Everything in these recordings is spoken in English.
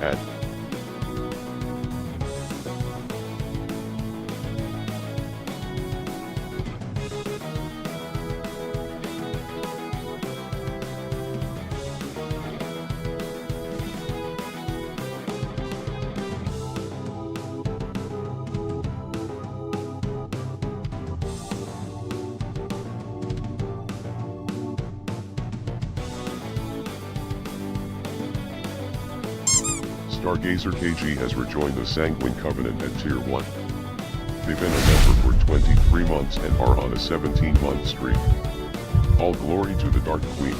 Add. Stargazer KG has rejoined the Sanguine Covenant at Tier 1. They've been a member for 23 months and are on a 17-month streak. All glory to the Dark Queen.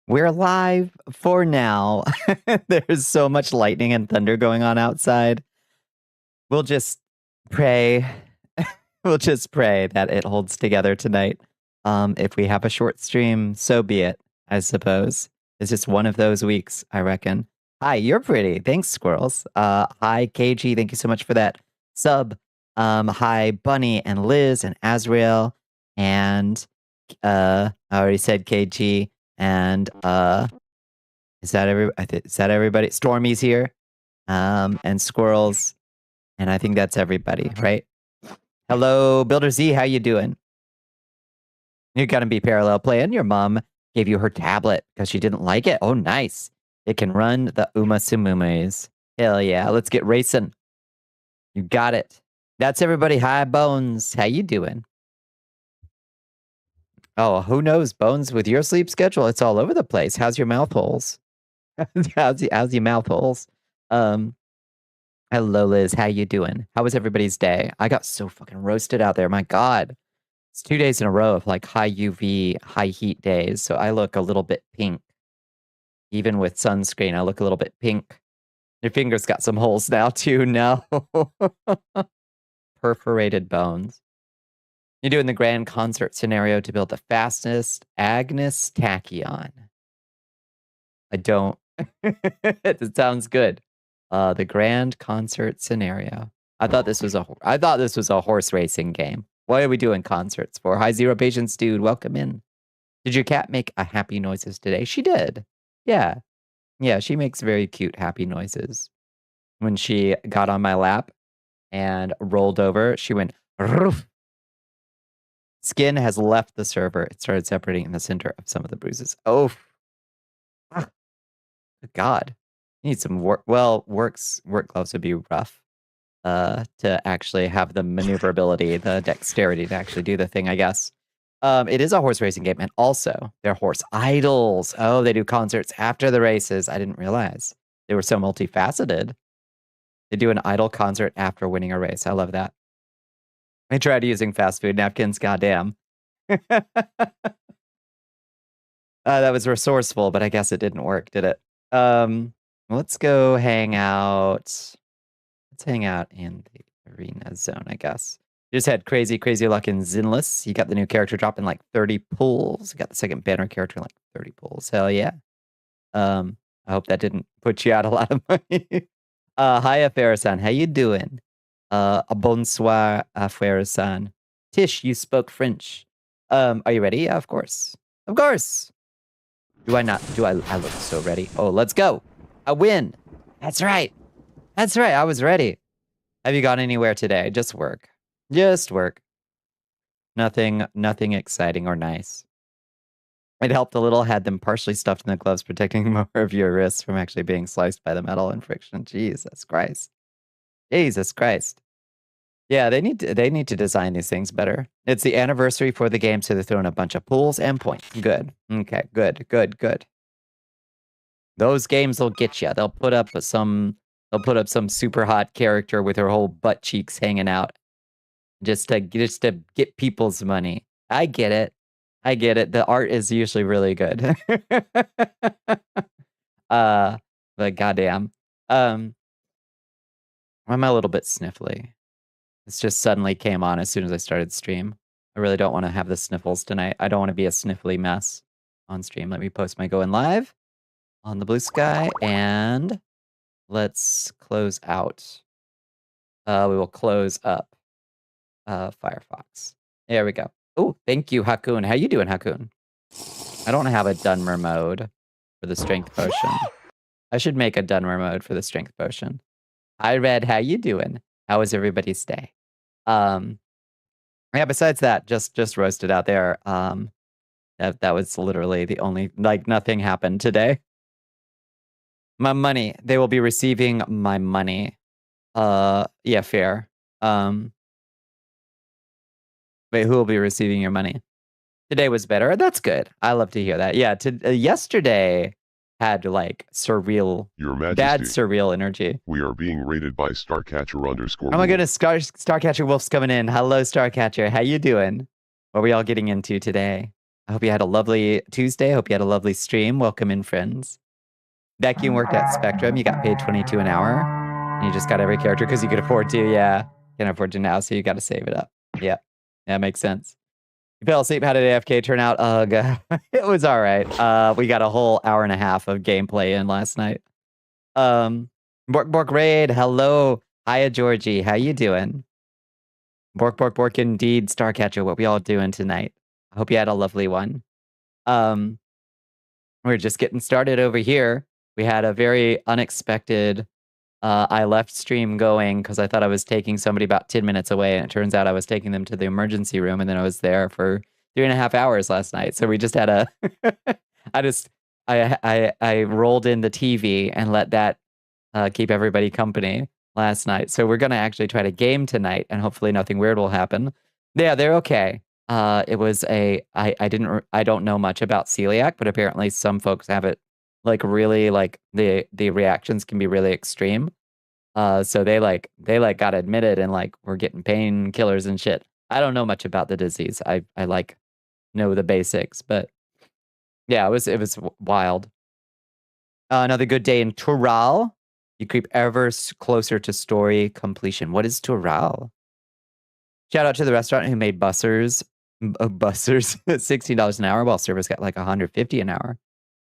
We're live for now. There's so much lightning and thunder going on outside. We'll just pray. We'll just pray that it holds together tonight. If we have a short stream, so be it, I suppose. It's just one of those weeks, I reckon. Hi, you're pretty. Thanks, squirrels. Hi, KG. Thank you so much for that sub. Hi, Bunny and Liz and Azrael. And I already said KG. And is that everybody? Stormy's here, and Squirrels, and I think that's everybody, right? Hello, Builder Z, how you doing? You're gonna be parallel playing. Your mom gave you her tablet because she didn't like it. Oh, nice! It can run the Uma Sumumes. Hell yeah! Let's get racing. You got it. That's everybody. Hi, Bones. How you doing? Oh, who knows, Bones, with your sleep schedule, it's all over the place. How's your mouth holes? how's your mouth holes? Hello, Liz. How you doing? How was everybody's day? I got so fucking roasted out there. My God. It's 2 days in a row of like high UV, high heat days. So I look a little bit pink. Even with sunscreen, I look a little bit pink. Your finger's got some holes now, too. No. Perforated bones. You're doing the grand concert scenario to build the fastest Agnes tachyon. I don't. It sounds good. The grand concert scenario. I thought this was a horse racing game. What are we doing concerts for? Hi, Zero Patience Dude. Welcome in. Did your cat make a happy noises today? She did. Yeah. Yeah, she makes very cute happy noises. When she got on my lap and rolled over. She went, "Roof." Skin has left the server. It started separating in the center of some of the bruises. Oh, God. You need some work. Well, work gloves would be rough to actually have the maneuverability, the dexterity to actually do the thing, I guess. It is a horse racing game, and also they're horse idols. Oh, they do concerts after the races. I didn't realize they were so multifaceted. They do an idol concert after winning a race. I love that. I tried using fast food napkins. Goddamn. That was resourceful, but I guess it didn't work, did it? Let's go hang out. Let's hang out in the arena zone, I guess. Just had crazy luck in Zinless. You got the new character drop in like 30 pulls. You got the second banner character in like 30 pulls. Hell yeah. I hope that didn't put you out a lot of money. Hi, Affair-san. How you doing? Bonsoir, Affair-san. Tish, you spoke French. Are you ready? Yeah, of course. Of course. Do I not? I look so ready. Oh, let's go. I win. That's right. That's right. I was ready. Have you gone anywhere today? Just work. Just work. Nothing exciting or nice. It helped a little, had them partially stuffed in the gloves, protecting more of your wrists from actually being sliced by the metal and friction. Jesus Christ. Jesus Christ. Yeah, they need to design these things better. It's the anniversary for the game, so they're throwing a bunch of pools and points. Good. Okay, good. Those games will get you. They'll put up some super hot character with her whole butt cheeks hanging out just to get people's money. I get it. The art is usually really good. But goddamn. I'm a little bit sniffly. This just suddenly came on as soon as I started stream. I really don't want to have the sniffles tonight. I don't want to be a sniffly mess on stream. Let me post my going live on the blue sky, and let's close out. We will close up Firefox. There we go. Oh, thank you, Hakun. How you doing, Hakun? I don't have a Dunmer mode for the strength potion. I should make a Dunmer mode for the strength potion. Hi, Red. How you doing? How was everybody's day? Yeah, besides that, just roasted out there. That was literally the only, like, nothing happened today. My money. They will be receiving my money. Yeah, fair. Wait, who will be receiving your money? Today was better. That's good. I love to hear that. Yeah, yesterday had like surreal, Your Majesty, bad surreal energy. We are being rated by Starcatcher_. Oh my goodness, Starcatcher Wolf's coming in. Hello, Starcatcher. How you doing? What are we all getting into today? I hope you had a lovely Tuesday. I hope you had a lovely stream. Welcome in, friends. Becky worked at Spectrum. You got paid $22 an hour. And you just got every character because you could afford to. Yeah, can't afford to now, so you got to save it up. Yeah, makes sense. You fell asleep. How did AFK turn out? Ugh, it was all right. We got a whole hour and a half of gameplay in last night. Bork Raid, hello. Hiya, Georgie. How you doing? Bork indeed. Starcatcher, what we all doing tonight? I hope you had a lovely one. We're just getting started over here. We had a very unexpected I left stream going because I thought I was taking somebody about 10 minutes away, and it turns out I was taking them to the emergency room, and then I was there for 3.5 hours last night. So we just had a I rolled in the TV and let that keep everybody company last night. So we're gonna actually try to game tonight, and hopefully nothing weird will happen. Yeah, they're okay. It was I don't know much about celiac, but apparently some folks have it like really, like the reactions can be really extreme. So they got admitted and like we're getting painkillers and shit. I don't know much about the disease. I like know the basics, but yeah, it was wild. Another good day in Tural. You creep ever closer to story completion. What is Tural? Shout out to the restaurant who made bussers $16 an hour, while servers got like $150 an hour.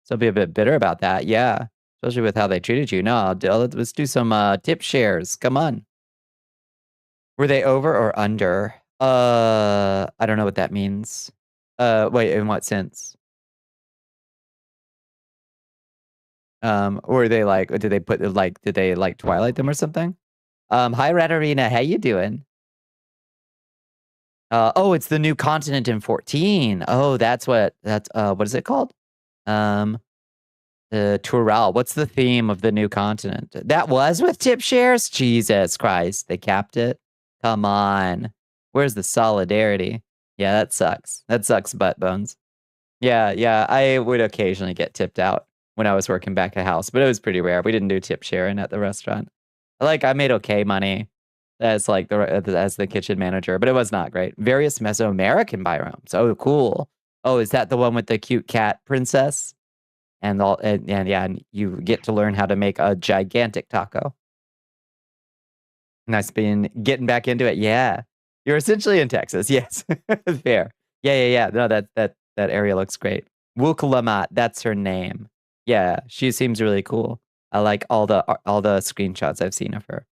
So I'll be a bit bitter about that. Yeah. Especially with how they treated you. No, let's do some tip shares. Come on. Were they over or under? I don't know what that means. Wait, in what sense? Or they like, did they like Twilight them or something? Hi, Red Arena. How you doing? Oh, it's the new continent in 14. Oh, that's what is it called? Tural. What's the theme of the new continent? That was with tip shares? Jesus Christ. They capped it? Come on. Where's the solidarity? Yeah, that sucks. That sucks, butt bones. Yeah. I would occasionally get tipped out when I was working back at house, but it was pretty rare. We didn't do tip sharing at the restaurant. Like, I made okay money as like as the kitchen manager, but it was not great. Various Mesoamerican biomes. Oh, cool. Oh, is that the one with the cute cat princess? And and you get to learn how to make a gigantic taco. Nice being getting back into it. Yeah. You're essentially in Texas. Yes. Fair. Yeah. No, that area looks great. Wukalamat, that's her name. Yeah, she seems really cool. I like all the screenshots I've seen of her.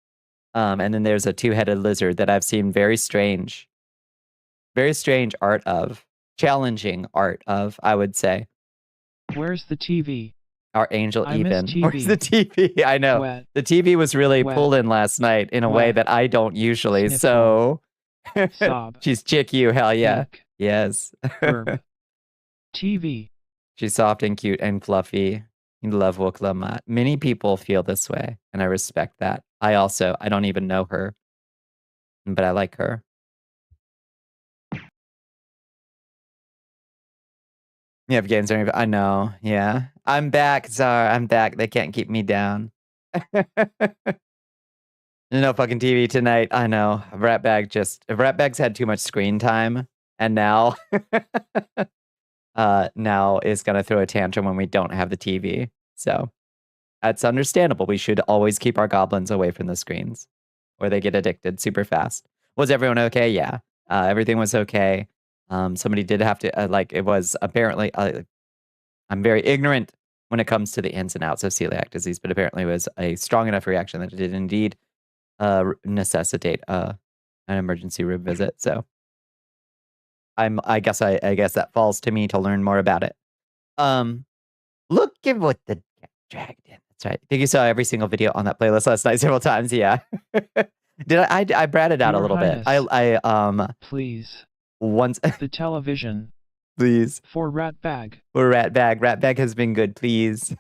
And then there's a two-headed lizard that I've seen very strange art of, challenging art of, I would say. Where's the TV? Our angel I miss even. TV. Where's the TV? I know. Wet. The TV was really Wet. pulled in last night in a way Wet. that I don't usually. Sniffle. So Sob. she's chick you, hell yeah. Pink. Yes. Verb. TV. She's soft and cute and fluffy. You love Woklamat. Many people feel this way, and I respect that. I don't even know her, but I like her. You have games. I know. Yeah. I'm back, Zara. I'm back. They can't keep me down. No fucking TV tonight. I know. Ratbag's had too much screen time, and now now is gonna throw a tantrum when we don't have the TV. So that's understandable. We should always keep our goblins away from the screens, or they get addicted super fast. Was everyone okay? Yeah. Everything was okay. Somebody did have to it was apparently I'm very ignorant when it comes to the ins and outs of celiac disease, but apparently it was a strong enough reaction that it did indeed necessitate an emergency room visit. So I guess that falls to me to learn more about it. Look at what the cat dragged in. That's right. I think you saw every single video on that playlist last night several times. Yeah. Did I bratted out Your a little Highness. bit. I Please. once The television. please. For Ratbag. Or Ratbag. Ratbag has been good, please.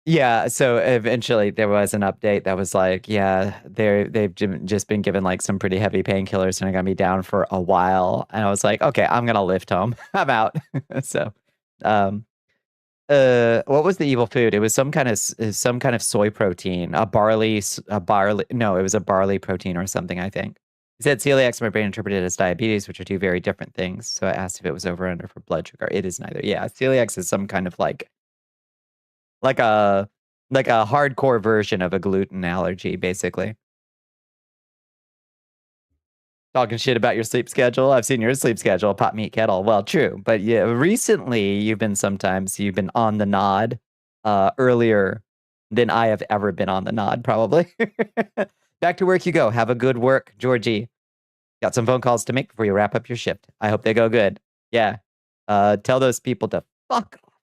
Yeah, so eventually there was an update that was like, yeah, they've just been given like some pretty heavy painkillers and are gonna be down for a while. And I was like, okay, I'm gonna lift home. I'm out. So what was the evil food? It was some kind of soy protein, no, it was a barley protein or something, I think. He said celiac, my brain interpreted it as diabetes, which are two very different things. So I asked if it was over under for blood sugar. It is neither. Yeah, celiac is some kind of like a hardcore version of a gluten allergy, basically. Talking shit about your sleep schedule. I've seen your sleep schedule, pot meat kettle. Well, true, but yeah, recently you've been on the nod earlier than I have ever been on the nod, probably. Back to work you go. Have a good work, Georgie. Got some phone calls to make before you wrap up your shift. I hope they go good. Yeah. Tell those people to fuck off.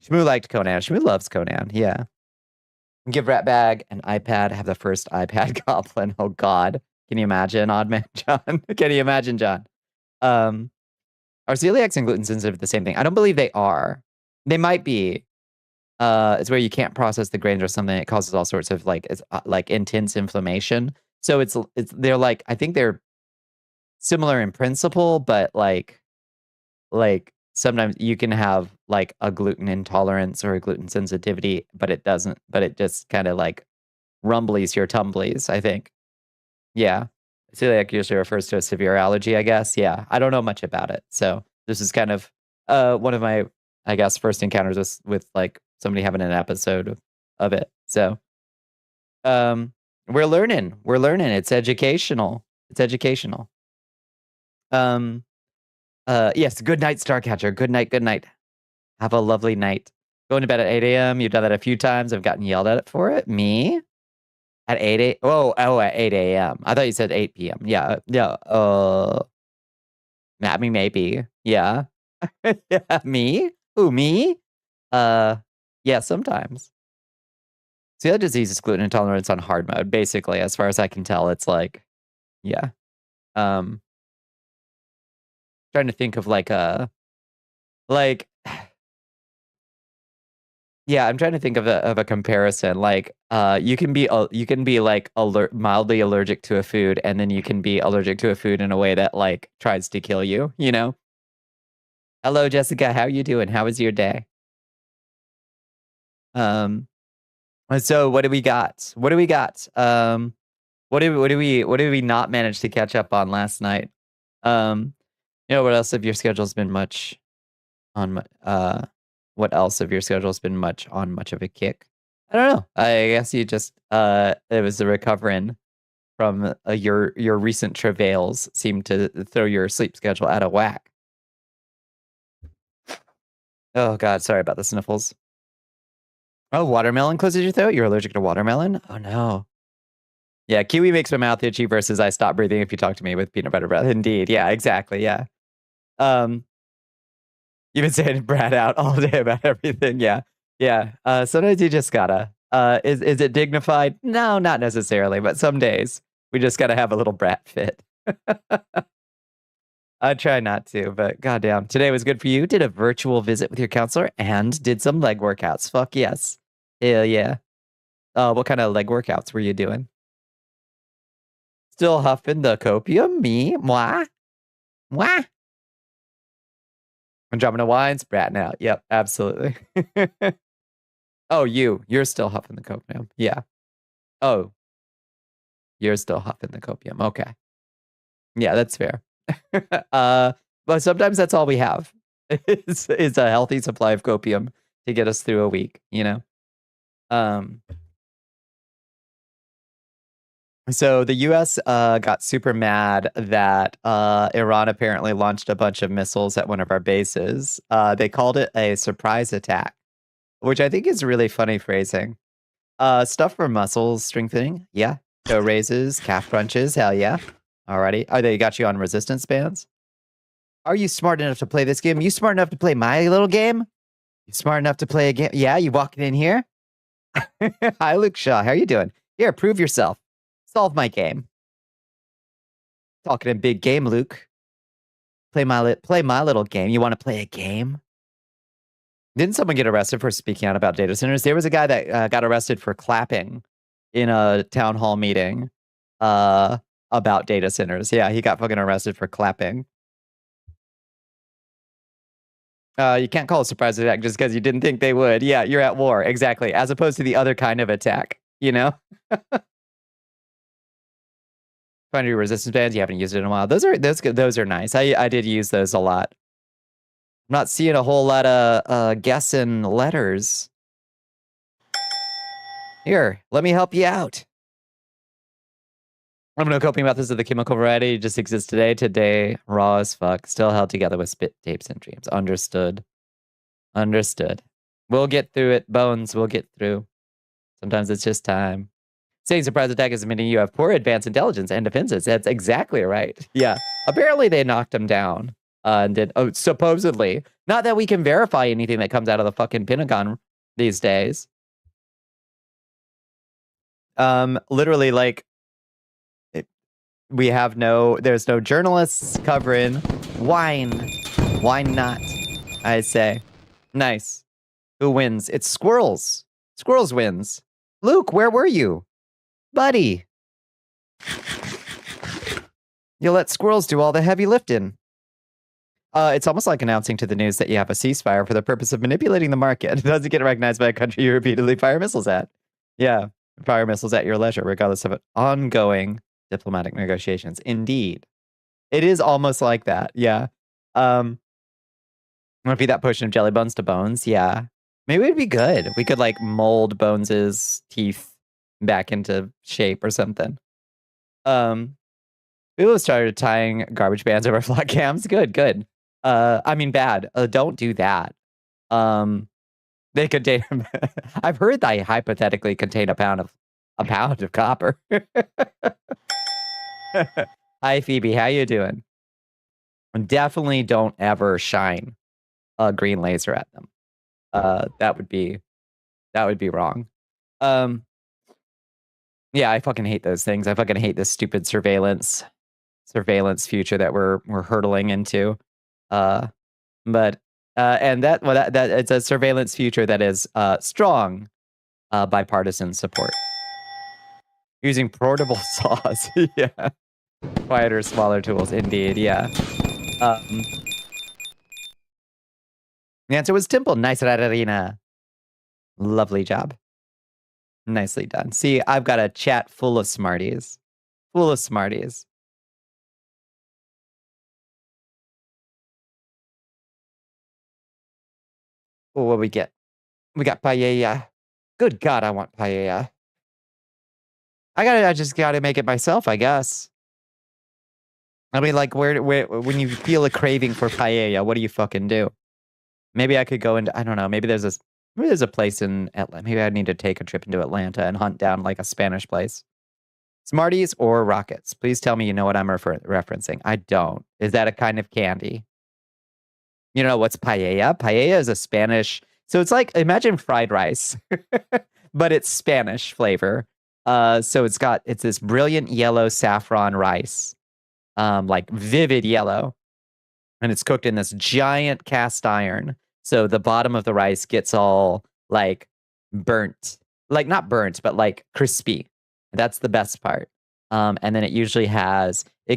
Shmoo liked Conan. Shmoo loves Conan. Yeah. Give Ratbag an iPad. Have the first iPad goblin. Oh God. Can you imagine, Oddman John? Can you imagine, John? Are celiacs and gluten sensitive the same thing? I don't believe they are. They might be. It's where you can't process the grains or something. It causes all sorts of like intense inflammation. So they're like, I think they're similar in principle, but like sometimes you can have like a gluten intolerance or a gluten sensitivity, but it just kind of like rumblies your tumblies, I think. Yeah. Celiac usually refers to a severe allergy, I guess. Yeah. I don't know much about it. So this is kind of one of my, I guess, first encounters with like somebody having an episode of it. So we're learning. It's educational. Yes, good night, Starcatcher. Good night. Have a lovely night. Going to bed at 8 a.m. You've done that a few times. I've gotten yelled at for it. Me? At 8 a.m.? Oh, at 8 a.m. I thought you said 8 p.m. Yeah. I mean, maybe. Yeah. Yeah, me? Who, me? Yeah, sometimes. So the other disease is gluten intolerance on hard mode. Basically, as far as I can tell, it's like, yeah. Trying to think of like a, like, yeah, I'm trying to think of a comparison. Like, you can be like mildly allergic to a food, and then you can be allergic to a food in a way that like tries to kill you. You know. Hello, Jessica. How you doing? How was your day? So what do we got? What do we got? What do we not manage to catch up on last night? What else have your schedule's been much on? What else of your schedule's been much on much of a kick? I don't know. I guess you just it was the recovering from your recent travails seemed to throw your sleep schedule out of whack. Oh God, sorry about the sniffles. Oh, watermelon closes your throat? You're allergic to watermelon? Oh no. Yeah, kiwi makes my mouth itchy versus I stop breathing if you talk to me with peanut butter breath. Indeed. Yeah, exactly. Yeah. You've been saying Brad out all day about everything. Yeah. Yeah. Sometimes you just gotta. Is it dignified? No, not necessarily, but some days we just gotta have a little brat fit. I try not to, but goddamn. Today was good for you. Did a virtual visit with your counselor and did some leg workouts. Fuck yes. Hell yeah. What kind of leg workouts were you doing? Still huffing the copium? Me? Moi? Moi? I'm dropping the wines, bratting out. Yep, absolutely. Oh, you're still huffing the copium. Yeah. Oh, you're still huffing the copium. Okay. Yeah, that's fair. But sometimes that's all we have. Is a healthy supply of copium to get us through a week, you know? So the US got super mad that Iran apparently launched a bunch of missiles at one of our bases. They called it a surprise attack, which I think is really funny phrasing. Stuff for muscles strengthening, yeah. Toe raises, calf crunches, hell yeah. Alrighty. Oh, they got you on resistance bands? Are you smart enough to play this game? You smart enough to play my little game? You smart enough to play a game? Yeah, you walking in here? Hi, Luke Shaw. How are you doing? Here, prove yourself. Solve my game. Talking a big game, Luke. Play my little game. You want to play a game? Didn't someone get arrested for speaking out about data centers? There was a guy that got arrested for clapping in a town hall meeting about data centers. Yeah, he got fucking arrested for clapping. You can't call it a surprise attack just because you didn't think they would. Yeah, you're at war. Exactly. As opposed to the other kind of attack, you know? Find your resistance bands. You haven't used it in a while. Those are nice. I did use those a lot. I'm not seeing a whole lot of guessing letters. Here, let me help you out. I'm no coping methods of the chemical variety just exists today. Today, raw as fuck. Still held together with spit tapes and dreams. Understood. Understood. We'll get through it, Bones. We'll get through. Sometimes it's just time. Saying surprise attack is meaning you have poor advanced intelligence and defenses. That's exactly right. Yeah. Apparently they knocked him down. And did supposedly. Not that we can verify anything that comes out of the fucking Pentagon these days. Literally, like, there's no journalists covering wine. Why not? I say. Nice. Who wins? It's Squirrels. Squirrels wins. Luke, where were you? Buddy. You let Squirrels do all the heavy lifting. It's almost like announcing to the news that you have a ceasefire for the purpose of manipulating the market. It doesn't get recognized by a country you repeatedly fire missiles at. Yeah, fire missiles at your leisure, regardless of ongoing diplomatic negotiations. Indeed. It is almost like that. Yeah. Want to feed that potion of jelly buns to Bones? Yeah. Maybe it'd be good. We could like mold Bones's teeth back into shape or something. People started tying garbage bags over flat cams. Good. I mean, bad. Don't do that. They contain. I've heard they hypothetically contain a pound of copper. Hi, Phoebe. How you doing? Definitely don't ever shine a green laser at them. That would be That would be wrong. Yeah, I fucking hate those things. I fucking hate this stupid surveillance future that we're hurtling into. But and that it's a surveillance future that is strong bipartisan support. Using portable saws. Yeah. Quieter, smaller tools, indeed. Yeah. The answer was Temple. Nice, Radarina. Lovely job. Nicely done. See, I've got a chat full of smarties. Full of smarties. Oh, what we get? We got paella. Good God, I want paella. I just gotta make it myself, I guess. I mean, like, where when you feel a craving for paella, what do you fucking do? Maybe I could go into, I don't know, maybe there's a place in Atlanta. Maybe I need to take a trip into Atlanta and hunt down like a Spanish place. Smarties or rockets? Please tell me you know what I'm referencing. I don't. Is that a kind of candy? You know what's paella? Paella is a Spanish, so it's like, imagine fried rice, but it's Spanish flavor. So it's this brilliant yellow saffron rice, like vivid yellow, and it's cooked in this giant cast iron. So the bottom of the rice gets all like burnt, like not burnt, but like crispy. That's the best part. And then it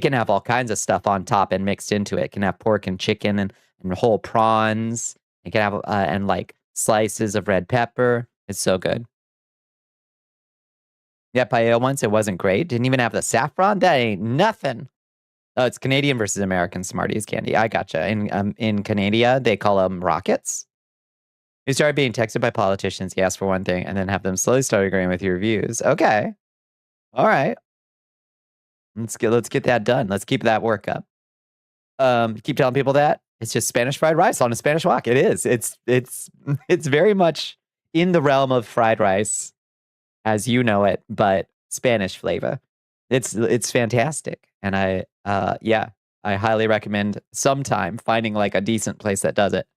can have all kinds of stuff on top and mixed into it. It can have pork and chicken and whole prawns. It can have and like slices of red pepper. It's so good. Yeah, paella once, it wasn't great. Didn't even have the saffron. That ain't nothing. Oh, it's Canadian versus American Smarties candy. I gotcha. In Canada, they call them rockets. You start being texted by politicians, you ask for one thing, and then have them slowly start agreeing with your views. Okay. All right. Let's get that done. Let's keep that work up. Keep telling people that. It's just Spanish fried rice on a Spanish wok. It is. It's very much in the realm of fried rice as you know it, but Spanish flavor. It's fantastic. And I highly recommend sometime finding like a decent place that does it.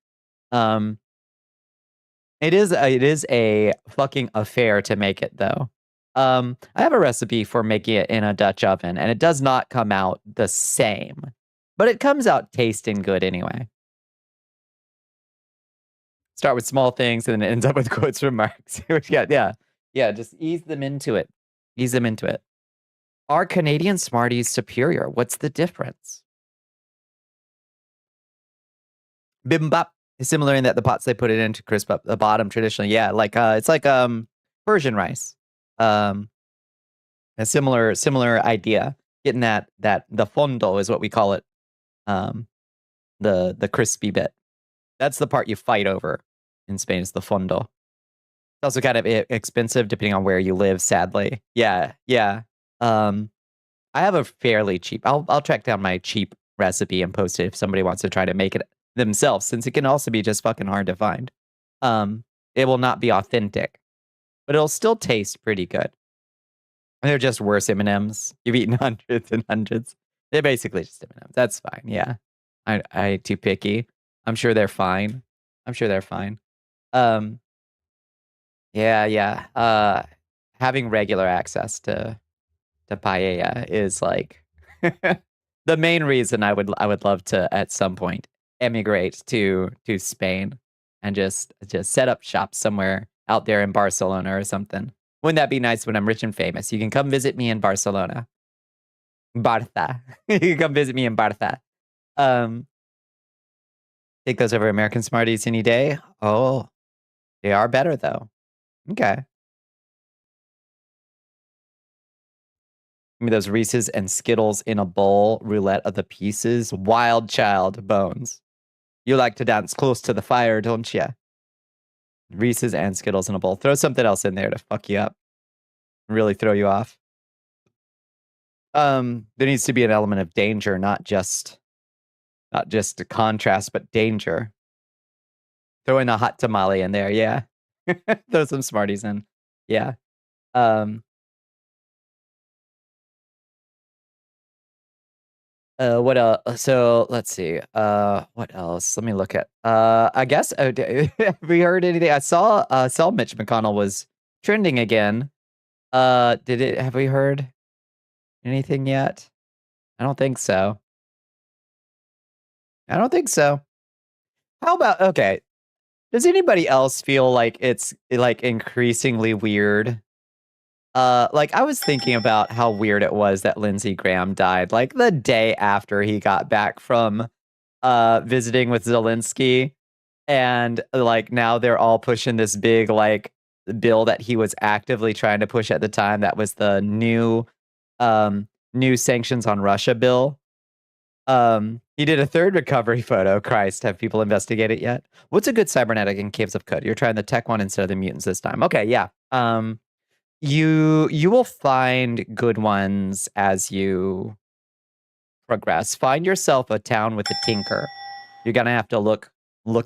It is a fucking affair to make it though. I have a recipe for making it in a Dutch oven, and it does not come out the same, but it comes out tasting good anyway. Start with small things, and then it ends up with quotes from Marx. Yeah. Just ease them into it. Ease them into it. Are Canadian Smarties superior? What's the difference? Bibimbap is similar in that the pots they put it in to crisp up the bottom traditionally. Yeah, like it's like Persian rice. A similar idea. Getting that the fondo is what we call it. The crispy bit. That's the part you fight over in Spain, is the fondo. It's also kind of expensive depending on where you live, sadly. Yeah. I have a fairly cheap, I'll track down my cheap recipe and post it if somebody wants to try to make it themselves, since it can also be just fucking hard to find. It will not be authentic, but it'll still taste pretty good. They're just worse M&Ms. You've eaten hundreds and hundreds. They're basically just M&Ms. That's fine. Yeah. I ain't too picky. I'm sure they're fine. Yeah. Having regular access to paella is like the main reason I would love to at some point emigrate to Spain and just set up shop somewhere out there in Barcelona or something. Wouldn't that be nice when I'm rich and famous? You can come visit me in Barcelona. Barça. You can come visit me in Barça. Take those over American Smarties any day. Oh, they are better though. Okay. Give me those Reese's and Skittles in a bowl. Roulette of the pieces. Wild child bones. You like to dance close to the fire, don't you? Reese's and Skittles in a bowl. Throw something else in there to fuck you up. Really throw you off. There needs to be an element of danger, not just a contrast, but danger. Throw in a hot tamale in there, yeah. Throw some Smarties in. Yeah. What else? So let's see. What else? Let me look at. I guess. Oh, have we heard anything? I saw Mitch McConnell was trending again. Did it? Have we heard anything yet? I don't think so. I don't think so. How about okay? Does anybody else feel like it's like increasingly weird? Like I was thinking about how weird it was that Lindsey Graham died like the day after he got back from visiting with Zelensky, and like now they're all pushing this big like bill that he was actively trying to push at the time, that was the new sanctions on Russia bill. He did a third recovery photo. Christ, have people investigated it yet? What's a good cybernetic in Caves of Code? You're trying the tech one instead of the mutants this time. Okay, yeah. You will find good ones as you progress. Find yourself a town with a tinker. You're gonna have to look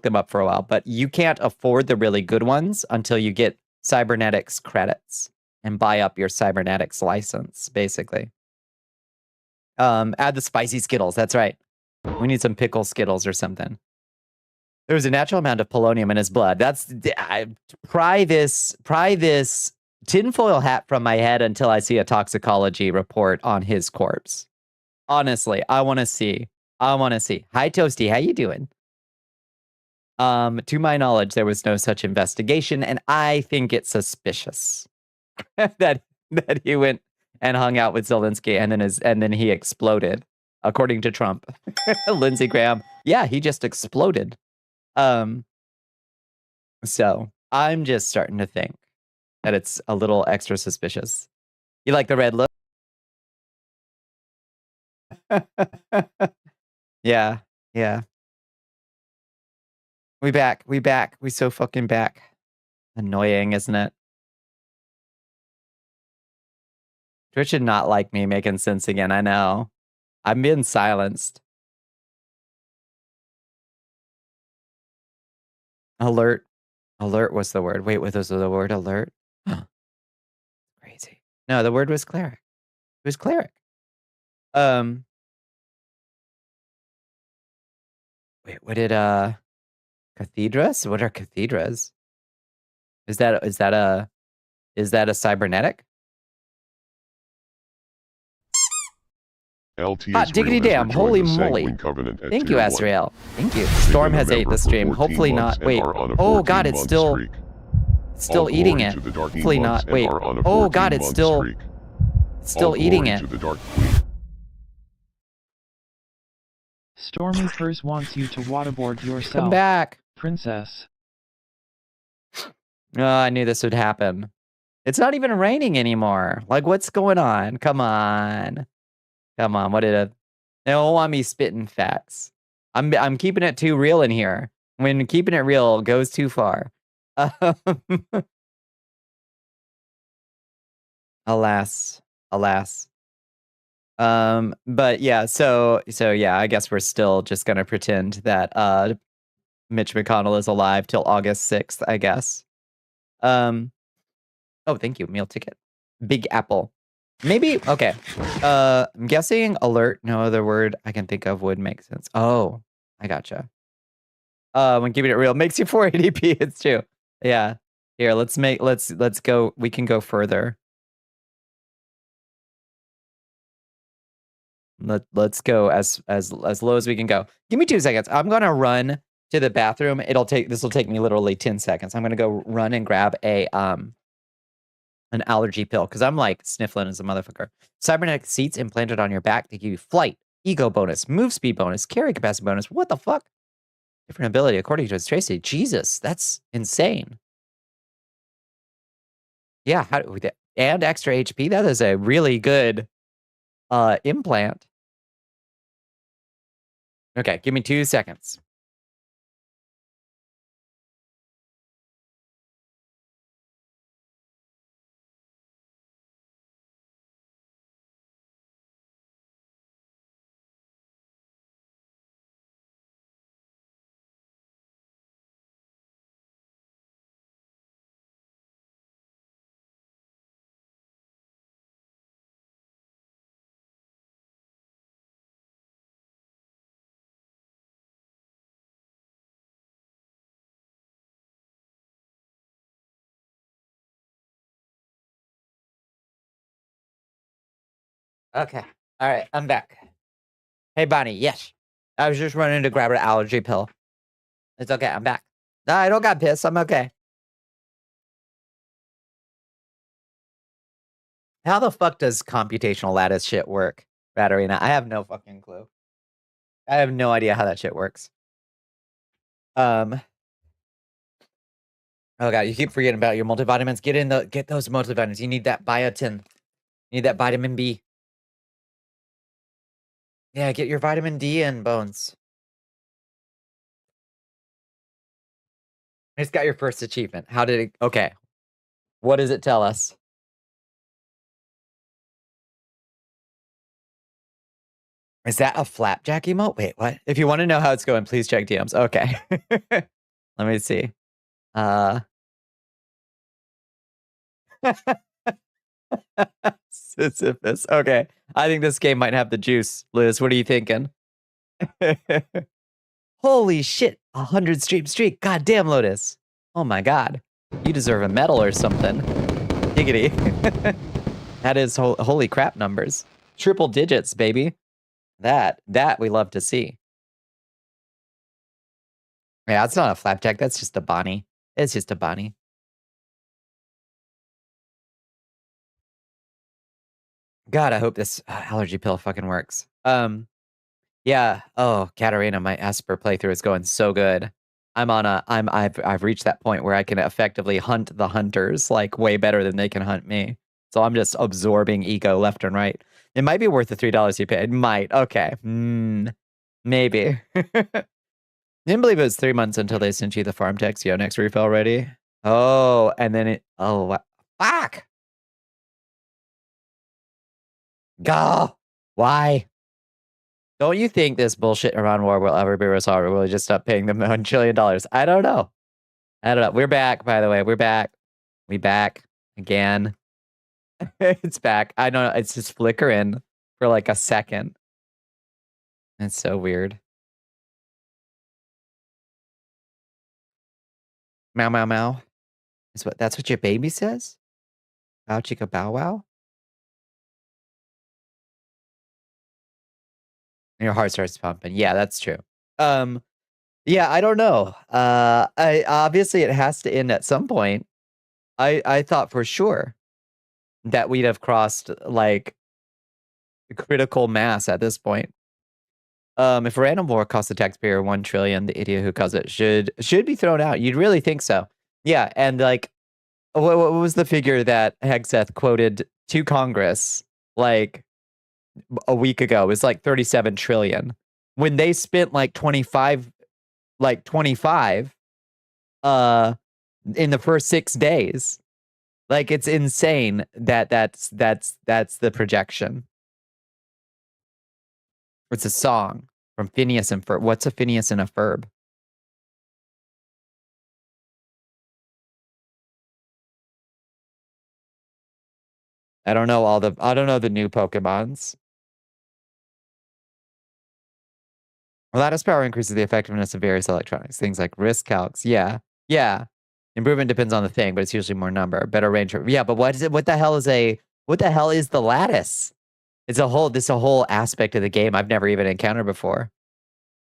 them up for a while, but you can't afford the really good ones until you get cybernetics credits and buy up your cybernetics license, basically. Add the spicy Skittles. That's right. We need some pickle Skittles or something. There's a natural amount of polonium in his blood. Pry this tinfoil hat from my head until I see a toxicology report on his corpse. Honestly, I want to see. Hi, Toasty. How you doing? To my knowledge, there was no such investigation, and I think it's suspicious that he went and hung out with Zelensky, and then he exploded, according to Trump. Lindsey Graham, yeah, he just exploded. So I'm just starting to think that it's a little extra suspicious. You like the red look? Yeah. We back. We so fucking back. Annoying, isn't it? Twitch should not like me making sense again. I know. I'm being silenced. Alert. Alert was the word. Wait, what was the word? Alert? Crazy. No, the word was cleric. It was cleric. Wait, what did cathedras? What are cathedras? Is that a cybernetic? Hot diggity damn, holy moly. Thank you, Asriel. Thank you. Storm has ate the stream. Hopefully not. Wait. Oh god, it's still eating it. Hopefully not. Wait. Oh god, it's still eating it. Stormy Purse wants you to waterboard yourself. Come back. Princess. Oh, I knew this would happen. It's not even raining anymore. Like, what's going on? Come on. What did it? They don't want me spitting facts. I'm keeping it too real in here. When keeping it real goes too far. Alas. But yeah, so yeah, I guess we're still just gonna pretend that Mitch McConnell is alive till August 6th, I guess. Oh, thank you, meal ticket. Big Apple. Maybe, okay. I'm guessing alert, no other word I can think of would make sense. Oh, I gotcha. When keeping it real makes you 480p, it's true. Yeah. Here, let's go, we can go further. Let's go as low as we can go. Give me 2 seconds. I'm gonna run to the bathroom. This will take me literally 10 seconds. I'm gonna go run and grab an allergy pill because I'm like sniffling as a motherfucker. Cybernetic seats implanted on your back to give you flight, ego bonus, move speed bonus, carry capacity bonus. What the fuck? Different ability according to Tracy. Jesus, that's insane. Yeah, and extra HP. That is a really good implant. Okay, give me 2 seconds. Okay. All right. I'm back. Hey, Bonnie. Yes. I was just running to grab an allergy pill. It's okay. I'm back. No, I don't got pissed. I'm okay. How the fuck does computational lattice shit work, Ratarina? I have no fucking clue. I have no idea how that shit works. Oh god, you keep forgetting about your multivitamins. Get those multivitamins. You need that biotin. You need that vitamin B. Yeah, get your vitamin D in, Bones. It's got your first achievement. How did it? Okay. What does it tell us? Is that a flapjack emote? Wait, what? If you want to know how it's going, please check DMs. Okay. Let me see. Sisyphus. Okay. I think this game might have the juice. Liz, what are you thinking? Holy shit. 100 stream streak. God damn, Lotus. Oh my god. You deserve a medal or something. Giggity. That is holy crap numbers. Triple digits, baby. That we love to see. Yeah, it's not a flapjack. That's just a Bonnie. It's just a Bonnie. God, I hope this allergy pill fucking works. Yeah. Oh, Katarina, my Esper playthrough is going so good. I've reached that point where I can effectively hunt the hunters like way better than they can hunt me. So I'm just absorbing ego left and right. It might be worth the $3 you paid. Might. Okay. Maybe. Didn't believe it was 3 months until they sent you the farm text. Yo, next refill ready. Oh, and then fuck. Go. Why? Don't you think this bullshit Iran war will ever be resolved, or will we just stop paying them $1 trillion? I don't know. We're back, by the way. We're back. We back again. It's back. I don't know. It's just flickering for like a second. It's so weird. Meow, meow, meow. That's what your baby says? Bow, chica, bow, wow? And your heart starts pumping. Yeah, that's true. Yeah, I don't know. Obviously it has to end at some point. I thought for sure that we'd have crossed like critical mass at this point. If random war costs the taxpayer 1 trillion, the idiot who caused it should be thrown out. You'd really think so. Yeah, and like what was the figure that Hegseth quoted to Congress like a week ago? It was like 37 trillion. When they spent like 25 in the first 6 days. Like it's insane that's the projection. It's a song from Phineas and Ferb. What's a Phineas and a Ferb? I don't know the new Pokemons. Lattice power increases the effectiveness of various electronics, things like risk calcs. Yeah. Yeah. Improvement depends on the thing, but it's usually more number. Better range. Yeah, but what the hell is the lattice? It's a whole aspect of the game I've never even encountered before.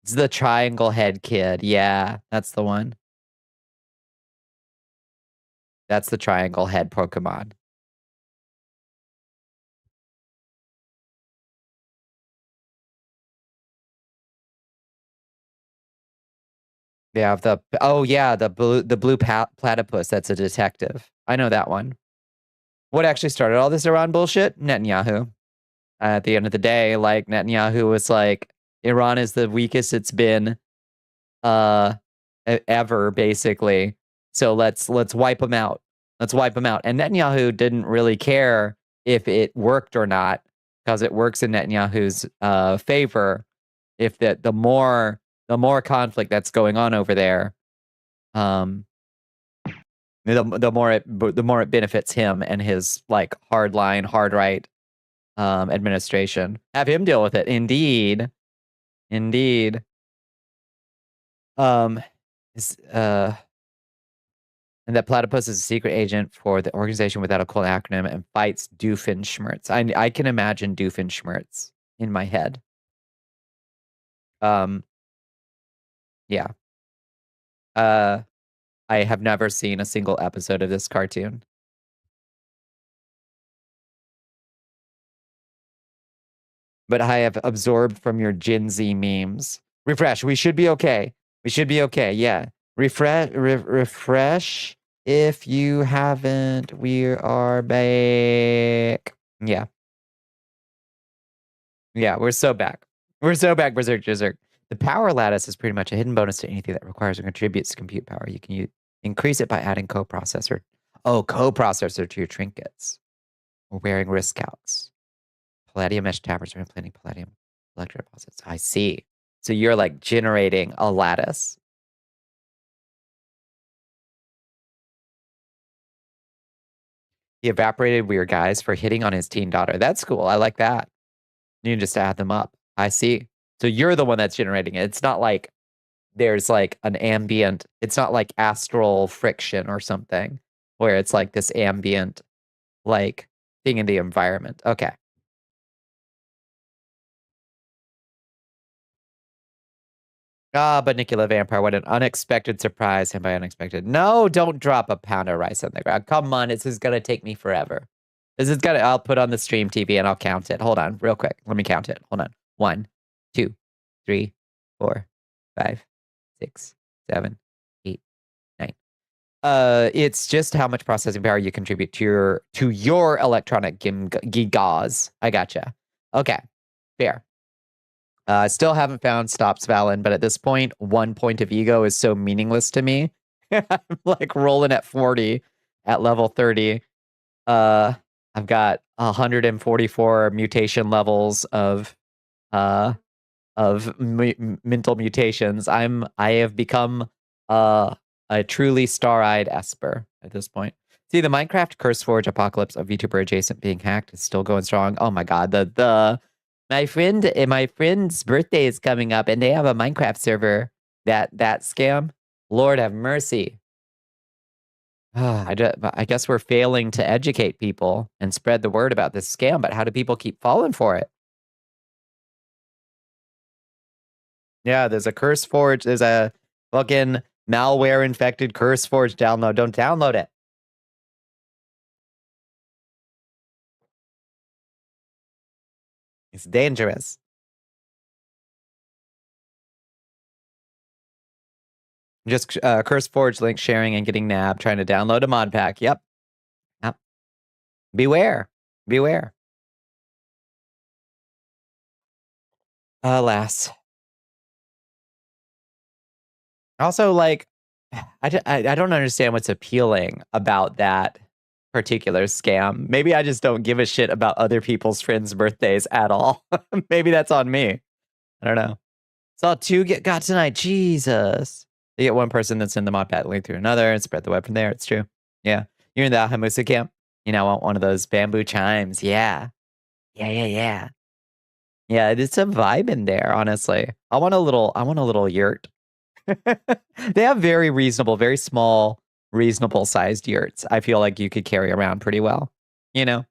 It's the triangle head kid. Yeah, that's the one. That's the triangle head Pokemon. Yeah, the blue platypus. That's a detective. I know that one. What actually started all this Iran bullshit? Netanyahu. At the end of the day, like Netanyahu was like, Iran is the weakest it's been ever, basically. So let's wipe them out. Let's wipe them out. And Netanyahu didn't really care if it worked or not, because it works in Netanyahu's favor. If the more conflict that's going on over there, the more it benefits him and his like hard line, hard right administration. Have him deal with it. Indeed. And that Platypus is a secret agent for the organization without a cool acronym and fights Doofenshmirtz. I can imagine Doofenshmirtz in my head. Yeah. I have never seen a single episode of this cartoon. But I have absorbed from your Gen Z memes. Refresh. We should be okay. We should be okay. Yeah. Refresh. If you haven't, we are back. Yeah. Yeah, we're so back. We're so back, Berserk Berserk. The power lattice is pretty much a hidden bonus to anything that requires or contributes to compute power. You can increase it by adding coprocessor. Oh, coprocessor to your trinkets. Or wearing wrist calcs. Palladium mesh tablets or implanting palladium electro deposits. I see. So you're like generating a lattice. He evaporated weird guys for hitting on his teen daughter. That's cool. I like that. You can just add them up. I see. So you're the one that's generating it. It's not like there's like an ambient, it's not like astral friction or something where it's like this ambient like thing in the environment. Okay. Bonnicula Vampire, what an unexpected surprise. And by unexpected, no, don't drop a pound of rice on the ground. Come on, this is gonna take me forever. I'll put on the stream TV and I'll count it. Hold on, real quick. Let me count it. Hold on. 1, 2, 3, 4, 5, 6, 7, 8, 9. It's just how much processing power you contribute to your electronic gigas. I gotcha. Okay, fair. I still haven't found Stops Valen, but at this point, 1 point of ego is so meaningless to me. I'm like rolling at 40 at level 30. I've got 144 mutation levels of mental mutations. I have become a truly star-eyed Esper at this point. See, the Minecraft CurseForge apocalypse of VTuber adjacent being hacked is still going strong. Oh my god, my friend's birthday is coming up, and they have a Minecraft server. That scam. Lord have mercy. I guess we're failing to educate people and spread the word about this scam. But how do people keep falling for it? Yeah, there's a CurseForge. There's a fucking malware-infected CurseForge download. Don't download it. It's dangerous. Just CurseForge link sharing and getting nabbed, trying to download a mod pack. Yep. Beware. Beware. Alas. Also, like, I don't understand what's appealing about that particular scam. Maybe I just don't give a shit about other people's friends' birthdays at all. Maybe that's on me. I don't know. Saw 2 get got tonight. Jesus. You get one person that's in the mod pack link through another and spread the web from there. It's true. Yeah. You're in the Hamusa camp. You know, I want one of those bamboo chimes. Yeah. Yeah. Yeah, it's a vibe in there, honestly. I want a little yurt. They have very reasonable, very small, reasonable sized yurts. I feel like you could carry around pretty well, you know?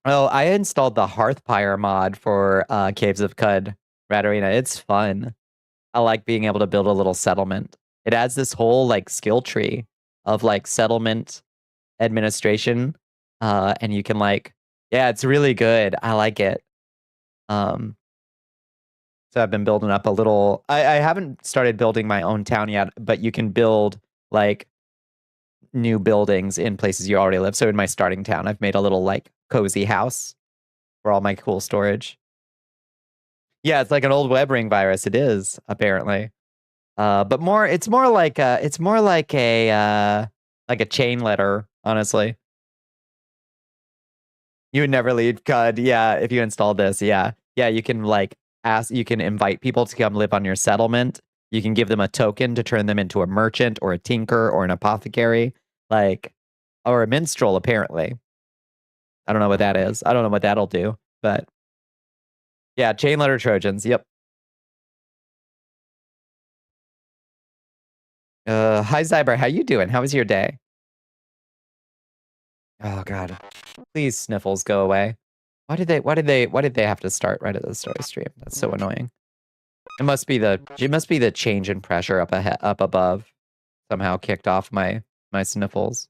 Oh, I installed the Hearthpire mod for Caves of Cud Rat Arena. It's fun. I like being able to build a little settlement. It adds this whole like skill tree of like settlement administration. And you can like, yeah, it's really good. I like it. So I've been building up a little. I haven't started building my own town yet, but you can build like new buildings in places you already live. So in my starting town, I've made a little like cozy house for all my cool storage. Yeah, it's like an old web ring virus. It is apparently, but it's more like a chain letter. Honestly, you would never leave CUD. Yeah, if you installed this, yeah, you can like you can invite people to come live on your settlement. You can give them a token to turn them into a merchant or a tinker or an apothecary, like, or a minstrel, apparently. I don't know what that is. I don't know what that'll do, but yeah, chain letter Trojans. Yep. Hi Zyber, how you doing? How was your day? Oh god. Please sniffles go away. Why did they have to start right at the start of stream? That's so annoying. It must be the change in pressure up above somehow kicked off my sniffles.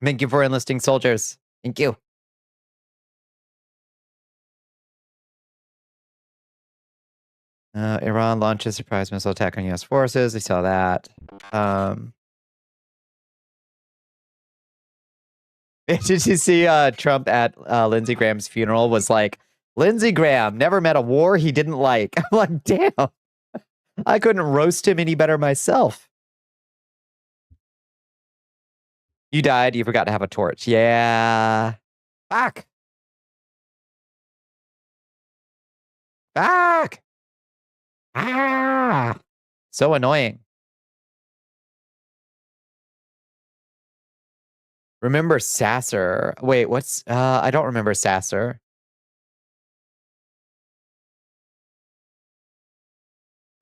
Thank you for enlisting soldiers. Thank you. Iran launches surprise missile attack on U.S. forces. We saw that. Did you see Trump at Lindsey Graham's funeral was like, Lindsey Graham never met a war he didn't like. I'm like, damn. I couldn't roast him any better myself. You died. You forgot to have a torch. Yeah. Back. Back. Ah. So annoying. Remember Sasser. Wait, what's I don't remember Sasser.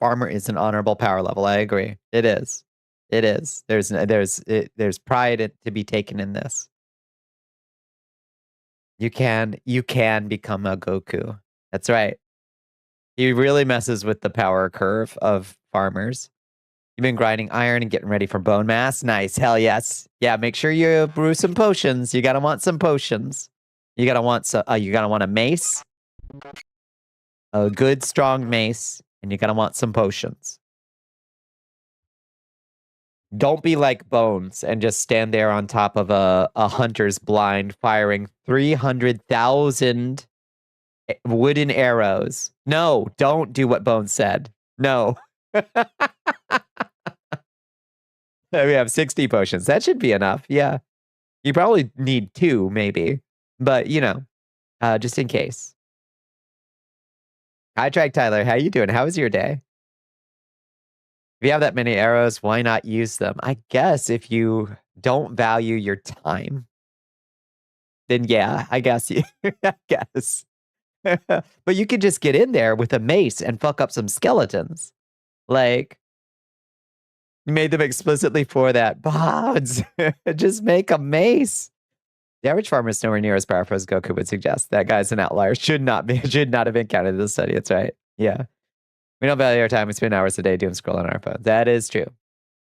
Farmer is an honorable power level. I agree. It is. It is. There's pride to be taken in this. You can become a Goku. That's right. He really messes with the power curve of farmers. You've been grinding iron and getting ready for bone mass. Nice. Hell yes. Yeah, make sure you brew some potions. You gotta want some potions. You gotta want a mace. A good strong mace. And you're gonna want some potions. Don't be like Bones and just stand there on top of a hunter's blind firing 300,000 wooden arrows. No, don't do what Bones said. No. We have 60 potions. That should be enough. Yeah. You probably need 2, maybe. But, just in case. Hi, Track Tyler. How you doing? How was your day? If you have that many arrows, why not use them? I guess if you don't value your time, then yeah, I guess you, I guess. But you could just get in there with a mace and fuck up some skeletons. Like, you made them explicitly for that. Bods, just make a mace. The average farmer is nowhere near as powerful as Goku would suggest. That guy's an outlier. Should not have been counted in the study. That's right. Yeah. We don't value our time. We spend hours a day doing scroll on our phones. That is true.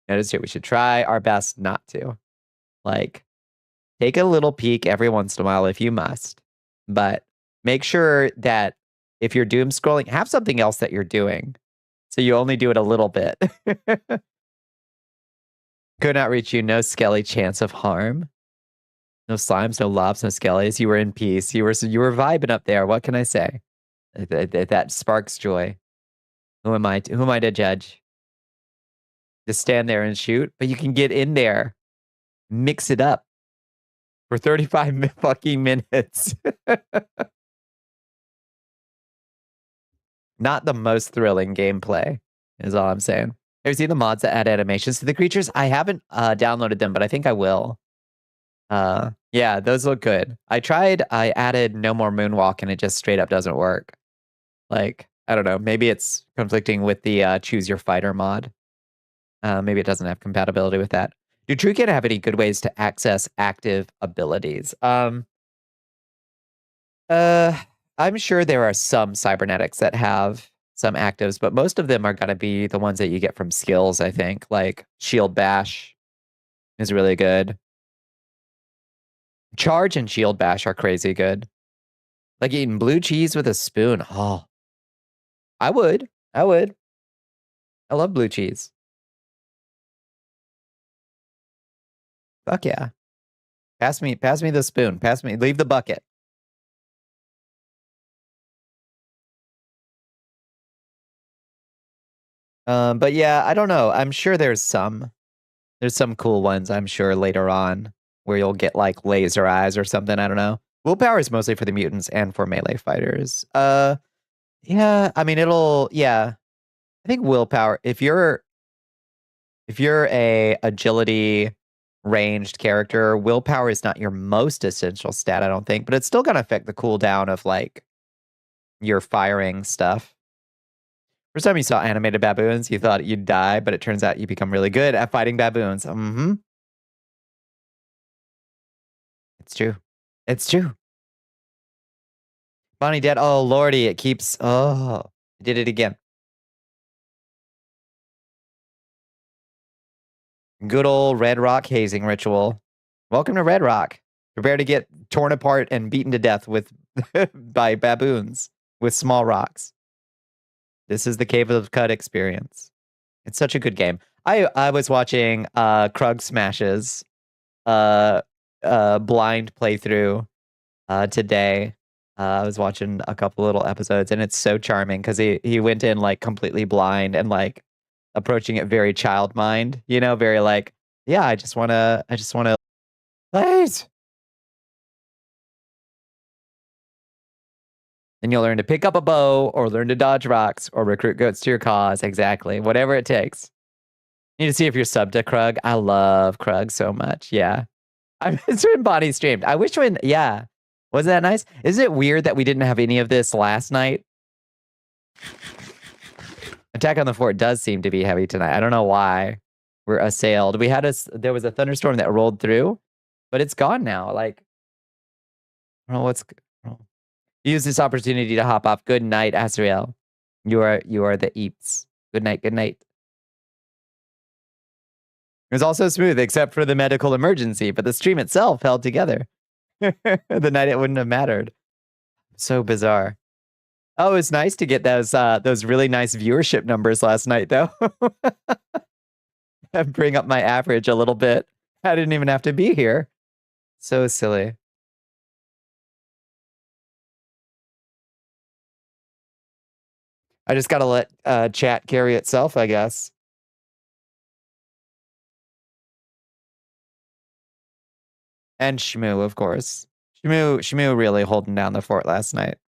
That is true. We should try our best not to. Like, take a little peek every once in a while if you must. But make sure that if you're doom scrolling, have something else that you're doing. So you only do it a little bit. Could not reach you. No skelly chance of harm. No slimes, no lobs, no skellies. You were in peace. You were vibing up there. What can I say? That sparks joy. Who am I to judge? Just stand there and shoot, but you can get in there, mix it up for 35 fucking minutes. Not the most thrilling gameplay, is all I'm saying. Have you seen the mods that add animations to the creatures? I haven't downloaded them, but I think I will. Yeah, those look good. I added No More Moonwalk, and it just straight up doesn't work. Like, I don't know. Maybe it's conflicting with the Choose Your Fighter mod. Maybe it doesn't have compatibility with that. Do Truecan have any good ways to access active abilities? I'm sure there are some cybernetics that have some actives, but most of them are going to be the ones that you get from skills, I think. Like Shield Bash is really good. Charge and Shield Bash are crazy good. Like eating blue cheese with a spoon. Oh, I would. I love blue cheese. Fuck yeah. Pass me the spoon. Leave the bucket. But yeah, I don't know. I'm sure there's some cool ones, I'm sure, later on where you'll get like laser eyes or something. I don't know. Willpower is mostly for the mutants and for melee fighters. Yeah, I mean I think willpower, if you're a agility ranged character, willpower is not your most essential stat, I don't think, but it's still gonna affect the cooldown of like your firing stuff. First time you saw animated baboons, you thought you'd die, but it turns out you become really good at fighting baboons. Mm-hmm. It's true. It's true. Bonnie dead. Oh, lordy, it keeps... Oh, I did it again. Good old Red Rock hazing ritual. Welcome to Red Rock. Prepare to get torn apart and beaten to death with by baboons with small rocks. This is the Cave of Cud experience. It's such a good game. I was watching Krug Smash's blind playthrough today. I was watching a couple little episodes, and it's so charming because he went in like completely blind and like approaching it very child mind, you know, very like, yeah, I just wanna please. And you'll learn to pick up a bow or learn to dodge rocks or recruit goats to your cause. Exactly. Whatever it takes. Need to see if you're subbed to Krug. I love Krug so much. Yeah. It's when Bonnie streamed. I wish yeah. Wasn't that nice? Isn't it weird that we didn't have any of this last night? Attack on the Fort does seem to be heavy tonight. I don't know why we're assailed. There was a thunderstorm that rolled through, but it's gone now. Like, I don't know what's... Use this opportunity to hop off. Good night, Asriel. You are the eeps. Good night, good night. It was also smooth, except for the medical emergency, but the stream itself held together. The night it wouldn't have mattered. So bizarre. Oh, it's nice to get those really nice viewership numbers last night, though. Bring up my average a little bit. I didn't even have to be here. So silly. I just gotta let chat carry itself, I guess. And Shmoo, of course. Shmoo really holding down the fort last night.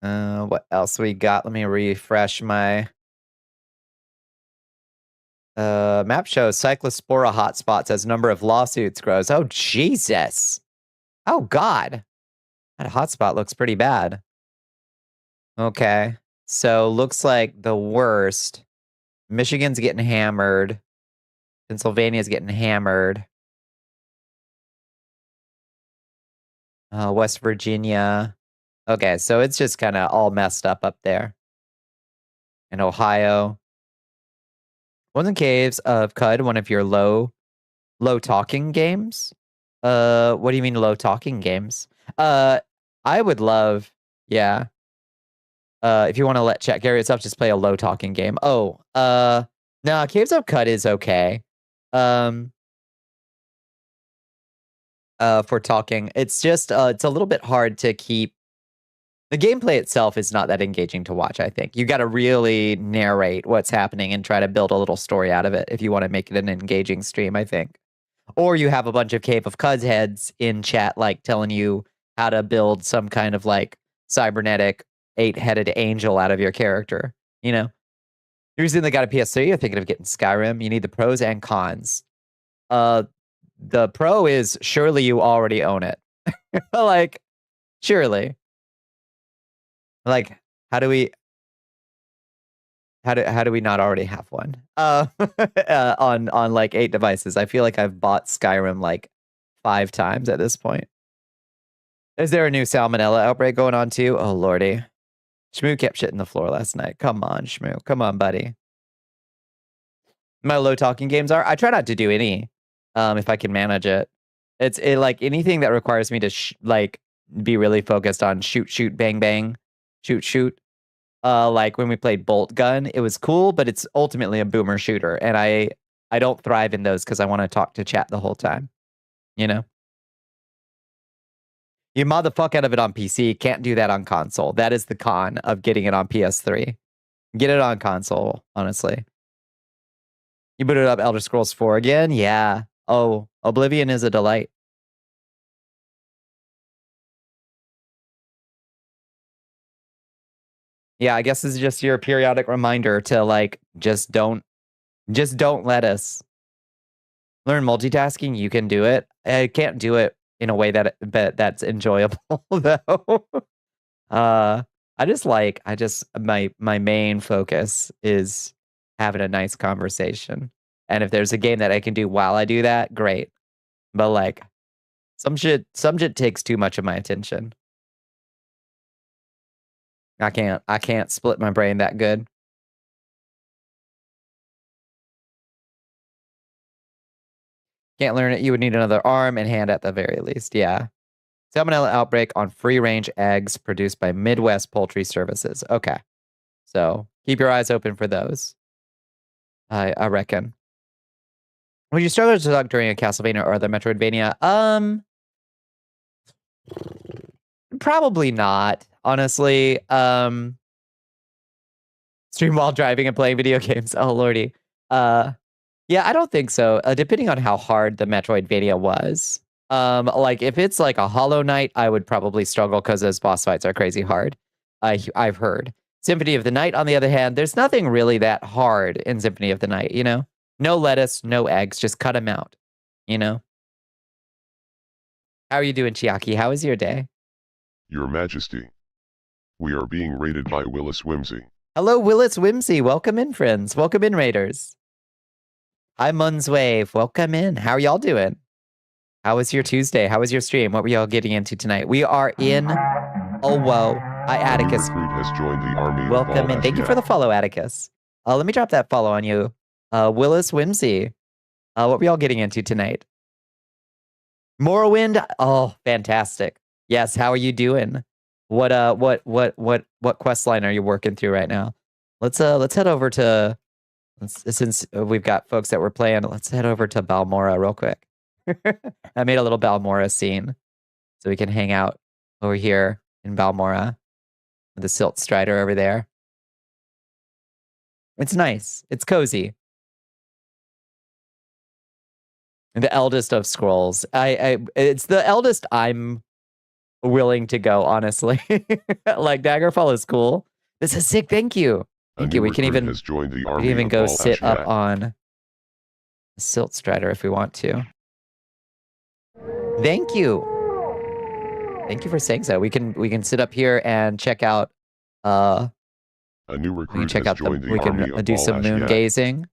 What else we got? Let me refresh my map shows Cyclospora hotspots as number of lawsuits grows. Oh, Jesus. Oh, God. That hotspot looks pretty bad. Okay. So, looks like the worst. Michigan's getting hammered. Pennsylvania's getting hammered. West Virginia. Okay, so it's just kind of all messed up there. In Ohio. Wasn't Caves of Cud one of your low talking games? What do you mean low talking games? I would love, yeah. If you want to let chat carry itself, just play a low talking game. Oh, no, Caves of Cud is okay. For talking, it's just it's a little bit hard to keep. The gameplay itself is not that engaging to watch, I think. You got to really narrate what's happening and try to build a little story out of it if you want to make it an engaging stream, I think. Or you have a bunch of Cave of Cuds heads in chat, like telling you how to build some kind of like cybernetic 8-headed angel out of your character. You know, you're using the got a PS3, you're thinking of getting Skyrim. You need the pros and cons. The pro is surely you already own it. Like, surely. Like, how do we not already have one? On like 8 devices. I feel like I've bought Skyrim like 5 times at this point. Is there a new salmonella outbreak going on too? Oh lordy. Shmoo kept shitting the floor last night. Come on, Shmoo. Come on, buddy. My low talking games are. I try not to do any, if I can manage it. It's like anything that requires me to like be really focused on shoot, bang, bang, shoot. Like when we played Bolt Gun, it was cool, but it's ultimately a boomer shooter, and I don't thrive in those because I want to talk to chat the whole time. You know. You mod the fuck out of it on PC. Can't do that on console. That is the con of getting it on PS3. Get it on console, honestly. You booted up Elder Scrolls 4 again? Yeah. Oh, Oblivion is a delight. Yeah, I guess this is just your periodic reminder to like just don't let us. learn multitasking, you can do it. I can't do it in a way that's enjoyable though. My main focus is having a nice conversation. And if there's a game that I can do while I do that, great. But like some shit takes too much of my attention. I can't split my brain that good. Can't learn it. You would need another arm and hand at the very least. Yeah. Salmonella outbreak on free-range eggs produced by Midwest Poultry Services. Okay. So keep your eyes open for those. I reckon. Would you struggle to talk during a Castlevania or other Metroidvania? Probably not, honestly. Stream while driving and playing video games. Oh lordy. Yeah, I don't think so. Depending on how hard the Metroidvania was. Like if it's like a Hollow Knight, I would probably struggle because those boss fights are crazy hard. I've heard. Symphony of the Night, on the other hand, there's nothing really that hard in Symphony of the Night, you know? No lettuce, no eggs, just cut them out, you know? How are you doing, Chiaki? How was your day? Your Majesty. We are being raided by Willis Whimsy. Hello, Willis Whimsy. Welcome in, friends. Welcome in, Raiders. Hi, Munswave. Welcome in. How are y'all doing? How was your Tuesday? How was your stream? What were y'all getting into tonight? We are in... Oh, whoa. Hi, Atticus. A new recruit has joined the army. Welcome in. Thank you for the follow, Atticus. Let me drop that follow on you. Willis Whimsy. What were y'all getting into tonight? Morrowind. Oh, fantastic. Yes. How are you doing? What quest line are you working through right now? Let's head over to, since we've got folks that we're playing, let's head over to Balmora real quick. I made a little Balmora scene so we can hang out over here in Balmora with the Silt Strider over there. It's nice. It's cozy. The eldest of scrolls. It's the eldest I'm willing to go, honestly. Like Daggerfall is cool. This is sick. Thank you. Thank you. We can even go sit up on a Silt Strider if we want to. Thank you. Thank you for saying so. We can sit up here and check out a new recruit. We can check out we can do some moon gazing.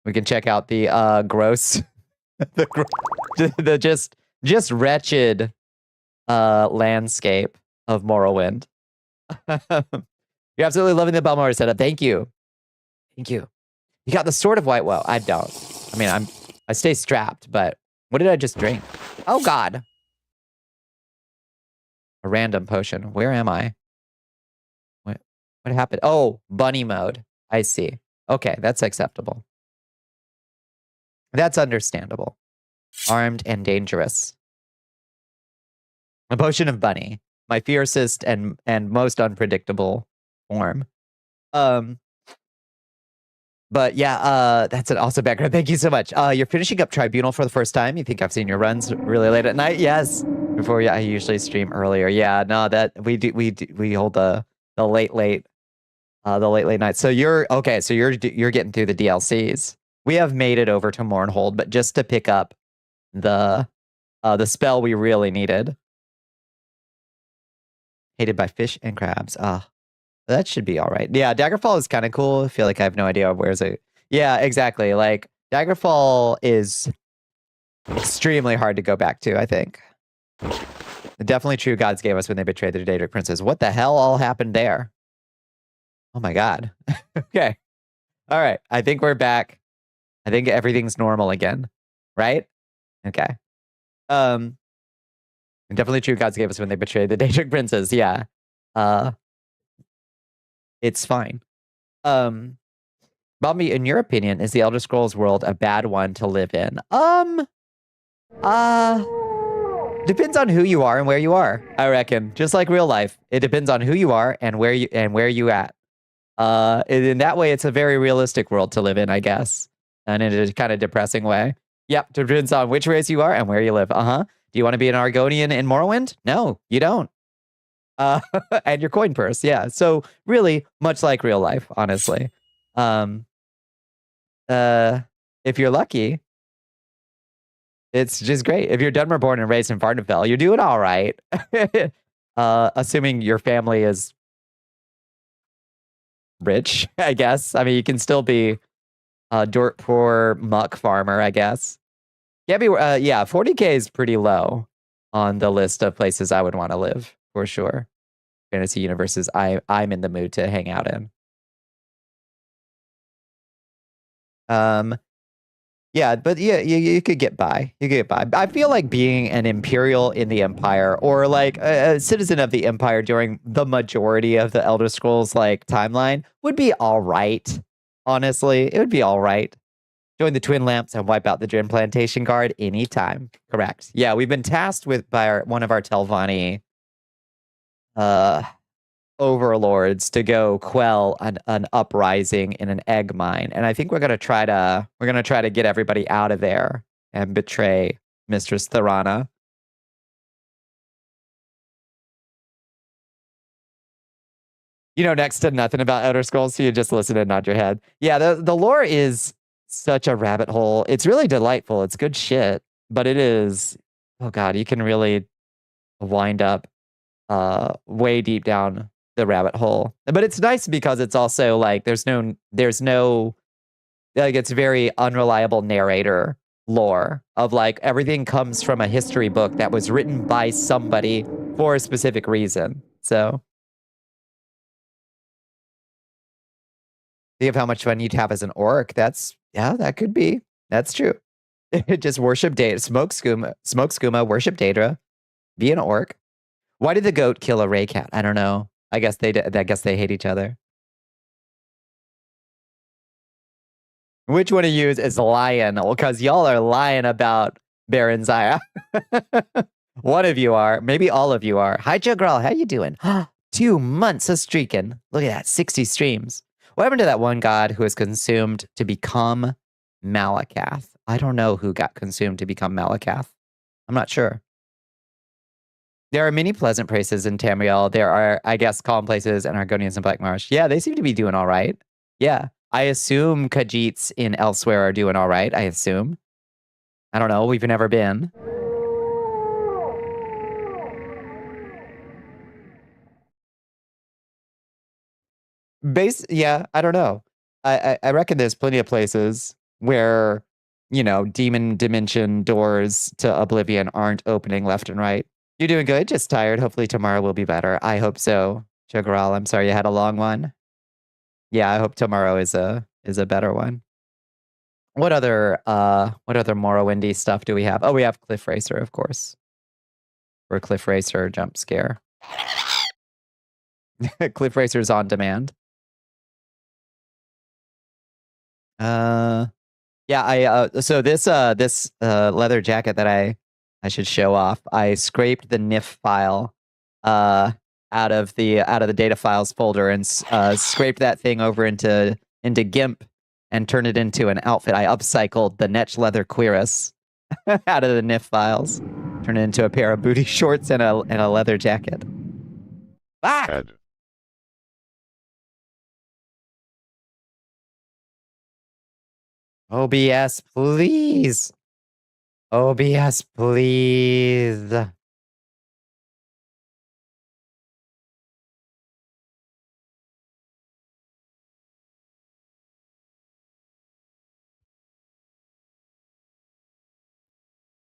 We can check out the gross the just wretched landscape of Morrowind. You're absolutely loving the Balmora setup. Thank you. Thank you. You got the Sword of White. Well, I don't. I mean, I stay strapped, but what did I just drink? Oh God. A random potion. Where am I? What happened? Oh, bunny mode. I see. Okay, that's acceptable. That's understandable. Armed and dangerous. A potion of bunny. My fiercest and most unpredictable form. But yeah, that's an awesome background. Thank you so much. You're finishing up Tribunal for the first time. You think I've seen your runs really late at night? Yes. Before I usually stream earlier. Yeah, no, that we hold the late night. So you're okay. So you're getting through the DLCs. We have made it over to Mournhold, but just to pick up the spell we really needed. Hated by fish and crabs. That should be all right. Yeah, Daggerfall is kind of cool. I feel like I have no idea where's it. Yeah, exactly. Like Daggerfall is extremely hard to go back to, I think. Definitely true gods gave us when they betrayed the Daedric princes. What the hell all happened there? Oh my God. Okay. All right. I think we're back. I think everything's normal again. Right? Okay. Definitely true gods gave us when they betrayed the Daedric princes. Yeah. It's fine. Bobby, in your opinion, is the Elder Scrolls world a bad one to live in? Depends on who you are and where you are, I reckon. Just like real life. It depends on who you are and where you at. In that way, it's a very realistic world to live in, I guess. And in a kind of depressing way. Yep, depends on which race you are and where you live. Do you want to be an Argonian in Morrowind? No, you don't. And your coin purse, yeah. So really, much like real life, honestly. If you're lucky, It's just great. If you're Dunmer born and raised in Vardenfell, you're doing all right. Assuming your family is rich, I guess. I mean, you can still be a dirt poor muck farmer, I guess. Yeah, 40K is pretty low on the list of places I would want to live, for sure. Fantasy universes I'm in the mood to hang out in. Yeah, but yeah, you could get by. You could get by. I feel like being an Imperial in the Empire, or like a citizen of the Empire during the majority of the Elder Scrolls like timeline, would be all right. Honestly, it would be all right. Join the Twin Lamps and wipe out the Drin Plantation Guard anytime. Correct. Yeah, we've been tasked with by one of our Telvanni overlords to go quell an uprising in an egg mine, and I think we're gonna try to get everybody out of there and betray Mistress Thorana. You know next to nothing about Elder Scrolls, so you just listen and nod your head. Yeah, the lore is such a rabbit hole. It's really delightful. It's good shit, but it is, oh god, you can really wind up way deep down the rabbit hole. But it's nice because it's also like there's no like it's very unreliable narrator lore of like everything comes from a history book that was written by somebody for a specific reason. So think of how much fun you'd have as an orc. That could be. That's true. Just worship Daedra, smoke skooma, worship Daedra, be an orc. Why did the goat kill a ray cat? I don't know. I guess they hate each other. Which one of you is lying? Well, because y'all are lying about Baron Zaya. One of you are. Maybe all of you are. Hi, Jugral. How you doing? 2 months of streaking. Look at that. 60 streams. What happened to that one god who was consumed to become Malakath? I don't know who got consumed to become Malakath. I'm not sure. There are many pleasant places in Tamriel. There are, I guess, calm places and Argonians in Black Marsh. Yeah, they seem to be doing all right. Yeah, I assume Khajiits in Elsewhere are doing all right. I assume. I don't know. We've never been. Yeah, I don't know. I reckon there's plenty of places where, you know, demon dimension doors to oblivion aren't opening left and right. You're doing good, just tired. Hopefully tomorrow will be better. I hope so, Chugral. I'm sorry you had a long one. Yeah, I hope tomorrow is a better one. What other Morrowindy stuff do we have? Oh, we have Cliff Racer, of course. Or Cliff Racer jump scare. Cliff Racer's on demand. Yeah, so this leather jacket that I should show off. I scraped the NIF file out of the data files folder and scraped that thing over into GIMP and turned it into an outfit. I upcycled the Netch leather cuirass out of the NIF files, turned it into a pair of booty shorts and a leather jacket. Ah! OBS, please. OBS, please.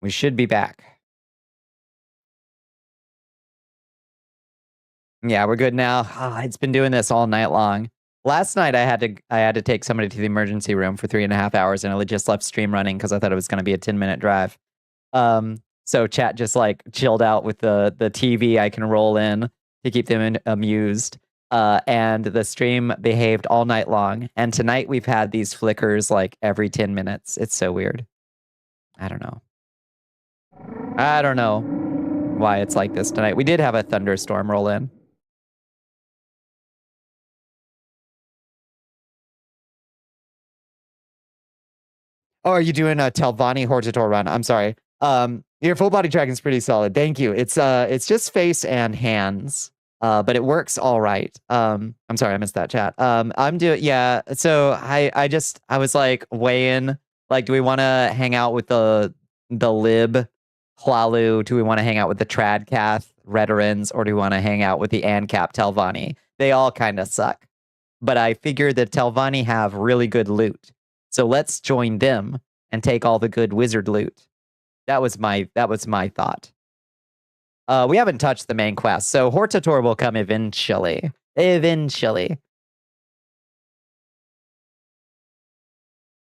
We should be back. Yeah, we're good now. Oh, it's been doing this all night long. Last night I had to take somebody to the emergency room for 3.5 hours, and I just left stream running because I thought it was going to be a 10-minute drive. So chat just like chilled out with the TV I can roll in to keep them amused. And the stream behaved all night long. And tonight we've had these flickers like every 10 minutes. It's so weird. I don't know. I don't know why it's like this tonight. We did have a thunderstorm roll in. Oh, are you doing a Telvanni Hortator run? I'm sorry. Your full body tracking is pretty solid. Thank you. It's just face and hands. But it works all right. I'm sorry, I missed that chat. I'm doing, yeah. So I was like weighing, like, do we want to hang out with the the Lib Hlalu? Do we want to hang out with the Tradcath Reterans, or do we want to hang out with the ANCAP Telvanni? They all kind of suck. But I figured the Telvanni have really good loot. So let's join them and take all the good wizard loot. That was my thought. We haven't touched the main quest, so Hortator will come eventually. Eventually.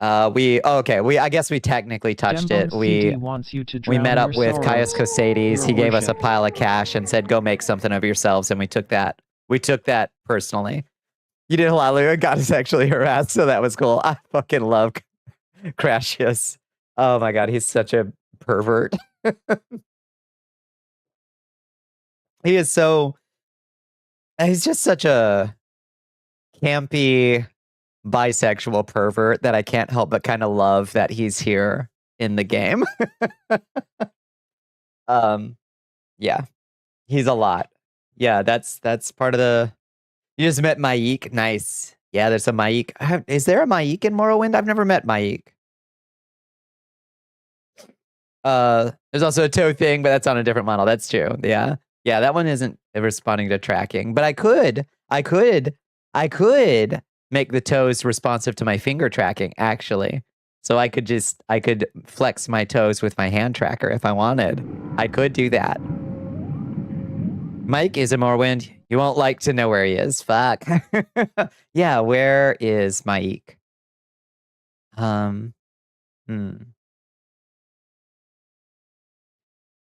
I guess we technically touched it. We met up with Caius Cosades. He gave us a pile of cash and said, "Go make something of yourselves," and we took that. We took that personally. You did Hlalu, got us actually harassed, so that was cool. I fucking love Crashius. Oh my god, he's such a pervert. He's just such a campy bisexual pervert that I can't help but kind of love that he's here in the game. Yeah, he's a lot. Yeah, that's part of the. You just met Maik. Nice. Yeah, there's a Maik. Is there a Maik in Morrowind? I've never met Maik. There's also a toe thing, but that's on a different model. That's true. Yeah. Yeah, that one isn't responding to tracking, but I could make the toes responsive to my finger tracking, actually. So I could flex my toes with my hand tracker if I wanted. I could do that. Mike is in Morrowind. You won't like to know where he is. Fuck. Yeah, where is Mike?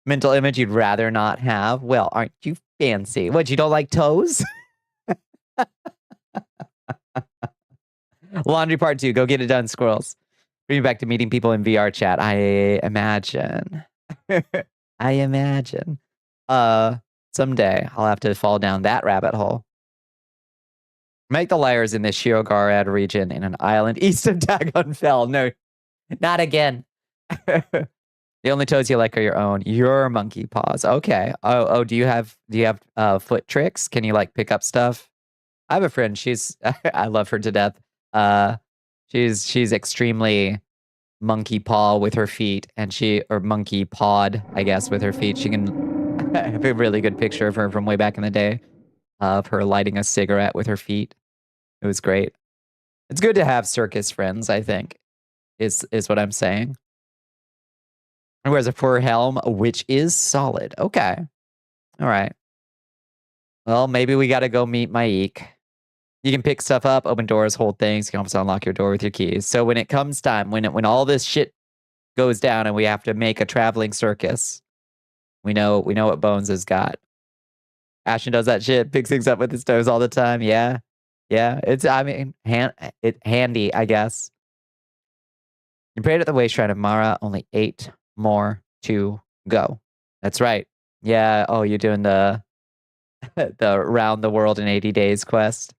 Mental image you'd rather not have? Well, aren't you fancy? What, you don't like toes? Laundry part 2. Go get it done, squirrels. Bring me back to meeting people in VR chat. I imagine. I imagine. Someday I'll have to fall down that rabbit hole. Make the liars in the Shiogharad region in an island east of Dagonfell. No, not again. The only toes you like are your own. Your monkey paws. Okay. Oh, do you have foot tricks? Can you like pick up stuff? I have a friend. She's I love her to death. She's extremely monkey paw with her feet, and or monkey pawed, I guess, with her feet. She can. I have a really good picture of her from way back in the day, of her lighting a cigarette with her feet. It was great. It's good to have circus friends, I think, is what I'm saying. And wears a fur helm, which is solid. Okay. All right. Well, maybe we got to go meet Maik. You can pick stuff up, open doors, hold things. You can also unlock your door with your keys. So when it comes time, when all this shit goes down and we have to make a traveling circus, we know what Bones has got. Ashton does that shit, picks things up with his toes all the time. Yeah. Yeah. It's handy, I guess. You prayed at the way shrine of Mara, only 8 more to go. That's right. Yeah. Oh, you're doing the round the world in 80 days quest.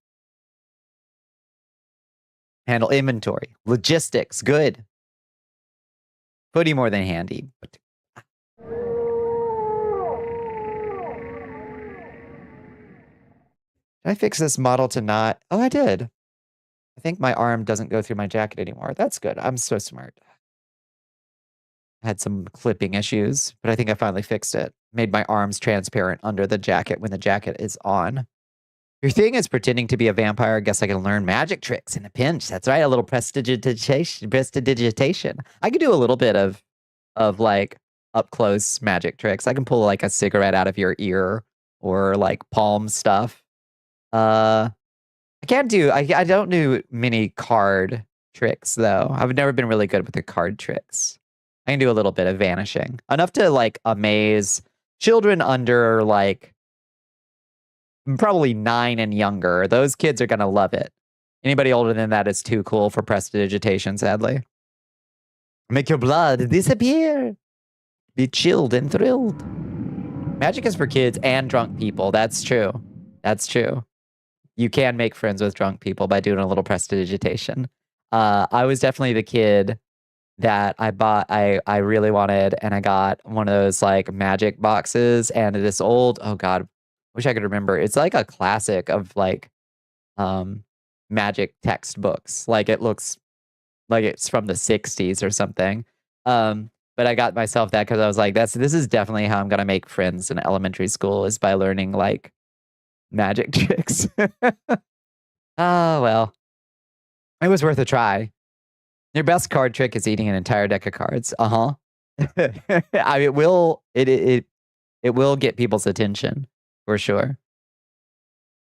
Handle inventory. Logistics. Good. Pretty more than handy. But... Did I fix this model to not? Oh, I did. I think my arm doesn't go through my jacket anymore. That's good. I'm so smart. I had some clipping issues, but I think I finally fixed it. Made my arms transparent under the jacket when the jacket is on. Your thing is pretending to be a vampire. I guess I can learn magic tricks in a pinch. That's right. A little prestidigitation. I could do a little bit of like up close magic tricks. I can pull like a cigarette out of your ear or like palm stuff. I don't do many card tricks though. I've never been really good with the card tricks. I can do a little bit of vanishing. Enough to like amaze children under like probably 9 and younger. Those kids are gonna love it. Anybody older than that is too cool for prestidigitation, sadly. Make your blood disappear. Be chilled and thrilled. Magic is for kids and drunk people. That's true. That's true. You can make friends with drunk people by doing a little prestidigitation. I was definitely the kid that I really wanted, and I got one of those like magic boxes, and this old, oh god, wish I could remember. It's like a classic of like magic textbooks. Like it looks like it's from the 60s or something. But I got myself that because I was like, this is definitely how I'm gonna make friends in elementary school, is by learning like magic tricks. Oh well. It was worth a try. Your best card trick is eating an entire deck of cards. Uh-huh. I mean, it will get people's attention for sure.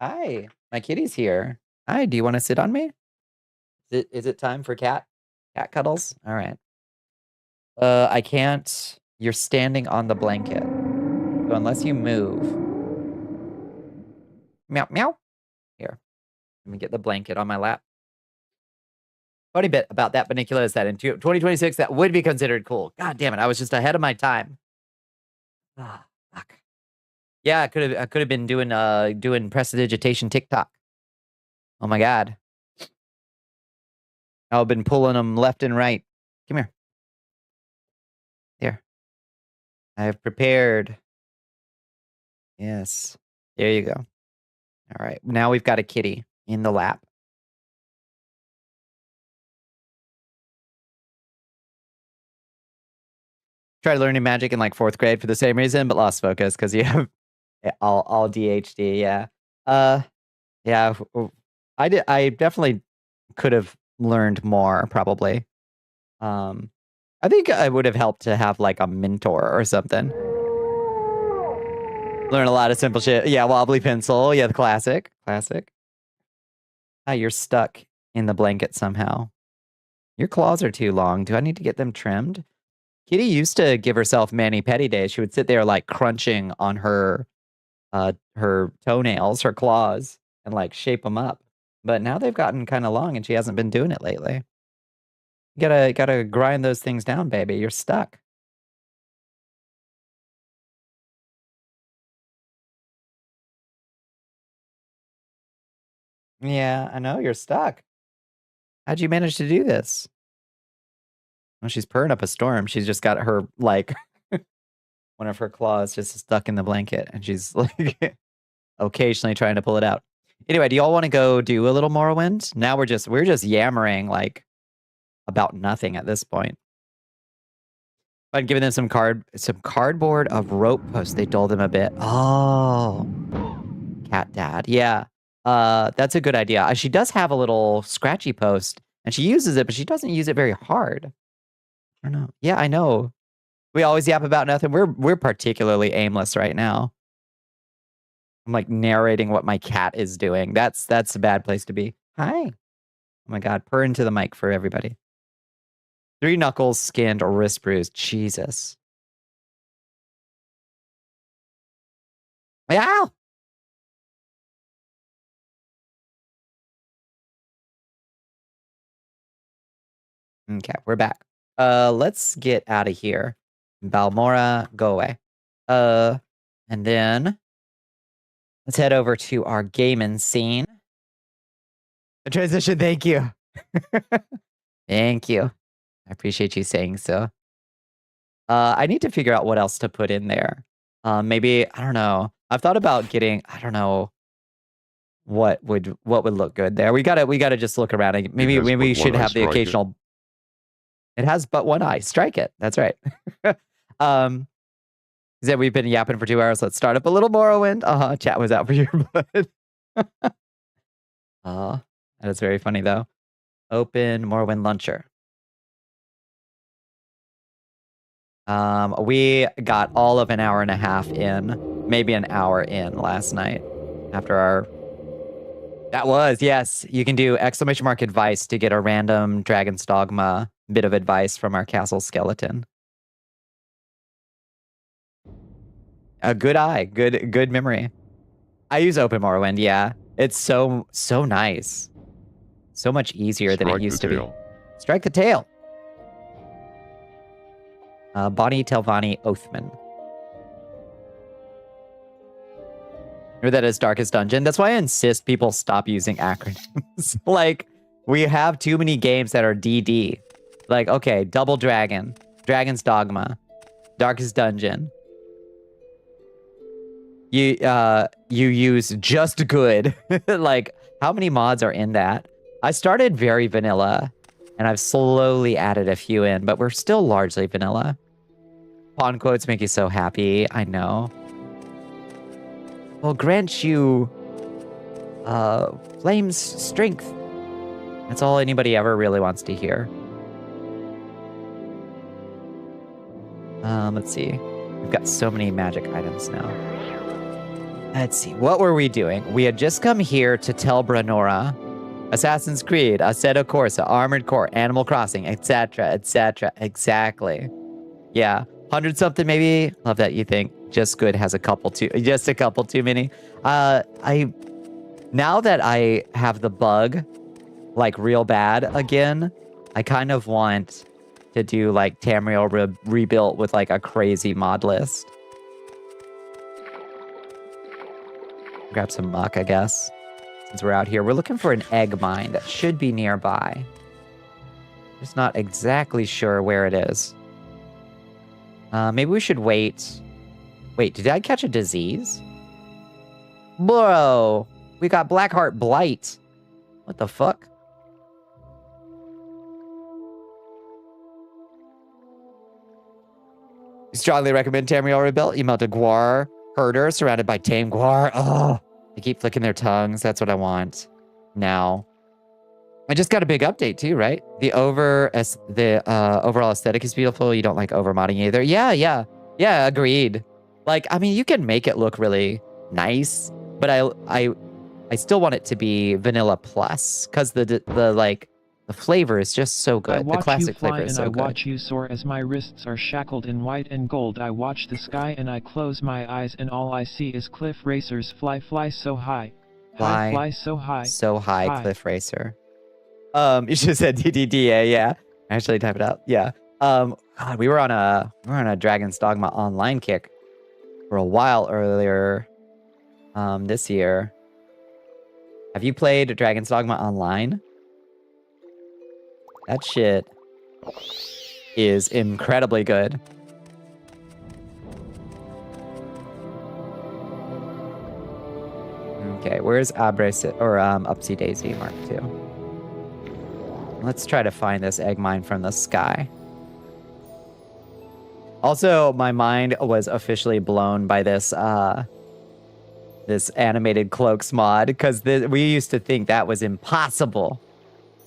Hi, my kitty's here. Hi, do you want to sit on me? Is it time for cat cuddles? All right. I can't. You're standing on the blanket. So unless you move. Meow meow. Here. Let me get the blanket on my lap. Funny bit about that Bonnicula is that in 2026 that would be considered cool. God damn it, I was just ahead of my time. Ah, fuck. Yeah, I could have been doing prestidigitation TikTok. Oh my god. I've been pulling them left and right. Come here. Here. I have prepared. Yes. There you go. All right. Now we've got a kitty in the lap. Tried learning magic in like 4th grade for the same reason, but lost focus because you have all DHD. Yeah. Yeah. I definitely could have learned more probably. I think I would have helped to have like a mentor or something. Learn a lot of simple shit. Yeah, wobbly pencil. Yeah, the classic. Classic. Ah, you're stuck in the blanket somehow. Your claws are too long. Do I need to get them trimmed? Kitty used to give herself mani-pedi days. She would sit there like crunching on her toenails, her claws, and like shape them up. But now they've gotten kind of long and she hasn't been doing it lately. You gotta grind those things down, baby. You're stuck. Yeah, I know you're stuck. How'd you manage to do this? Well, she's purring up a storm. She's just got her like one of her claws just stuck in the blanket, and she's like occasionally trying to pull it out. Anyway, do y'all want to go do a little Morrowind? Now we're just yammering like about nothing at this point. I'd given them some cardboard of rope posts. They dulled them a bit. Oh, cat dad. Yeah. That's a good idea. She does have a little scratchy post and she uses it, but she doesn't use it very hard. I don't know. Yeah, I know. We always yap about nothing. We're particularly aimless right now. I'm like narrating what my cat is doing. That's a bad place to be. Hi. Oh my god, purr into the mic for everybody. 3 knuckles, skinned, or wrist bruised. Jesus. Ow! Okay, we're back. Let's get out of here. Balmora, go away. And then let's head over to our gaming scene. The transition, thank you. Thank you. I appreciate you saying so. I need to figure out what else to put in there. Maybe, I don't know. I've thought about getting, I don't know what would look good there. We gotta just look around. Maybe we should have the occasional. It has but one eye. Strike it. That's right. That we've been yapping for 2 hours. Let's start up a little Morrowind. Chat was out for your blood. That is very funny though. Open Morrowind launcher. We got all of an hour and a half in, maybe an hour in last night after our. That was, yes. You can do !_ advice to get a random Dragon's Dogma bit of advice from our castle skeleton. A good eye, good memory. I use Open Morrowind, yeah. It's so nice. So much easier than it used to be. Strike the tail. Bonnie Telvani Oathman. Or that is Darkest Dungeon. That's why I insist people stop using acronyms. Like, we have too many games that are DD. Like, okay, Double Dragon, Dragon's Dogma, Darkest Dungeon. You use Just Good. Like, how many mods are in that? I started very vanilla, and I've slowly added a few in, but we're still largely vanilla. Pawn quotes make you so happy. I know. Will grant you Flame's strength. That's all anybody ever really wants to hear. Let's see. We've got so many magic items now. Let's see. What were we doing? We had just come here to tell Brenora. Assassin's Creed, Assetto Corsa, Armored Core, Animal Crossing, etc., etc. Exactly. Yeah. 100 something maybe. Love that you think Just Good has just a couple too many. Now that I have the bug like real bad again, I kind of want to do like Tamriel rebuilt with like a crazy mod list. Grab some muck, I guess, since we're out here. We're looking for an egg mine that should be nearby. Just not exactly sure where it is. Maybe we should wait. Wait, did I catch a disease? Bro, we got Blackheart Blight. What the fuck? We strongly recommend Tamriel rebuilt. Email to Guar herder surrounded by tame Guar. Oh, they keep flicking their tongues. That's what I want now. I just got a big update too, right? The overall aesthetic is beautiful. You don't like overmodding either. Yeah, agreed. Like, I mean, you can make it look really nice, but I still want it to be vanilla plus because the flavor is just so good. The classic flavor is so good. I watch you soar as my wrists are shackled in white and gold. I watch the sky and I close my eyes and all I see is cliff racers fly so high. Fly so high. So high, cliff racer. You should have said DDDA, yeah. Actually type it out. Yeah. God, we were on a Dragon's Dogma online kick for a while earlier this year. Have you played Dragon's Dogma online? That shit is incredibly good. Okay, where's Upsy Daisy Mark II? Let's try to find this egg mine from the sky. Also, my mind was officially blown by this this animated cloaks mod because we used to think that was impossible.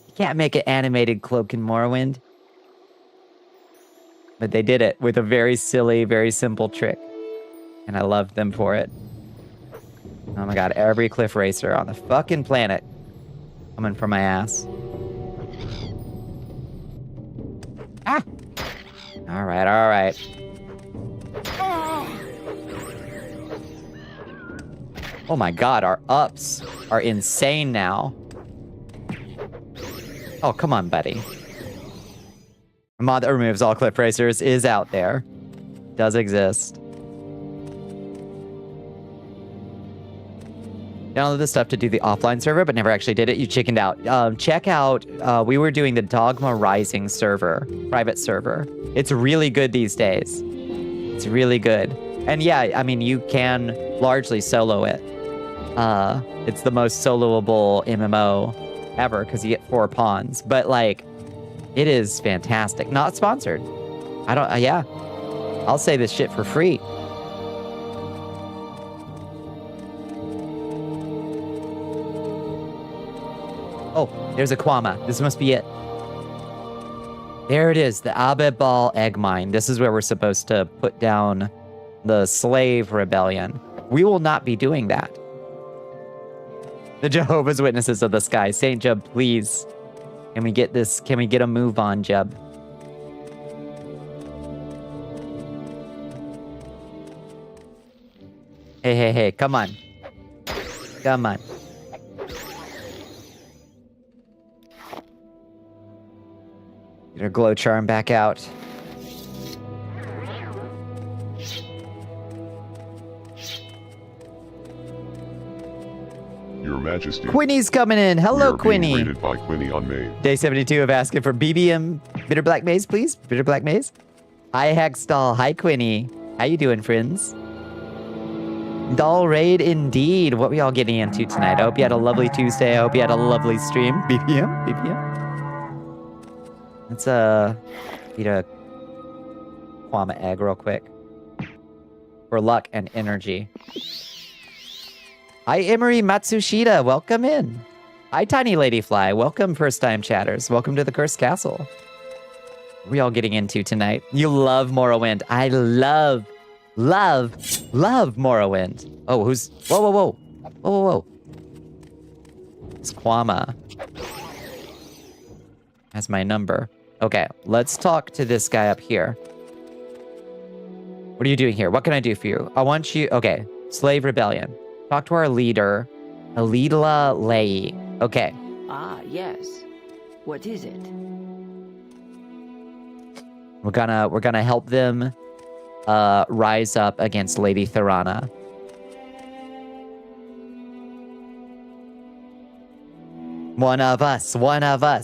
You can't make an animated cloak in Morrowind. But they did it with a very silly, very simple trick. And I loved them for it. Oh my god, every cliff racer on the fucking planet coming for my ass. Ah! Alright. Oh my god, our ups are insane now. Oh, come on, buddy. A mod that removes all cliff racers is out there. Does exist. Downloaded the stuff to do the offline server, but never actually did it. You chickened out. Check out, we were doing the Dogma Rising server, private server. It's really good these days. It's really good. And yeah, I mean, you can largely solo it. It's the most soloable MMO ever because you get 4 pawns. But like, it is fantastic. Not sponsored. Yeah. I'll say this shit for free. Oh, there's a Kwama. This must be it. There it is, the Abebal egg mine. This is where we're supposed to put down the slave rebellion. We will not be doing that. The Jehovah's Witnesses of the sky. Saint Jub, please. Can we get this? Can we get a move on, Jub? Hey, come on. Come on. Get our glow charm back out. Your Majesty. Quinny's coming in. Hello, Quinny. Rated by Quinny on Maine. Day 72 of asking for BBM Bitter Black Maze, please. Bitter Black Maze. Hi, Hextall. Hi, Quinny. How you doing, friends? Doll raid indeed. What we all getting into tonight? I hope you had a lovely Tuesday. I hope you had a lovely stream. BBM. Let's beat a Kwama egg real quick. For luck and energy. Hi, Emery Matsushita. Welcome in. Hi, Tiny Ladyfly. Welcome, first-time chatters. Welcome to the Cursed Castle. What are we all getting into tonight? You love Morrowind. I love Morrowind. Oh, who's... Whoa, whoa, whoa. Whoa, whoa, whoa. It's Kwama. Has my number. Okay, let's talk to this guy up here. What are you doing here? What can I do for you? I want you... Okay, Slave Rebellion. Talk to our leader, Alidla Lei. Okay. Ah, yes. What is it? We're gonna help them rise up against Lady Thorana. One of us,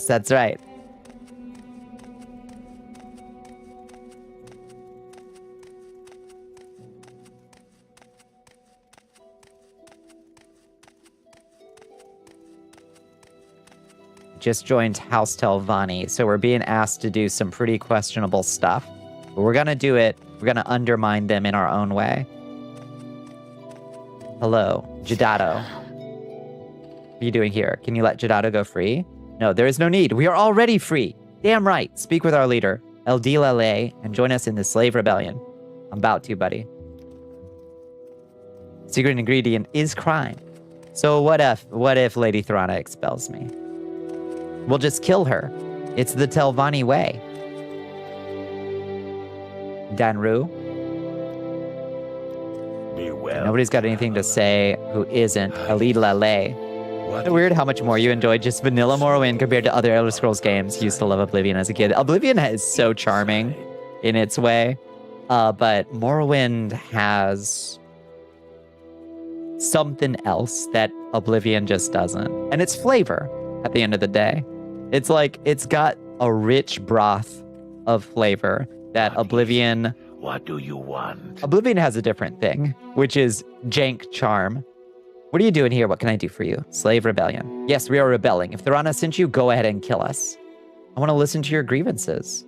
that's right. Just joined House Telvanni, so we're being asked to do some pretty questionable stuff. But we're gonna do it. We're gonna undermine them in our own way. Hello, Jadato. What are you doing here? Can you let Jadato go free? No, there is no need. We are already free. Damn right. Speak with our leader, Eldila Lei, and join us in the slave rebellion. I'm about to, buddy. Secret ingredient is crime. So what if Lady Thorana expels me? We'll just kill her. It's the Telvanni way. Danru? Nobody's got anything to say who isn't Alidla Lei. It's weird how much more you enjoyed just vanilla Morrowind compared to other Elder Scrolls games. Used to love Oblivion as a kid. Oblivion is so charming in its way. But Morrowind has something else that Oblivion just doesn't. And it's flavor at the end of the day. It's like, it's got a rich broth of flavor that Oblivion... What do you want? Oblivion has a different thing, which is jank charm. What are you doing here? What can I do for you? Slave Rebellion. Yes, we are rebelling. If Thorana sent you, go ahead and kill us. I want to listen to your grievances.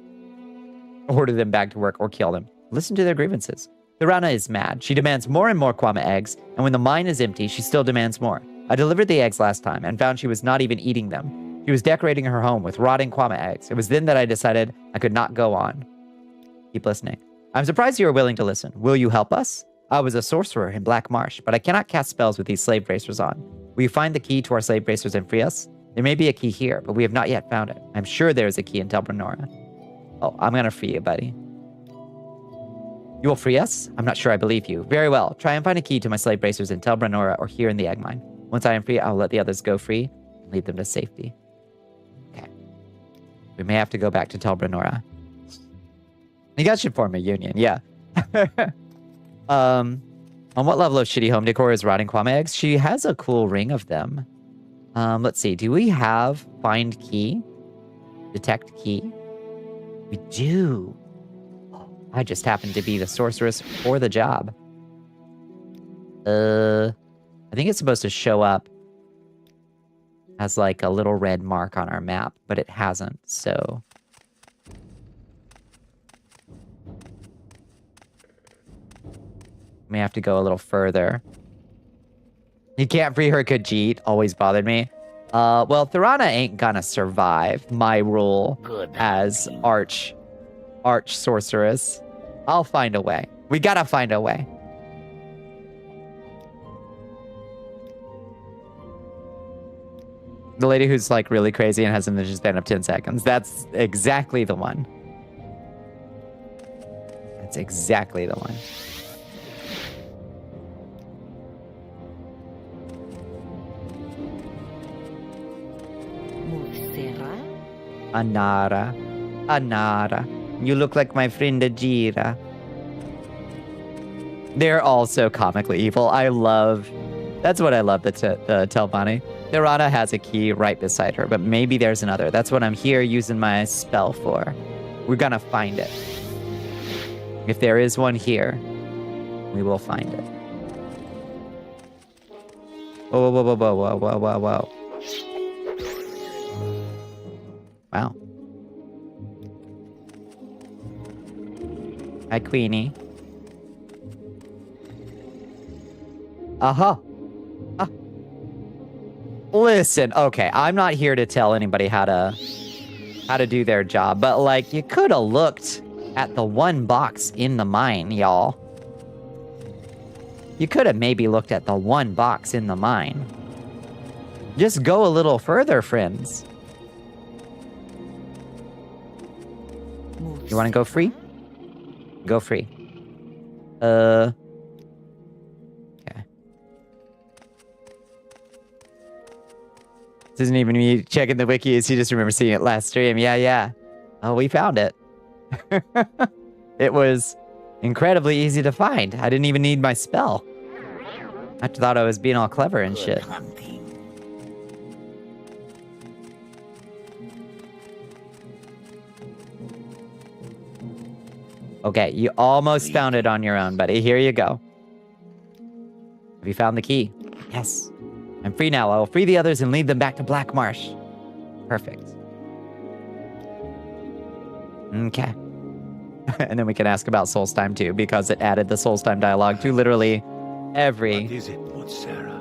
Order them back to work or kill them. Listen to their grievances. Thorana is mad. She demands more and more Kwama eggs, and when the mine is empty, she still demands more. I delivered the eggs last time and found she was not even eating them. She was decorating her home with rotting Kwama eggs. It was then that I decided I could not go on. Keep listening. I'm surprised you are willing to listen. Will you help us? I was a sorcerer in Black Marsh, but I cannot cast spells with these slave bracers on. Will you find the key to our slave bracers and free us? There may be a key here, but we have not yet found it. I'm sure there is a key in Tel Brenora. Oh, I'm gonna free you, buddy. You will free us? I'm not sure I believe you. Very well. Try and find a key to my slave bracers in Tel Brenora or here in the egg mine. Once I am free, I will let the others go free and lead them to safety. Okay. We may have to go back to Tel Brenora. You guys should form a union, yeah. On what level of shitty home decor is rotting Kwama eggs? She has a cool ring of them. Let's see. Do we have find key? Detect key? We do. I just happen to be the sorceress for the job. I think it's supposed to show up as like a little red mark on our map, but it hasn't, so... May have to go a little further. You can't free her, Khajiit. Always bothered me. Well, Thorana ain't gonna survive my rule as arch sorceress. I'll find a way. We gotta find a way. The lady who's like really crazy and has an attention span of 10 seconds. That's exactly the one. That's exactly the one. Anara. Anara. You look like my friend Ajira. They're all so comically evil. I love... That's what I love, the Telvanni. Thorana has a key right beside her, but maybe there's another. That's what I'm here using my spell for. We're gonna find it. If there is one here, we will find it. Whoa, whoa, whoa, whoa, whoa, whoa, whoa, whoa. Wow. Hi, Queenie. Uh-huh. Listen, okay, I'm not here to tell anybody how to do their job, but like you could have looked at the one box in the mine, y'all. You could have maybe looked at the one box in the mine. Just go a little further, friends. You want to go free? Go free. Okay. This isn't even me checking the wikis. You just remember seeing it last stream. Yeah. Oh, we found it. It was incredibly easy to find. I didn't even need my spell. I thought I was being all clever and shit. Okay, you almost found it on your own, buddy. Here you go. Have you found the key? Yes. I'm free now. I will free the others and lead them back to Black Marsh. Perfect. Okay. And then we can ask about Soul's Time too, because it added the Soul's Time dialogue to literally every... What is it, Sarah?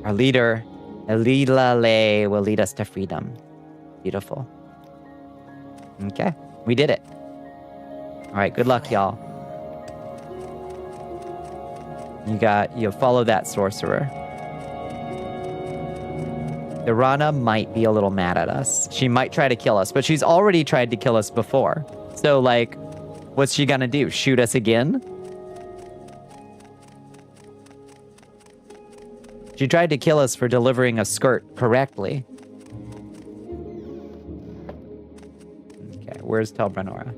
Our leader, Elila Lay, will lead us to freedom. Beautiful. Okay, we did it. All right, good luck, y'all. You follow that sorcerer. Irana might be a little mad at us. She might try to kill us, but she's already tried to kill us before. So, like, what's she gonna do? Shoot us again? She tried to kill us for delivering a skirt correctly. Okay, where's Telbranora?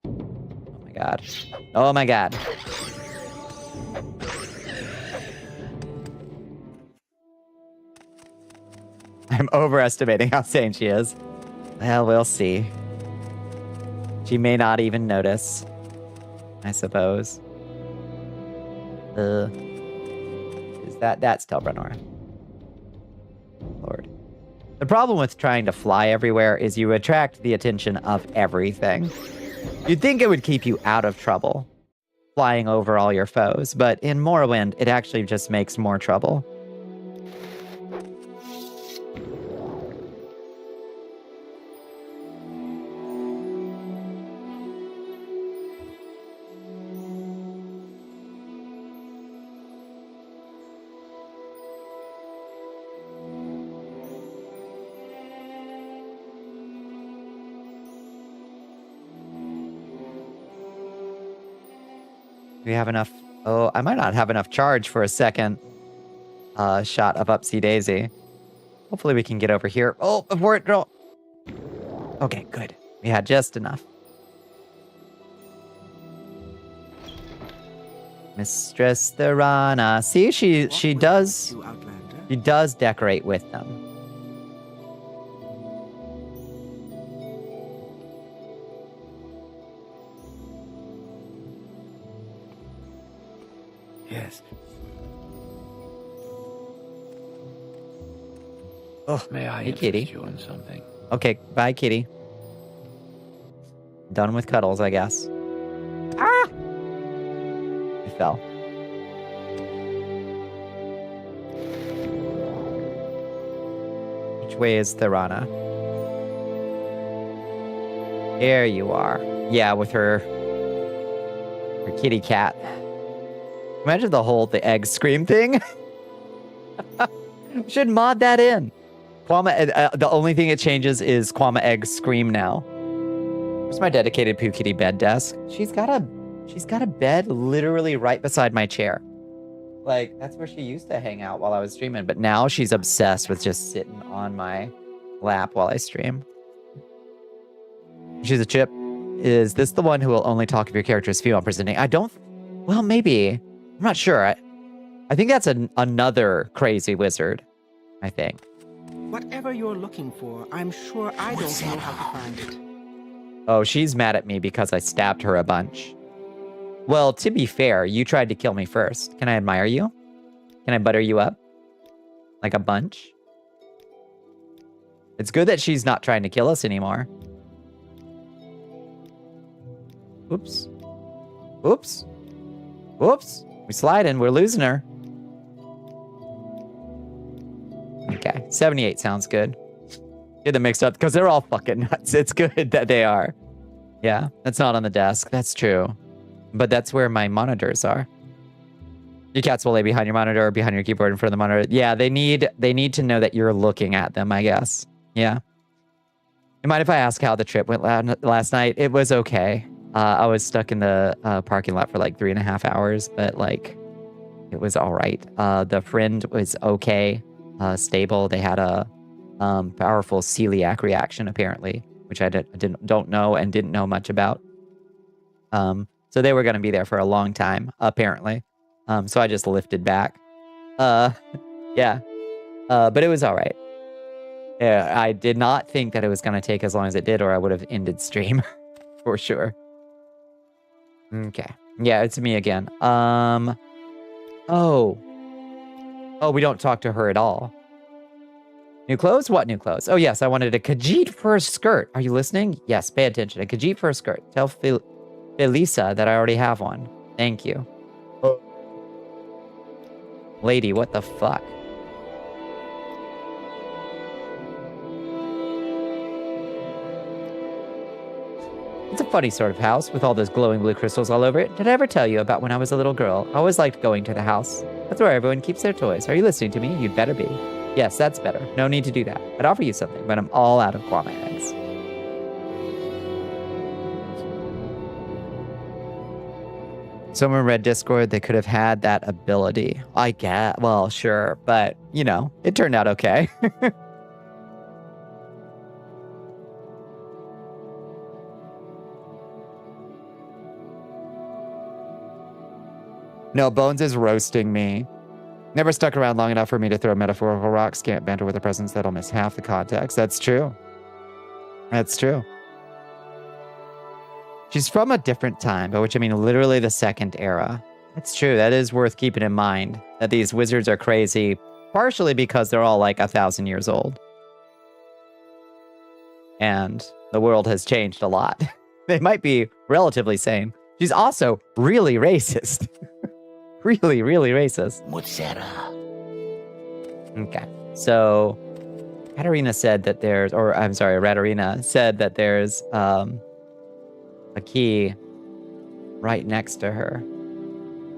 Oh my god. Oh my god. I'm overestimating how sane she is. Well, we'll see. She may not even notice, I suppose. That's Telbranora. Lord. The problem with trying to fly everywhere is you attract the attention of everything. You'd think it would keep you out of trouble, flying over all your foes, but in Morrowind, it actually just makes more trouble. Do we have enough? Oh, I might not have enough charge for a second shot of Upsy Daisy. Hopefully we can get over here. Oh, before it dropped. Okay, good. We had just enough. Mistress Thorana. See, she does decorate with them. Yes. Oh, May I hey, interest kitty. you in something? Okay, bye, kitty. Done with cuddles, I guess. Ah! He fell. Which way is Thorana? There you are. Yeah, with her kitty cat. Imagine the egg scream thing. Should mod that in. The only thing it changes is Kwama egg scream now. Where's my dedicated Poo Kitty bed desk? She's got a bed literally right beside my chair. Like, that's where she used to hang out while I was streaming, but now she's obsessed with just sitting on my lap while I stream. She's a chip. Is this the one who will only talk if your character is female presenting? Well, maybe. I'm not sure. I think that's another crazy wizard, I think. Whatever you're looking for, I'm sure I don't know how to find it. Oh, she's mad at me because I stabbed her a bunch. Well, to be fair, you tried to kill me first. Can I admire you? Can I butter you up? Like a bunch? It's good that she's not trying to kill us anymore. Oops. Oops. Whoops. We sliding. We're losing her. Okay. 78 sounds good. Get them mixed up because they're all fucking nuts. It's good that they are. Yeah, that's not on the desk. That's true. But that's where my monitors are. Your cats will lay behind your monitor or behind your keyboard in front of the monitor. Yeah, they need to know that you're looking at them, I guess. Yeah. You mind if I ask how the trip went last night? It was okay. I was stuck in the parking lot for like 3.5 hours, but like it was all right. The friend was okay, stable. They had a powerful celiac reaction apparently, which I don't know and didn't know much about. So they were going to be there for a long time apparently. So I just lifted back. Yeah. But it was all right. Yeah, I did not think that it was going to take as long as it did, or I would have ended stream for sure. Okay. Yeah, it's me again. Oh, we don't talk to her at all. New clothes? What new clothes? Oh, yes, I wanted a Khajiit fur skirt. Are you listening? Yes, pay attention. A Khajiit fur skirt. Tell Felisa that I already have one. Thank you. Oh. Lady, what the fuck? It's a funny sort of house with all those glowing blue crystals all over it. Did I ever tell you about when I was a little girl? I always liked going to the house. That's where everyone keeps their toys. Are you listening to me? You'd better be. Yes, that's better. No need to do that. I'd offer you something, but I'm all out of guava eggs. Someone read Discord, they could have had that ability. I get, well, sure, but, you know, it turned out okay. No, Bones is roasting me. Never stuck around long enough for me to throw metaphorical rocks. Can't banter with a presence that'll miss half the context. That's true. That's true. She's from a different time, by which I mean literally the second era. That's true. That is worth keeping in mind, that these wizards are crazy, partially because they're all like 1,000 years old. And the world has changed a lot. They might be relatively sane. She's also really racist. Really, really racist. Mutsera. Okay. So, Ratarina said that there's, or I'm sorry, Ratarina said that there's a key right next to her.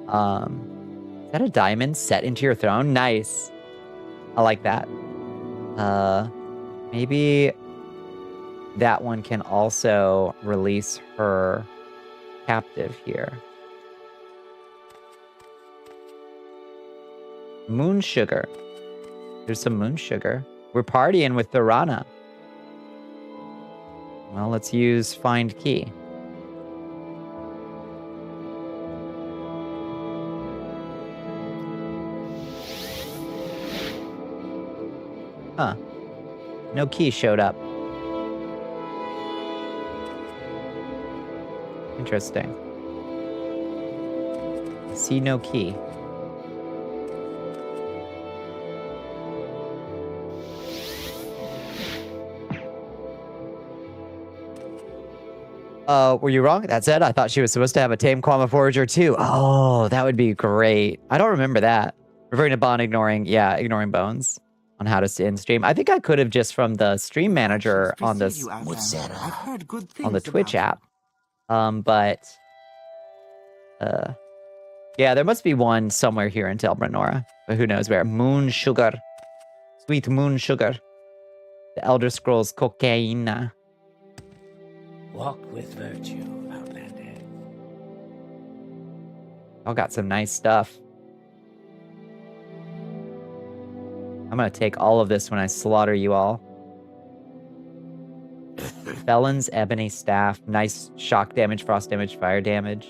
Is that a diamond set into your throne? Nice. I like that. Maybe that one can also release her captive here. Moon sugar. There's some moon sugar. We're partying with the Rana. Well, let's use find key. Huh. No key showed up. Interesting. See no key. Were you wrong? That said, I thought she was supposed to have a tame Kwama Forager too. Oh, that would be great. I don't remember that. Referring to Bond ignoring Bones on how to end stream. I think I could have just from the stream manager on this on the Twitch app. But yeah, there must be one somewhere here in Telbranora, but who knows where. Moon sugar, sweet moon sugar, the Elder Scrolls cocaine. Walk with virtue, Outlander. Y'all got some nice stuff. I'm gonna take all of this when I slaughter you all. Felon's ebony staff, nice shock damage, frost damage, fire damage.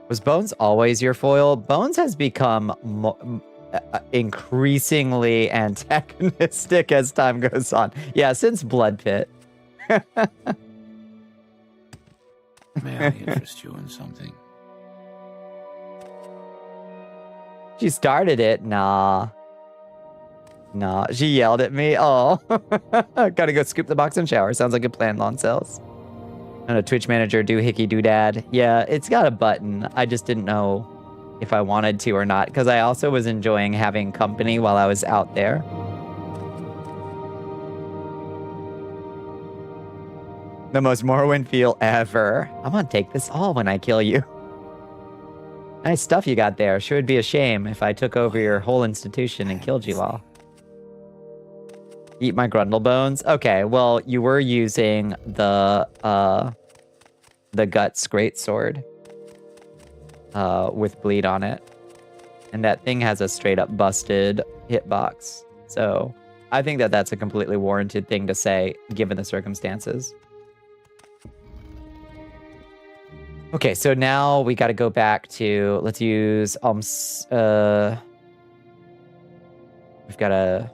Was Bones always your foil? Bones has become increasingly antagonistic as time goes on. Yeah, since Blood Pit. May I interest you in something? She started it. Nah. Nah, she yelled at me. Oh, gotta go scoop the box and shower. Sounds like a plan, Lawn Cells. And a Twitch manager do hickey doodad. Yeah, it's got a button. I just didn't know if I wanted to or not, because I also was enjoying having company while I was out there. The most Morrowind feel ever. I'm gonna take this all when I kill you. Nice stuff you got there. Sure would be a shame if I took over your whole institution and killed you all. Eat my grundle bones? Okay, well, you were using the Guts greatsword with bleed on it. And that thing has a straight up busted hitbox. So I think that that's a completely warranted thing to say, given the circumstances. Okay, so now we got to go back to, let's use, we've got a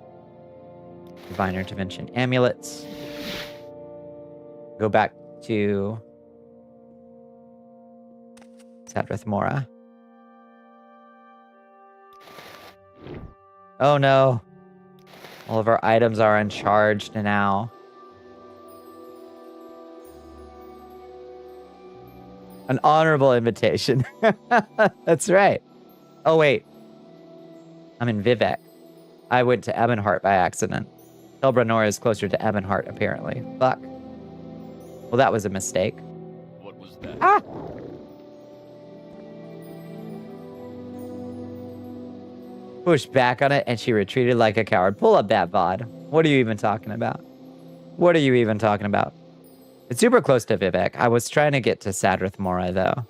Divine Intervention Amulet. Go back to Sadrith Mora. Oh no. All of our items are uncharged now. An honorable invitation. That's right. Oh wait. I'm in Vivek. I went to Ebonheart by accident. Elbranor is closer to Ebonheart, apparently. Fuck. Well, that was a mistake. What was that? Ah! Pushed back on it, and she retreated like a coward. Pull up that VOD. What are you even talking about? What are you even talking about? It's super close to Vivek. I was trying to get to Sadrith Mora, though.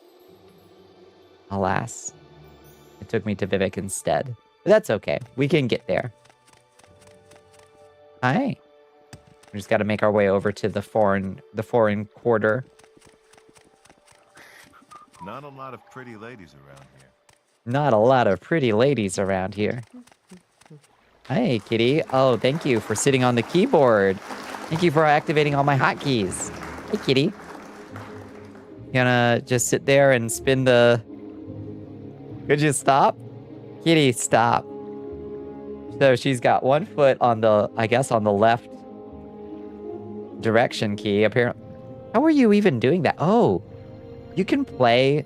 Alas. It took me to Vivek instead. But that's okay. We can get there. Hi. We just got to make our way over to the foreign quarter. Not a lot of pretty ladies around here. Not a lot of pretty ladies around here. Hey, kitty. Oh, thank you for sitting on the keyboard. Thank you for activating all my hotkeys. Hey, kitty. You gonna just sit there and spin the... Could you stop? Kitty, stop. So she's got one foot on the, I guess, on the left direction key, apparently. How are you even doing that? Oh, you can play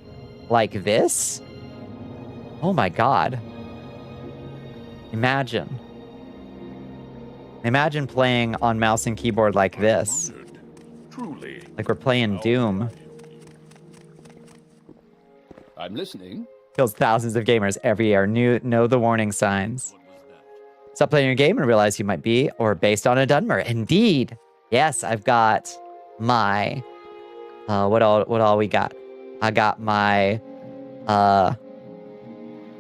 like this? Oh my god. Imagine. Imagine playing on mouse and keyboard like this. Truly. Like we're playing Doom. I'm listening. Kills thousands of gamers every year. Know the warning signs. Stop playing your game and realize you might be or based on a Dunmer. Indeed. Yes, I've got my what all we got? I got my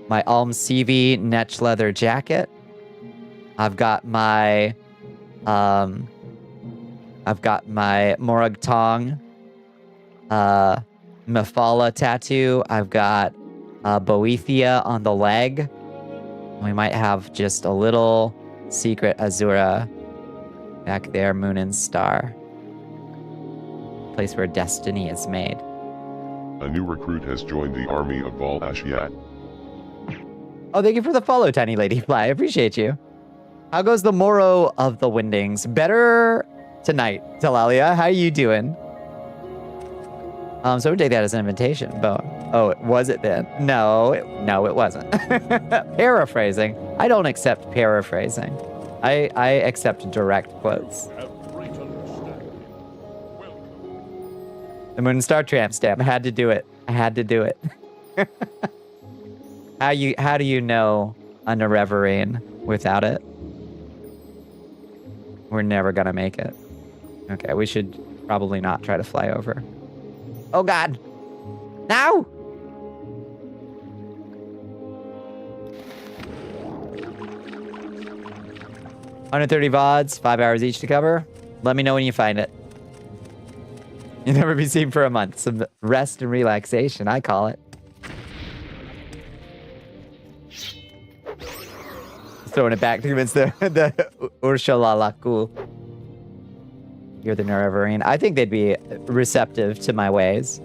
my Alm CV Netch leather jacket. I've got my Morag Tong Mephala tattoo. I've got Boethia on the leg. We might have just a little secret Azura back there, Moon and Star. Place where destiny is made. A new recruit has joined the army of Val Ashiat. Oh, thank you for the follow, Tiny Lady Fly. I appreciate you. How goes the Morrow of the Windings? Better tonight, Talalia. How you doing? So we take that as an invitation, but oh, was it then? No, it wasn't. Paraphrasing. I don't accept paraphrasing. I accept direct quotes. The Moon and Star tramp stamp. I had to do it. I had to do it. How do you know a Nerevarine without it? We're never gonna make it. Okay, we should probably not try to fly over. Oh god! No! $130 VODs, 5 hours each to cover. Let me know when you find it. You'll never be seen for a month. Some rest and relaxation, I call it. Throwing it back to convince the Ursula You're the Nerevarine. I think they'd be receptive to my ways.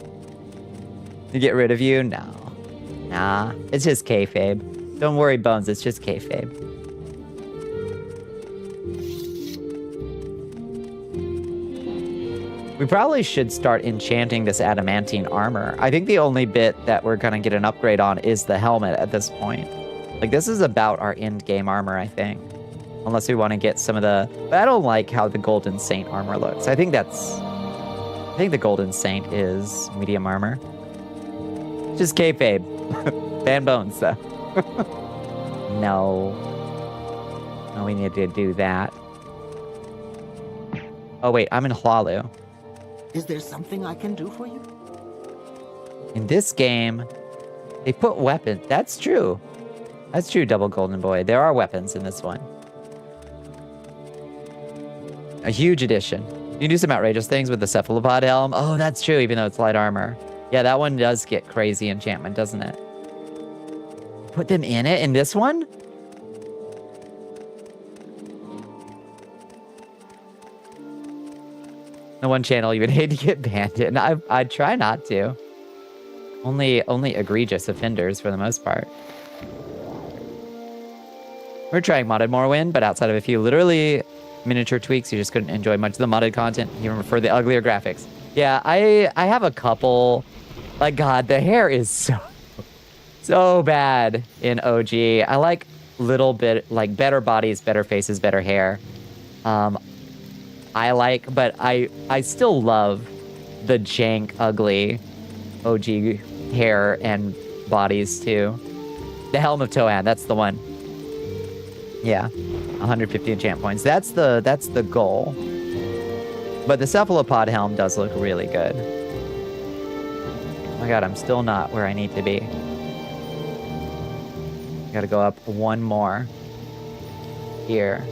To get rid of you? No. Nah. It's just kayfabe. Don't worry, Bones. It's just kayfabe. We probably should start enchanting this adamantine armor. I think the only bit that we're gonna get an upgrade on is the helmet at this point. Like, this is about our end game armor, I think. Unless we want to get some of the... But I don't like how the Golden Saint armor looks. I think the Golden Saint is medium armor. Just kayfabe. Ban bones, though. No. No, we need to do that. Oh, wait, I'm in Hualu. Is there something I can do for you? In this game, they put weapons. That's true. That's true, Double Golden Boy. There are weapons in this one. A huge addition. You can do some outrageous things with the cephalopod helm. Oh, that's true, even though it's light armor. Yeah, that one does get crazy enchantment, doesn't it? Put them in it in this one? No one channel you would hate to get banned in. I'd try not to. Only egregious offenders for the most part. We're trying modded Morrowind, but outside of a few literally miniature tweaks, you just couldn't enjoy much of the modded content. You prefer the uglier graphics. Yeah, I have a couple. Like, God, the hair is so bad in OG. I like little bit, like, better bodies, better faces, better hair. But I still love the jank, ugly OG hair and bodies too. The Helm of Toan, that's the one. Yeah, 150 enchant points. That's the goal. But the cephalopod helm does look really good. Oh my God, I'm still not where I need to be. Gotta go up one more. Here.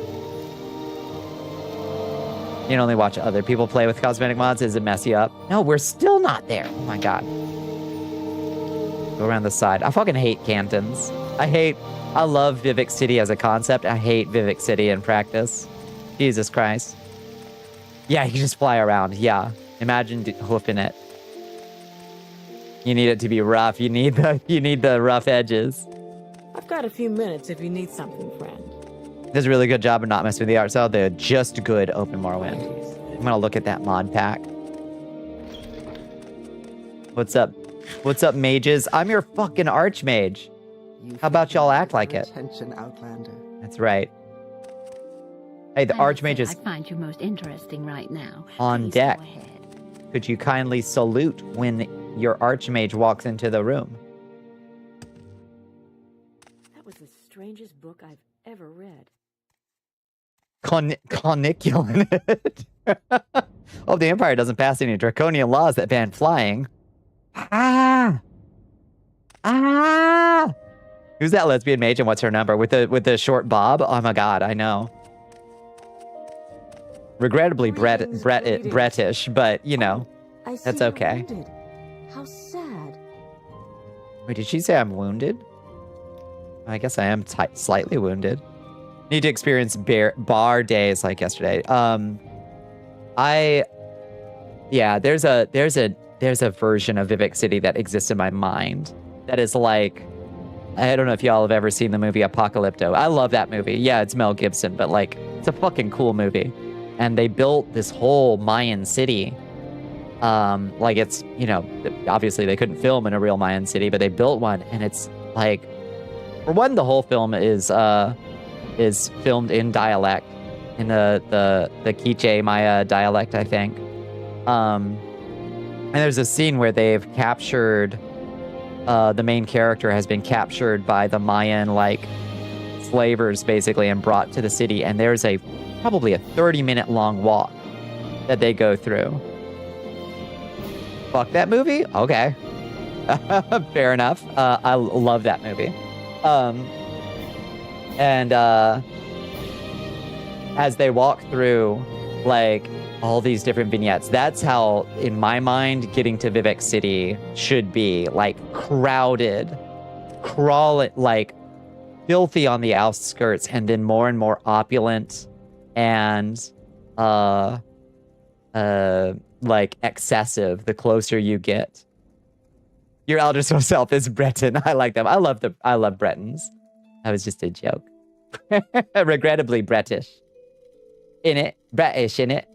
You can only watch other people play with cosmetic mods. Does it mess you up? No, we're still not there. Oh my God. Go around the side. I fucking hate cantons. I love Vivek City as a concept. I hate Vivek City in practice. Jesus Christ. Yeah, you just fly around. Yeah. Imagine hoofing it. You need it to be rough. You need the rough edges. I've got a few minutes if you need something, friend. Does a really good job of not messing with the art style. They're just good open Morrowind. I'm gonna look at that mod pack. What's up? What's up, mages? I'm your fucking archmage. How about y'all act like it? Attention, Outlander. That's right. Hey, the archmage is I find you most interesting right now. on Please deck. go ahead. Could you kindly salute when your archmage walks into the room? That was the strangest book I've ever read. Cornicula in it. Oh, the Empire doesn't pass any draconian laws that ban flying. Ah! Who's that lesbian mage and what's her number? With the short bob? Oh my God, I know. Regrettably British, but you know, that's okay. How sad. Wait, did she say I'm wounded? I guess I am slightly wounded. Need to experience bar days like yesterday. There's a version of Vivek City that exists in my mind that is like, I don't know if y'all have ever seen the movie Apocalypto. I love that movie. Yeah, it's Mel Gibson, but like, it's a fucking cool movie. And they built this whole Mayan city. Like it's, you know, obviously they couldn't film in a real Mayan city, but they built one, and it's like, for one, the whole film is filmed in dialect, in the Quiche Maya dialect, I think. And there's a scene where they've captured, the main character has been captured by the Mayan, like, slavers, basically, and brought to the city. And there's probably a 30-minute long walk that they go through. Fuck that movie? Okay. Fair enough. I love that movie. And as they walk through, like, all these different vignettes, that's how, in my mind, getting to Vivek City should be. Like, crowded, crawling, like, filthy on the outskirts, and then more and more opulent and, like, excessive the closer you get. Your elder self is Breton. I like them. I love Bretons. That was just a joke. Regrettably British. In it. British in it.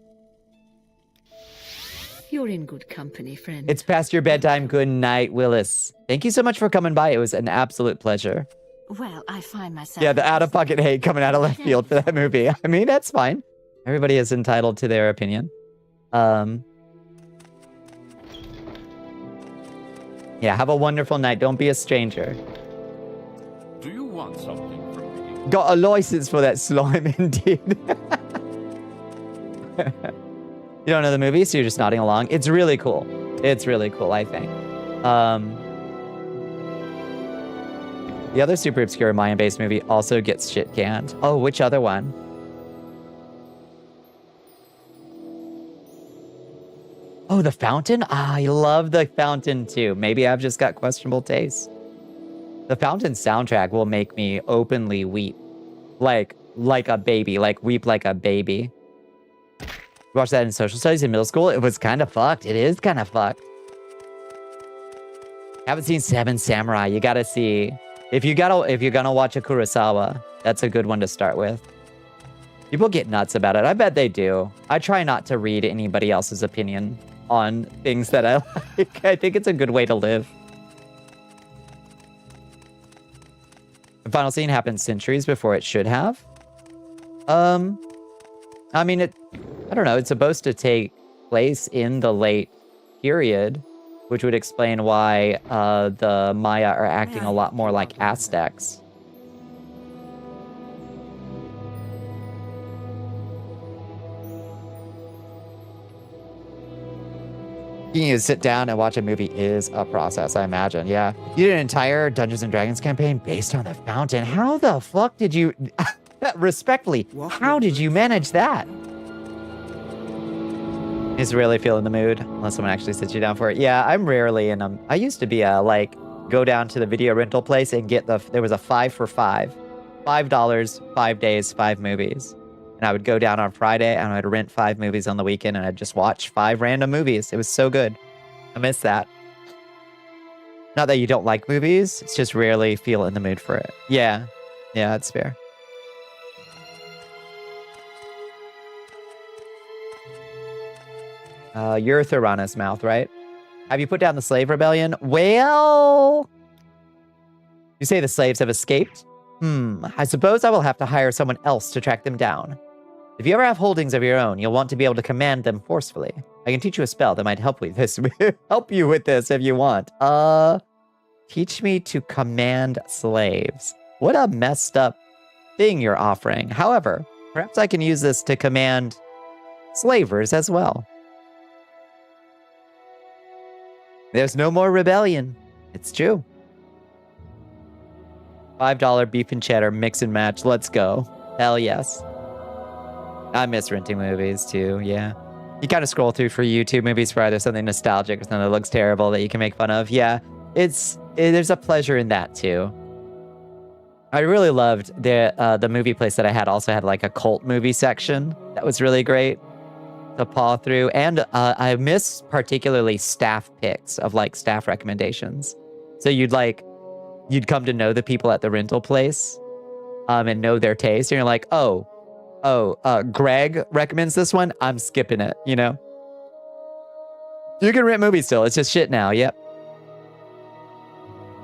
You're in good company, friend. It's past your bedtime. Good night, Willis. Thank you so much for coming by. It was an absolute pleasure. Well, I find myself... Yeah, the out-of-pocket hate coming out of left field for that movie. I mean, that's fine. Everybody is entitled to their opinion. Yeah, have a wonderful night. Don't be a stranger. Do you want something from me? Got a license for that slime, indeed. You don't know the movie, so you're just nodding along. It's really cool. It's really cool, I think. The other super obscure Mayan-based movie also gets shit canned. Oh, which other one? Oh, The Fountain? Ah, I love The Fountain too. Maybe I've just got questionable taste. The Fountain soundtrack will make me openly weep. Like a baby. Like, weep like a baby. You watched that in social studies in middle school? It was kind of fucked. It is kind of fucked. Haven't seen Seven Samurai. You gotta see. If you're gonna watch a Kurosawa, that's a good one to start with. People get nuts about it. I bet they do. I try not to read anybody else's opinion on things that I like. I think it's a good way to live. The final scene happened centuries before it should have. I mean, I don't know. It's supposed to take place in the late period, which would explain why the Maya are acting a lot more like Aztecs. Getting you to sit down and watch a movie is a process, I imagine. Yeah. You did an entire Dungeons & Dragons campaign based on The Fountain. How the fuck did you... Respectfully, how did you manage that? He's really feeling the mood, unless someone actually sits you down for it. Yeah, I'm rarely in them. I used to be go down to the video rental place and get there was a 5 for 5. $5, 5 days, 5 movies. And I would go down on Friday and I'd rent 5 movies on the weekend and I'd just watch 5 random movies. It was so good. I miss that. Not that you don't like movies, it's just rarely feel in the mood for it. Yeah, that's fair. You're Thurana's mouth, right? Have you put down the slave rebellion? Well, you say the slaves have escaped? I suppose I will have to hire someone else to track them down. If you ever have holdings of your own, you'll want to be able to command them forcefully. I can teach you a spell that might help with this. Help you with this if you want. Teach me to command slaves. What a messed up thing you're offering. However, perhaps I can use this to command slavers as well. There's no more rebellion. It's true. $5 beef and cheddar, mix and match. Let's go. Hell yes. I miss renting movies too, yeah. You kind of scroll through for YouTube movies for either something nostalgic or something that looks terrible that you can make fun of. Yeah, there's a pleasure in that too. I really loved the movie place that I had also had like a cult movie section. That was really great to paw through. And I miss particularly staff picks of like staff recommendations. So you'd come to know the people at the rental place and know their taste. And you're like, Greg recommends this one. I'm skipping it, you know? You can rent movies still. It's just shit now. Yep.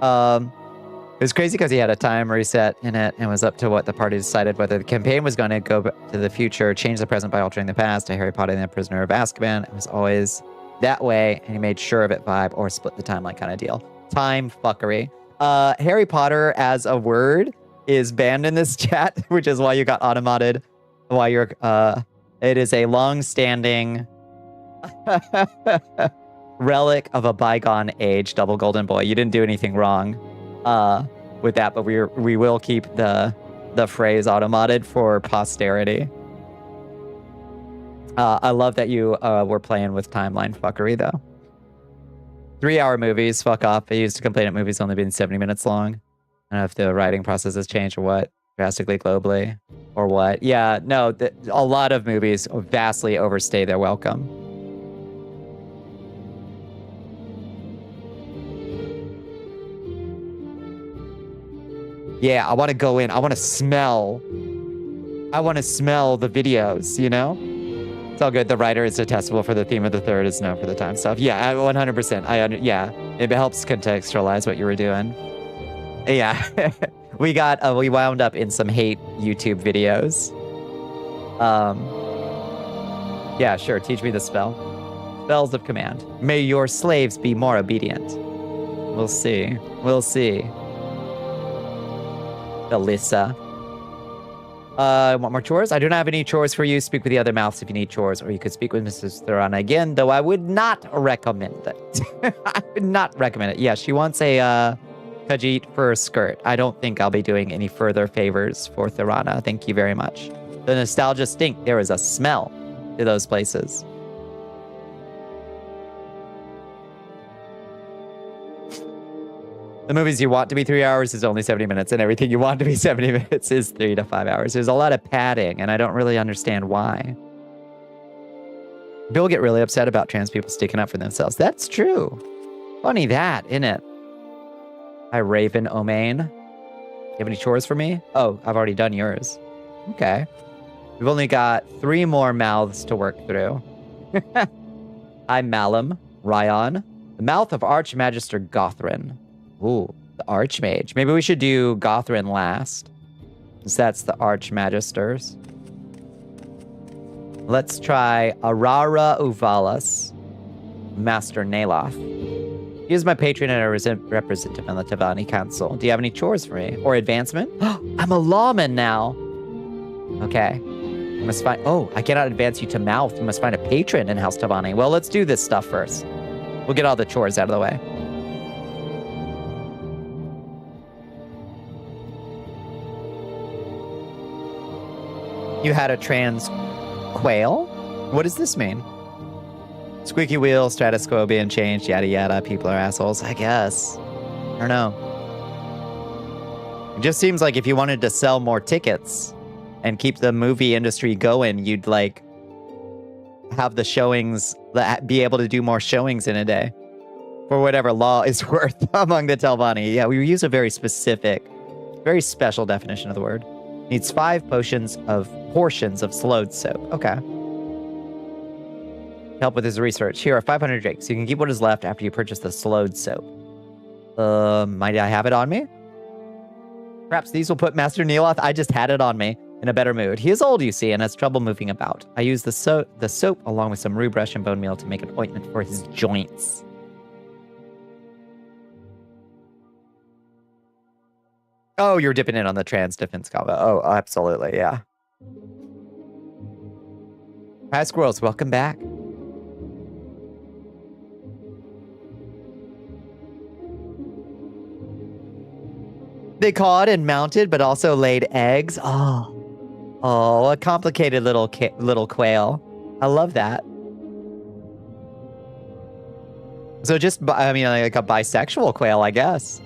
It was crazy because he had a time reset in it and was up to what the party decided whether the campaign was going to go to the future, change the present by altering the past, to Harry Potter and the Prisoner of Azkaban. It was always that way, and he made sure of it vibe or split the timeline kind of deal. Time fuckery. Harry Potter as a word is banned in this chat, which is why you got automated. Why you're it is a long-standing relic of a bygone age, Double Golden Boy. You didn't do anything wrong with that, but we will keep the phrase automated for posterity. I love that you were playing with timeline fuckery though. 3-hour movies, fuck off. I used to complain at movies only being 70 minutes long. I don't know if the writing process has changed or what, drastically globally, or what. Yeah, no, a lot of movies vastly overstay their welcome. Yeah, I want to go in. I want to smell the videos, you know? It's all good. The writer is detestable for the theme of the third is known for the time stuff. Yeah, 100%. Yeah, it helps contextualize what you were doing. Yeah, we wound up in some hate YouTube videos. Yeah, sure. Teach me the spell. Spells of command. May your slaves be more obedient. We'll see. We'll see. Alyssa. Want more chores? I do not have any chores for you. Speak with the other mouths if you need chores, or you could speak with Mrs. Thuran again, though I would not recommend it. I would not recommend it. Yeah, she wants a Khajiit fur skirt. I don't think I'll be doing any further favors for Thurana. Thank you very much. The nostalgia stink. There is a smell to those places. The movies you want to be 3 hours is only 70 minutes, and everything you want to be 70 minutes is 3 to 5 hours. There's a lot of padding, and I don't really understand why. People get really upset about trans people sticking up for themselves. That's true. Funny that, isn't it? Hi, Raven Omain. You have any chores for me? Oh, I've already done yours. Okay. We've only got 3 more mouths to work through. Hi, Malum, Ryan. The mouth of Archmagister Gothrin. Ooh, the Archmage. Maybe we should do Gothrin last, since that's the Archmagisters. Let's try Arara Uvalas, Master Naloth. He is my patron and a representative on the Tavani Council. Do you have any chores for me? Or advancement? I'm a lawman now. Okay. I must find... Oh, I cannot advance you to mouth. You must find a patron in House Tavani. Well, let's do this stuff first. We'll get all the chores out of the way. You had a trans quail? What does this mean? Squeaky wheel, status quo being changed, yada yada, people are assholes, I guess. I don't know. It just seems like if you wanted to sell more tickets and keep the movie industry going, you'd like have the showings, be able to do more showings in a day for whatever law is worth among the Telvanni. Yeah, we use a very specific, very special definition of the word. Needs 5 portions of slowed soap. Okay. Help with his research. Here are 500 drakes. You can keep what is left after you purchase the slowed soap. Might I have it on me? Perhaps these will put Master Neeloth, I just had it on me, in a better mood. He is old, you see, and has trouble moving about. I use the soap along with some rue brush and bone meal to make an ointment for his joints. Oh, you're dipping in on the trans defense combo. Oh, absolutely, yeah. Hi, squirrels. Welcome back. They caught and mounted, but also laid eggs. Oh, a complicated little quail. I love that. So just, I mean, like a bisexual quail, I guess.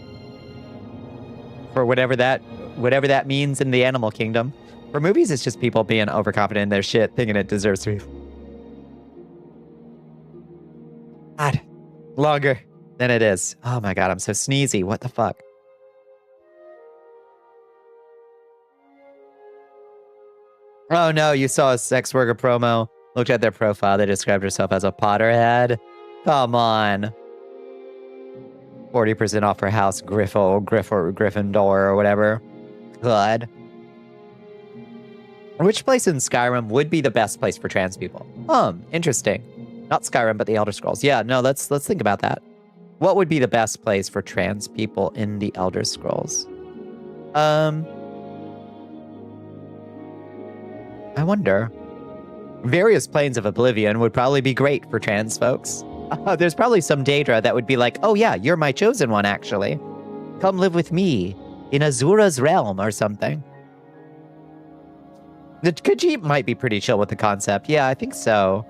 For whatever that means in the animal kingdom. For movies, it's just people being overconfident in their shit, thinking it deserves to be. God, longer than it is. Oh my God, I'm so sneezy. What the fuck? Oh no, you saw a sex worker promo. Looked at their profile. They described herself as a Potterhead. Come on. 40% off her house, Gryffindor, or whatever. Good. Which place in Skyrim would be the best place for trans people? Interesting. Not Skyrim, but the Elder Scrolls. Yeah, no, let's think about that. What would be the best place for trans people in the Elder Scrolls? I wonder. Various planes of oblivion would probably be great for trans folks. There's probably some Daedra that would be like, oh yeah, you're my chosen one, actually. Come live with me in Azura's realm or something. The Khajiit might be pretty chill with the concept. Yeah, I think so.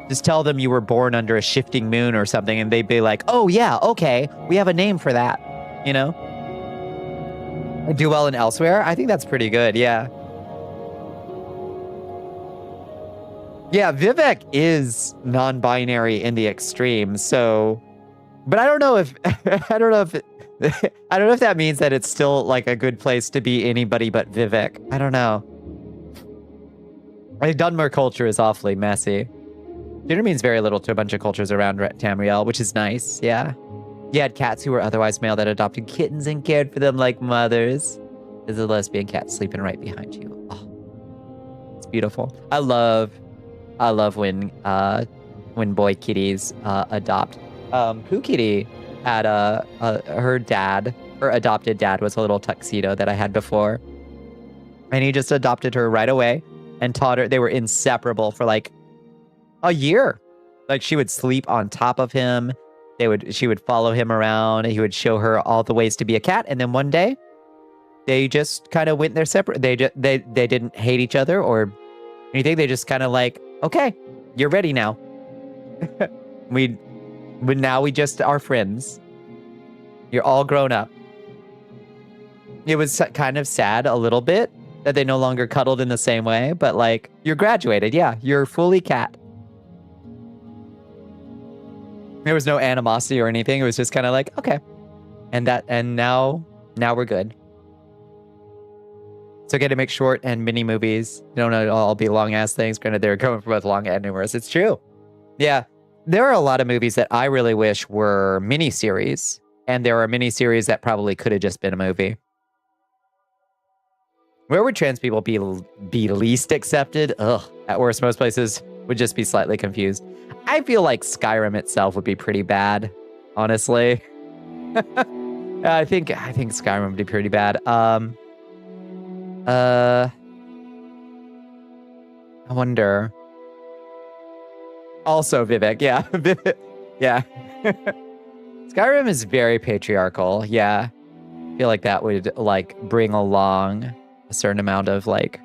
Just tell them you were born under a shifting moon or something, and they'd be like, oh yeah, okay, we have a name for that, you know? Do well in Elsewhere? I think that's pretty good, yeah. Yeah, Vivek is non-binary in the extreme, so, but I don't know if I don't know if that means that it's still like a good place to be anybody but Vivek. I don't know. Like, Dunmer culture is awfully messy. Gender means very little to a bunch of cultures around Tamriel, which is nice, yeah. You had cats who were otherwise male that adopted kittens and cared for them like mothers. There's a lesbian cat sleeping right behind you. Oh, it's beautiful. I love when boy kitties adopt. Pooh Kitty had her adopted dad was a little tuxedo that I had before. And he just adopted her right away and taught her. They were inseparable for like a year. Like, she would sleep on top of him. She would follow him around. And he would show her all the ways to be a cat. And then one day, they just kind of went their separate. They didn't hate each other or anything. They just kind of like, okay, you're ready now. Now we just are friends. You're all grown up. It was kind of sad a little bit that they no longer cuddled in the same way, but like, you're graduated. Yeah, you're fully cat. There was no animosity or anything. It was just kind of like, okay. And now we're good. It's okay to make short and mini movies. They don't all be long ass things. Granted, they're going for both long and numerous. It's true. Yeah. There are a lot of movies that I really wish were miniseries. And there are miniseries that probably could have just been a movie. Where would trans people be least accepted? Ugh. At worst, most places would just be slightly confused. I feel like Skyrim itself would be pretty bad, honestly. I think Skyrim would be pretty bad. I wonder. Also Vivek, yeah. Yeah. Skyrim is very patriarchal, yeah. I feel like that would like bring along a certain amount of like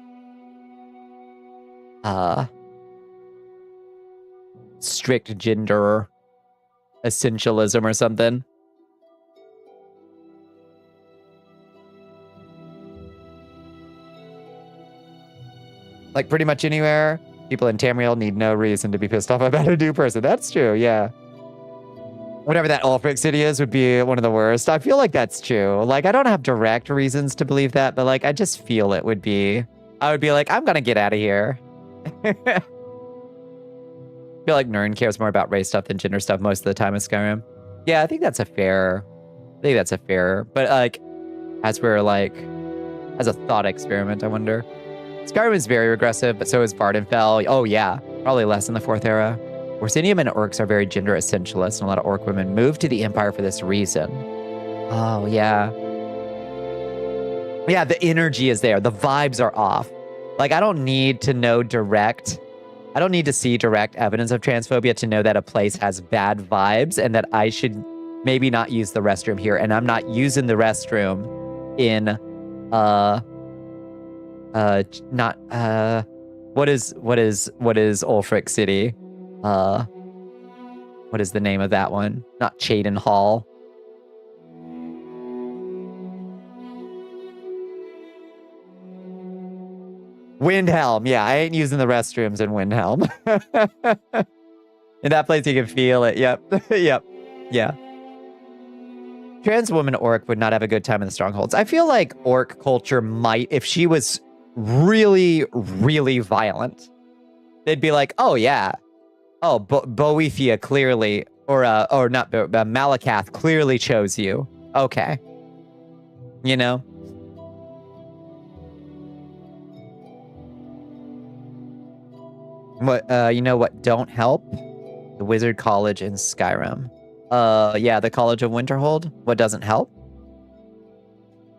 strict gender essentialism or something. Like pretty much anywhere, people in Tamriel need no reason to be pissed off about a new person. That's true, yeah. Whatever that Ulfric city is would be one of the worst. I feel like that's true. Like, I don't have direct reasons to believe that, but like, I just feel it would be. I would be like, I'm gonna get out of here. I feel like Nern cares more about race stuff than gender stuff most of the time in Skyrim. Yeah, I think that's a fair. But like, as a thought experiment, I wonder. Skyrim is very regressive, but so is Vardenfell. Oh yeah, probably less in the 4th era. Orsinium and orcs are very gender essentialist, and a lot of orc women moved to the Empire for this reason. Oh, yeah. Yeah, the energy is there. The vibes are off. Like, I don't need to see direct evidence of transphobia to know that a place has bad vibes and that I should maybe not use the restroom here. And I'm not using the restroom in, what is Ulfric City? What is the name of that one? Not Chaden Hall. Windhelm. Yeah, I ain't using the restrooms in Windhelm. In that place, you can feel it. Yep. Yep. Yeah. Trans woman orc would not have a good time in the strongholds. I feel like orc culture might, if she was really, really violent, they'd be like, oh, yeah. Oh, Boethia clearly, or not, Malakath clearly chose you. Okay. You know? What, you know what don't help? The Wizard College in Skyrim. Yeah, the College of Winterhold. What doesn't help?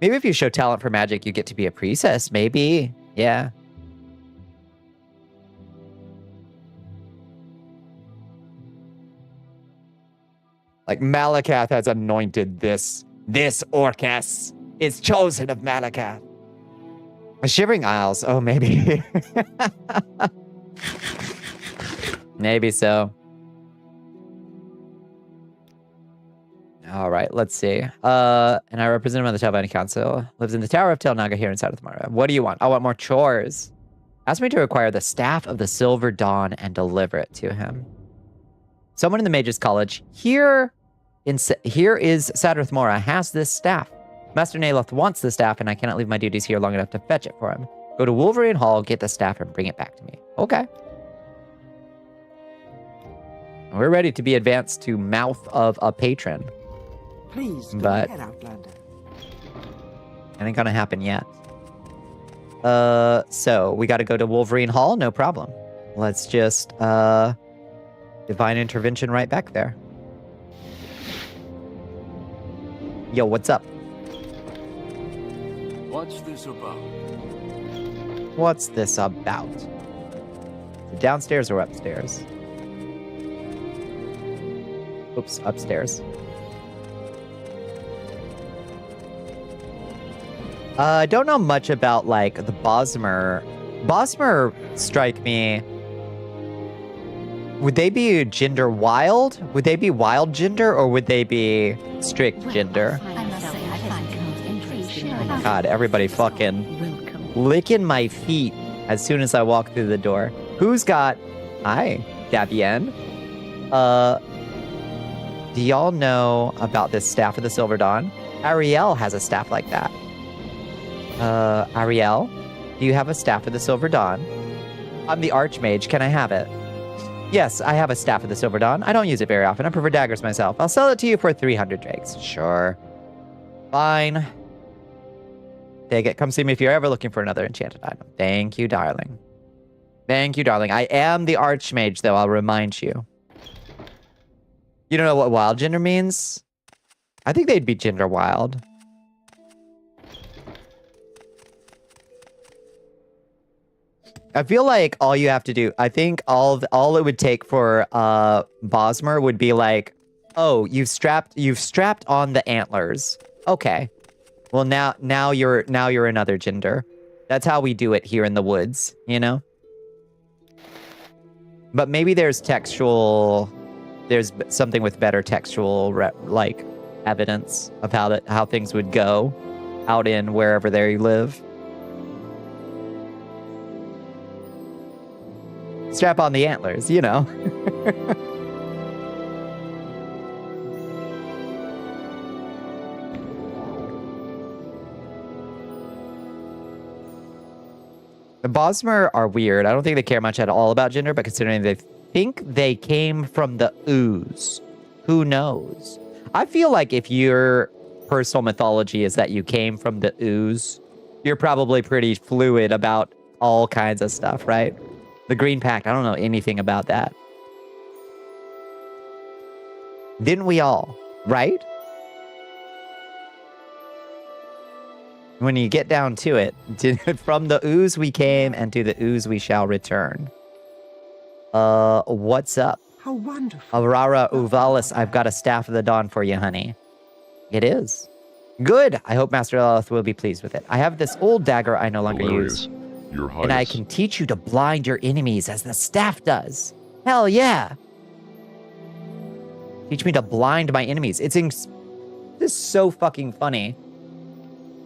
Maybe if you show talent for magic, you get to be a priestess. Maybe. Yeah. Like, Malakath has anointed this Orcus. It's chosen of Malakath. The Shivering Isles. Oh, maybe. Maybe so. All right, let's see. And I represent him on the Telvanni Council. Lives in the Tower of Tel Naga here inside of Tamara. What do you want? I want more chores. Ask me to acquire the Staff of the Silver Dawn and deliver it to him. Someone in the Mages College here is Sadrith Mora has this staff. Master Naloth wants the staff, and I cannot leave my duties here long enough to fetch it for him. Go to Wolverine Hall, get the staff, and bring it back to me. Okay. We're ready to be advanced to Mouth of a Patron. Please, go But- ahead, Outlander. Ain't gonna happen yet. So we gotta go to Wolverine Hall, no problem. Let's just, divine intervention right back there. Yo, what's up? What's this about? What's this about? Downstairs or upstairs? Oops, upstairs. I don't know much about, like, the Bosmer. Bosmer strike me. Would they be gender wild? Would they be wild gender, or would they be strict gender? I must say, I find it most interesting. God, everybody fucking Welcome. licking my feet as soon as I walk through the door. Who's got... Hi, Dabienne. Do y'all know about this Staff of the Silver Dawn? Ariel has a staff like that. Ariel, do you have a Staff of the Silver Dawn? I'm the Archmage. Can I have it? Yes, I have a Staff of the Silver Dawn. I don't use it very often. I prefer daggers myself. I'll sell it to you for 300 drakes. Sure. Fine. Take it. Come see me if you're ever looking for another enchanted item. Thank you, darling. Thank you, darling. I am the Archmage, though. I'll remind you. You don't know what wild gender means? I think they'd be gender wild. I feel like all you have to do, I think all it would take for Bosmer would be like, oh, you've strapped on the antlers. Okay. Well, now you're another gender. That's how we do it here in the woods, you know? But maybe there's something with better textual like evidence of how things would go out in wherever there you live. Strap on the antlers, you know. The Bosmer are weird. I don't think they care much at all about gender, but considering they think they came from the ooze, who knows? I feel like if your personal mythology is that you came from the ooze, you're probably pretty fluid about all kinds of stuff, right? The Green Pact, I don't know anything about that. Didn't we all, right? When you get down to it, from the ooze we came and to the ooze we shall return. What's up? How wonderful. Aurora Uvalis, I've got a Staff of the Dawn for you, honey. It is. Good. I hope Master Lilith will be pleased with it. I have this old dagger I no longer Hilarious. use. Your Highness. And I can teach you to blind your enemies as the staff does. Hell yeah. Teach me to blind my enemies. This is so fucking funny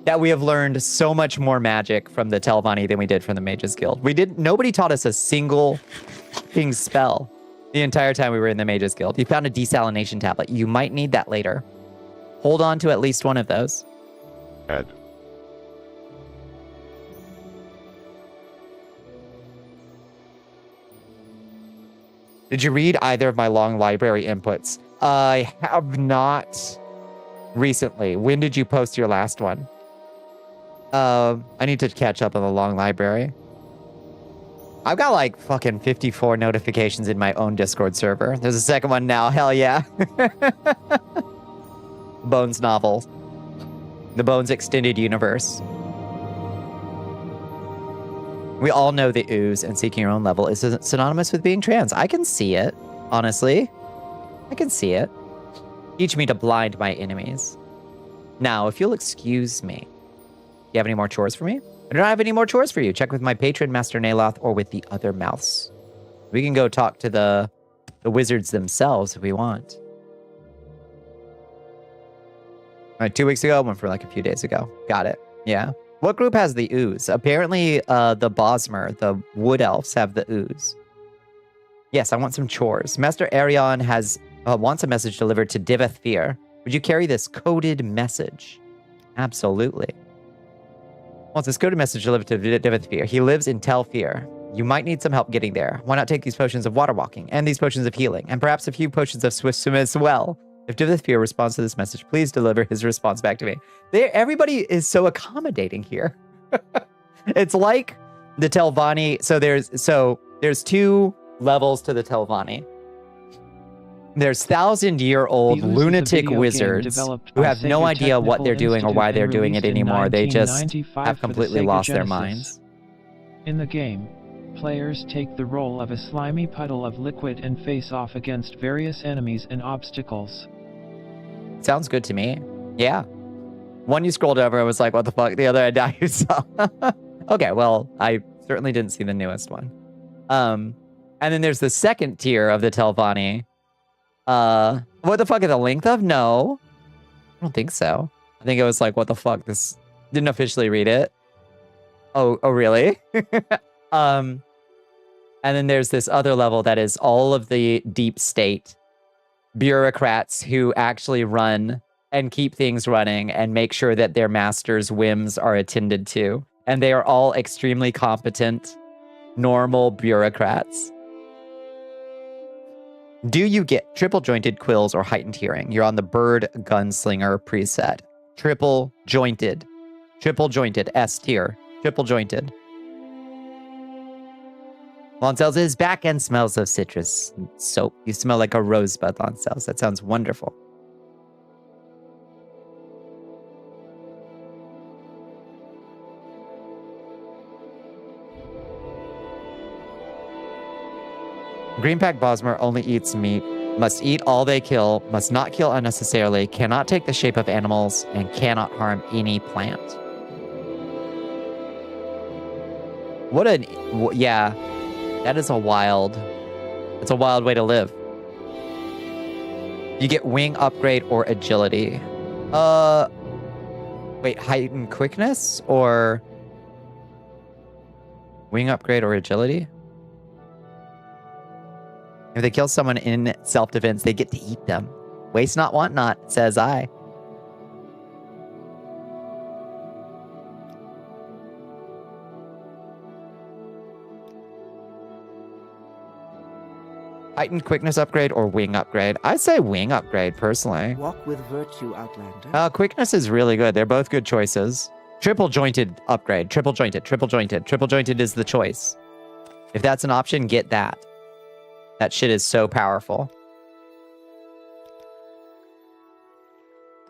that we have learned so much more magic from the Telvanni than we did from the Mages Guild. Nobody taught us a single fucking spell the entire time we were in the Mages Guild. You found a desalination tablet. You might need that later. Hold on to at least one of those. Add. Did you read either of my long library inputs? I have not recently. When did you post your last one? I need to catch up on the long library. I've got like fucking 54 notifications in my own Discord server. There's a second one now. Hell yeah. Bones novel. The Bones Extended Universe. We all know the ooze and seeking your own level is synonymous with being trans. I can see it, honestly. I can see it. Teach me to blind my enemies. Now, if you'll excuse me, do you have any more chores for me? I don't have any more chores for you. Check with my patron, Master Naloth, or with the other mouths. We can go talk to the wizards themselves if we want. All right, 2 weeks ago, one for like a few days ago. Got it. Yeah. What group has the ooze? Apparently, the Bosmer, the wood elves, have the ooze. Yes, I want some chores. Master Arion wants a message delivered to Diveth Fear. Would you carry this coded message? Absolutely. Wants this coded message delivered to Vtuber. He lives in Telfir. You might need some help getting there. Why not take these potions of water walking and these potions of healing and perhaps a few potions of swift swim as well? If Vtuber responds to this message, please deliver his response back to me. Everybody is so accommodating here. It's like the Telvanni. So there's two levels to the Telvanni. There's 1,000-year-old lunatic wizards who have no idea what they're doing or why they're doing it anymore. They just have completely lost their minds. In the game, players take the role of a slimy puddle of liquid and face off against various enemies and obstacles. Sounds good to me. Yeah. One you scrolled over and was like, what the fuck? The other I doubt you saw. Okay, well, I certainly didn't see the newest one. And then there's the second tier of the Telvanni. What the fuck is the length of? No. I don't think so. I think it was like, what the fuck? This didn't officially read it. Oh, really? And then there's this other level that is all of the deep state bureaucrats who actually run and keep things running and make sure that their master's whims are attended to. And they are all extremely competent, normal bureaucrats. Do you get triple jointed quills or heightened hearing? You're on the bird gunslinger preset. Triple jointed, S tier, triple jointed. Loncels is back and smells of citrus soap. You smell like a rosebud, Loncels. That sounds wonderful. Greenpack Bosmer only eats meat, must eat all they kill, must not kill unnecessarily, cannot take the shape of animals, and cannot harm any plant. Yeah, that is it's a wild way to live. You get wing upgrade or agility. Wait, heightened quickness or wing upgrade or agility? If they kill someone in self-defense, they get to eat them. Waste not, want not, says I. Heightened quickness upgrade or wing upgrade? I say wing upgrade, personally. Walk with virtue, Outlander. Quickness is really good. They're both good choices. Triple jointed upgrade. Triple jointed. Triple jointed is the choice. If that's an option, get that. That shit is so powerful.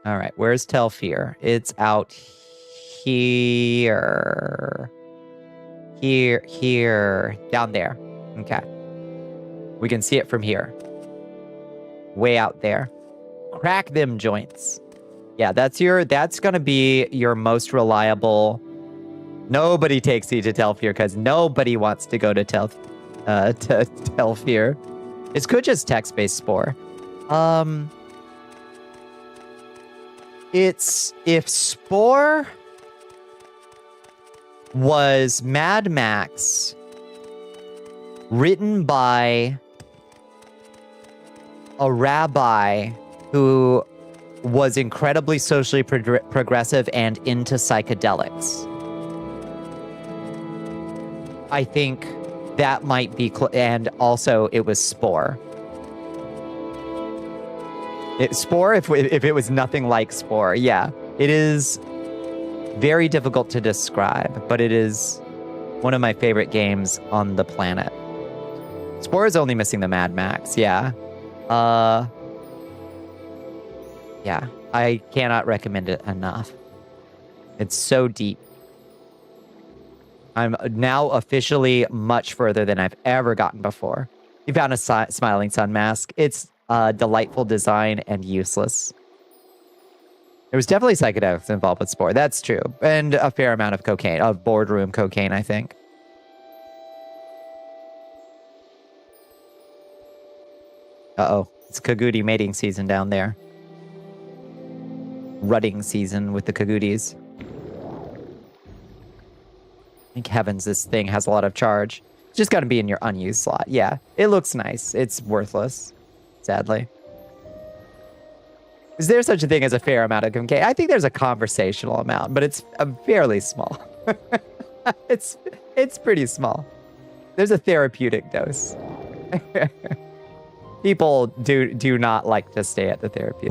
All right, where's Telfir? It's out here. Here. Down there. Okay. We can see it from here. Way out there. Crack them joints. Yeah, that's gonna be your most reliable. Nobody takes you to Telfir because nobody wants to go to Telfir. It's good just text-based spore. If spore was Mad Max written by a rabbi who was incredibly socially progressive and into psychedelics, I think that might be, and also it was Spore. Spore, if it was nothing like Spore, yeah. It is very difficult to describe, but it is one of my favorite games on the planet. Spore is only missing the Mad Max, yeah. Yeah, I cannot recommend it enough. It's so deep. I'm now officially much further than I've ever gotten before. You found a Smiling Sun mask. It's delightful design and useless. There was definitely psychedelics involved with Spore. That's true. And a fair amount of cocaine, of boardroom cocaine, I think. Uh-oh. It's Kagudi mating season down there. Rutting season with the Kagudis. Thank heavens this thing has a lot of charge. It's just got to be in your unused slot. Yeah, it looks nice. It's worthless, sadly. Is there such a thing as a fair amount of cocaine? I think there's a conversational amount, but it's fairly small. It's pretty small. There's a therapeutic dose. People do not like to stay at the therapy.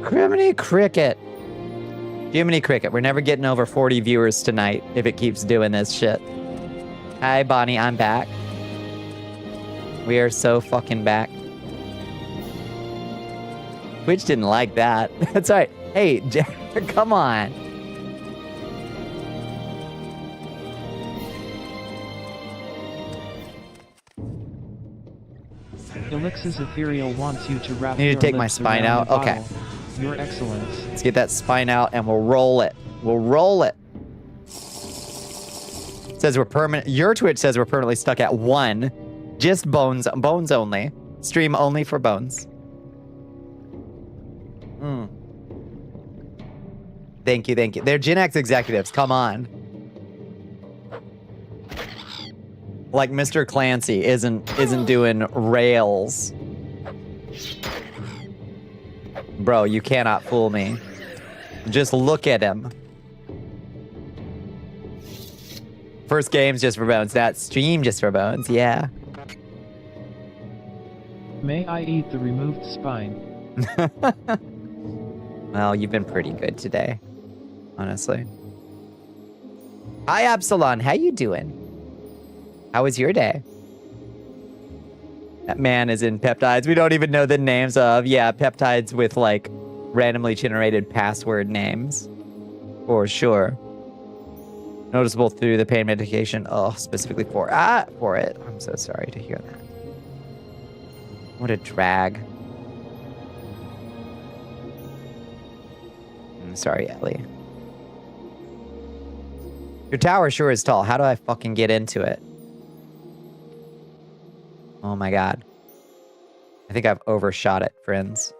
Jiminy Cricket. Jiminy Cricket. We're never getting over 40 viewers tonight if it keeps doing this shit. Hi, Bonnie. I'm back. We are so fucking back. Twitch didn't like that. That's right. Hey, come on. Elixir's Ethereal wants you to wrap Need to your take my lips spine around out? the Okay. bottle. Your Excellence. Let's get that spine out and we'll roll it. We'll roll it. It says we're permanent. Your Twitch says we're permanently stuck at 1. Just bones. Bones only. Stream only for bones. Thank you, thank you. They're Gen X executives. Come on. Like Mr. Clancy isn't doing rails. Bro, you cannot fool me. Just look at him. First game's just for bones. That stream just for bones. Yeah. May I eat the removed spine? Well, you've been pretty good today, honestly. Hi, Absalon. How you doing? How was your day? That man is in peptides. We don't even know the names of. Yeah, peptides with like randomly generated password names. For sure. Noticeable through the pain medication. Oh, specifically for it. I'm so sorry to hear that. What a drag. I'm sorry, Ellie. Your tower sure is tall. How do I fucking get into it? Oh my god. I think I've overshot it, friends.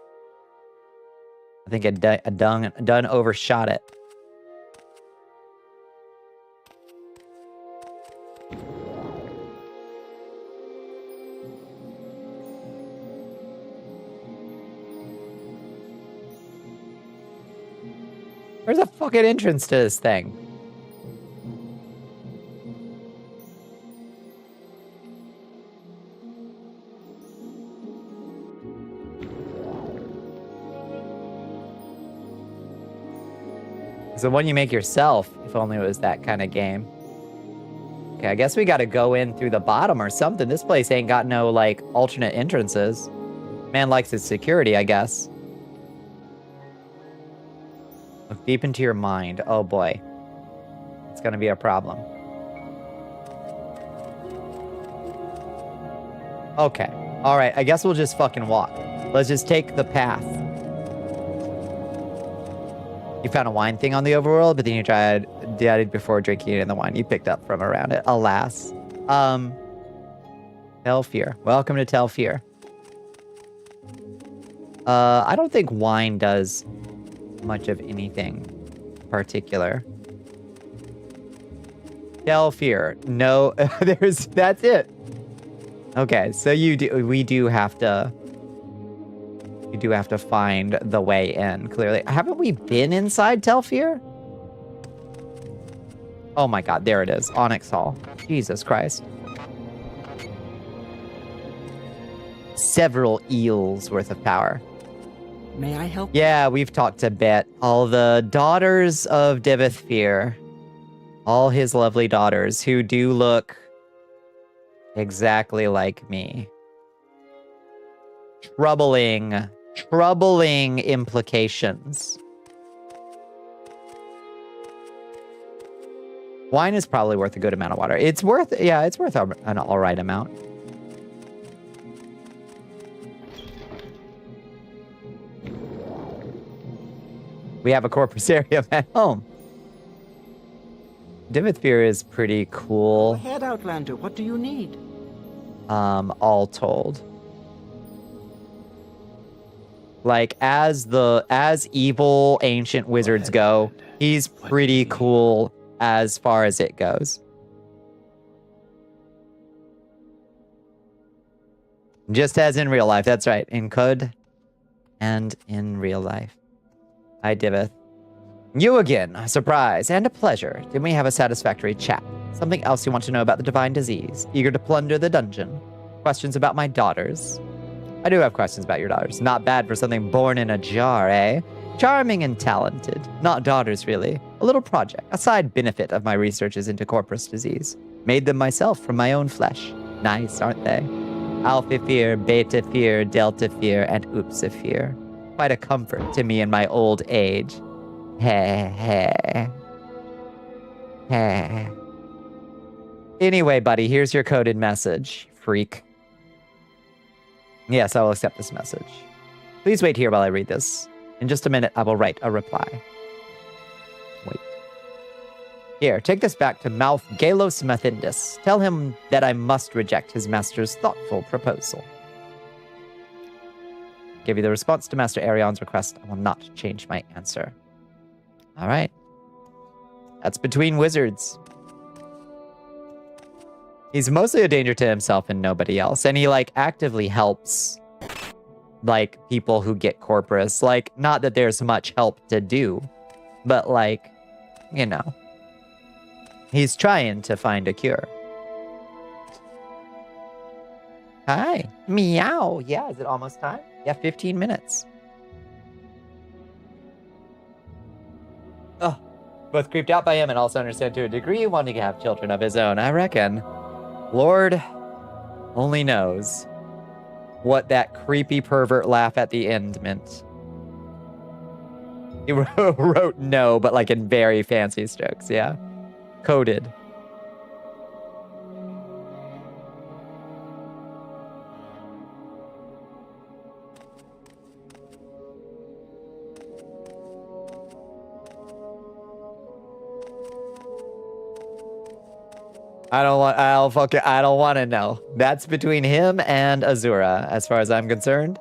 I think I done overshot it. There's a fucking entrance to this thing. It's the one you make yourself, if only it was that kind of game. Okay, I guess we gotta go in through the bottom or something. This place ain't got no, like, alternate entrances. Man likes his security, I guess. Look deep into your mind. Oh boy. It's gonna be a problem. Okay. Alright, I guess we'll just fucking walk. Let's just take the path. You found a wine thing on the overworld, but then you tried it before drinking it in the wine you picked up from around it. Alas. Telfir. Welcome to Telfir. I don't think wine does much of anything particular. Telfir. No, that's it. Okay, so we do have to find the way in, clearly. Haven't we been inside Telfir? Oh my god, there it is. Onyx Hall. Jesus Christ. Several eels worth of power. May I help? Yeah, we've talked a bit. All the daughters of Devithfir. All his lovely daughters who do look exactly like me. Troubling implications. Wine is probably worth a good amount of water. It's worth an all right amount. We have a corpusarium at home. Devithfir is pretty Go cool. ahead, Outlander. What do you need? All told. Like, as evil ancient wizards go, he's pretty cool as far as it goes. Just as in real life. That's right. In code and in real life. Hi, Divith. You again. A surprise and a pleasure. Didn't we have a satisfactory chat? Something else you want to know about the divine disease? Eager to plunder the dungeon? Questions about my daughters? I do have questions about your daughters. Not bad for something born in a jar, eh? Charming and talented. Not daughters, really. A little project. A side benefit of my researches into corpus disease. Made them myself from my own flesh. Nice, aren't they? Alpha fear, beta fear, delta fear, and upsa fear. Quite a comfort to me in my old age. Heh heh. Heh. Anyway, buddy, here's your coded message, freak. Yes, I will accept this message. Please wait here while I read this. In just a minute, I will write a reply. Wait. Here, take this back to Mouth Galos Mathindus. Tell him that I must reject his master's thoughtful proposal. Give you the response to Master Arion's request. I will not change my answer. All right. That's between wizards. He's mostly a danger to himself and nobody else. And he, like, actively helps, like, people who get corpus. Like, not that there's much help to do, but, like, you know. He's trying to find a cure. Hi. Meow. Yeah, is it almost time? Yeah, 15 minutes. Oh, both creeped out by him and also understand to a degree wanting to have children of his own, I reckon. Lord only knows what that creepy pervert laugh at the end meant. He wrote no, but like in very fancy strokes, yeah. Coded. I don't want to know. That's between him and Azura, as far as I'm concerned.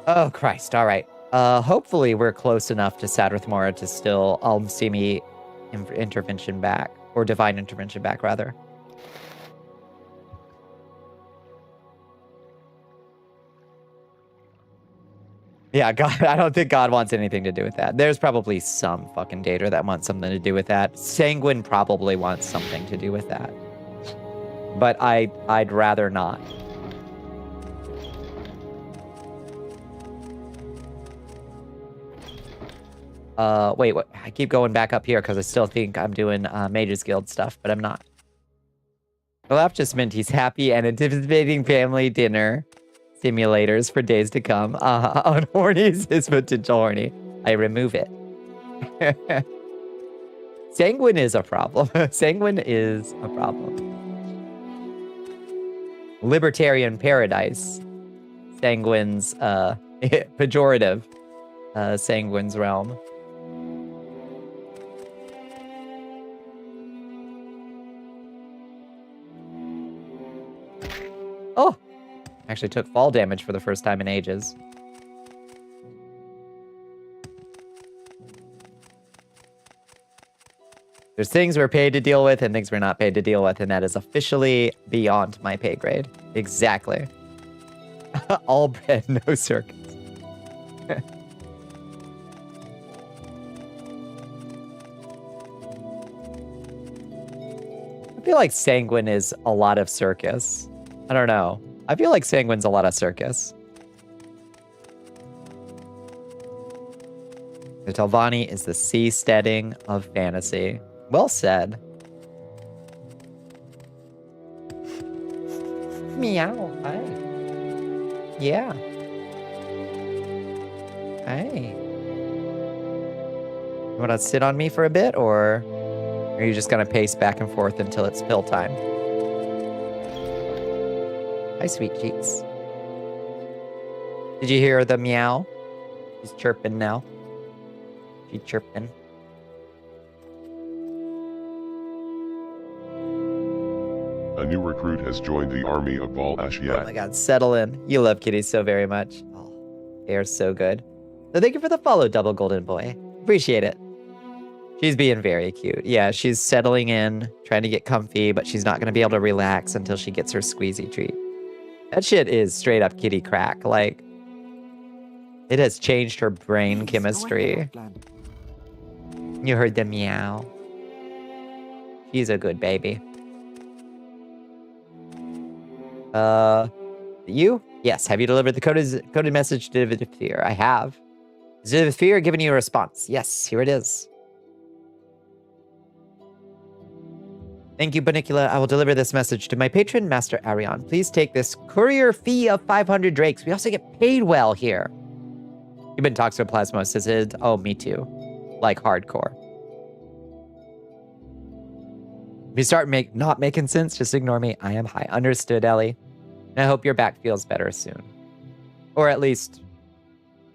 Oh, Christ. All right. Hopefully we're close enough to Sadrith Mora to still see me intervention back, or divine intervention back, rather. Yeah, God, I don't think God wants anything to do with that. There's probably some fucking data that wants something to do with that. Sanguine probably wants something to do with that. But I'd rather not. Wait, what? I keep going back up here because I still think I'm doing Mages Guild stuff, but I'm not. Olaf just meant he's happy and anticipating family dinner simulators for days to come. On hornies is potential horny. I remove it. Sanguine is a problem. Sanguine is a problem. Libertarian paradise. Sanguine's pejorative. Sanguine's realm. Oh! Actually took fall damage for the first time in ages. There's things we're paid to deal with and things we're not paid to deal with, and that is officially beyond my pay grade. Exactly. All bread, no circus. I feel like Sanguine is a lot of circus. I don't know. I feel like Sanguine's a lot of circus. The Telvanni is the seasteading of fantasy. Well said. Meow. Hi. Yeah. Hey. You want to sit on me for a bit, or are you just going to pace back and forth until it's pill time? Hi, sweet cheeks. Did you hear the meow? She's chirping now. She's chirping. A new recruit has joined the army of Bal Ashiat. Oh my god, settle in. You love kitties so very much. Oh, they are so good. So thank you for the follow, Double Golden Boy. Appreciate it. She's being very cute. Yeah, she's settling in, trying to get comfy, but she's not going to be able to relax until she gets her squeezy treat. That shit is straight up kitty crack. Like, it has changed her brain chemistry. You heard the meow. She's a good baby. You? Yes. Have you delivered the coded message to Vtuber? I have. Is Vtuber giving you a response? Yes, here it is. Thank you, Bonnicula. I will deliver this message to my patron, Master Arion. Please take this courier fee of 500 drakes. We also get paid well here. You've been toxoplasmosis. Oh, me too. Like hardcore. If you start not making sense, just ignore me. I am high. Understood, Ellie. And I hope your back feels better soon. Or at least,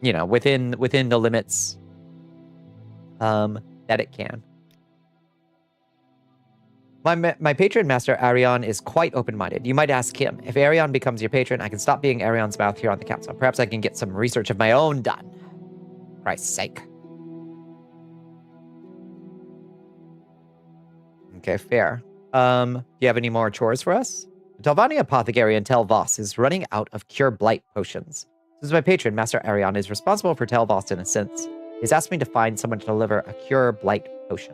you know, within the limits that it can. My patron, Master Arion, is quite open-minded. You might ask him, if Arion becomes your patron, I can stop being Arion's mouth here on the council. Perhaps I can get some research of my own done. For Christ's sake. Okay, fair. Do you have any more chores for us? The Telvani apothecary in Tel Voss is running out of cure blight potions. Since my patron, Master Arion, is responsible for Tel Voss in a sense, he's asked me to find someone to deliver a cure blight potion.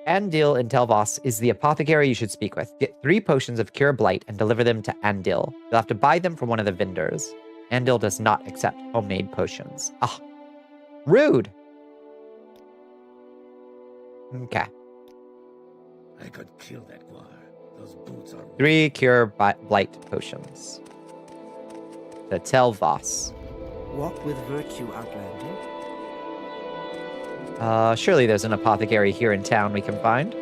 Andil in Tel Voss is the apothecary you should speak with. Get 3 potions of cure blight and deliver them to Andil. You'll have to buy them from one of the vendors. Andil does not accept homemade potions. Ah, rude. Okay. I could kill that guar. Those boots are 3 cure blight potions. The Tel Voss. Walk with virtue, Outlander. Surely there's an apothecary here in town we can find.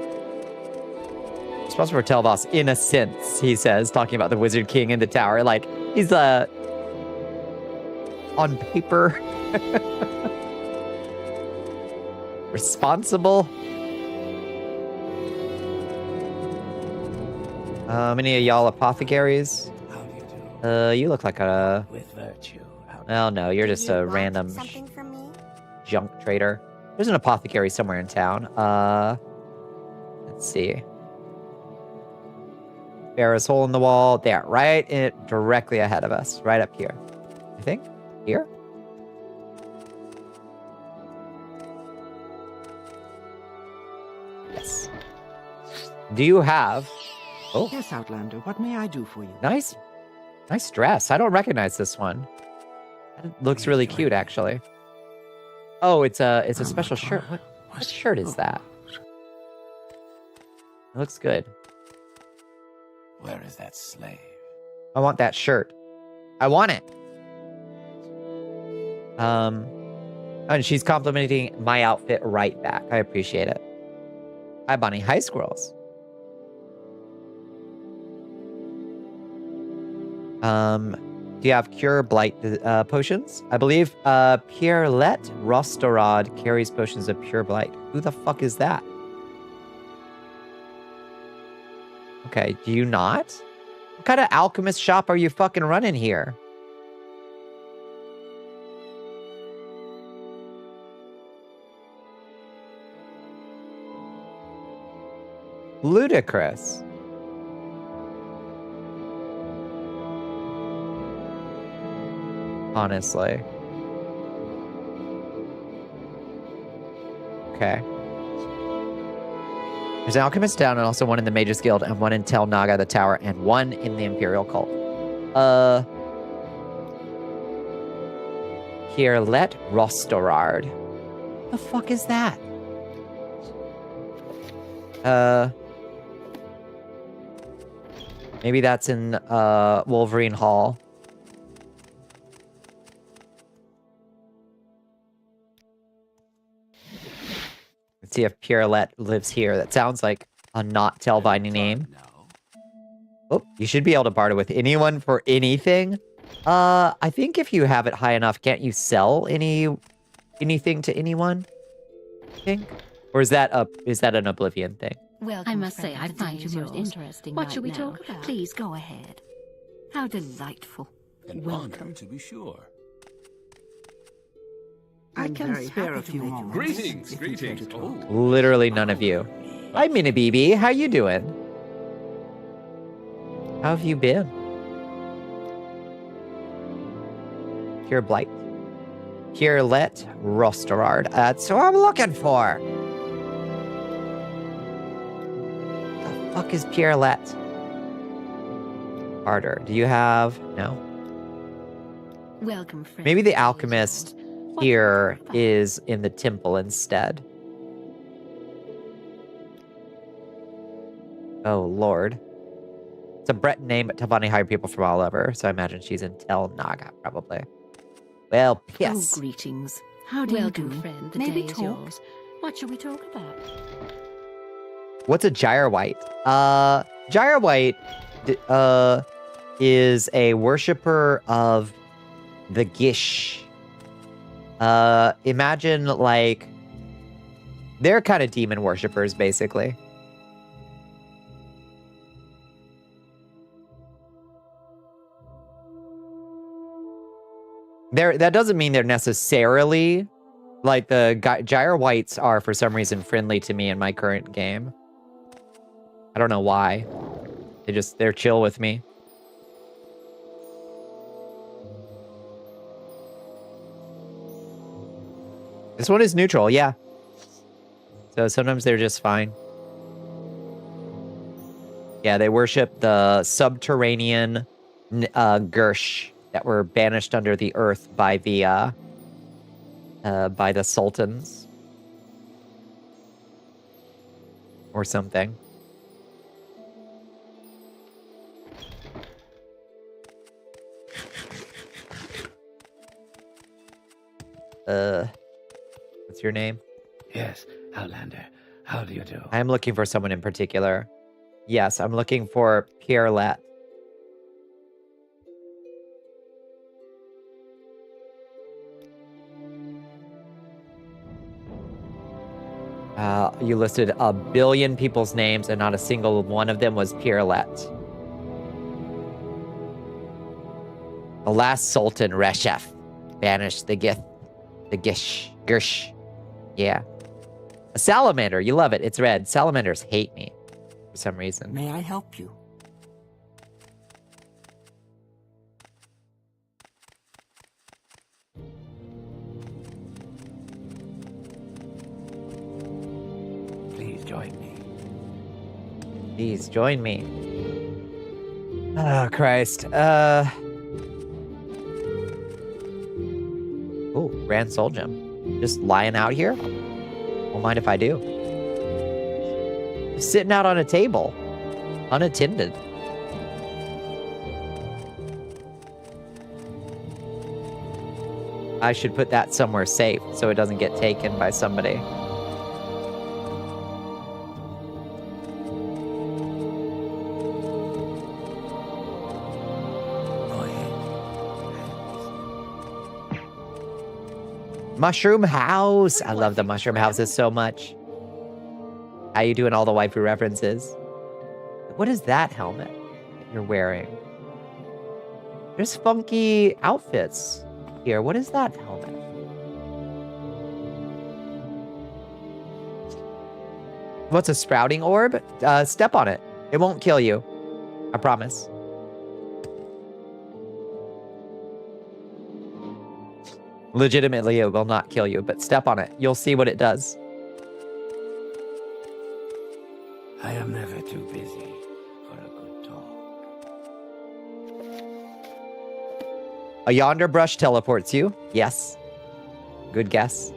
Responsible for Tel Voss, in a sense, he says, talking about the Wizard King in the tower. Like, he's, on paper, responsible. Any of y'all apothecaries? How do you do? You look like a... With virtue. Well, no, you're just a random something from me? junk trader. There's an apothecary somewhere in town. Let's see. Farrah's hole in the wall. There, right directly ahead of us. Right up here. I think. Here? Yes. Do you have... Oh. Yes, Outlander. What may I do for you? Nice dress. I don't recognize this one. That looks really cute, actually. Oh, it's a special shirt. What shirt is that? It looks good. Where is that slave? I want that shirt. I want it. And she's complimenting my outfit right back. I appreciate it. Hi, Bonnie. Hi, squirrels. Do you have cure blight potions? I believe Pierrelette Rostorod carries potions of pure blight. Who the fuck is that? Okay, do you not? What kind of alchemist shop are you fucking running here? Ludicrous. Honestly. Okay. There's an alchemist down and also one in the Mages Guild and one in Tel Naga the Tower and one in the Imperial Cult. Pierrelette Rostorard. The fuck is that? Maybe that's in Wolverine Hall. Let's see if Pierrelette lives here. That sounds like a not Telvini name. Oh, you should be able to barter with anyone for anything. I think if you have it high enough, can't you sell anything to anyone? I think? Or is that an Oblivion thing? Well, I must say, I find you most interesting. What shall we talk about? Please go ahead. How delightful. An honor, to be sure. I'm can very spare happy a to few wait moments. Greetings, if you care greetings. to talk. Literally none of you. Hi, Mina BB. How you doing? How have you been? Pure Blight. Purelet Rosterard. That's who I'm looking for. The fuck is Purelet? Harder. Do you have... No. Welcome, friend. Maybe the Day is alchemist yours. What here about? is in the temple instead. Oh, Lord. It's a Breton name, but Tavani hired people from all over, so I imagine she's in Tel Naga, probably. Well, piss. Oh, greetings. How do Welcome, you do? friend. The Maybe day is talk. yours. What shall we talk about? What's a Gyrewhite? Gyrewhite is a worshiper of the Gish. Imagine, like, they're kind of demon worshippers, basically. That doesn't mean they're necessarily, like, the Gyrewites are, for some reason, friendly to me in my current game. I don't know why. They're chill with me. This one is neutral, yeah. So sometimes they're just fine. Yeah, they worship the subterranean Gersh that were banished under the earth by the sultans. Or something. What's your name? Yes, Outlander. How do you do? I'm looking for someone in particular. Yes, I'm looking for Pierrelet. You listed 1 billion people's names and not a single one of them was Pierrelet. The last Sultan, Reshef, banished the Gersh. Yeah. A salamander, you love it. It's red. Salamanders hate me for some reason. May I help you? Please join me. Please join me. Oh, Christ. Oh, Grand Soul Gem. Just lying out here? Won't mind if I do. Sitting out on a table. Unattended. I should put that somewhere safe so it doesn't get taken by somebody. Mushroom House. I love the Mushroom Houses so much. How you doing all the waifu references? What is that helmet that you're wearing? There's funky outfits here. What is that helmet? What's a sprouting orb? Step on it. It won't kill you. I promise. Legitimately, it will not kill you, but step on it. You'll see what it does. I am never too busy for a good talk. A yonder brush teleports you. Yes. Good guess.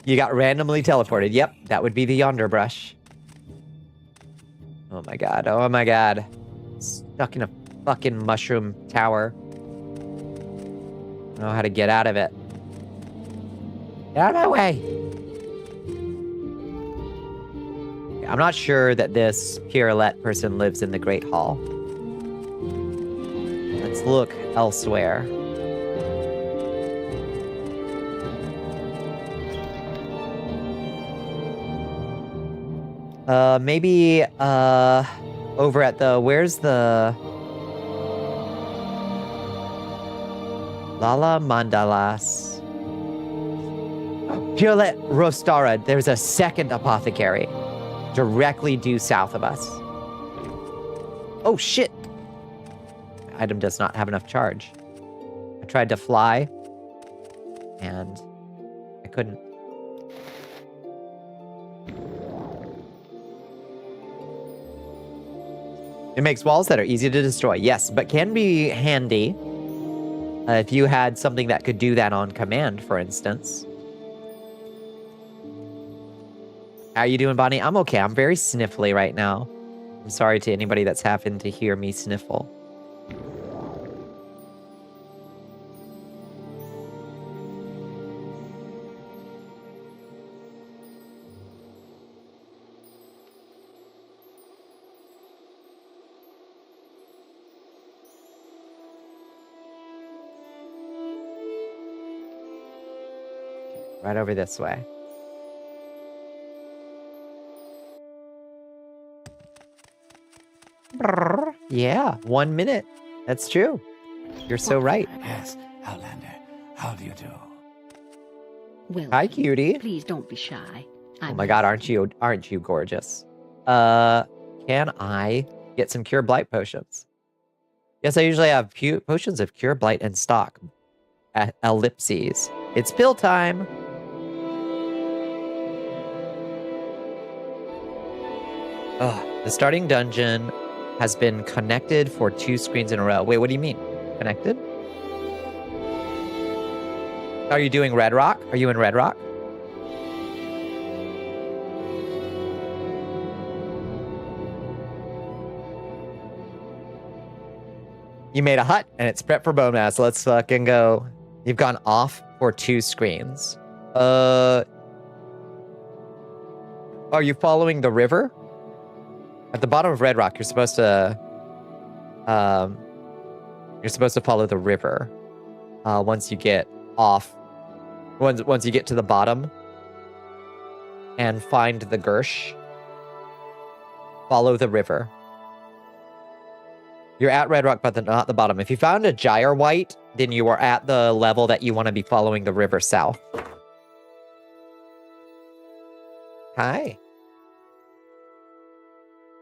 You got randomly teleported. Yep, that would be the yonder brush. Oh my god. Oh my god. Stuck in a fucking mushroom tower. I don't know how to get out of it. Get out of my way. I'm not sure that this Pierrelet person lives in the Great Hall. Let's look elsewhere. Maybe, over at the, where's the... Lala Mandalas. Violet Rostara. There's a second apothecary directly due south of us. Oh, shit. The item does not have enough charge. I tried to fly, and I couldn't. It makes walls that are easy to destroy, yes, but can be handy if you had something that could do that on command, for instance. How you doing, Bonnie? I'm okay. I'm very sniffly right now. I'm sorry to anybody that's having to hear me sniffle. Right over this way. Brrr. Yeah, 1 minute. That's true. You're so right. Yes, Outlander. How do you do? Well, Hi, cutie. please don't be shy. Oh my god, aren't you gorgeous? Can I get some Cure Blight potions? Yes, I usually have potions of Cure Blight in stock. At ellipses. It's pill time. Oh, the starting dungeon has been connected for 2 screens in a row. Wait, what do you mean? Connected? Are you doing Red Rock? Are you in Red Rock? You made a hut and it's prep for bone mass. Let's fucking go. You've gone off for 2 screens. Are you following the river? At the bottom of Red Rock, you're supposed to follow the river. Once you get off, once you get to the bottom and find the Gersh, follow the river. You're at Red Rock, but not the bottom. If you found a Gyre White, then you are at the level that you want to be following the river south. Hi.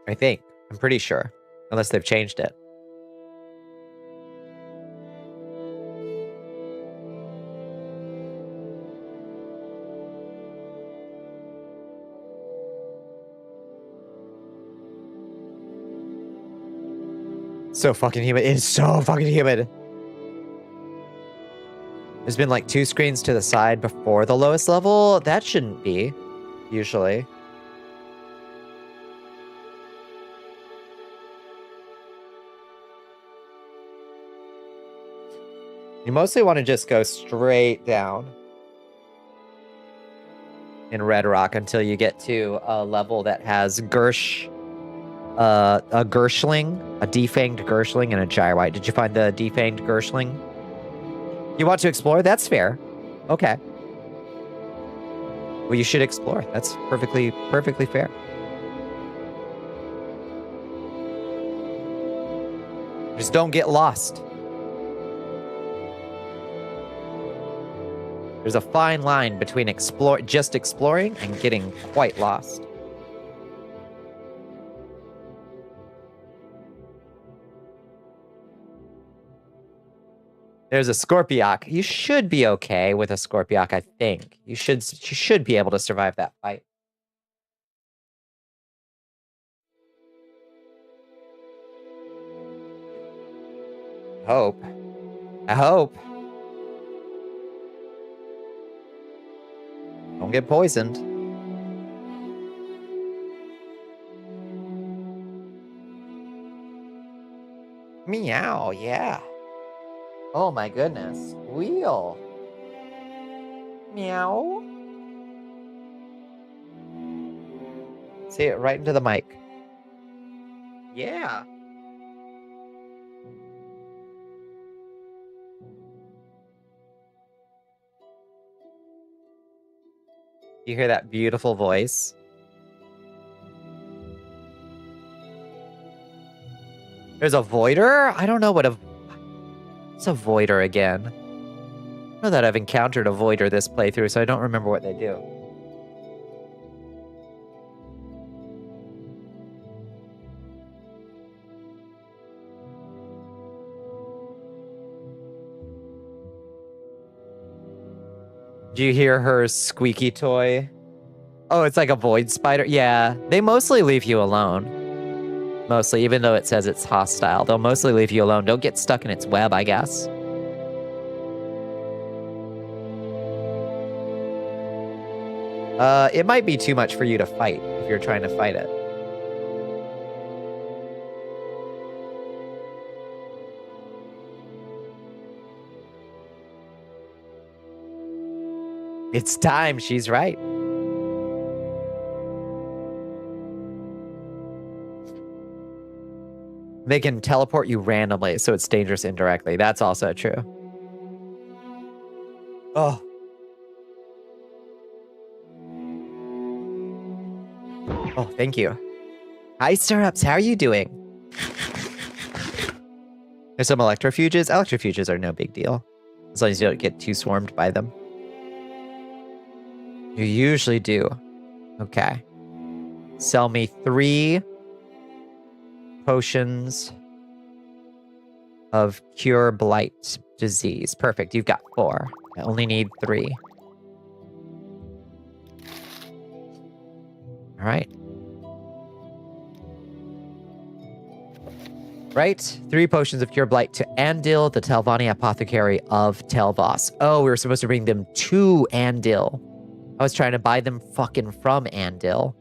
I think. I'm pretty sure. Unless they've changed it. So fucking humid. It is so fucking humid. There's been like 2 screens to the side before the lowest level. That shouldn't be, usually. You mostly want to just go straight down in Red Rock until you get to a level that has Gersh, a Gershling, a defanged Gershling, and a Gyre White. Did you find the defanged Gershling? You want to explore? That's fair. Okay. Well, you should explore. That's perfectly fair. Just don't get lost. There's a fine line between just exploring and getting quite lost. There's a Scorpiok. You should be okay with a Scorpiok, I think. You should be able to survive that fight. I hope. Don't get poisoned. Meow, yeah. Oh my goodness. Wheel. Meow. Say it right into the mic. Yeah. You hear that beautiful voice? There's a Voider? I don't know what it's a Voider again. I know that I've encountered a voider this playthrough, so I don't remember what they do. Do you hear her squeaky toy? Oh, it's like a void spider? Yeah, they mostly leave you alone. Mostly, even though it says it's hostile. They'll mostly leave you alone. Don't get stuck in its web, I guess. It might be too much for you to fight if you're trying to fight it. It's time, she's right. They can teleport you randomly, so it's dangerous indirectly. That's also true. Oh. Oh, thank you. Hi, Syrups. How are you doing? There's some electrofuges. Electrofuges are no big deal, as long as you don't get too swarmed by them. You usually do. Okay. Sell me 3 potions of cure blight disease. Perfect. You've got 4. I only need 3. All right. Right. 3 potions of cure blight to Andil, the Telvanni apothecary of Telvos. Oh, we were supposed to bring them to Andil. I was trying to buy them fucking from Andil.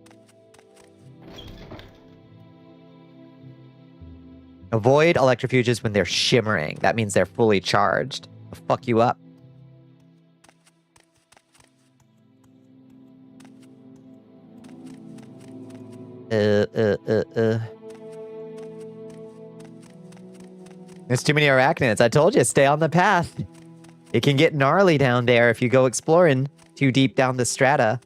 Avoid electrofuges when they're shimmering. That means they're fully charged. I'll fuck you up. There's too many arachnids. I told you, stay on the path. It can get gnarly down there if you go exploring too deep down the strata.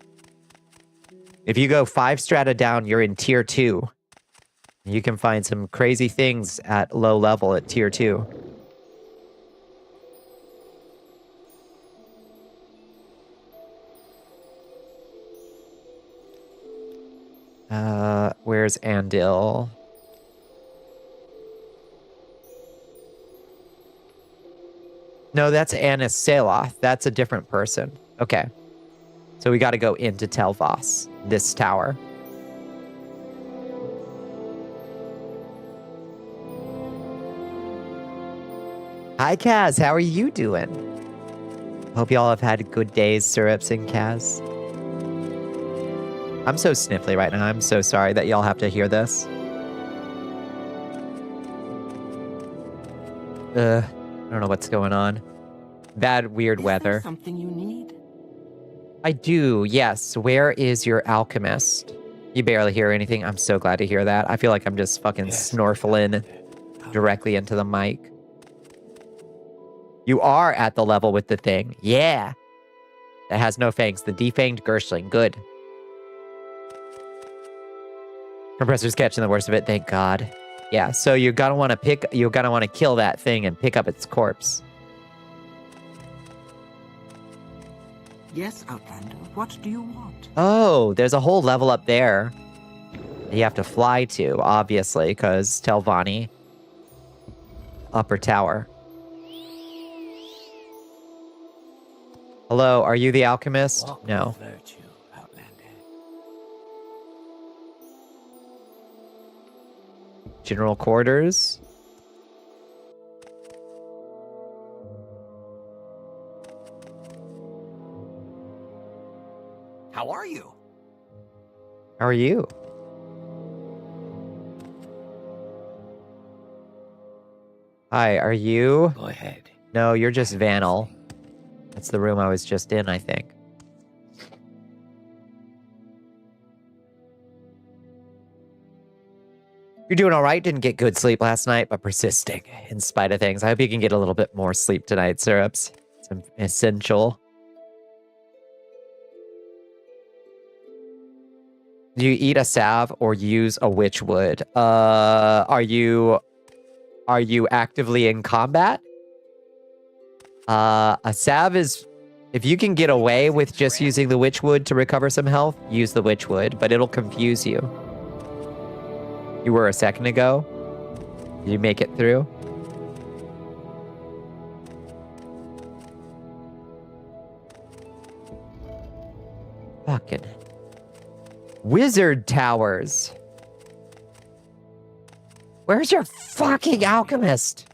If you go 5 strata down, you're in tier 2. You can find some crazy things at low level at tier 2. Where's Andil? No, that's Anis Seloth. That's a different person. Okay. So we got to go into Telvos, this tower. Hi, Kaz. How are you doing? Hope y'all have had good days, Syrups and Kaz. I'm so sniffly right now. I'm so sorry that y'all have to hear this. I don't know what's going on. Bad, weird weather. Something you need? I do, yes. Where is your alchemist? You barely hear anything. I'm so glad to hear that. I feel like I'm just fucking snorkeling directly into the mic. You are at the level with the thing. Yeah. That has no fangs. The defanged Gershling. Good. Compressor's catching the worst of it. Thank God. Yeah, so you're gonna want to kill that thing and pick up its corpse. Yes, Outlander. What do you want? Oh, there's a whole level up there that you have to fly to, obviously, because Telvanni. Upper tower. Hello, are you the alchemist? Walk No. with virtue, Outlander. General quarters. How are you? How are you? Hi, are you? Go ahead. No, you're just Vanel. That's the room I was just in, I think. You're doing all right. Didn't get good sleep last night, but persisting in spite of things. I hope you can get a little bit more sleep tonight, Syrups. It's essential. Do you eat a salve or use a witch wood? Are you actively in combat? A salve is... If you can get away with just using the witchwood to recover some health, use the witchwood, but it'll confuse you. You were a second ago. Did you make it through? Fucking wizard towers. Where's your fucking alchemist?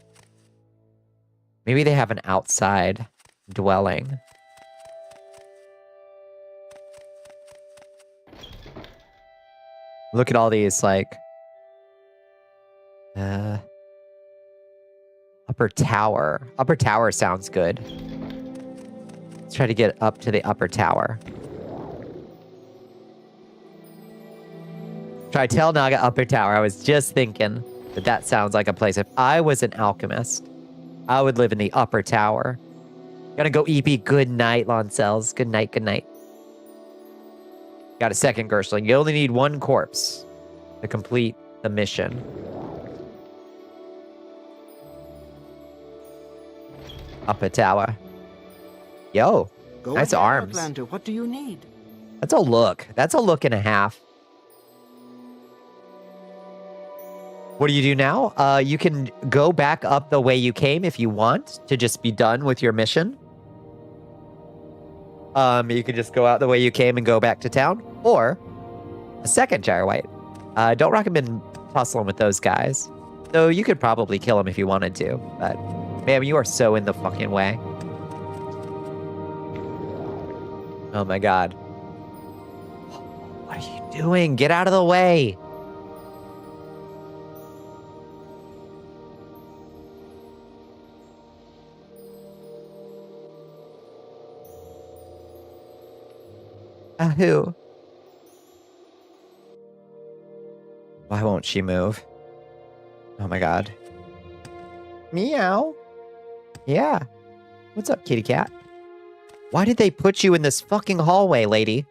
Maybe they have an outside dwelling. Look at all these, like... upper tower. Upper tower sounds good. Let's try to get up to the upper tower. Try tell Naga upper tower. I was just thinking that that sounds like a place. If I was an alchemist, I would live in the upper tower. Gonna go EP. Good night, Loncels. Good night, good night. Got a second Gershling. You only need one corpse to complete the mission. Upper tower. Yo, Go nice ahead, arms. Outlander. What do you need? That's a look. That's a look and a half. What do you do now? You can go back up the way you came if you want to just be done with your mission. You can just go out the way you came and go back to town. Or a second Gyre White. Don't recommend tussling with those guys. Though you could probably kill them if you wanted to. But, man, you are so in the fucking way. Oh my god. What are you doing? Get out of the way. Who? Why won't she move? Oh my god. Meow. Yeah. What's up, kitty cat? Why did they put you in this fucking hallway, lady?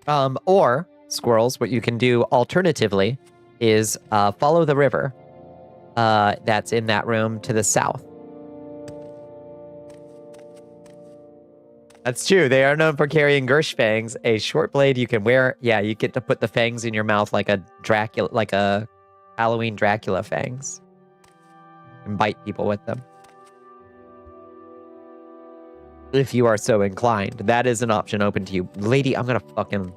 Or, squirrels, what you can do alternatively is follow the river that's in that room to the south. That's true. They are known for carrying Gersh fangs, a short blade you can wear. Yeah, you get to put the fangs in your mouth like a Dracula, like a Halloween Dracula fangs. And bite people with them. If you are so inclined. That is an option open to you. Lady, I'm gonna fucking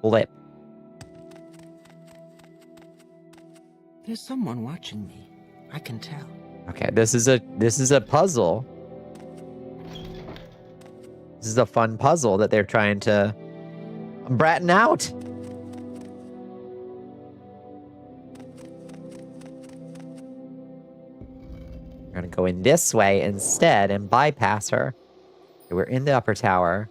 flip. There's someone watching me. I can tell. Okay, this is a puzzle. This is a fun puzzle that they're trying to bratten out. We're gonna go in this way instead and bypass her. Okay, we're in the upper tower.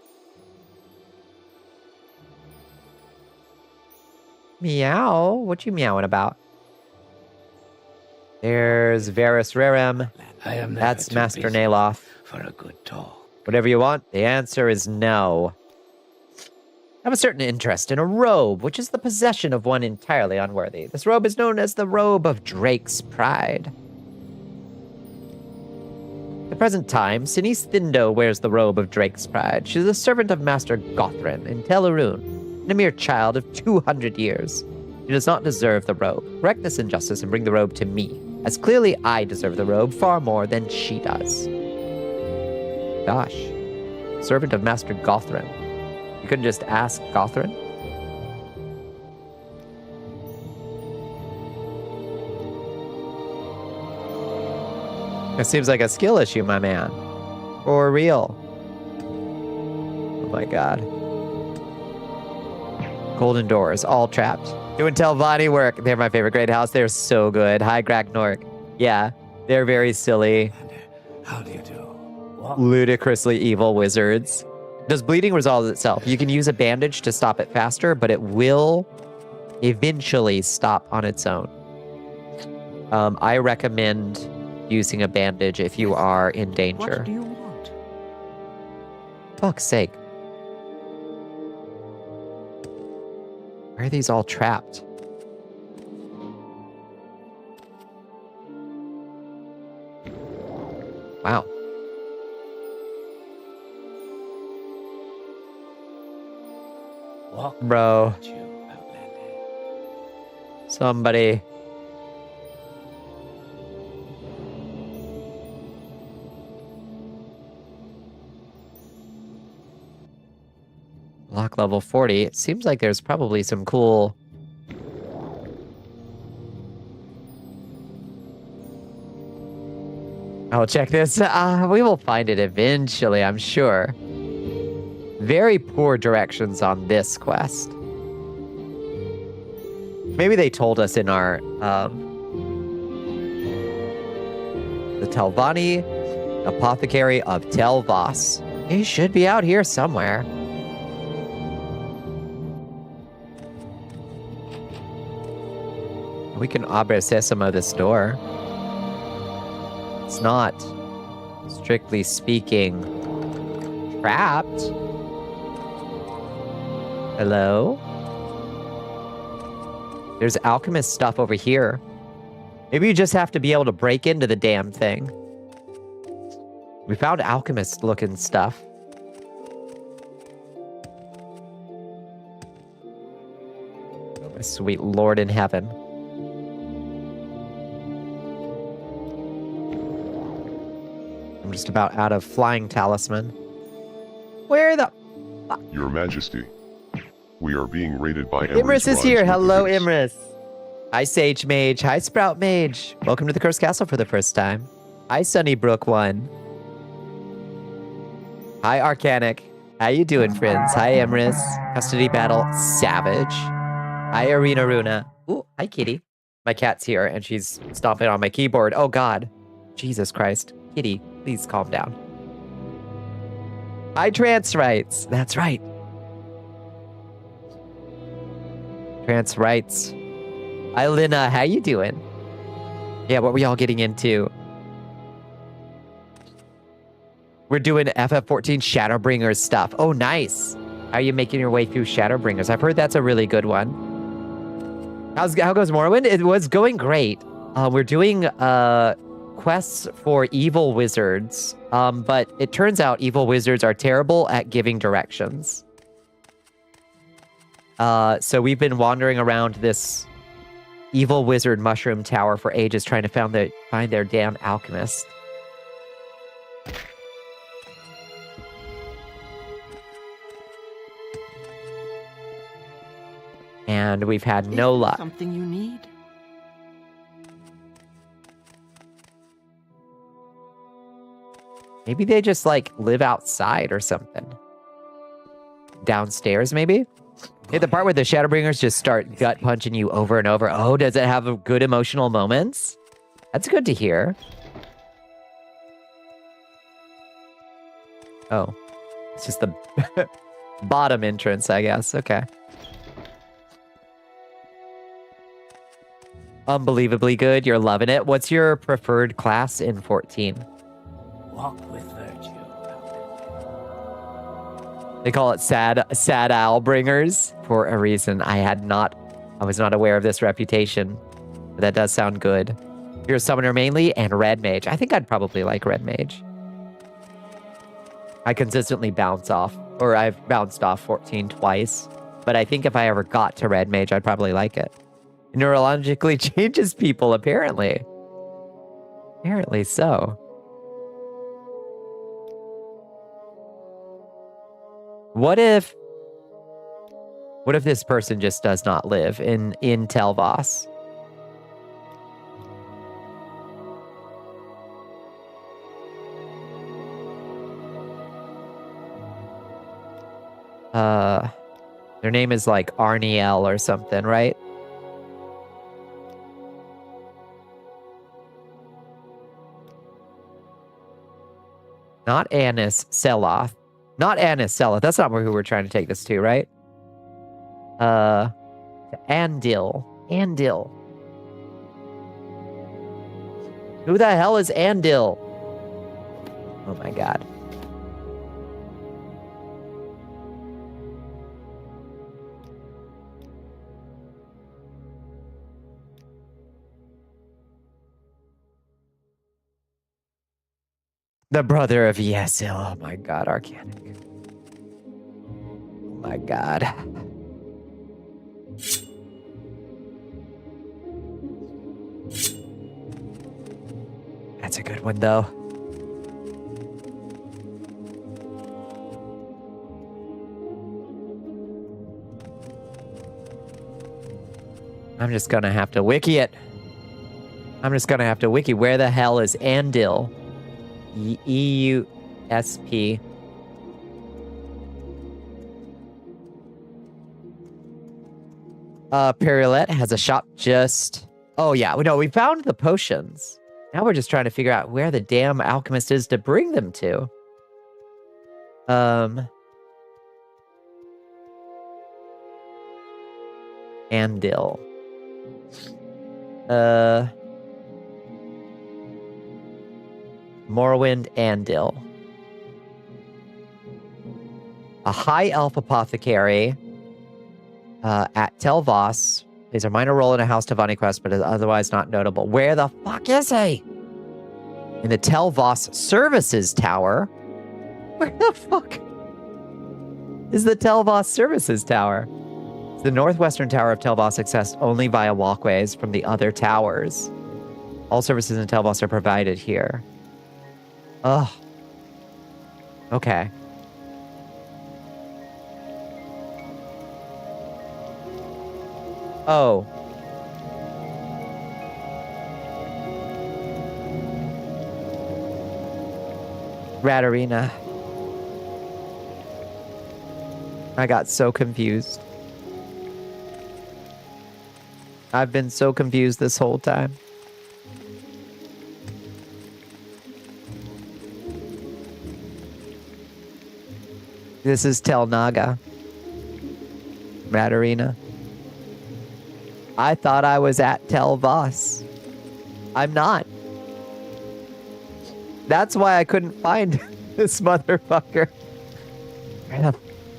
Meow. What you meowing about? There's Varus Rerum. I am never That's too Master busy Naloth. for a good talk. Whatever you want, the answer is no. I have a certain interest in a robe, which is the possession of one entirely unworthy. This robe is known as the Robe of Drake's Pride. At the present time, Sinise Thindo wears the Robe of Drake's Pride. She is a servant of Master Gothrin in Teleroon, and a mere child of 200 years. She does not deserve the robe. Correct this injustice and bring the robe to me, as clearly I deserve the robe far more than she does. Gosh. Servant of Master Gothrin. You couldn't just ask Gothrin? It seems like a skill issue, my man. For real. Oh my god. Golden doors, all trapped. Do and tell Vonnie work. They're my favorite great house. They're so good. Hi, Gragnork. Yeah, they're very silly. How do you do? Ludicrously evil wizards. Does bleeding resolve itself? You can use a bandage to stop it faster, but it will eventually stop on its own. I recommend using a bandage if you are in danger. What do you want? Fuck's sake. Why are these all trapped? Wow. Walk Bro. with you, Outlander. Somebody. Lock level 40. It seems like there's probably some cool... Oh, check this. We will find it eventually, I'm sure. Very poor directions on this quest. Maybe they told us in our, the Telvanni Apothecary of Telvas. He should be out here somewhere. We can abre sesamo this door. It's not, strictly speaking, trapped. Hello? There's alchemist stuff over here. Maybe you just have to be able to break into the damn thing. We found alchemist-looking stuff. Oh, my sweet Lord in heaven. I'm just about out of flying talisman. Where the... Your Majesty, we are being raided by Imris is here. with Hello, the haste. Imris. Hi, Sage Mage. Hi, Sprout Mage. Welcome to the Cursed Castle for the first time. Hi, Sunnybrook 1. Hi, Arcanic. How you doing, friends? Hi, Imris. Custody Battle Savage. Hi, Arena Runa. Ooh, hi, Kitty. My cat's here, and she's stomping on my keyboard. Oh, God. Jesus Christ. Kitty, please calm down. Hi, Trance Rights. That's right. Trance Rights. Hi, Lina. How you doing? Yeah, what were y'all getting into? We're doing FF14 Shadowbringers stuff. Oh, nice. How are you making your way through Shadowbringers? I've heard that's a really good one. How goes Morrowind? It was going great. We're doing quests for evil wizards, but it turns out evil wizards are terrible at giving directions. So we've been wandering around this evil wizard mushroom tower for ages trying to find their damn alchemist. And we've had no Is there luck. Something you need? Maybe they just, like, live outside or something. Downstairs, maybe? Hey, the part where the Shadowbringers just start gut-punching you over and over. Oh, does it have a good emotional moments? That's good to hear. Oh. It's just the bottom entrance, I guess. Okay. Unbelievably good. You're loving it. What's your preferred class in 14? Walk with virtue. They call it sad owl bringers for a reason. I was not aware of this reputation, but that does sound good. You're a summoner mainly and red mage. I think I'd probably like red mage. I consistently bounce off, or I've bounced off 14 twice, but I think if I ever got to red mage, I'd probably like it. It neurologically changes people, apparently. Apparently so. What if this person just does not live in Telvas? Their name is like Arniel or something, right? Not Anis Seloth. Not Anis Seloth. That's not who we're trying to take this to, right? Andil. Andil. Who the hell is Andil? Oh my god. The brother of Yesil. Oh my god, Arcanic. Oh my god. That's a good one, though. I'm just gonna have to wiki it. I'm just gonna have to wiki. Where the hell is Andil? EUSP. Perilette has a shop just... Oh, yeah. No, we found the potions. Now we're just trying to figure out where the damn alchemist is to bring them to. Andil. Morrowind Andil. A high elf apothecary at Telvos plays a minor role in a House Tavani quest, but is otherwise not notable. Where the fuck is he? In the Telvos Services Tower? Where the fuck is the Telvos Services Tower? It's the northwestern tower of Telvos, accessed only via walkways from the other towers. All services in Telvos are provided here. Ugh. Okay. Oh. Rat Arena. I got so confused. I've been so confused this whole time. This is Tel Naga. Rat Arena. I thought I was at Tel Voss. I'm not. That's why I couldn't find this motherfucker.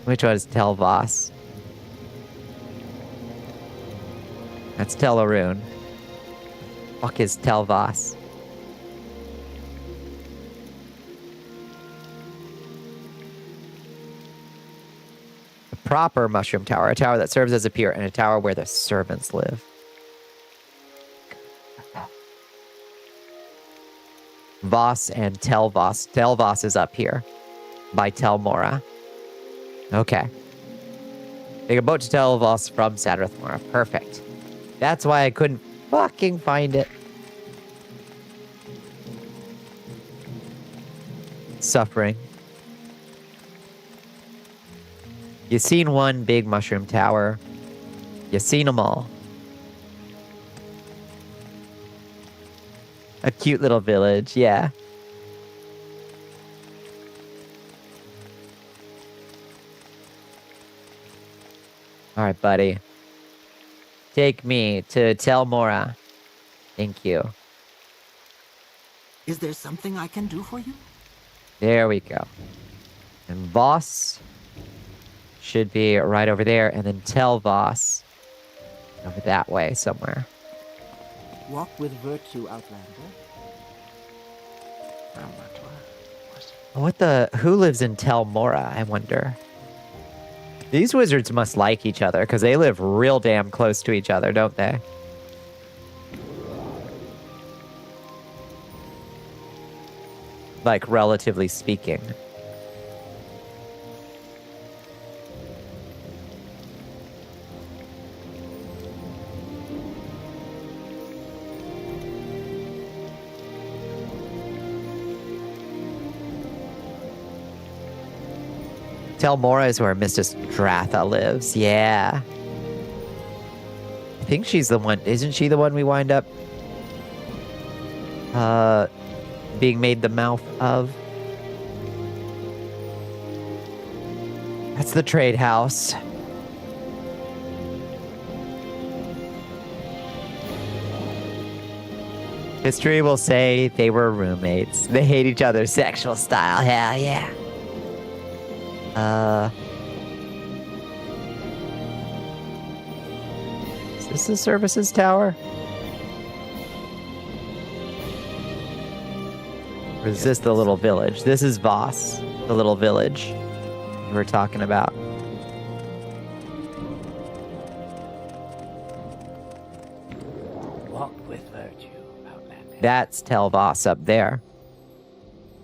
Which one is Tel Voss? That's Tel Arun. Fuck is Tel Voss? Proper mushroom tower, a tower that serves as a pier, and a tower where the servants live. Voss and Tel Voss. Tel Voss is up here by Tel Mora. Okay. Take a boat to Tel Voss from Sadrith Mora. Perfect. That's why I couldn't fucking find it. Suffering. You seen one big mushroom tower. You seen them all. A cute little village, yeah. All right, buddy. Take me to Tel Mora. Thank you. Is there something I can do for you? There we go. And Voss should be right over there, and then Tel Voss over that way somewhere. Walk with virtue, Outlander. Who lives in Tel Mora, I wonder? These wizards must like each other, because they live real damn close to each other, don't they? Like, relatively speaking. Tel Mora is where Mistress Dratha lives. Yeah. I think she's the one. Isn't she the one we wind up being made the mouth of? That's the trade house. History will say they were roommates. They hate each other's sexual style. Hell yeah. Is this the services tower? Or is this the little village? This is Voss, the little village we were talking about. Walk with virtue, Outlander. That's Tel Voss up there.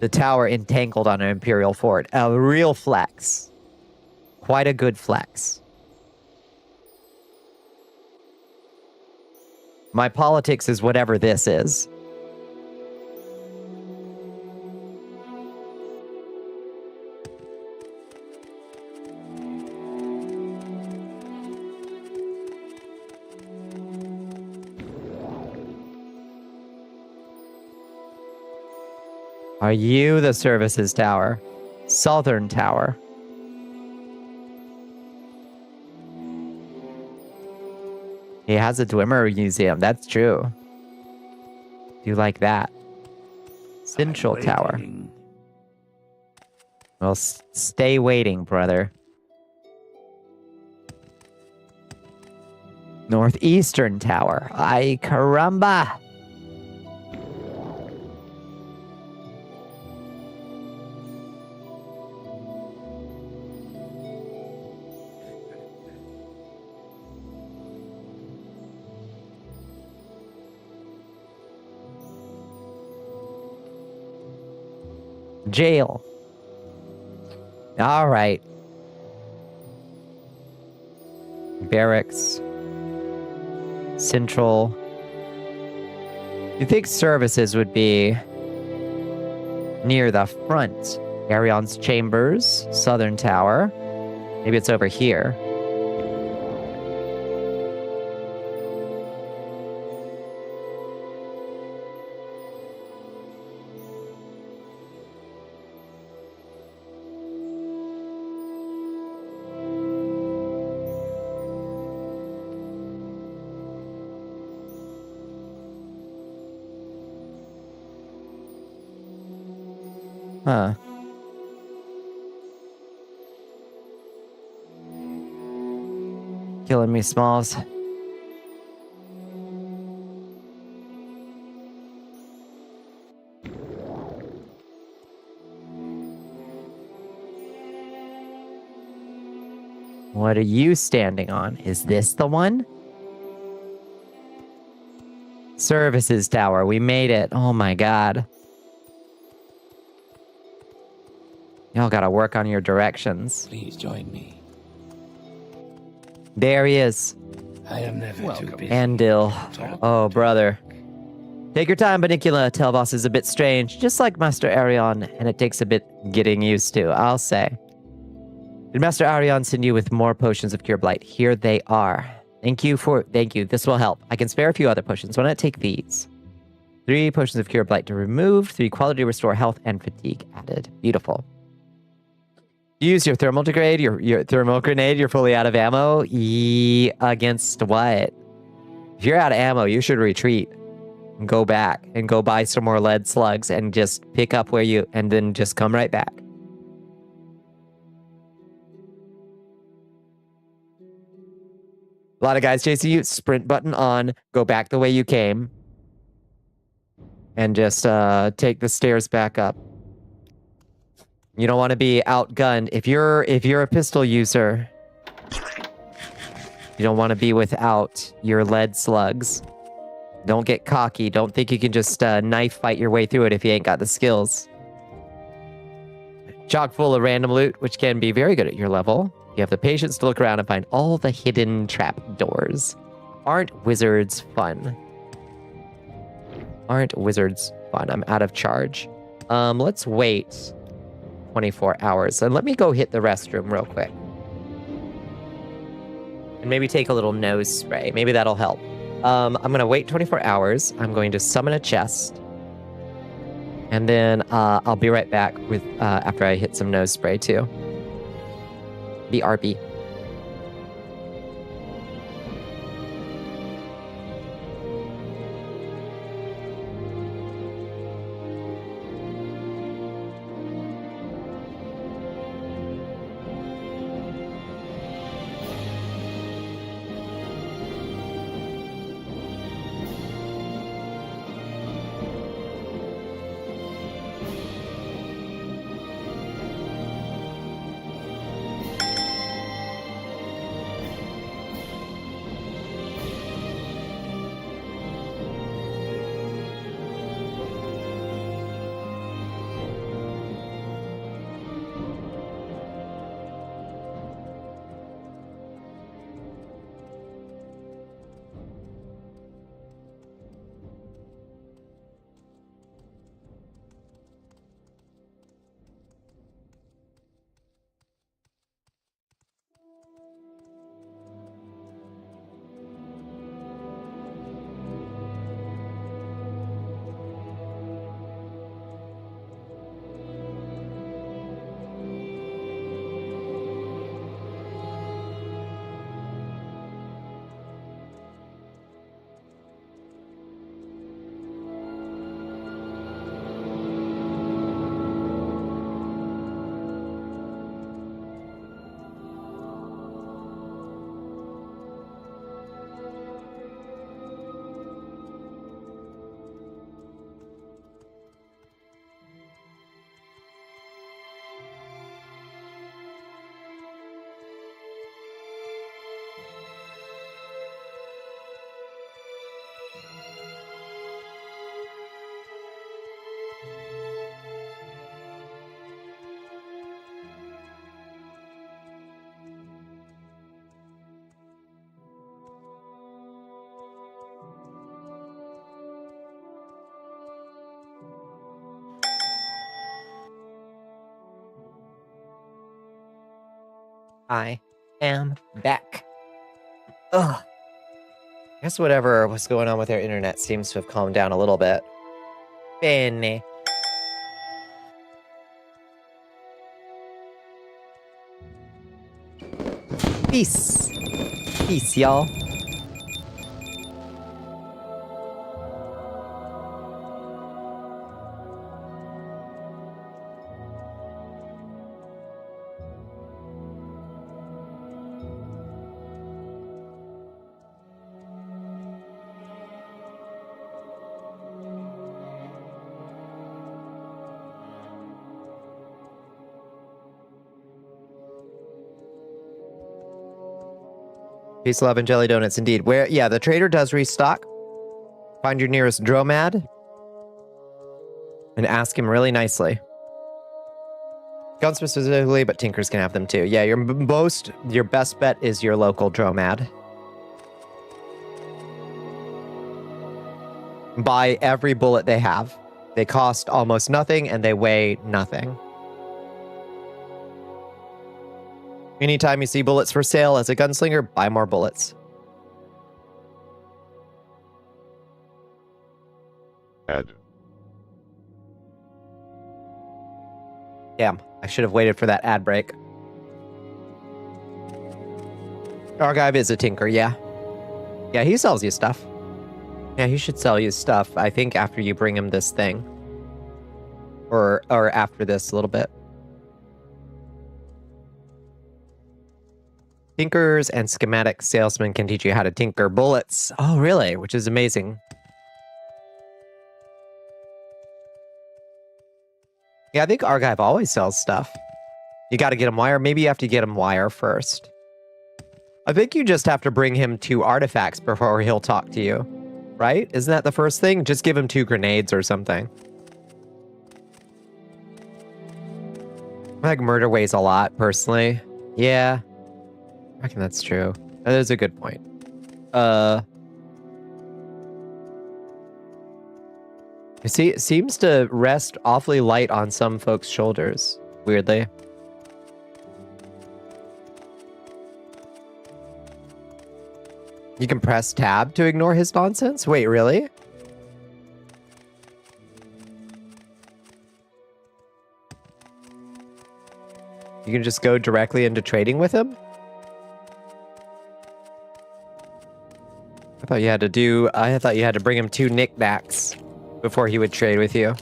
The tower entangled on an Imperial fort. A real flex. Quite a good flex. My politics is whatever this is. Are you the services tower? Southern Tower. He has a Dwemer museum. That's true. You like that? Central Tower. Well, stay waiting, brother. Northeastern Tower. Ay, caramba! Jail. All right. Barracks. Central. You think services would be near the front? Arion's Chambers, Southern Tower. Maybe it's over here. Huh. Killing me, Smalls. What are you standing on? Is this the one? Services Tower. We made it. Oh my god. Y'all gotta work on your directions. Please join me. There he is. I am never too busy. Andil. Oh, brother. Take your time, Bonnicula. Telvos is a bit strange, just like Master Arion, and it takes a bit getting used to, I'll say. Did Master Arion send you with more potions of Cure Blight? Here they are. Thank you. This will help. I can spare a few other potions. Why not take these? 3 potions of Cure Blight to remove, 3 quality restore health, and fatigue added. Beautiful. Use your thermal degrade, your thermal grenade, you're fully out of ammo. Against what? If you're out of ammo, you should retreat. And go back and go buy some more lead slugs and just pick up where you, and then just come right back. A lot of guys chasing you. Sprint button on. Go back the way you came. And just take the stairs back up. You don't want to be outgunned. If you're a pistol user, you don't want to be without your lead slugs. Don't get cocky. Don't think you can just knife fight your way through it if you ain't got the skills. Chock full of random loot, which can be very good at your level. You have the patience to look around and find all the hidden trap doors. Aren't wizards fun? Aren't wizards fun? I'm out of charge. Let's wait 24 hours. And let me go hit the restroom real quick. And maybe take a little nose spray. Maybe that'll help. I'm going to wait 24 hours. I'm going to summon a chest. And then I'll be right back with after I hit some nose spray too. BRB. I am back. Ugh. I guess whatever was going on with their internet seems to have calmed down a little bit. Bene. Peace. Peace, y'all. Peace, love, and jelly donuts, indeed. Where, yeah, the trader does restock. Find your nearest dromad and ask him really nicely. Don't specifically, but tinkers can have them too. Yeah, your best bet is your local dromad. Buy every bullet they have. They cost almost nothing and they weigh nothing. Anytime you see bullets for sale as a gunslinger, buy more bullets. Ad. Damn, I should have waited for that ad break. Argive is a tinker, yeah. Yeah, he sells you stuff. Yeah, he should sell you stuff, I think, after you bring him this thing. Or after this a little bit. Tinkers and schematic salesmen can teach you how to tinker bullets. Oh, really? Which is amazing. Yeah, I think Argive always sells stuff. You got to get him wire. Maybe you have to get him wire first. I think you just have to bring him 2 artifacts before he'll talk to you. Right? Isn't that the first thing? Just give him 2 grenades or something. I think murder weighs a lot, personally. Yeah. I reckon that's true. That is a good point. It seems to rest awfully light on some folks' shoulders, weirdly. You can press tab to ignore his nonsense? Wait, really? You can just go directly into trading with him? I thought you had to bring him 2 knickknacks before he would trade with you.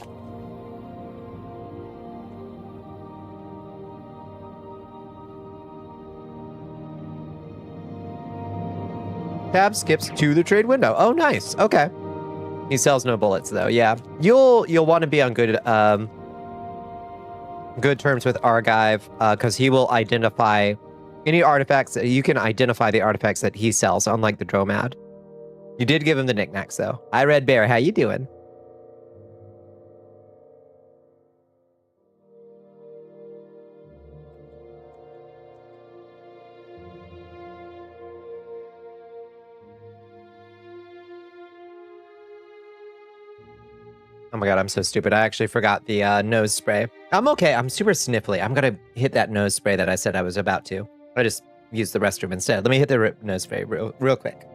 Tab skips to the trade window. Oh, nice. Okay. He sells no bullets though. Yeah. You'll want to be on good terms with Argive, because he will identify any artifacts. You can identify the artifacts that he sells, unlike the Dromad. You did give him the knickknacks, though. Hi, Red Bear. How you doing? Oh my god, I'm so stupid. I actually forgot the nose spray. I'm okay. I'm super sniffly. I'm gonna hit that nose spray that I said I was about to. I just used the restroom instead. Let me hit the nose spray real quick.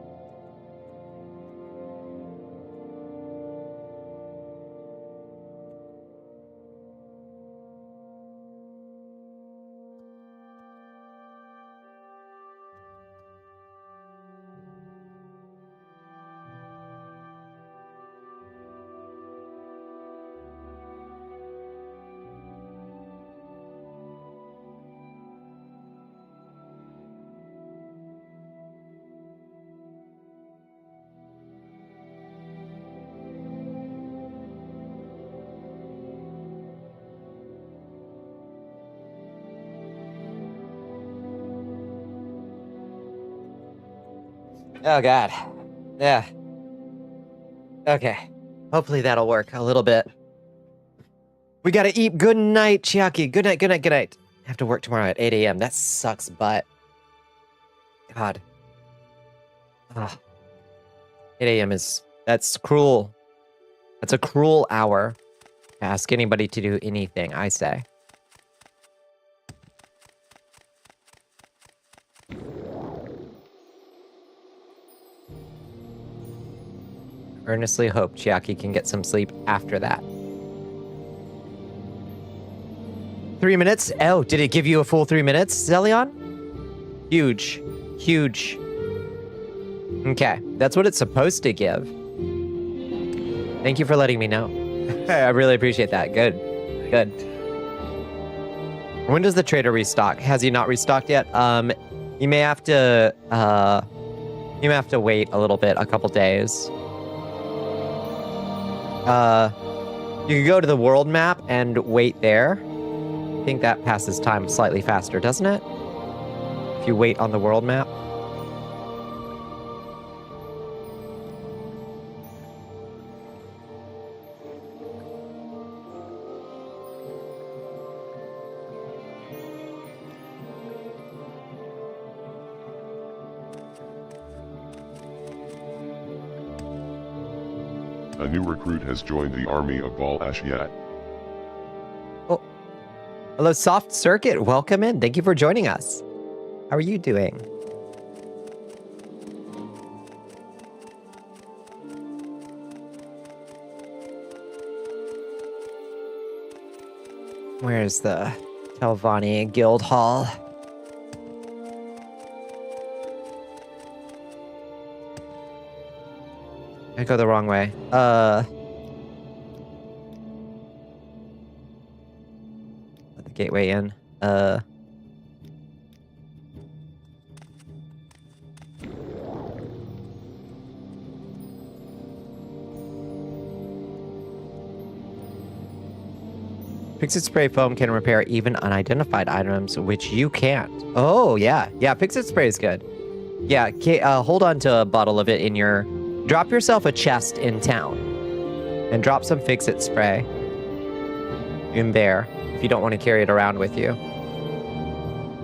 Oh god. Yeah. Okay. Hopefully that'll work a little bit. We gotta eat. Good night, Chiaki. Good night, good night, good night. I have to work tomorrow at 8 a.m. That sucks butt. God. Ugh. 8 a.m. that's cruel. That's a cruel hour to ask anybody to do anything, I say. Earnestly hope Chiaki can get some sleep after that. 3 minutes? Oh, did it give you a full 3 minutes, Zelion? Huge. Huge. Okay, that's what it's supposed to give. Thank you for letting me know. I really appreciate that. Good. Good. When does the trader restock? Has he not restocked yet? You may have to wait a little bit, a couple days. You can go to the world map and wait there. I think that passes time slightly faster, doesn't it? If you wait on the world map. A new recruit has joined the army of Bal Ashiat. Oh, hello, Soft Circuit. Welcome in. Thank you for joining us. How are you doing? Where's the Telvanni Guild Hall? I go the wrong way. Let the gateway in. Pixit Spray foam can repair even unidentified items, which you can't. Oh, yeah. Yeah, Pixit Spray is good. Yeah, hold on to a bottle of it in your... Drop yourself a chest in town. And drop some Fix-It Spray in there, if you don't want to carry it around with you.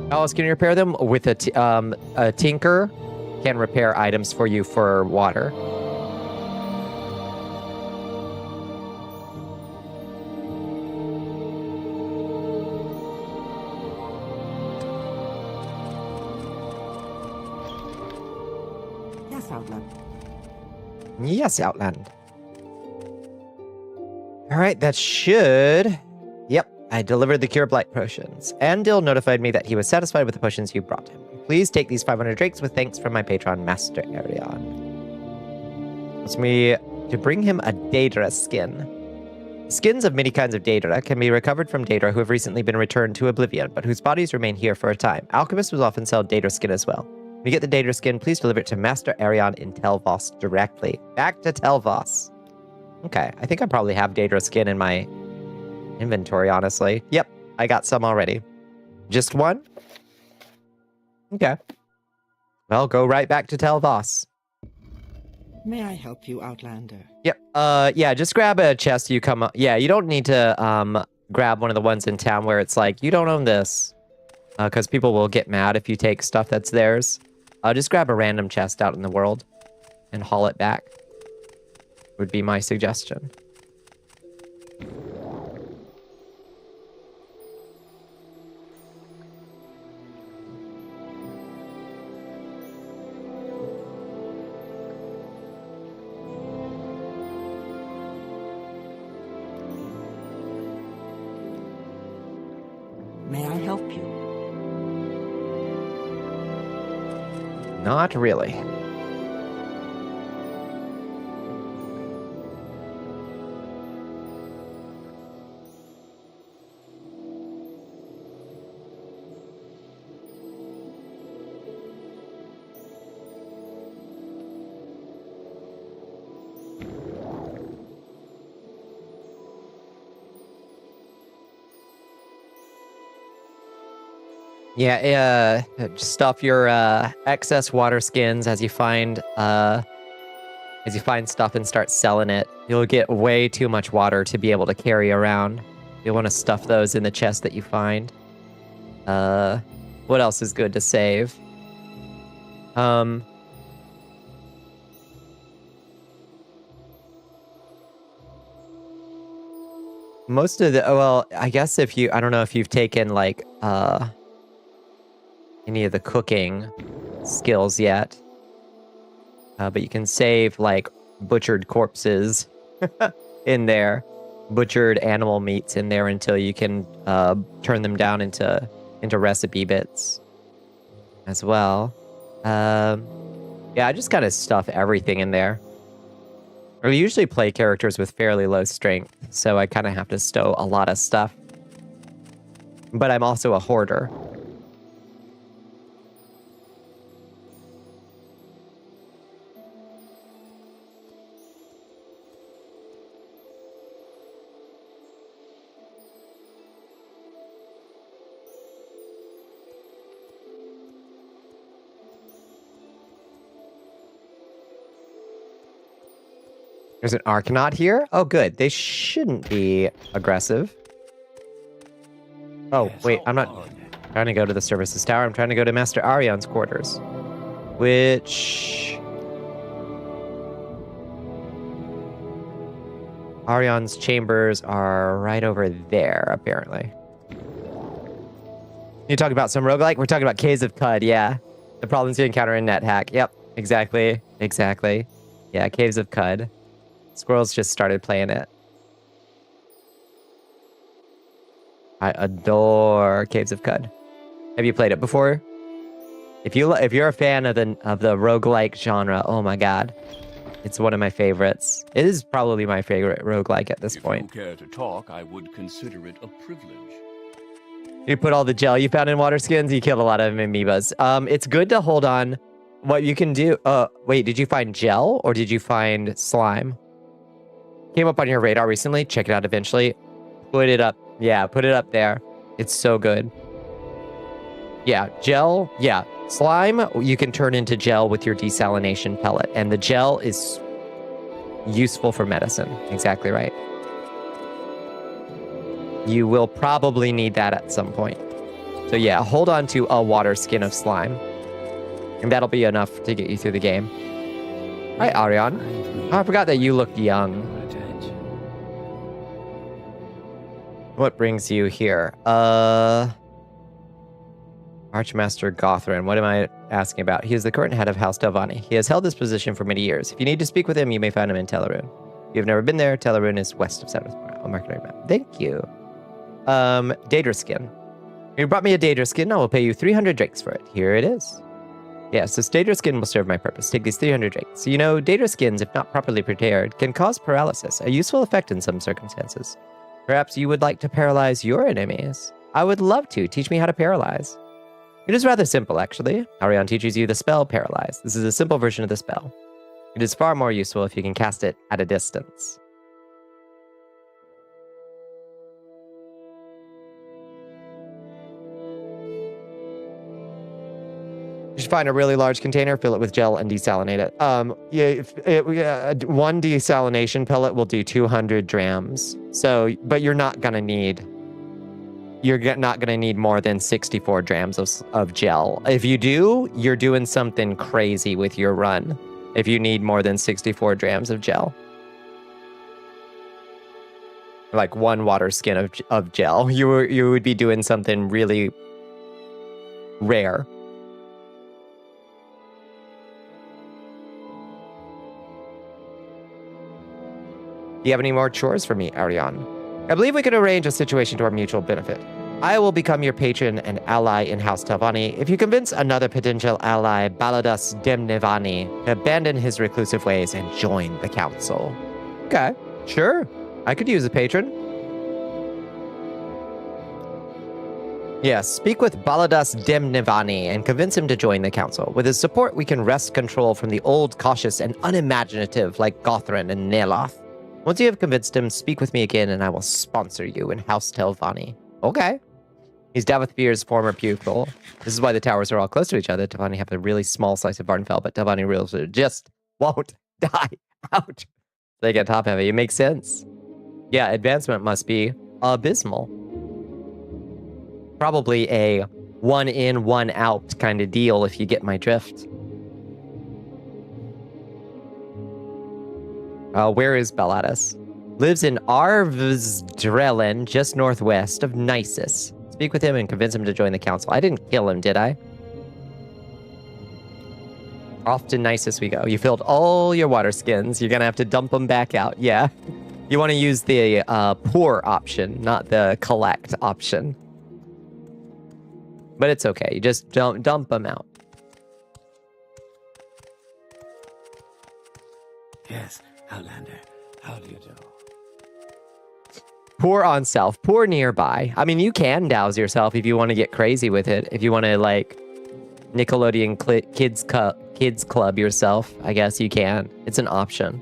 How else can you repair them? With a tinker can repair items for you for water. Yes, Outland. Yes, Outland. All right, that should... Yep, I delivered the Cure Blight potions. And Dill notified me that he was satisfied with the potions you brought him. Please take these 500 drakes with thanks from my patron, Master Arion. It's me to bring him a Daedra skin. Skins of many kinds of Daedra can be recovered from Daedra who have recently been returned to Oblivion, but whose bodies remain here for a time. Alchemists will often sell Daedra skin as well. When you get the Daedra skin, please deliver it to Master Arion in Telvos directly. Back to Telvos. Okay, I think I probably have Daedra skin in my inventory, honestly. Yep, I got some already. Just one? Okay. Well, go right back to Telvos. May I help you, Outlander? Yep. Yeah, just grab a chest you come up. Yeah, you don't need to grab one of the ones in town where it's like, you don't own this. Because people will get mad if you take stuff that's theirs. Just grab a random chest out in the world and haul it back. Would be my suggestion. May I help you? Not really. Yeah, stuff your excess water skins as you find stuff and start selling it. You'll get way too much water to be able to carry around. You'll want to stuff those in the chest that you find. What else is good to save? Most of the, well, I guess if you, I don't know if you've taken like, any of the cooking skills yet. But you can save like butchered corpses in there, butchered animal meats in there until you can turn them down into recipe bits as well. Yeah, I just kind of stuff everything in there. I usually play characters with fairly low strength, so I kind of have to stow a lot of stuff. But I'm also a hoarder. There's an Arcanaut here. Oh, good. They shouldn't be aggressive. Oh, wait. I'm not trying to go to the services tower. I'm trying to go to Master Arion's quarters. Which... Arion's chambers are right over there, apparently. You talk about some roguelike? We're talking about Caves of Cud, yeah. The problems you encounter in NetHack. Yep, exactly. Exactly. Yeah, Caves of Cud. Squirrels just started playing it. I adore Caves of Cud. Have you played it before? If you're a fan of the roguelike genre, oh my god. It's one of my favorites. It is probably my favorite roguelike at this point. If you care to talk, I would consider it a privilege. You put all the gel you found in water skins, you killed a lot of amoebas. It's good to hold on. What you can do... wait, did you find gel or did you find slime? Came up on your radar recently. Check it out eventually. Put it up. Yeah, put it up there. It's so good. Yeah, gel. Yeah, slime, you can turn into gel with your desalination pellet. And the gel is useful for medicine. Exactly right. You will probably need that at some point. So yeah, hold on to a water skin of slime. And that'll be enough to get you through the game. Hi, Arion. Oh, I forgot that you look young. What brings you here? Archmaster Gothran. What am I asking about? He is the current head of House Delvani. He has held this position for many years. If you need to speak with him, you may find him in Tellarune. If you've never been there, Tellarune is west of Seventhmore. I'll mark it right map. Thank you. Daedra skin. You brought me a Daedra skin. I will pay you 300 drakes for it. Here it is. Yes, this Daedra skin will serve my purpose. Take these 300 drakes. You know, Daedra skins, if not properly prepared, can cause paralysis, a useful effect in some circumstances. Perhaps you would like to paralyze your enemies. I would love to. Teach me how to paralyze. It is rather simple, actually. Arion teaches you the spell Paralyze. This is a simple version of the spell. It is far more useful if you can cast it at a distance. You should find a really large container, fill it with gel, and desalinate it. One desalination pellet will do 200 drams. So, but you're not gonna need more than 64 drams of gel. If you do, you're doing something crazy with your run. If you need more than 64 drams of gel. Like one water skin of gel. You would be doing something really rare. Do you have any more chores for me, Arion? I believe we can arrange a situation to our mutual benefit. I will become your patron and ally in House Telvanni if you convince another potential ally, Baladas Demnevani, to abandon his reclusive ways and join the council. Okay, sure. I could use a patron. Yes, speak with Baladas Demnevani and convince him to join the council. With his support, we can wrest control from the old, cautious, and unimaginative like Gothran and Neloth. Once you have convinced him, speak with me again and I will sponsor you in House Telvanni. Okay. He's Davithbir's former pupil. This is why the towers are all close to each other. Telvanni have a really small slice of Varnfell, but Telvanni rules just won't die out. They get top heavy. It makes sense. Yeah, advancement must be abysmal. Probably a one in, one out kind of deal if you get my drift. Where is Bellatus? Lives in Arvsdrelen, just northwest of Nisus. Speak with him and convince him to join the council. I didn't kill him, did I? Off to Nisus we go. You filled all your water skins. You're gonna have to dump them back out. Yeah. You want to use the pour option, not the collect option. But it's okay. You just don't dump them out. Yes, Outlander. How do you do? Pour on self. Pour nearby. I mean, you can douse yourself if you want to get crazy with it. If you want to, like, Nickelodeon kids club yourself, I guess you can. It's an option.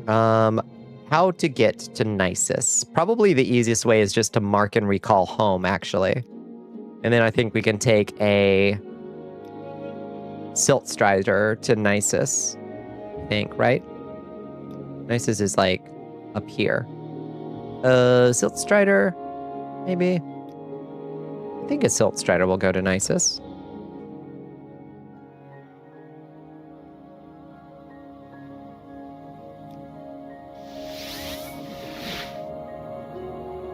How to get to Nisus? Probably the easiest way is just to mark and recall home, actually. And then I think we can take a Silt Strider to Nisus. I think, right? Nisus is like up here. Silt Strider, maybe. I think a Silt Strider will go to Nisus.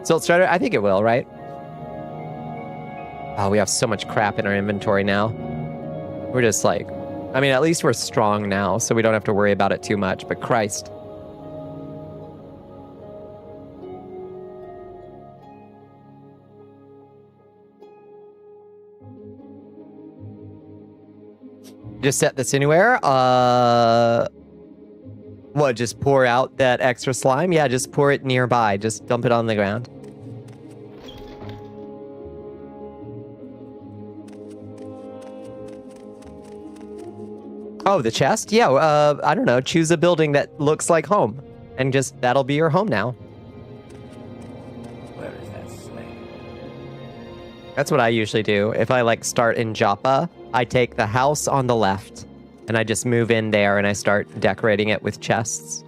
Silt Strider? I think it will, right? Oh, we have so much crap in our inventory now. We're just like... I mean, at least we're strong now, so we don't have to worry about it too much, but Christ. Just set this anywhere? What, just pour out that extra slime? Yeah, just pour it nearby. Just dump it on the ground. Oh, the chest? Yeah, I don't know. Choose a building that looks like home. And just, that'll be your home now. Where is that slave? That's what I usually do. If I, like, start in Joppa, I take the house on the left. And I just move in there and I start decorating it with chests.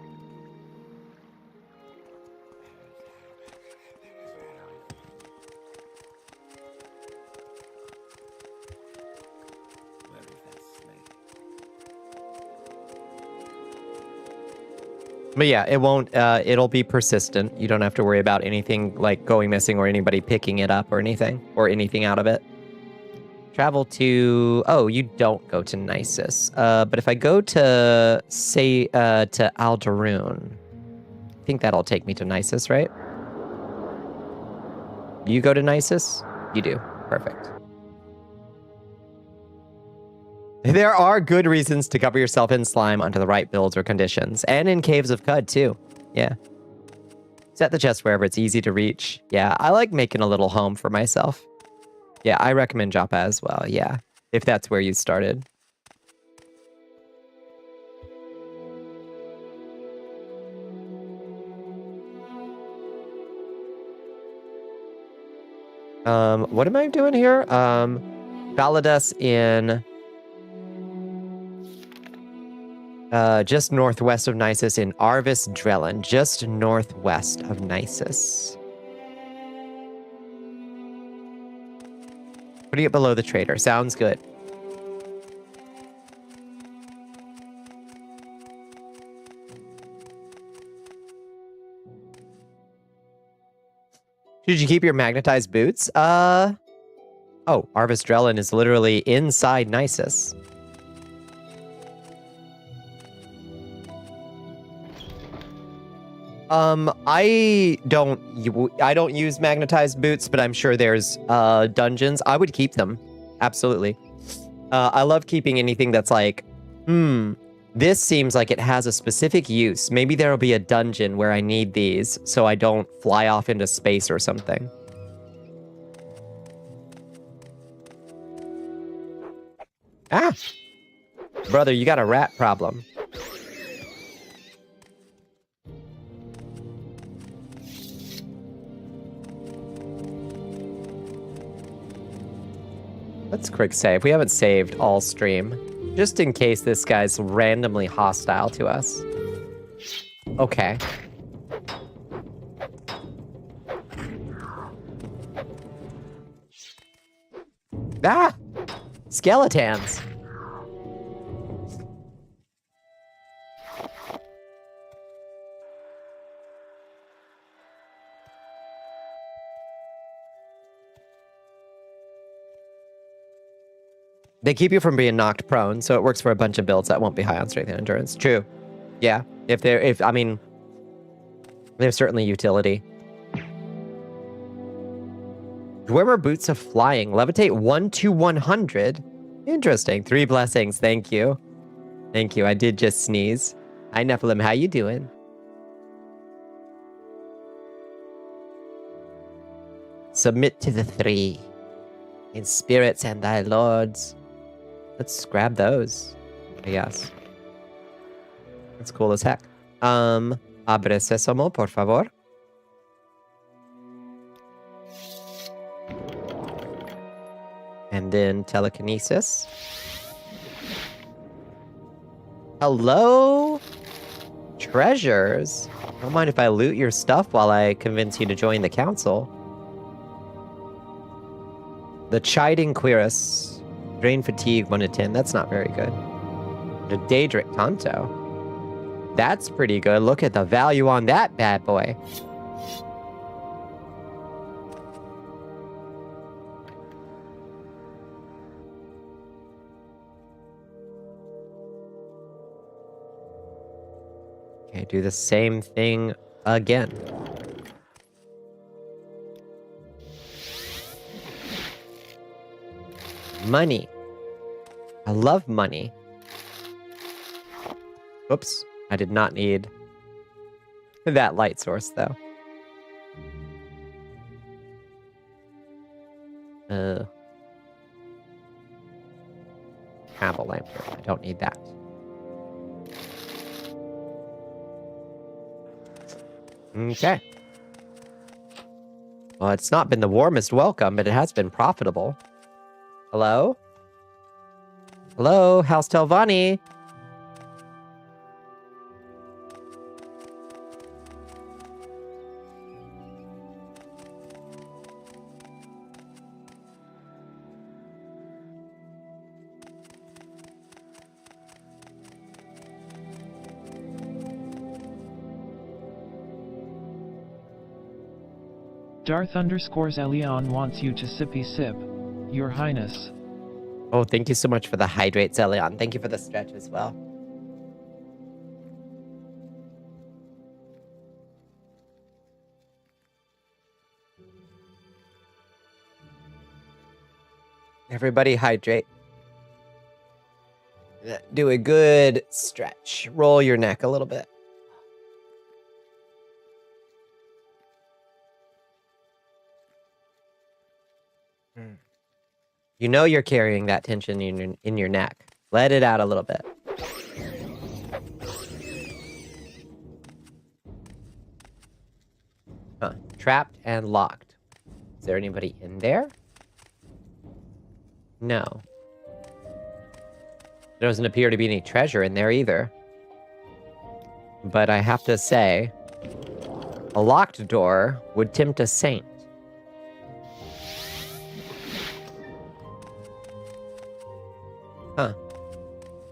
Where is that slave? But yeah, it won't, it'll be persistent. You don't have to worry about anything like going missing or anybody picking it up or anything out of it. Travel to... Oh, you don't go to Nisus. But if I go to, say, to Aldaroon, I think that'll take me to Nisus, right? You go to Nisus? You do. Perfect. There are good reasons to cover yourself in slime under the right builds or conditions. And in Caves of Cud, too. Yeah. Set the chest wherever it's easy to reach. Yeah, I like making a little home for myself. Yeah, I recommend Joppa as well, yeah. If that's where you started. What am I doing here? Validus in... just northwest of Nisus in Arvis Drellin. Just northwest of Nisus. Putting it below the trader. Sounds good. Did you keep your magnetized boots? Oh, Arvis Drellin is literally inside Nisus. I don't use magnetized boots, but I'm sure there's dungeons. I would keep them. Absolutely. I love keeping anything that's like, this seems like it has a specific use. Maybe there'll be a dungeon where I need these so I don't fly off into space or something. Ah! Brother, you got a rat problem. Let's quick save. We haven't saved all stream. Just in case this guy's randomly hostile to us. Okay. Ah! Skeletons! They keep you from being knocked prone, so it works for a bunch of builds that won't be high on strength and endurance. True. Yeah. I mean, there's certainly utility. Dwemer Boots of Flying. Levitate 1 to 100. Interesting. 3 blessings. Thank you. Thank you. I did just sneeze. Hi, Nephilim. How you doing? Submit to the 3. In spirits and thy lords. Let's grab those. I guess. That's cool as heck. Abre sésamo, por favor. And then telekinesis. Hello? Treasures? Don't mind if I loot your stuff while I convince you to join the council. The Chiding Quirus. Drain fatigue 1 to 10. That's not very good. The Daedric Tonto. That's pretty good. Look at the value on that bad boy. Okay, do the same thing again. Money. I love money. Oops, I did not need that light source, though. Travel lantern. I don't need that. Okay. Well, it's not been the warmest welcome, but it has been profitable. Hello? Hello, House Telvanni? Darth_Elion wants you to sippy sip. Your Highness. Oh, thank you so much for the hydrate, Zelion. Thank you for the stretch as well. Everybody hydrate. Do a good stretch. Roll your neck a little bit. You know you're carrying that tension in your neck. Let it out a little bit. Huh. Trapped and locked. Is there anybody in there? No. There doesn't appear to be any treasure in there either. But I have to say, a locked door would tempt a saint. Huh.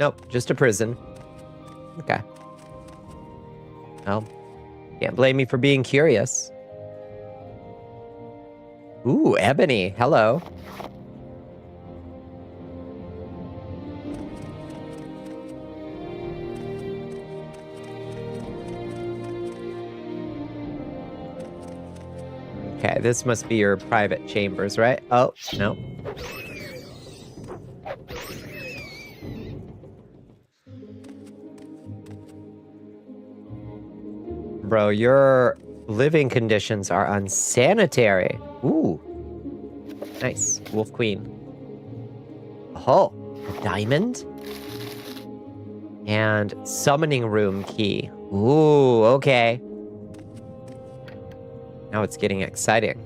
Nope, just a prison. Okay. Well, can't blame me for being curious. Ooh, Ebony. Hello. Okay, this must be your private chambers, right? Oh, no. Bro, your living conditions are unsanitary. Ooh. Nice. Wolf Queen. Oh, a diamond? And summoning room key. Ooh, okay. Now it's getting exciting.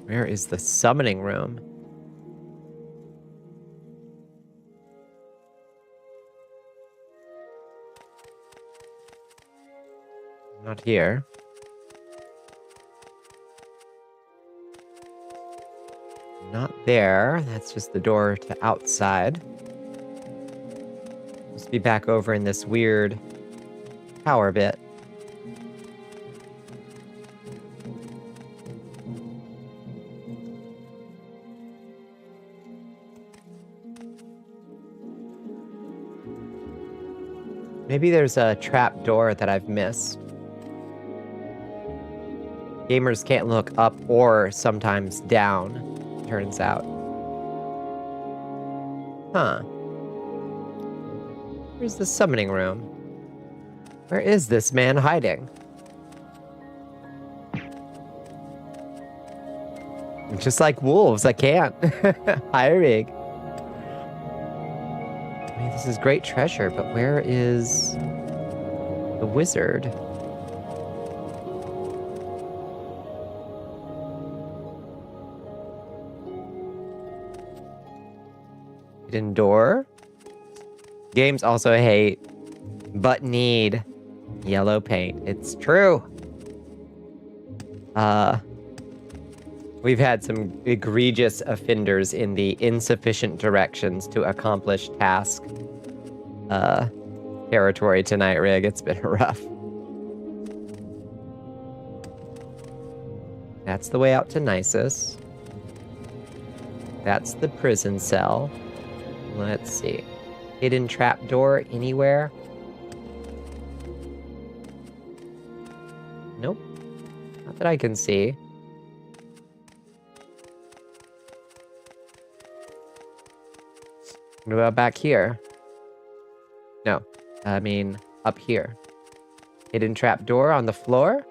Where is the summoning room? Not here. Not there. That's just the door to outside. Must be back over in this weird power bit. Maybe there's a trap door that I've missed. Gamers can't look up or sometimes down, turns out. Huh. Where's the summoning room? Where is this man hiding? Just like wolves, I can't. Hiring. I mean, this is great treasure, but where is the wizard? Hidden door? Games also hate, but need yellow paint. It's true. We've had some egregious offenders in the insufficient directions to accomplish task territory tonight, Rig. It's been rough. That's the way out to Nisus. That's the prison cell. Let's see. Hidden trapdoor anywhere? Nope. Not that I can see. What about back here? No. I mean, up here. Hidden trapdoor on the floor?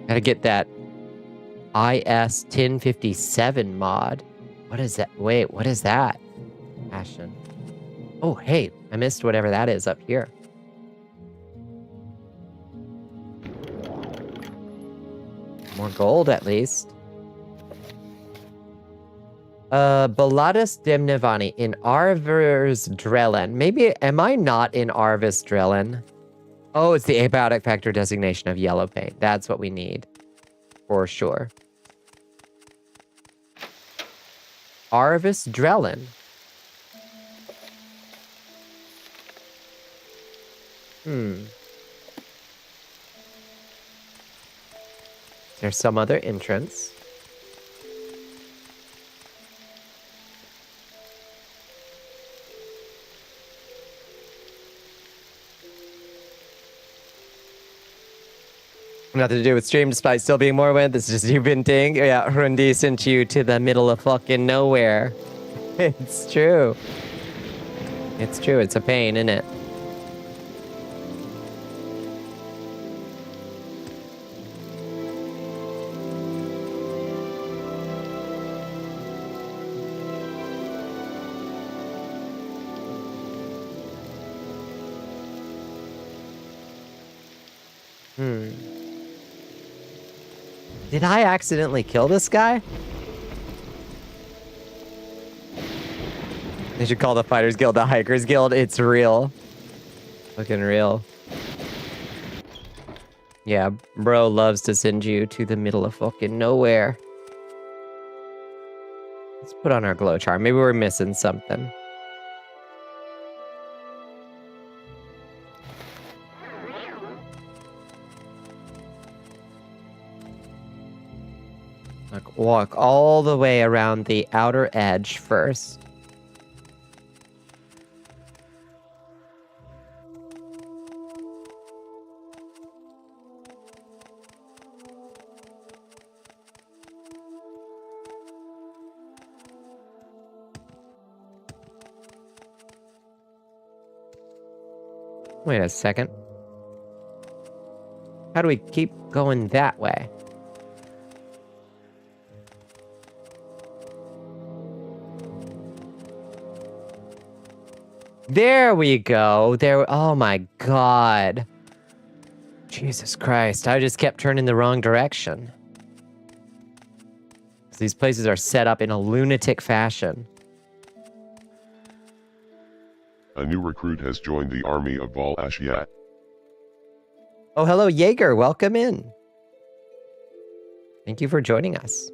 Gotta get that IS 1057 mod. What is that? Wait, what is that? Passion. Oh, hey, I missed whatever that is up here. More gold, at least. Baladas Demnevani in Arvers Drellen. Maybe, am I not in Arvis Drellen? Oh, it's the abiotic factor designation of yellow paint. That's what we need. For sure. Arvis Drellen. There's some other entrance. Nothing to do with stream despite still being Morrowind. This is just you venting. Yeah, Rundi sent you to the middle of fucking nowhere. It's true. It's true. It's a pain, isn't it? Did I accidentally kill this guy? They should call the Fighters Guild the Hikers Guild. It's real. Fucking real. Yeah, bro loves to send you to the middle of fucking nowhere. Let's put on our glow charm. Maybe we're missing something. Like, walk all the way around the outer edge first. Wait a second. How do we keep going that way? There we go. There. Oh my god. Jesus Christ. I just kept turning the wrong direction. These places are set up in a lunatic fashion. A new recruit has joined the army of Val Ashiat. Oh, hello, Jaeger. Welcome in. Thank you for joining us.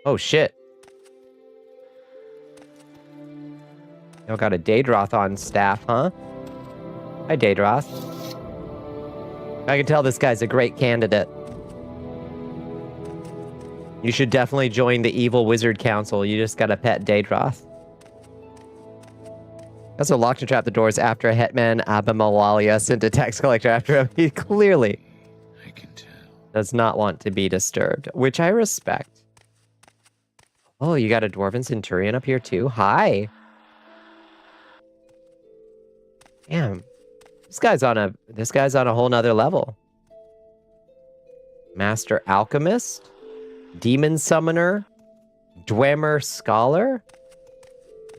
Oh, shit. Y'all got a Daedroth on staff, huh? Hi, Daedroth. I can tell this guy's a great candidate. You should definitely join the Evil Wizard Council. You just got a pet Daedroth. Also locked and trapped the doors after Hetman Abimalalia sent a tax collector after him. He clearly I can tell. does not want to be disturbed, which I respect. Oh, you got a Dwarven Centurion up here too? Hi. Damn. This guy's on a whole nother level. Master Alchemist? Demon Summoner? Dwemer Scholar?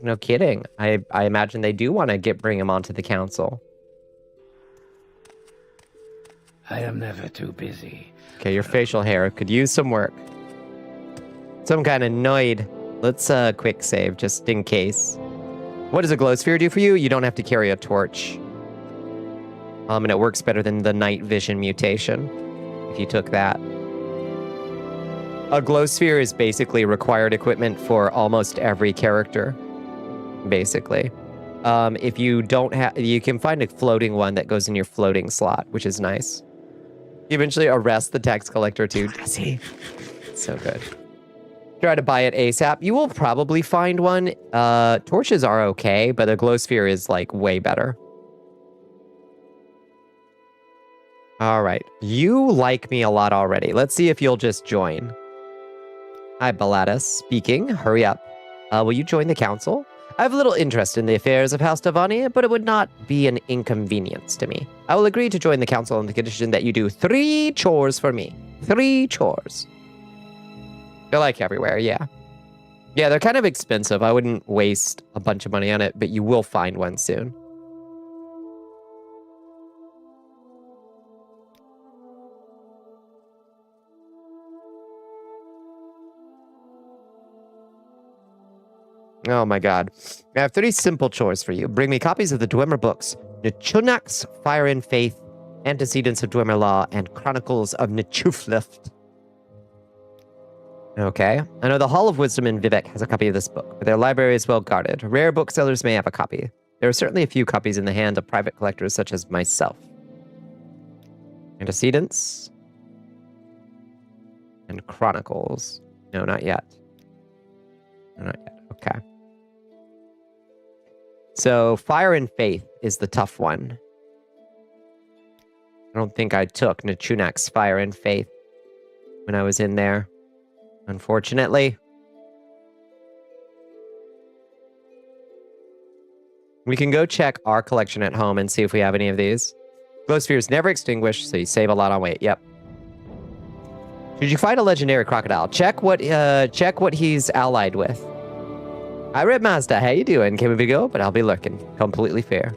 No kidding. I imagine they do want to bring him onto the council. I am never too busy. Okay, your facial hair could use some work. Some kind of noid. Let's quick save just in case. What does a glow sphere do for you? You don't have to carry a torch. And it works better than the night vision mutation if you took that. A glow sphere is basically required equipment for almost every character. Basically. If you don't have, you can find a floating one that goes in your floating slot, which is nice. You eventually arrest the tax collector too, does he? So good. Try to buy it ASAP. You will probably find one. Torches are okay, but a glow sphere is like way better. All right. You like me a lot already. Let's see if you'll just join. Hi, Balatus. Speaking. Hurry up. Will you join the council? I have little interest in the affairs of House Tavani, but it would not be an inconvenience to me. I will agree to join the council on the condition that you do 3 chores for me. 3 chores. They're like everywhere, yeah. Yeah, they're kind of expensive. I wouldn't waste a bunch of money on it, but you will find one soon. Oh my god. I have 3 simple chores for you. Bring me copies of the Dwemer books, Nichunak's Fire and Faith, Antecedents of Dwemer Law, and Chronicles of Nichuflift. Okay. I know the Hall of Wisdom in Vivek has a copy of this book, but their library is well guarded. Rare booksellers may have a copy. There are certainly a few copies in the hand of private collectors such as myself. Antecedents. And Chronicles. No, not yet. No, not yet. Okay. So, Fire and Faith is the tough one. I don't think I took Nichunak's Fire and Faith when I was in there, unfortunately. We can go check our collection at home and see if we have any of these. Glow spheres never extinguish, so you save a lot on weight. Yep. Should you find a legendary crocodile? Check what he's allied with. Hi, Red Mazda. How you doing? Came a video, but I'll be lurking. Completely fair.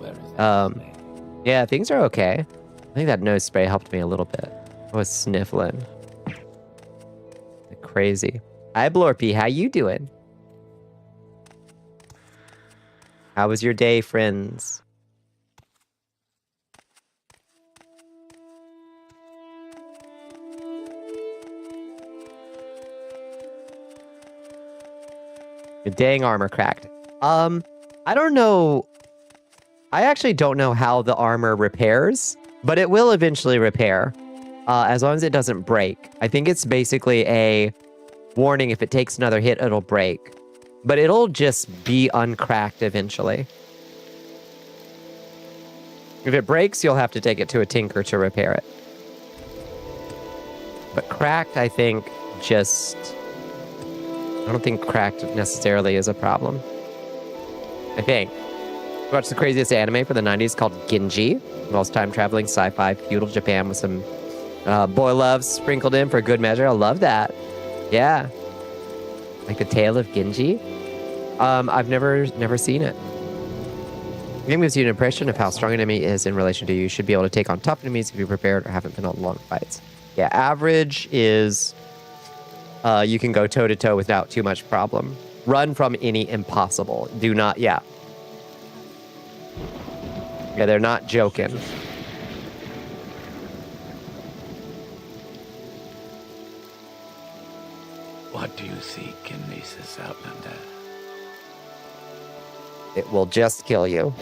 Yeah, things are okay. I think that nose spray helped me a little bit. I was sniffling. Crazy. Hi, Blorpy. How you doing? How was your day, friends? Your dang armor cracked. I don't know. I actually don't know how the armor repairs, but it will eventually repair. As long as it doesn't break. I think it's basically a warning. If it takes another hit, it'll break. But it'll just be uncracked eventually. If it breaks, you'll have to take it to a tinker to repair it. But cracked, I think, just... I don't think cracked necessarily is a problem. I think. Watch the craziest anime for the 90s called Genji. Most time-traveling sci-fi feudal Japan with some boy love sprinkled in for good measure. I love that. Yeah. Like the tale of Genji. I've never seen it. The game gives you an impression of how strong an enemy is in relation to you. You should be able to take on tough enemies if you're prepared or haven't been on long fights. Yeah, average is you can go toe-to-toe without too much problem. Run from any impossible. Do not, yeah. Yeah, they're not joking. What do you seek in Lisa's Outlander? It will just kill you.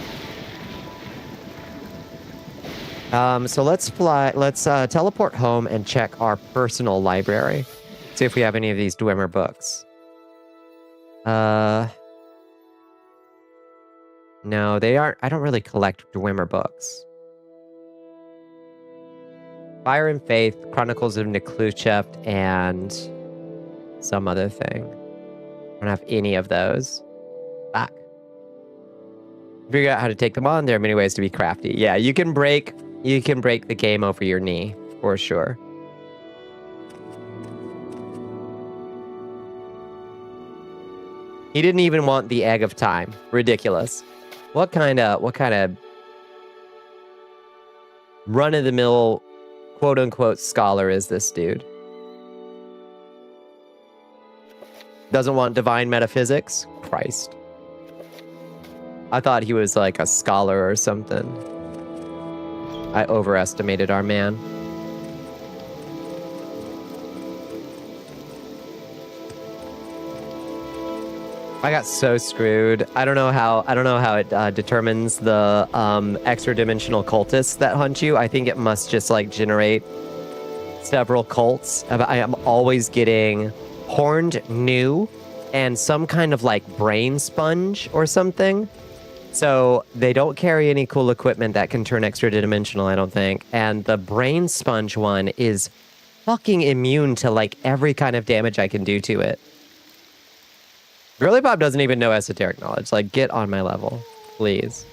So let's teleport home and check our personal library. See if we have any of these Dwemer books. No, they aren't. I don't really collect Dwemer books. Fire and Faith, Chronicles of Nikluchev, and some other thing. I don't have any of those. Fuck. Figure out how to take them on. There are many ways to be crafty. Yeah, you can break the game over your knee, for sure. He didn't even want the Egg of Time. Ridiculous. What kind of run-of-the-mill, quote-unquote, scholar is this dude? Doesn't want divine metaphysics? Christ. I thought he was like a scholar or something. I overestimated our man. I got so screwed. I don't know how it determines the extra dimensional cultists that hunt you. I think it must just like generate several cults. I am always getting horned new and some kind of like brain sponge or something. So they don't carry any cool equipment that can turn extra dimensional, I don't think. And the brain sponge one is fucking immune to like every kind of damage I can do to it. Girly Pop doesn't even know esoteric knowledge. Like, get on my level, please.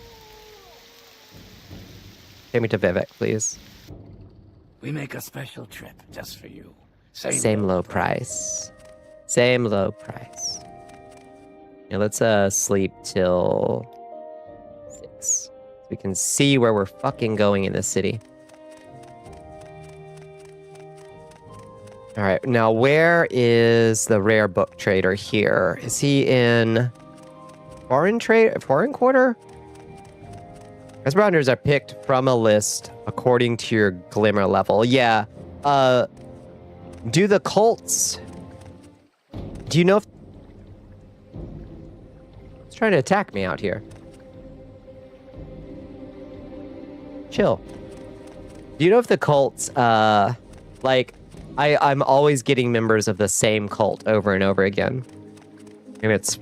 Take me to Vivek, please. We make a special trip just for you. Same low price. Same low price. Yeah, let's sleep till 6. So we can see where we're fucking going in this city. All right, now where is the rare book trader here? Is he in foreign quarter? Responders are picked from a list according to your glimmer level. Yeah. Do the cults... Do you know if... It's trying to attack me out here. Chill. Do you know if the cults, like... I'm always getting members of the same cult over and over again. And it's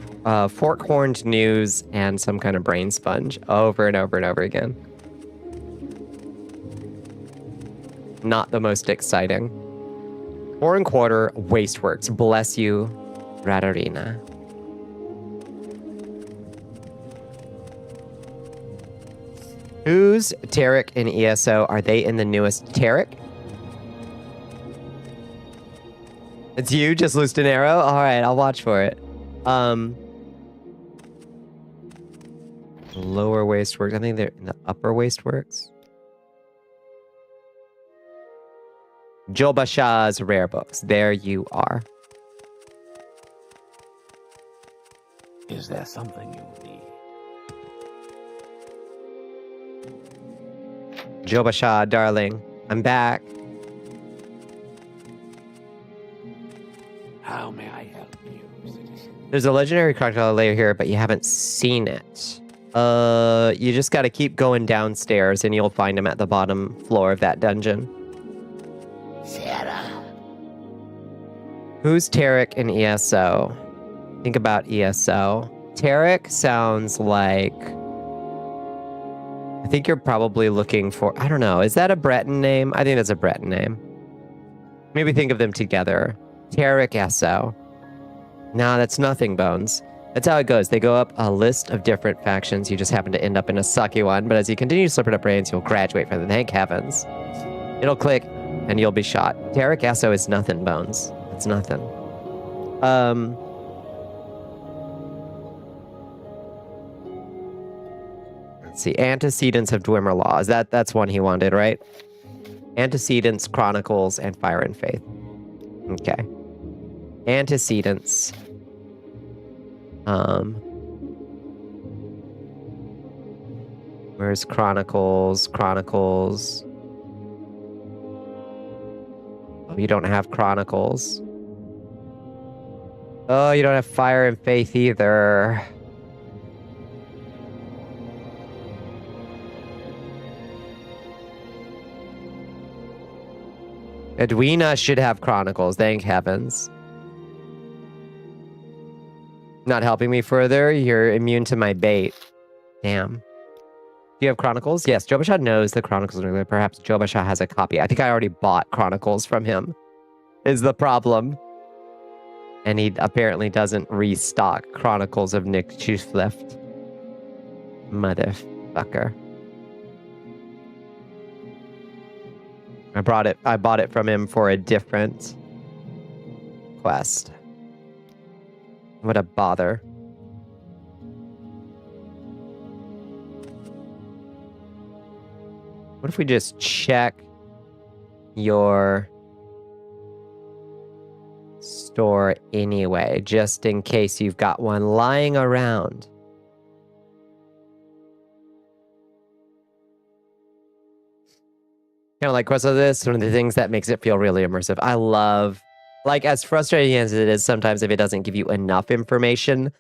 fork-horned news and some kind of brain sponge over and over and over again. Not the most exciting. Foreign Quarter, Wasteworks. Bless you, Radarina. Who's Tarek and ESO? Are they in the newest Tarek? It's you, just loosed an arrow? Alright, I'll watch for it. Lower Wasteworks. I think they're in the upper Wasteworks. Jobashah's rare books. There you are. Is there something you need? Jobashah, darling. I'm back. How may I help you, citizen? There's a legendary crocodile lair here, but you haven't seen it. You just gotta keep going downstairs and you'll find him at the bottom floor of that dungeon. Sarah. Who's Tarek and ESO? Think about ESO. Tarek sounds like... I think you're probably looking for... I don't know. Is that a Breton name? I think that's a Breton name. Maybe think of them together. Tarek Esso. Nah, that's nothing, Bones. That's how it goes. They go up a list of different factions. You just happen to end up in a sucky one. But as you continue slipping up brains, you'll graduate from them. Thank heavens. It'll click, and you'll be shot. Tarek Esso is nothing, Bones. It's nothing. Let's see. Antecedents of Dwemer Laws. That's one he wanted, right? Antecedents, Chronicles, and Fire and Faith. Okay. Antecedents. Where's Chronicles? Chronicles. Oh, you don't have Chronicles. Oh, you don't have fire and faith either. Edwina should have Chronicles, thank heavens. Not helping me further, you're immune to my bait. Damn. Do you have Chronicles? Yes, Jobasha knows the Chronicles are there. Perhaps Jobasha has a copy. I think I already bought Chronicles from him, is the problem. And he apparently doesn't restock Chronicles of Nick Schuflift. Motherfucker. I bought it from him for a different quest. What a bother. What if we just check your store anyway, just in case you've got one lying around? Kind of like Quest of this, one of the things that makes it feel really immersive. I love, like, as frustrating as it is sometimes if it doesn't give you enough information,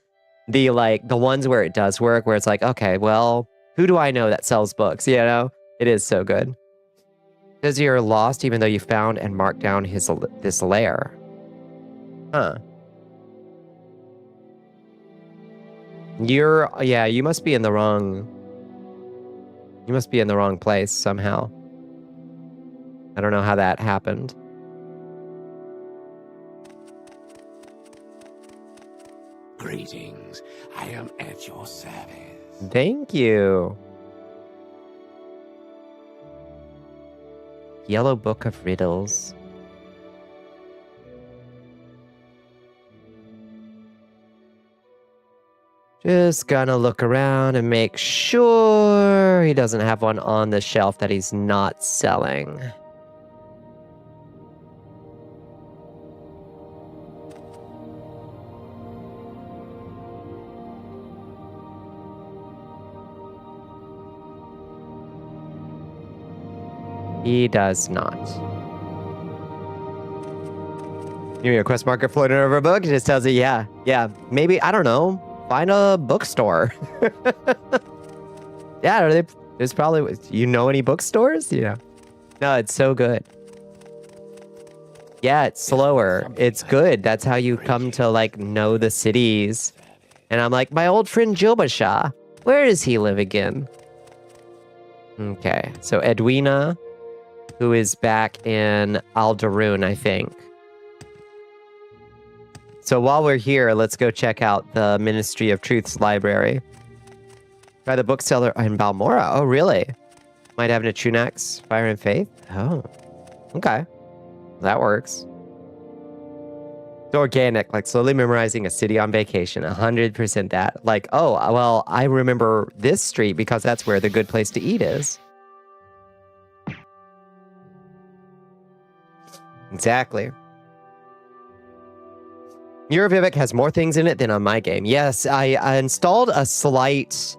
the ones where it does work, where it's like, okay, well, who do I know that sells books, you know? It is so good. Says you're lost even though you found and marked down this lair. Huh. You must be in the wrong place somehow. I don't know how that happened. Greetings. I am at your service. Thank you. Yellow Book of Riddles. Just gonna look around and make sure he doesn't have one on the shelf that he's not selling. He does not. You mean a quest marker floating over a book? It just tells you, yeah, maybe, I don't know, find a bookstore. Yeah, there's probably, you know any bookstores? You know. No, it's so good. Yeah, it's slower. It's good. That's how you come to, like, know the cities. And I'm like, my old friend Jobasha, where does he live again? Okay, so Edwina, who is back in Aldaroon, I think. So while we're here, let's go check out the Ministry of Truth's library. Try the bookseller in Balmora. Oh, really? Might have Nachunax, Fire and Faith? Oh, okay. That works. It's organic, like slowly memorizing a city on vacation. 100% that. Like, oh, well, I remember this street because that's where the good place to eat is. Exactly. Your Vivek has more things in it than on my game. Yes, I installed a slight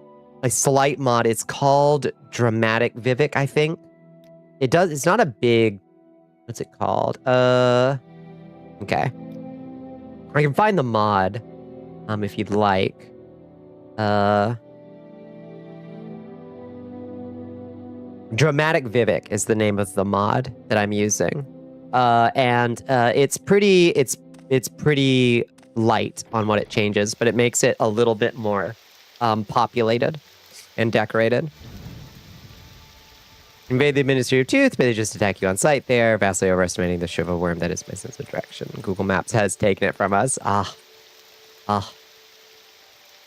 mod. It's called Dramatic Vivek, I think. It's not a big, what's it called? Okay. I can find the mod, if you'd like. Dramatic Vivek is the name of the mod that I'm using. And it's pretty light on what it changes, but it makes it a little bit more populated and decorated. Invade the Ministry of Truth, but they just attack you on sight there, vastly overestimating the Shiva worm that is my sense of direction. Google Maps has taken it from us.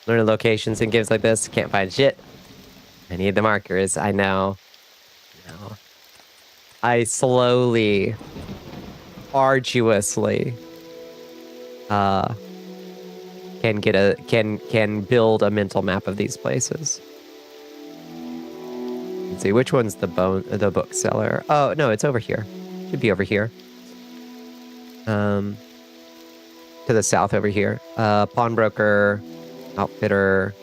Learning locations in games like this, can't find shit. I need the markers, I know. No. I slowly, arduously can build a mental map of these places. Let's see, which one's the bookseller? Oh no, it's over here. Should be over here. To the south over here. Pawnbroker, outfitter,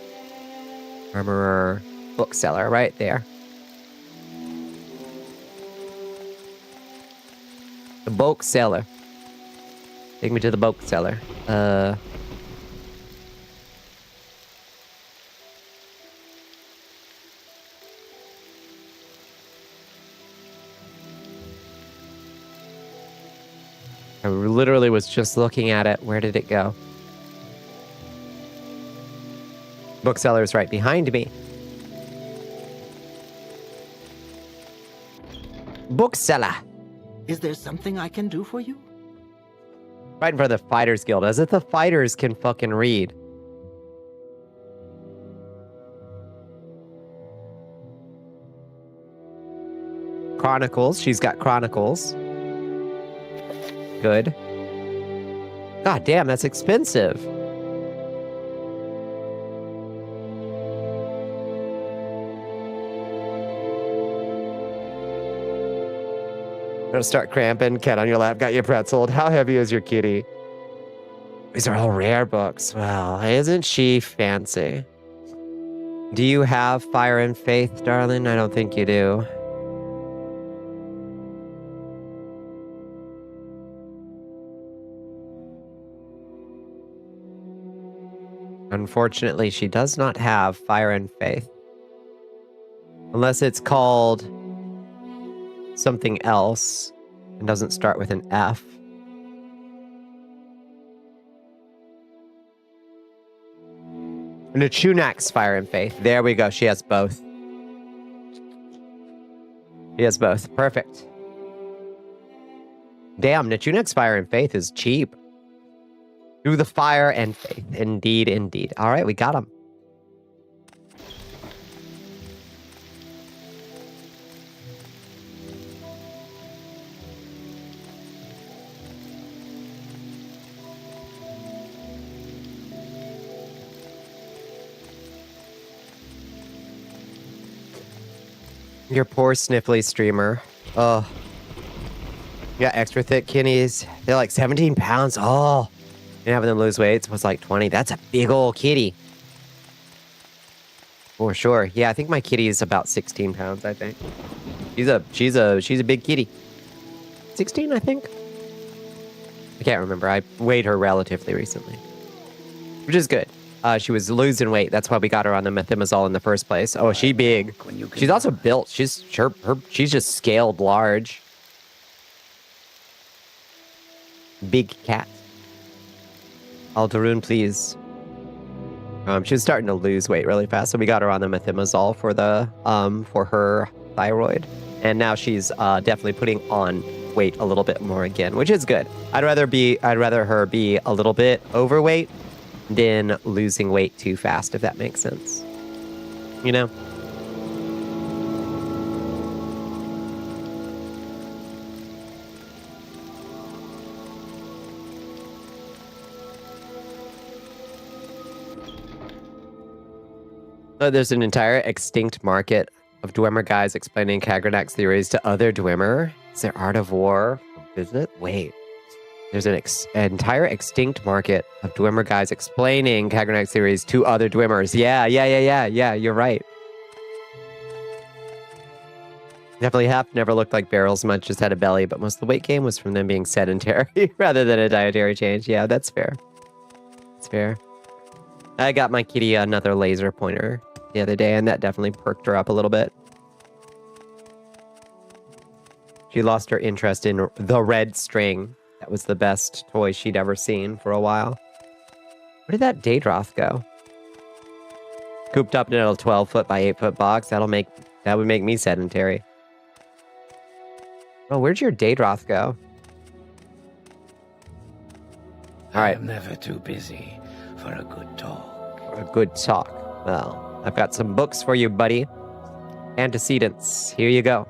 armorer, bookseller, right there. The bookseller. Take me to the bookseller. I literally was just looking at it. Where did it go? Bookseller's right behind me. Bookseller. Is there something I can do for you? Fighting for the Fighters Guild, as if the fighters can fucking read. Chronicles. She's got Chronicles. Good. God damn, that's expensive. Gonna start cramping. Cat on your lap, got you pretzeled. How heavy is your kitty? These are all rare books. Well, isn't she fancy? Do you have Fire and Faith, darling? I don't think you do. Unfortunately, she does not have Fire and Faith. Unless it's called something else and doesn't start with an F. Nachunak's Fire and Faith. There we go. She has both. She has both. Perfect. Damn, Nachunak's Fire and Faith is cheap. Through the Fire and Faith. Indeed, indeed. All right, we got him. Your poor sniffly streamer. Oh. You got extra thick kitties. They're like 17 pounds. Oh. And having them lose weight was like 20. That's a big old kitty. For sure. Yeah, I think my kitty is about 16 pounds, I think. She's a big kitty. 16, I think. I can't remember. I weighed her relatively recently. Which is good. She was losing weight. That's why we got her on the methimazole in the first place. Oh, she big. She's also built. She's just scaled large. Big cat. Aldaroon, please. She was starting to lose weight really fast, so we got her on the methimazole for the for her thyroid, and now she's definitely putting on weight a little bit more again, which is good. I'd rather her be a little bit overweight than losing weight too fast, if that makes sense. You know? There's an entire extinct market of Dwemer guys explaining Kagranak's theories to other Dwemer. Is there art of war? Visit? Wait. There's an entire extinct market of Dwemer guys explaining Kagranak's theories to other Dwemers. Yeah, you're right. Definitely half never looked like barrels much, just had a belly, but most of the weight gain was from them being sedentary rather than a dietary change. Yeah, that's fair. That's fair. I got my kitty another laser pointer the other day, and that definitely perked her up a little bit. She lost her interest in the red string. That was the best toy she'd ever seen for a while. Where did that Daedroth go? Cooped up in a 12-foot by 8-foot box. That would make me sedentary. Oh, where'd your Daedroth go? All right. I'm never too busy for a good talk. For a good talk. Well, I've got some books for you, buddy. Antecedents. Here you go.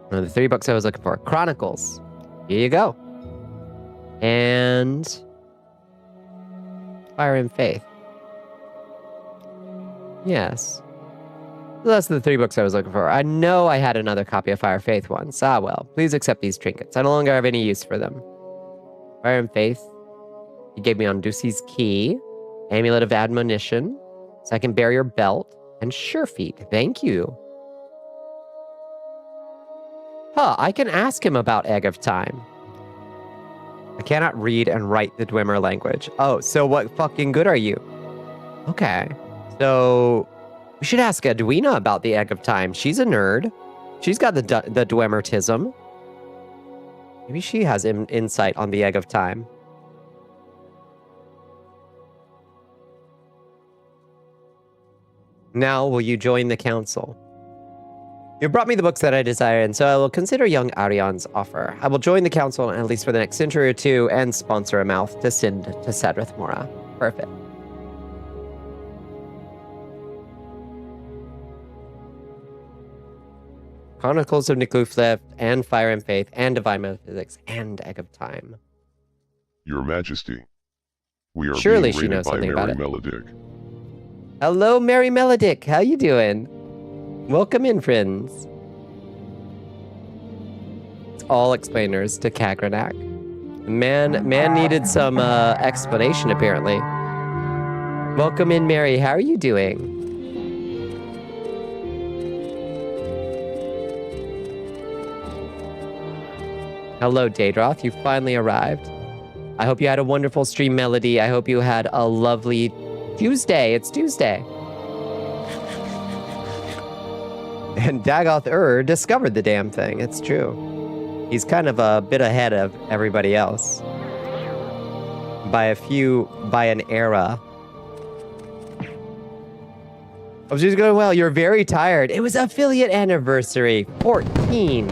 One of the 3 books I was looking for. Chronicles. Here you go. And Fire and Faith. Yes. Those are the 3 books I was looking for. I know I had another copy of Fire and Faith once. Ah, well. Please accept these trinkets. I no longer have any use for them. Fire and Faith. He gave me Ondusi's Key. Amulet of Admonition. Second Barrier Belt. And Surefeet. Thank you. Huh, I can ask him about Egg of Time. I cannot read and write the Dwemer language. Oh, so what fucking good are you? Okay. So, we should ask Edwina about the Egg of Time. She's a nerd. She's got the Dwemertism. Maybe she has insight on the Egg of Time. Now will you join the council? You brought me the books that I desire, and so I will consider young Arian's offer. I will join the council, at least for the next century or two, and sponsor a mouth to send to Sadrith Mora. Perfect. Chronicles of Nikluflef, and Fire and Faith, and Divine Metaphysics, and Egg of Time. Your Majesty, we are Surely being she raided knows by something Mary about it. Melodick. Hello, Mary Melodick. How you doing? Welcome in, friends. It's all explainers to Kagranak. Man needed some explanation, apparently. Welcome in, Mary. How are you doing? Hello, Daedroth. You finally arrived. I hope you had a wonderful stream, Melody. I hope you had a lovely Tuesday. It's Tuesday. And Dagoth discovered the damn thing. It's true. He's kind of a bit ahead of everybody else. By an era. I was just going, well, you're very tired. It was affiliate anniversary. 14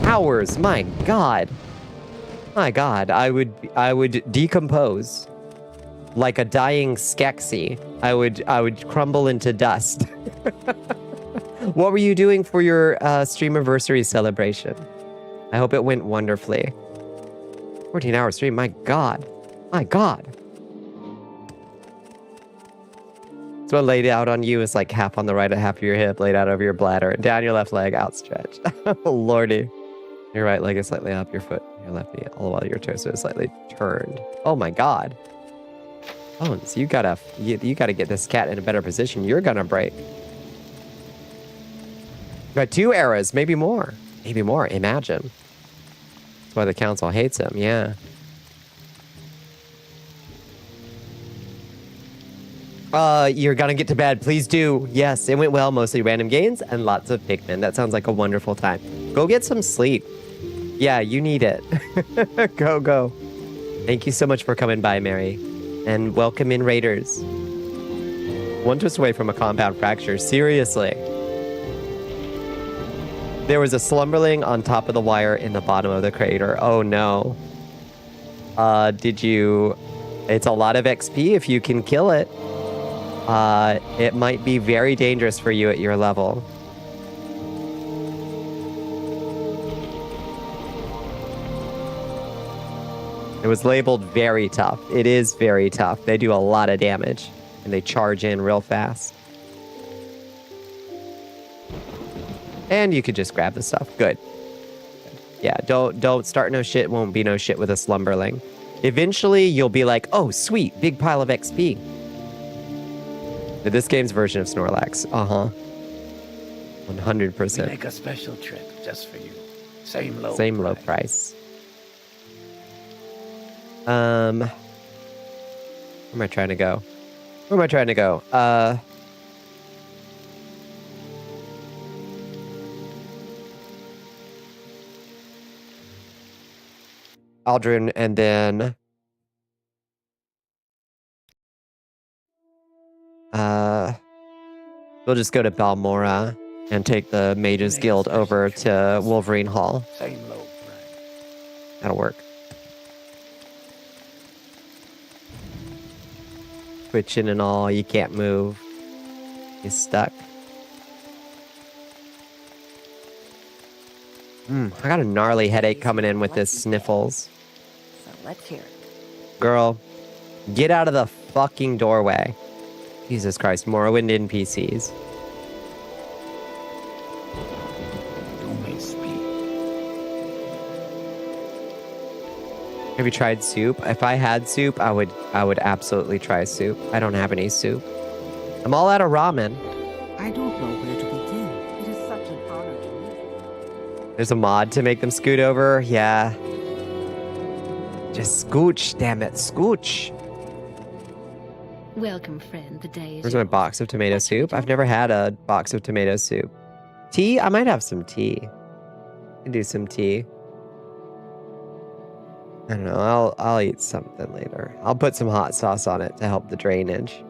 hours. My God. My God. I would decompose like a dying Skeksis. I would crumble into dust. What were you doing for your streamiversary celebration? I hope it went wonderfully. 14-hour stream, my God. My God. So what laid out on you is like half on the right and half of your hip, laid out over your bladder, and down your left leg, outstretched. Oh, Lordy. Your right leg is slightly up, your foot, your left knee, all while your torso is slightly turned. Oh my God. Bones, you gotta get this cat in a better position. You're gonna break. Got 2 eras, maybe more. Maybe more, imagine. That's why the council hates him, yeah. You're gonna get to bed, please do. Yes, it went well, mostly random games and lots of Pikmin. That sounds like a wonderful time. Go get some sleep. Yeah, you need it. Go. Thank you so much for coming by, Mary. And welcome in, Raiders. One twist away from a compound fracture, seriously. There was a slumberling on top of the wire in the bottom of the crater. Oh no. It's a lot of XP if you can kill it. It might be very dangerous for you at your level. It was labeled very tough. It is very tough. They do a lot of damage and they charge in real fast. And you could just grab the stuff. Good. Yeah, don't start no shit. Won't be no shit with a slumberling. Eventually, you'll be like, oh, sweet, big pile of XP. This game's version of Snorlax. 100%. We make a special trip just for you. Same low price. Where am I trying to go? Aldrin, and then we'll just go to Balmora and take the Mages Guild over to Wolverine Hall. Same low price. That'll work. Twitching and all, you can't move. You're stuck. I got a gnarly headache coming in with this sniffles. So let's hear it. Girl, get out of the fucking doorway. Jesus Christ, Morrowind NPCs. You may speak. Have you tried soup? If I had soup, I would absolutely try soup. I don't have any soup. I'm all out of ramen. I don't know where to begin. It is such an honor to meet you. There's a mod to make them scoot over. Yeah. Just scooch, damn it, scooch. Welcome, friend. The day is Where's my box of tomato soup? I've never had a box of tomato soup. Tea? I might have some tea. I can do some tea. I don't know. I'll eat something later. I'll put some hot sauce on it to help the drainage.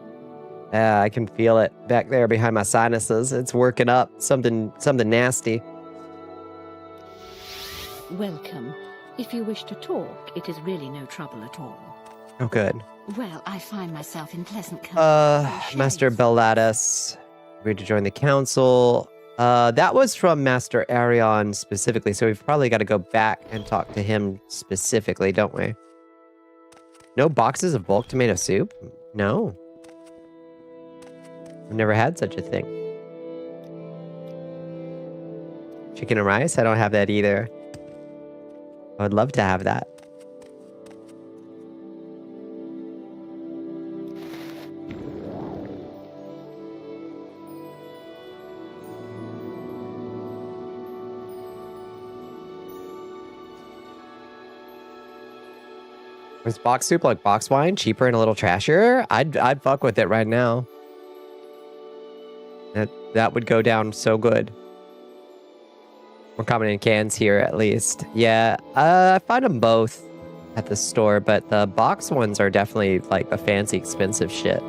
Yeah, I can feel it back there behind my sinuses. It's working up something nasty. Welcome. If you wish to talk, it is really no trouble at all. Oh, good. Well, I find myself in pleasant company. Master Bellatus agreed to join the council. That was from Master Arion specifically, so we've probably got to go back and talk to him specifically, don't we? No boxes of bulk tomato soup? No. I've never had such a thing. Chicken and rice? I don't have that either. I would love to have that. Is box soup like box wine, cheaper and a little trashier? I'd fuck with it right now. That would go down so good. We're coming in cans here at least. Yeah, I find them both at the store, but the box ones are definitely like the fancy expensive shit.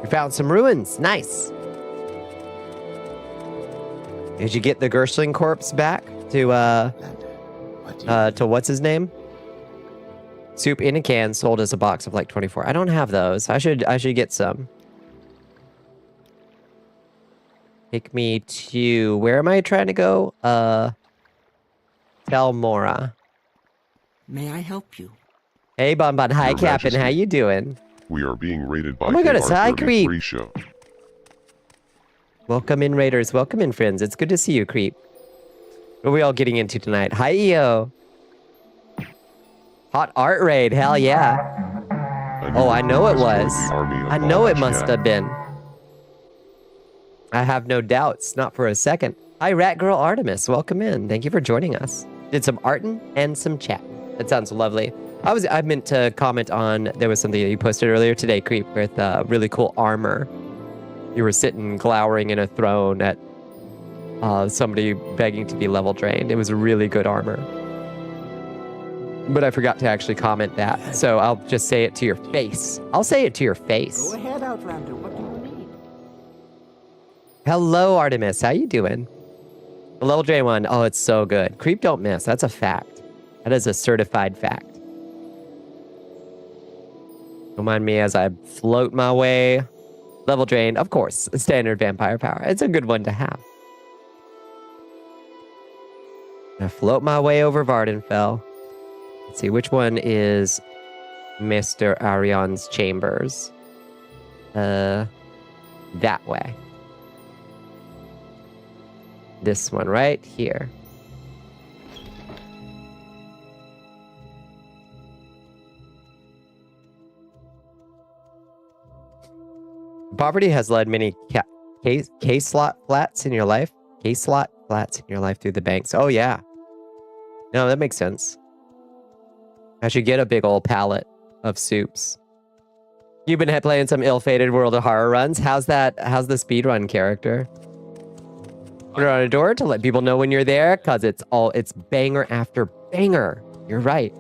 We found some ruins. Nice. Did you get the Gershling corpse back to what's his name? Soup in a can sold as a box of like 24. I don't have those. I should get some. Take me to, where am I trying to go? Telmora. May I help you? Hey Bonbon, hi Your Captain, Majesty. how you doing? We are being raided by Oh my goodness, hi, Creep. KR-33 show. Welcome in, Raiders. Welcome in, friends. It's good to see you, Creep. What are we all getting into tonight? Hi, EO. Hot art raid. Hell yeah. Oh, I know it was. I know it must have been. I have no doubts. Not for a second. Hi, Rat Girl Artemis. Welcome in. Thank you for joining us. Did some artin and some chat. That sounds lovely. I meant to comment on, there was something that you posted earlier today, Creep, with really cool armor. You were sitting glowering in a throne at somebody begging to be level drained. It was really good armor. But I forgot to actually comment that. So I'll just say it to your face. I'll say it to your face. Go ahead, Outlander. What do you need? Hello, Artemis. How you doing? The level drain one. Oh, it's so good. Creep don't miss. That's a fact. That is a certified fact. Don't mind me as I float my way. Level drain, of course, standard vampire power. It's a good one to have. I float my way over Vardenfell. Let's see, which one is Mr. Arion's chambers? That way. This one right here. Poverty has led many K-slot flats in your life. K-slot flats in your life through the banks. Oh, yeah. No, that makes sense. I should get a big old pallet of soups. You've been playing some ill-fated World of Horror runs. How's the speedrun character? Put it on a door to let people know when you're there, because it's banger after banger. You're right.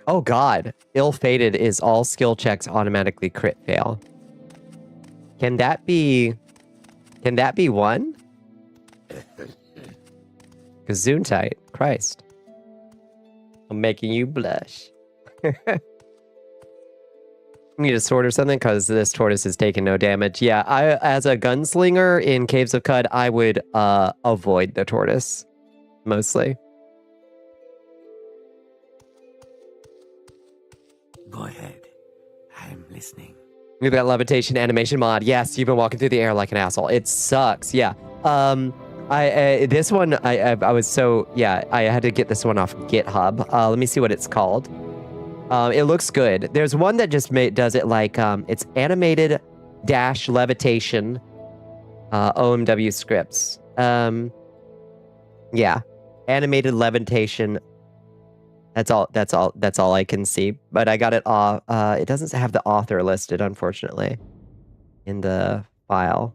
Oh god, ill-fated is all skill checks automatically crit fail. Can that be one? Gesundheit, Christ. I'm making you blush. Need a sword or something because this tortoise is taking no damage. Yeah, as a gunslinger in Caves of Cud, I would avoid the tortoise mostly. Go ahead. I'm listening. Look at that levitation animation mod. Yes, you've been walking through the air like an asshole. It sucks. Yeah. This one, I was so, yeah, I had to get this one off GitHub. Let me see what it's called. It looks good. There's one that just does it like, it's animated dash levitation, OMW scripts. Yeah. Animated levitation. That's all I can see. But I got it off. It doesn't have the author listed, unfortunately, in the file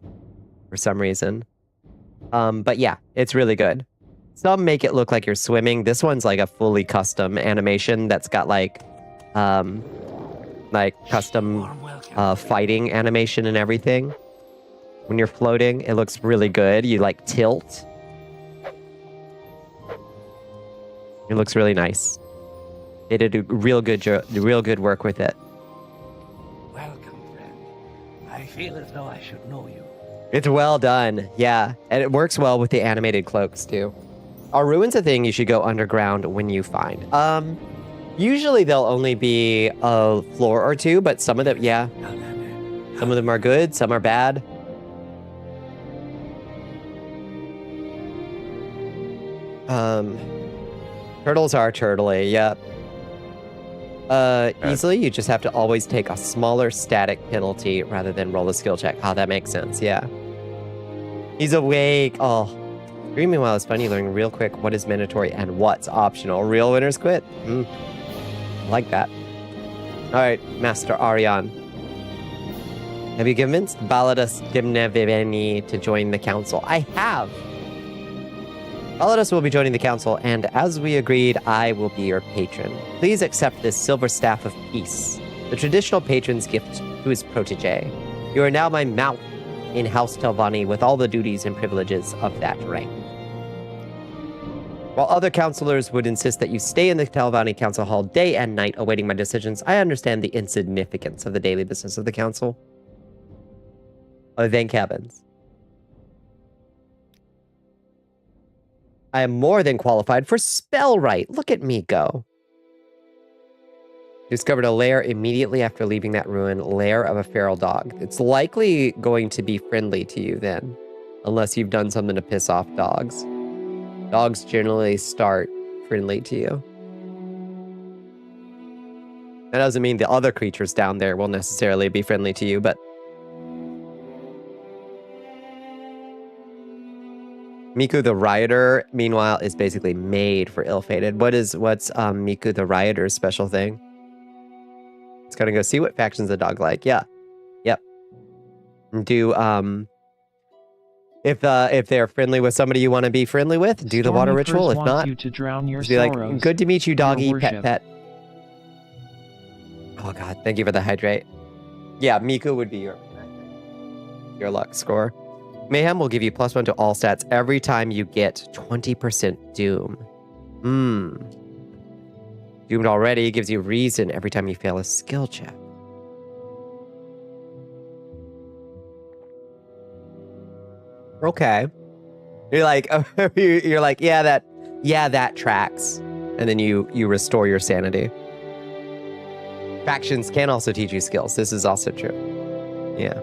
for some reason. But yeah, it's really good. Some make it look like you're swimming. This one's like a fully custom animation that's got like custom fighting animation and everything. When you're floating, it looks really good. You like tilt. It looks really nice. They did a real good work with it. Welcome, friend. I feel as though I should know you. It's well done, yeah. And it works well with the animated cloaks, too. Are ruins a thing you should go underground when you find? Usually they'll only be a floor or two, but some of them, yeah. Some of them are good, some are bad. Turtles are turtly, yep. Easily, you just have to always take a smaller static penalty rather than roll a skill check. Oh, that makes sense, yeah. He's awake. Oh, dreaming while it's funny, learning real quick what is mandatory and what's optional. Real winners quit. I like that. All right, Master Arian. Have you convinced Baladas Dimneviveni to join the council? I have. Baladas will be joining the council, and as we agreed, I will be your patron. Please accept this silver staff of peace, the traditional patron's gift to his protege. You are now my mouth in House Telvanni with all the duties and privileges of that rank. While other counselors would insist that you stay in the Telvanni Council Hall day and night awaiting my decisions, I understand the insignificance of the daily business of the council. Thank heavens. I am more than qualified for Spellwrite. Look at me go. Discovered a lair immediately after leaving that ruin, lair of a feral dog. It's likely going to be friendly to you then, unless you've done something to piss off dogs. Dogs generally start friendly to you. That doesn't mean the other creatures down there will necessarily be friendly to you, but Miku the Rioter, meanwhile, is basically made for ill-fated. What's Miku the Rioter's special thing? It's gonna go see what factions the dog like. Yeah. Yep. Do if they're friendly with somebody you want to be friendly with, do the water ritual. If not, you to drown your be like, sorrows. good to meet you, doggy, Your pet worship. pet. Oh god, thank you for the hydrate. Yeah, Miku would be your luck score. Mayhem will give you +1 to all stats every time you get 20% Doom. Doomed already gives you reason every time you fail a skill check. Okay. You're like, yeah, that tracks. And then you restore your sanity. Factions can also teach you skills. This is also true. Yeah.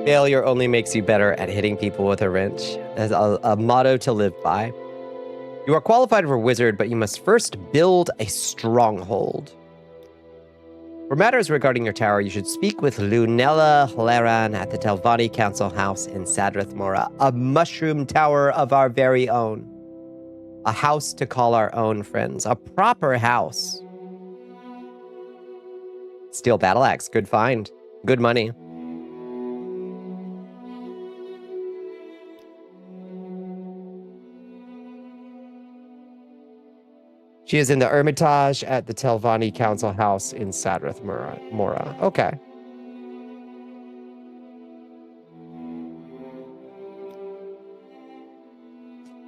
Failure only makes you better at hitting people with a wrench. As a motto to live by. You are qualified for wizard, but you must first build a stronghold. For matters regarding your tower, you should speak with Lunella Hleran at the Telvanni Council House in Sadrath Mora, a mushroom tower of our very own. A house to call our own, friends. A proper house. Steel battle axe, good find. Good money. She is in the Hermitage at the Telvanni Council House in Sadrath Mora. Okay.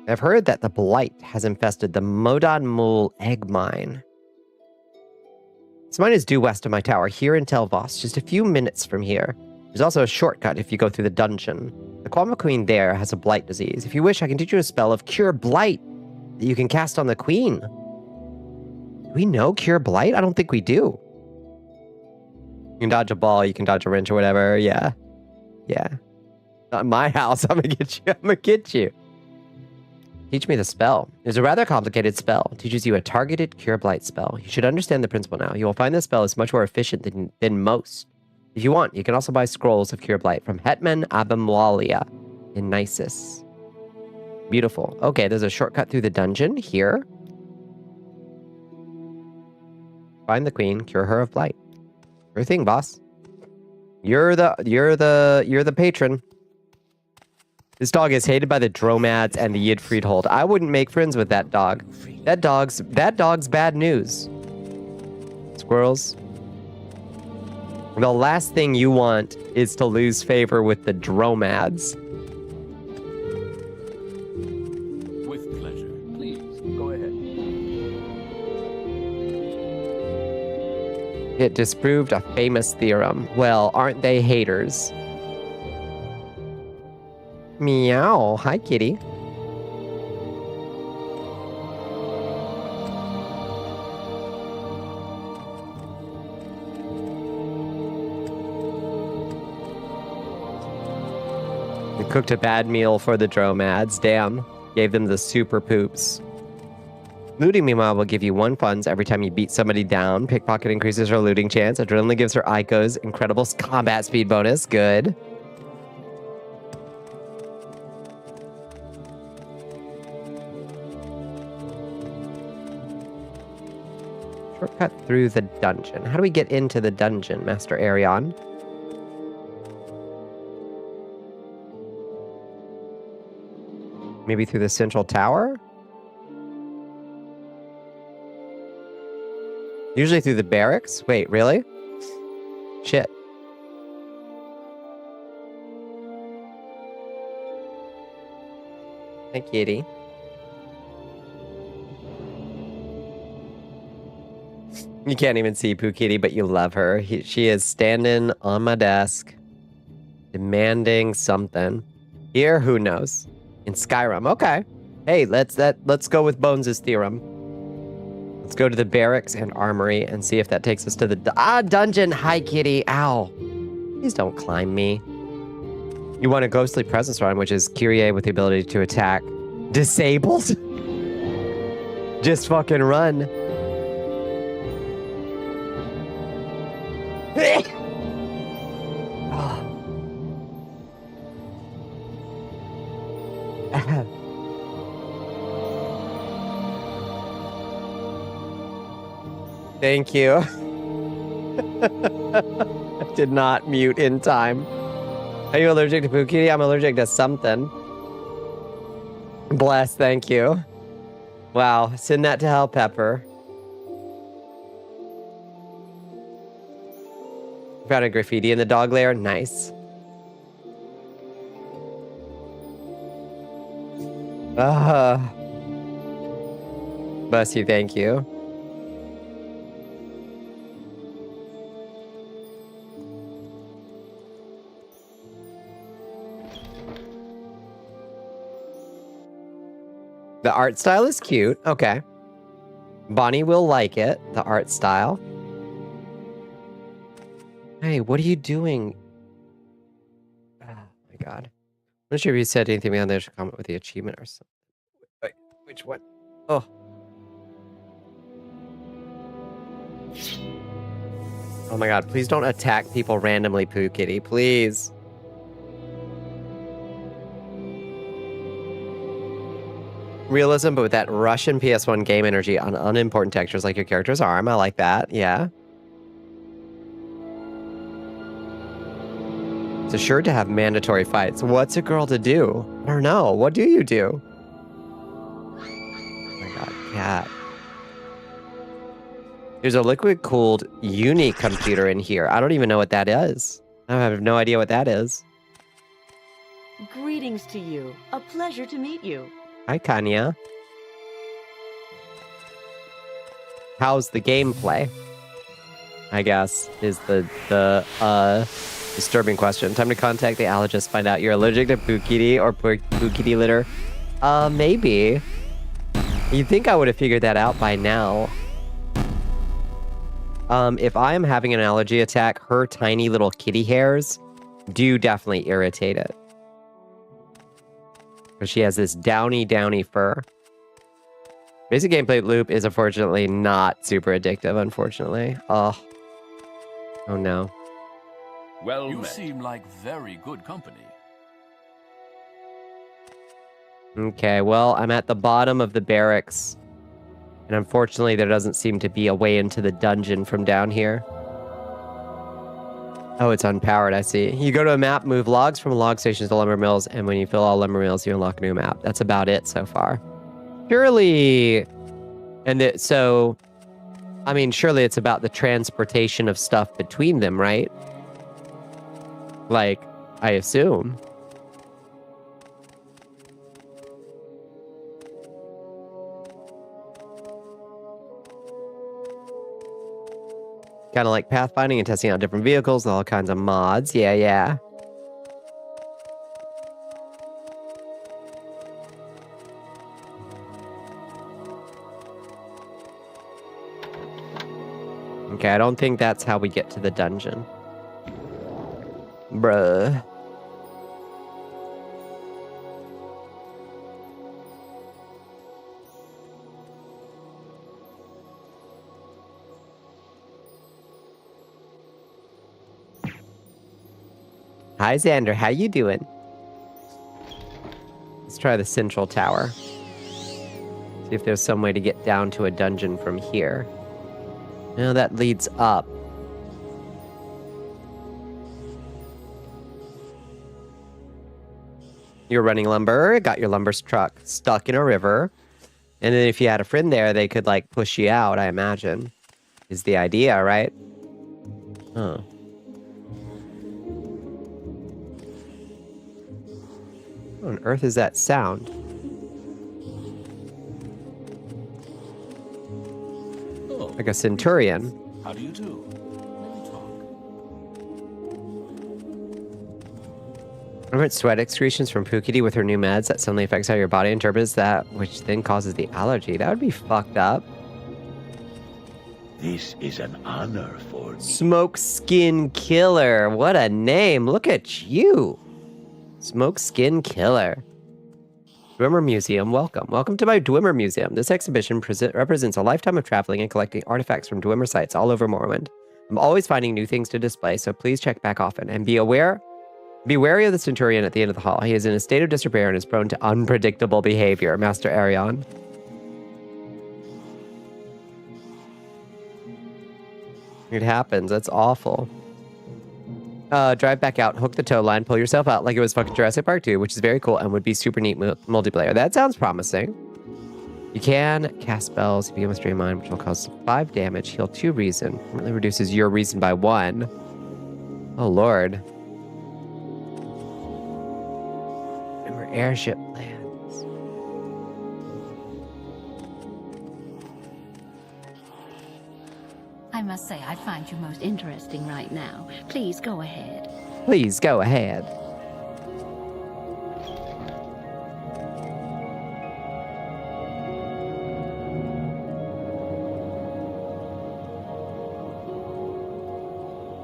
I've heard that the blight has infested the Modan Mul egg mine. This mine is due west of my tower, here in Telvos, just a few minutes from here. There's also a shortcut if you go through the dungeon. The Kwama Queen there has a blight disease. If you wish, I can teach you a spell of Cure Blight that you can cast on the Queen. Do we know Cure Blight? I don't think we do. You can dodge a ball, you can dodge a wrench or whatever. Yeah. Yeah. Not in my house. I'm gonna get you. Teach me the spell. It's a rather complicated spell. It teaches you a targeted Cure Blight spell. You should understand the principle now. You will find this spell is much more efficient than most. If you want, you can also buy scrolls of Cure Blight from Hetman Abimwalia in Nisus. Beautiful. Okay, there's a shortcut through the dungeon here. Find the queen, cure her of blight. Your thing, boss. You're the patron. This dog is hated by the Dromads and the Yidfriedhold. I wouldn't make friends with that dog. That dog's bad news. Squirrels. The last thing you want is to lose favor with the Dromads. With pleasure. Please, go ahead. It disproved a famous theorem. Well, aren't they haters? Meow. Hi, kitty. We cooked a bad meal for the Dromads. Damn. Gave them the super poops. Looting, meanwhile, will give you 1 funds every time you beat somebody down. Pickpocket increases her looting chance. Adrenaline gives her Ico's incredible combat speed bonus. Good. Shortcut through the dungeon. How do we get into the dungeon, Master Arion? Maybe through the central tower? Usually through the barracks? Wait, really? Shit. Hi, kitty. You can't even see Pooh Kitty, but you love her. She is standing on my desk, demanding something. Here, who knows? In Skyrim, okay. Hey, let's go with Bones' theorem. Let's go to the barracks and armory and see if that takes us to the dungeon. Hi, kitty. Ow. Please don't climb me. You want a ghostly presence run, which is Kyrie with the ability to attack. Disabled? Just fucking run. Thank you. I did not mute in time. Are you allergic to Pooh Kitty? I'm allergic to something. Bless, thank you. Wow, send that to Hell Pepper. Found a graffiti in the dog lair. Nice. Bless you, thank you. The art style is cute. Okay. Bonnie will like it. The art style. Hey, what are you doing? Oh my god. I'm not sure if you said anything beyond there. Should comment with the achievement or something. Wait, which one? Oh. Oh my god, please don't attack people randomly, Pooh Kitty. Please. Realism, but with that Russian PS1 game energy on unimportant textures like your character's arm. I like that. Yeah. It's assured to have mandatory fights. What's a girl to do? I don't know. What do you do? Oh my god, cat. There's a liquid-cooled uni computer in here. I don't even know what that is. I have no idea what that is. Greetings to you. A pleasure to meet you. Hi, Kanya. How's the gameplay? I guess is the disturbing question. Time to contact the allergist. Find out you're allergic to Pooh Kitty or Pooh Kitty litter. Maybe. You'd think I would have figured that out by now. If I am having an allergy attack, her tiny little kitty hairs do definitely irritate it. Because she has this downy fur. Basic gameplay loop is unfortunately not super addictive, unfortunately. Oh. Oh no. Well You met. seem like very good company. Okay, well, I'm at the bottom of the barracks. And unfortunately, there doesn't seem to be a way into the dungeon from down here. Oh, it's unpowered, I see. You go to a map, move logs from log stations to lumber mills, and when you fill all lumber mills, you unlock a new map. That's about it so far. Surely... So... I mean, surely it's about the transportation of stuff between them, right? Like, I assume. Kind of like pathfinding and testing out different vehicles with all kinds of mods. Yeah, yeah. Okay, I don't think that's how we get to the dungeon. Bruh. Hi, Xander. How you doing? Let's try the central tower. See if there's some way to get down to a dungeon from here. No, that leads up. You're running lumber, got your lumber truck stuck in a river. And then if you had a friend there, they could, like, push you out, I imagine. Is the idea, right? Huh. What on earth is that sound? Oh, Like a centurion. how do you do? Let me talk. Remember sweat excretions from Pukity with her new meds that suddenly affects how your body interprets that, which then causes the allergy. That would be fucked up. This is an honor for me. Smoke Skin Killer. What a name. Look at you. Smoke Skin Killer. Dwemer Museum, welcome. Welcome to my Dwemer Museum. This exhibition represents a lifetime of traveling and collecting artifacts from Dwemer sites all over Morrowind. I'm always finding new things to display, so please check back often. And be wary of the Centurion at the end of the hall. He is in a state of disrepair and is prone to unpredictable behavior. Master Arion. It happens. That's awful. Drive back out, hook the tow line, pull yourself out like it was fucking Jurassic Park 2, which is very cool and would be super neat multiplayer. That sounds promising. You can cast spells, become a Stray Mind, which will cause 5 damage, heal 2 reason. Permanently reduces your reason by 1. Oh, Lord. Remember airship plans. I must say, I find you most interesting right now. Please go ahead. Please go ahead.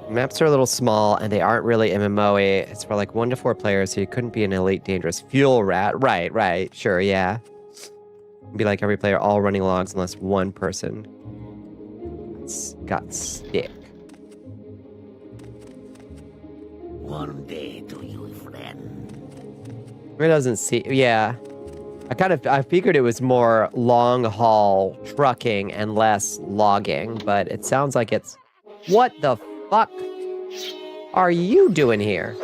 Maps are a little small and they aren't really MMO-y. It's for like 1 to 4 players, so you couldn't be an elite dangerous fuel rat. Right, sure, yeah. It'd be like every player all running logs unless one person got stick. One day to you, friend. It doesn't see, yeah. I figured it was more long haul trucking and less logging, but it sounds like it's, what the fuck are you doing here?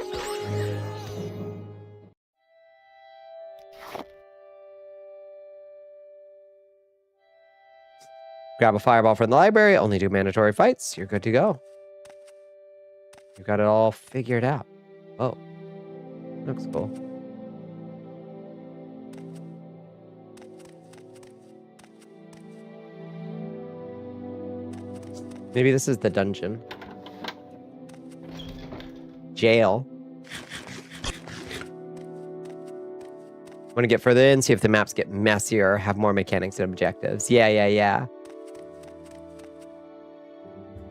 Grab a fireball from the library, only do mandatory fights, you're good to go. You've got it all figured out. Oh, looks cool. Maybe this is the dungeon. Jail. Want to get further in, see if the maps get messier, have more mechanics and objectives. Yeah.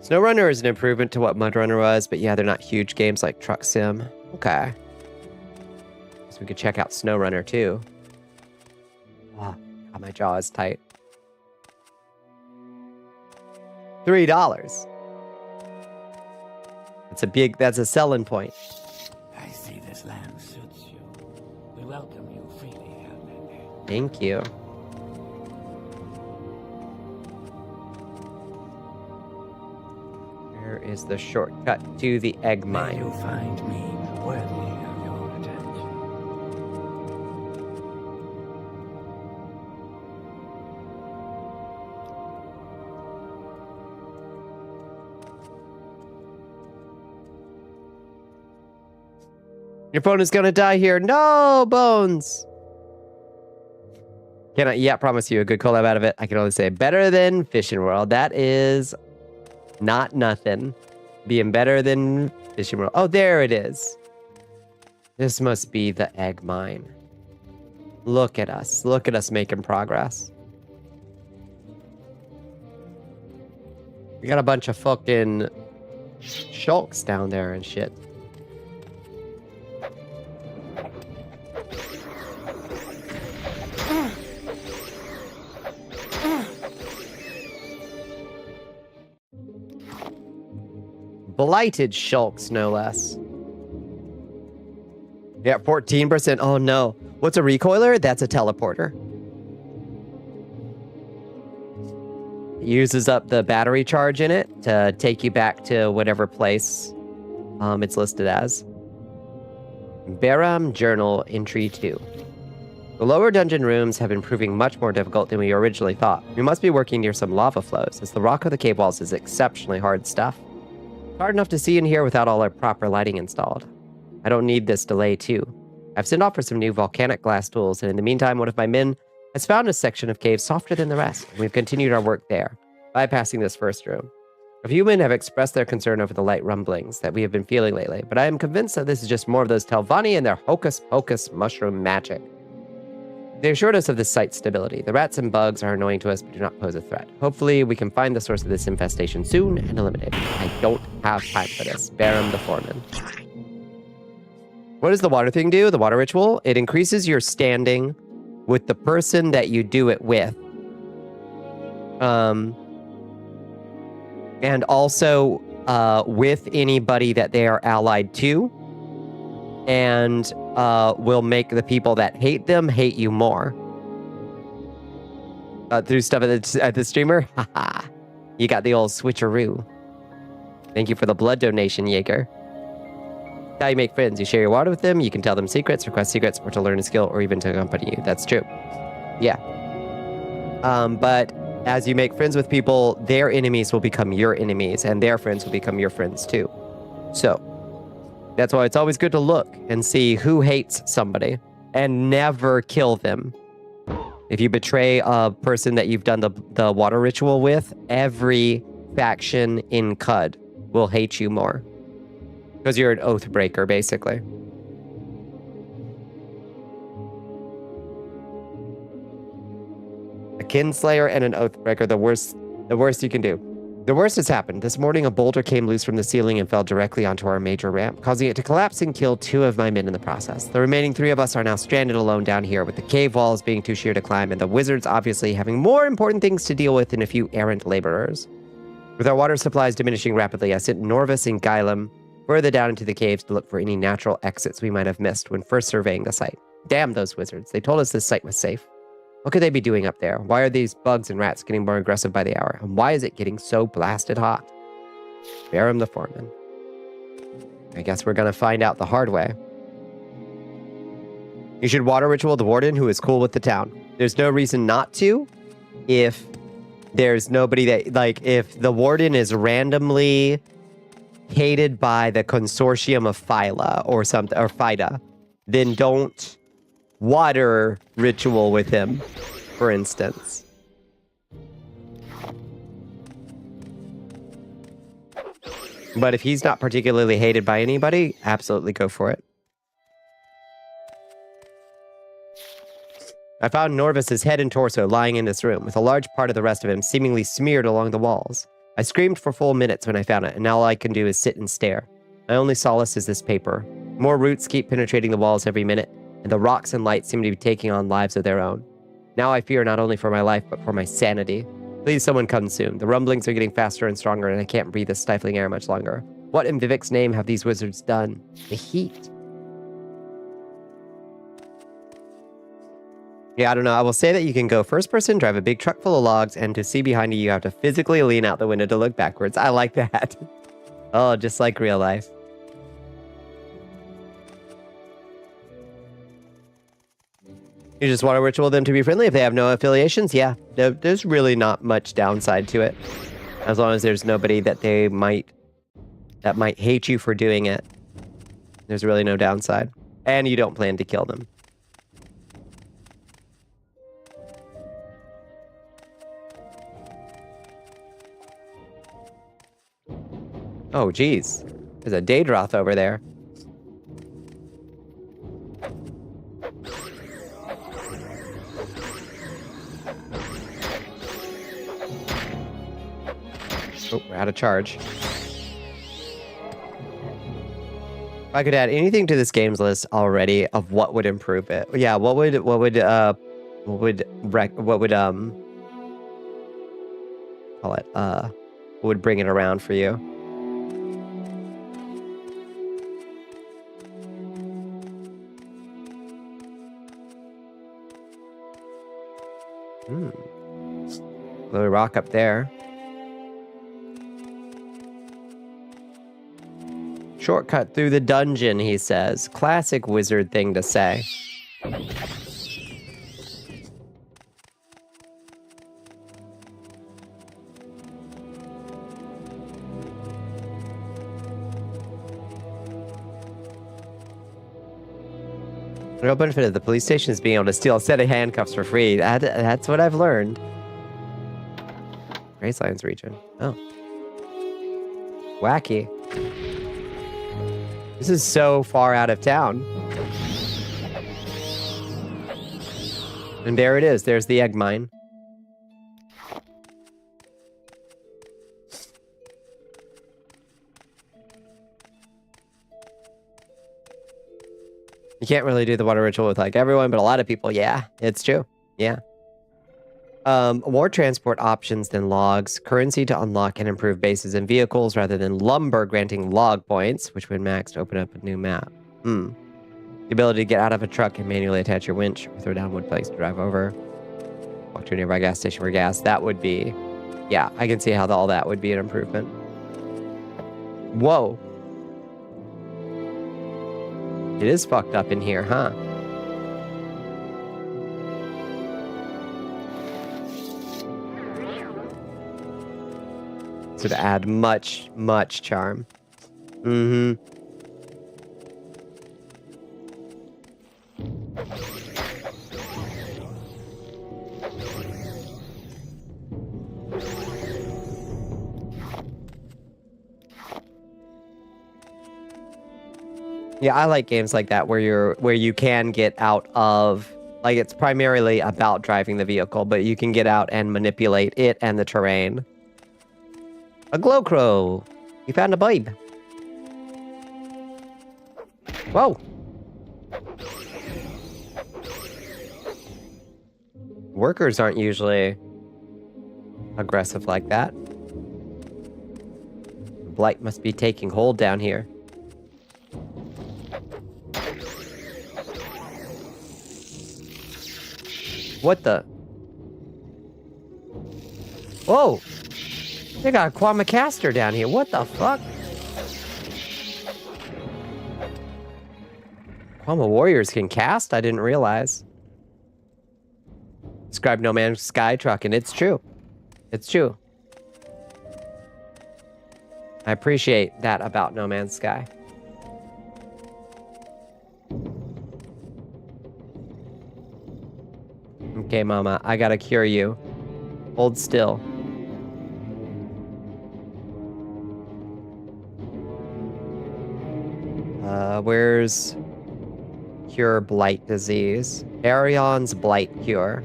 SnowRunner is an improvement to what MudRunner was, but yeah, they're not huge games like Truck Sim. Okay. So we could check out SnowRunner too. Oh, God, my jaw is tight. $3. That's a selling point. I see this land suits you. We welcome you freely, Outlander. Thank you. Where is the shortcut to the egg May mine? you find me worthy of your attention. Your phone is gonna die here. No, Bones. Can I promise you a good collab out of it? I can only say better than Fishing World. That is not nothing. Being better than Fishing World. Oh, there it is. This must be the egg mine. Look at us. Look at us making progress. We got a bunch of fucking shulks down there and shit. Blighted shulks, no less. Yeah, 14%. Oh no. What's a recoiler? That's a teleporter. It uses up the battery charge in it to take you back to whatever place it's listed as. Baram Journal Entry 2. The lower dungeon rooms have been proving much more difficult than we originally thought. We must be working near some lava flows, as the rock of the cave walls is exceptionally hard stuff. Hard enough to see in here without all our proper lighting installed. I don't need this delay too. I've sent off for some new volcanic glass tools, and in the meantime, one of my men has found a section of cave softer than the rest, and we've continued our work there, bypassing this first room. A few men have expressed their concern over the light rumblings that we have been feeling lately, but I am convinced that this is just more of those Telvanni and their hocus-pocus mushroom magic. They assured us of the site's stability. The rats and bugs are annoying to us, but do not pose a threat. Hopefully, we can find the source of this infestation soon and eliminate it. I don't have time for this. Baram the Foreman. What does the water thing do? The water ritual? It increases your standing with the person that you do it with. And also with anybody that they are allied to. And will make the people that hate them hate you more. Through stuff at the streamer? Haha. You got the old switcheroo. Thank you for the blood donation, Jaeger. How you make friends. You share your water with them, you can tell them secrets, request secrets, or to learn a skill, or even to accompany you. That's true. Yeah. But as you make friends with people, their enemies will become your enemies, and their friends will become your friends too. So, that's why it's always good to look and see who hates somebody and never kill them. If you betray a person that you've done the water ritual with, every faction in CUD will hate you more. Because you're an oath breaker, basically. A kinslayer and an oath breaker, the worst you can do. The worst has happened. This morning, a boulder came loose from the ceiling and fell directly onto our major ramp, causing it to collapse and kill 2 of my men in the process. The remaining 3 of us are now stranded alone down here, with the cave walls being too sheer to climb, and the wizards obviously having more important things to deal with than a few errant laborers. With our water supplies diminishing rapidly, I sent Norvis and Gylem further down into the caves to look for any natural exits we might have missed when first surveying the site. Damn those wizards. They told us this site was safe. What could they be doing up there? Why are these bugs and rats getting more aggressive by the hour? And why is it getting so blasted hot? Baram the Foreman. I guess we're going to find out the hard way. You should water ritual the warden, who is cool with the town. There's no reason not to if there's nobody that, like, if the warden is randomly hated by the consortium of Phyla or something, or Phyda, then don't water ritual with him, for instance. But if he's not particularly hated by anybody, absolutely go for it. I found Norvis's head and torso lying in this room, with a large part of the rest of him seemingly smeared along the walls. I screamed for full minutes when I found it, and now all I can do is sit and stare. My only solace is this paper. More roots keep penetrating the walls every minute, and the rocks and lights seem to be taking on lives of their own. Now I fear not only for my life, but for my sanity. Please, someone come soon. The rumblings are getting faster and stronger, and I can't breathe this stifling air much longer. What in Vivek's name have these wizards done? The heat. Yeah, I don't know. I will say that you can go first person, drive a big truck full of logs, and to see behind you, you have to physically lean out the window to look backwards. I like that. Oh, just like real life. You just want to ritual them to be friendly if they have no affiliations? Yeah, there's really not much downside to it. As long as there's nobody that that might hate you for doing it. There's really no downside. And you don't plan to kill them. Oh, geez. There's a Daedroth over there. Oh, we're out of charge. If I could add anything to this games list already of what would improve it. Yeah, what would bring it around for you? Little rock up there. Shortcut through the dungeon, he says. Classic wizard thing to say. The real benefit of the police station is being able to steal a set of handcuffs for free. That's what I've learned. Gracelands region. Oh. Wacky. This is so far out of town. And there it is. There's the egg mine. You can't really do the water ritual with like everyone, but a lot of people, yeah, it's true. Yeah. More transport options than logs, currency to unlock and improve bases and vehicles rather than lumber granting log points, which when maxed open up a new map. The ability to get out of a truck and manually attach your winch or throw down wood planks to drive over. Walk to a nearby gas station for gas. That would be, yeah, I can see how all that would be an improvement. Whoa. It is fucked up in here, huh? To add much, much charm. Yeah, I like games like that where you can get out of, like, it's primarily about driving the vehicle, but you can get out and manipulate it and the terrain. A glow crow. You found a babe. Whoa. Workers aren't usually aggressive like that. Blight must be taking hold down here. What the? Whoa. They got a Quamacaster down here. What the fuck? Quama warriors can cast? I didn't realize. Describe No Man's Sky truck, and it's true. It's true. I appreciate that about No Man's Sky. Okay, Mama, I gotta cure you. Hold still. Where's cure blight disease? Arion's blight cure.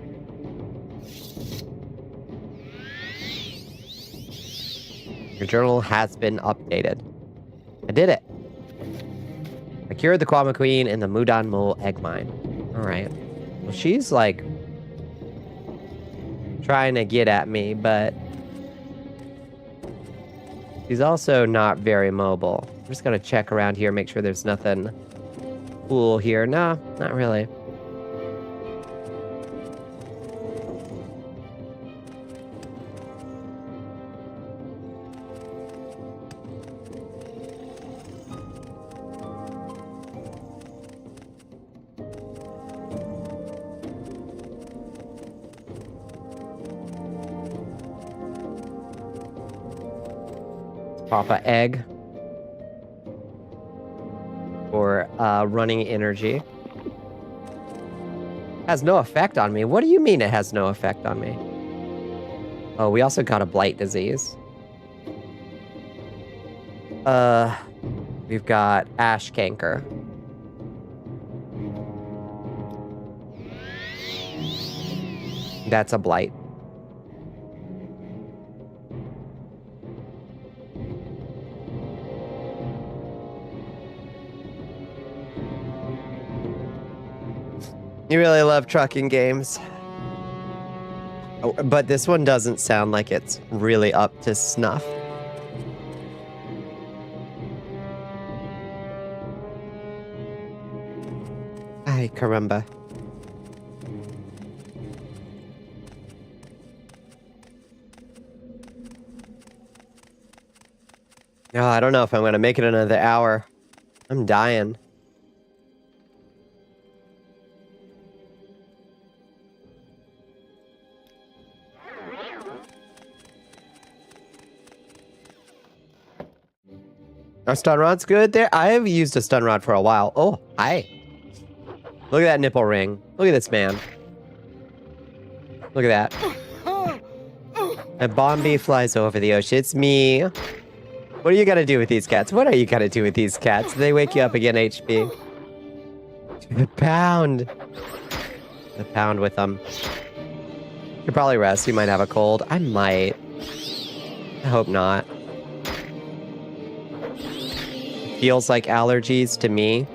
Your journal has been updated. I did it. I cured the Quama Queen in the Mudan Mole egg mine. Alright. Well, she's like trying to get at me, but She's also not very mobile. I'm just gonna check around here, make sure there's nothing cool here. No, not really. Papa egg for running energy. Has no effect on me. What do you mean it has no effect on me? Oh, we also got a blight disease. We've got ash canker. That's a blight. You really love trucking games. Oh, but this one doesn't sound like it's really up to snuff. Ay, caramba. Oh, I don't know if I'm going to make it another hour. I'm dying. Our stun rod's good there. I have used a stun rod for a while. Oh, hi. Look at that nipple ring. Look at this man. Look at that. A Bombi flies over the ocean. It's me. What are you gonna do with these cats? What are you gonna do with these cats? They wake you up again, HP. The pound. The pound with them. You could probably rest. You might have a cold. I might. I hope not. Feels like allergies to me,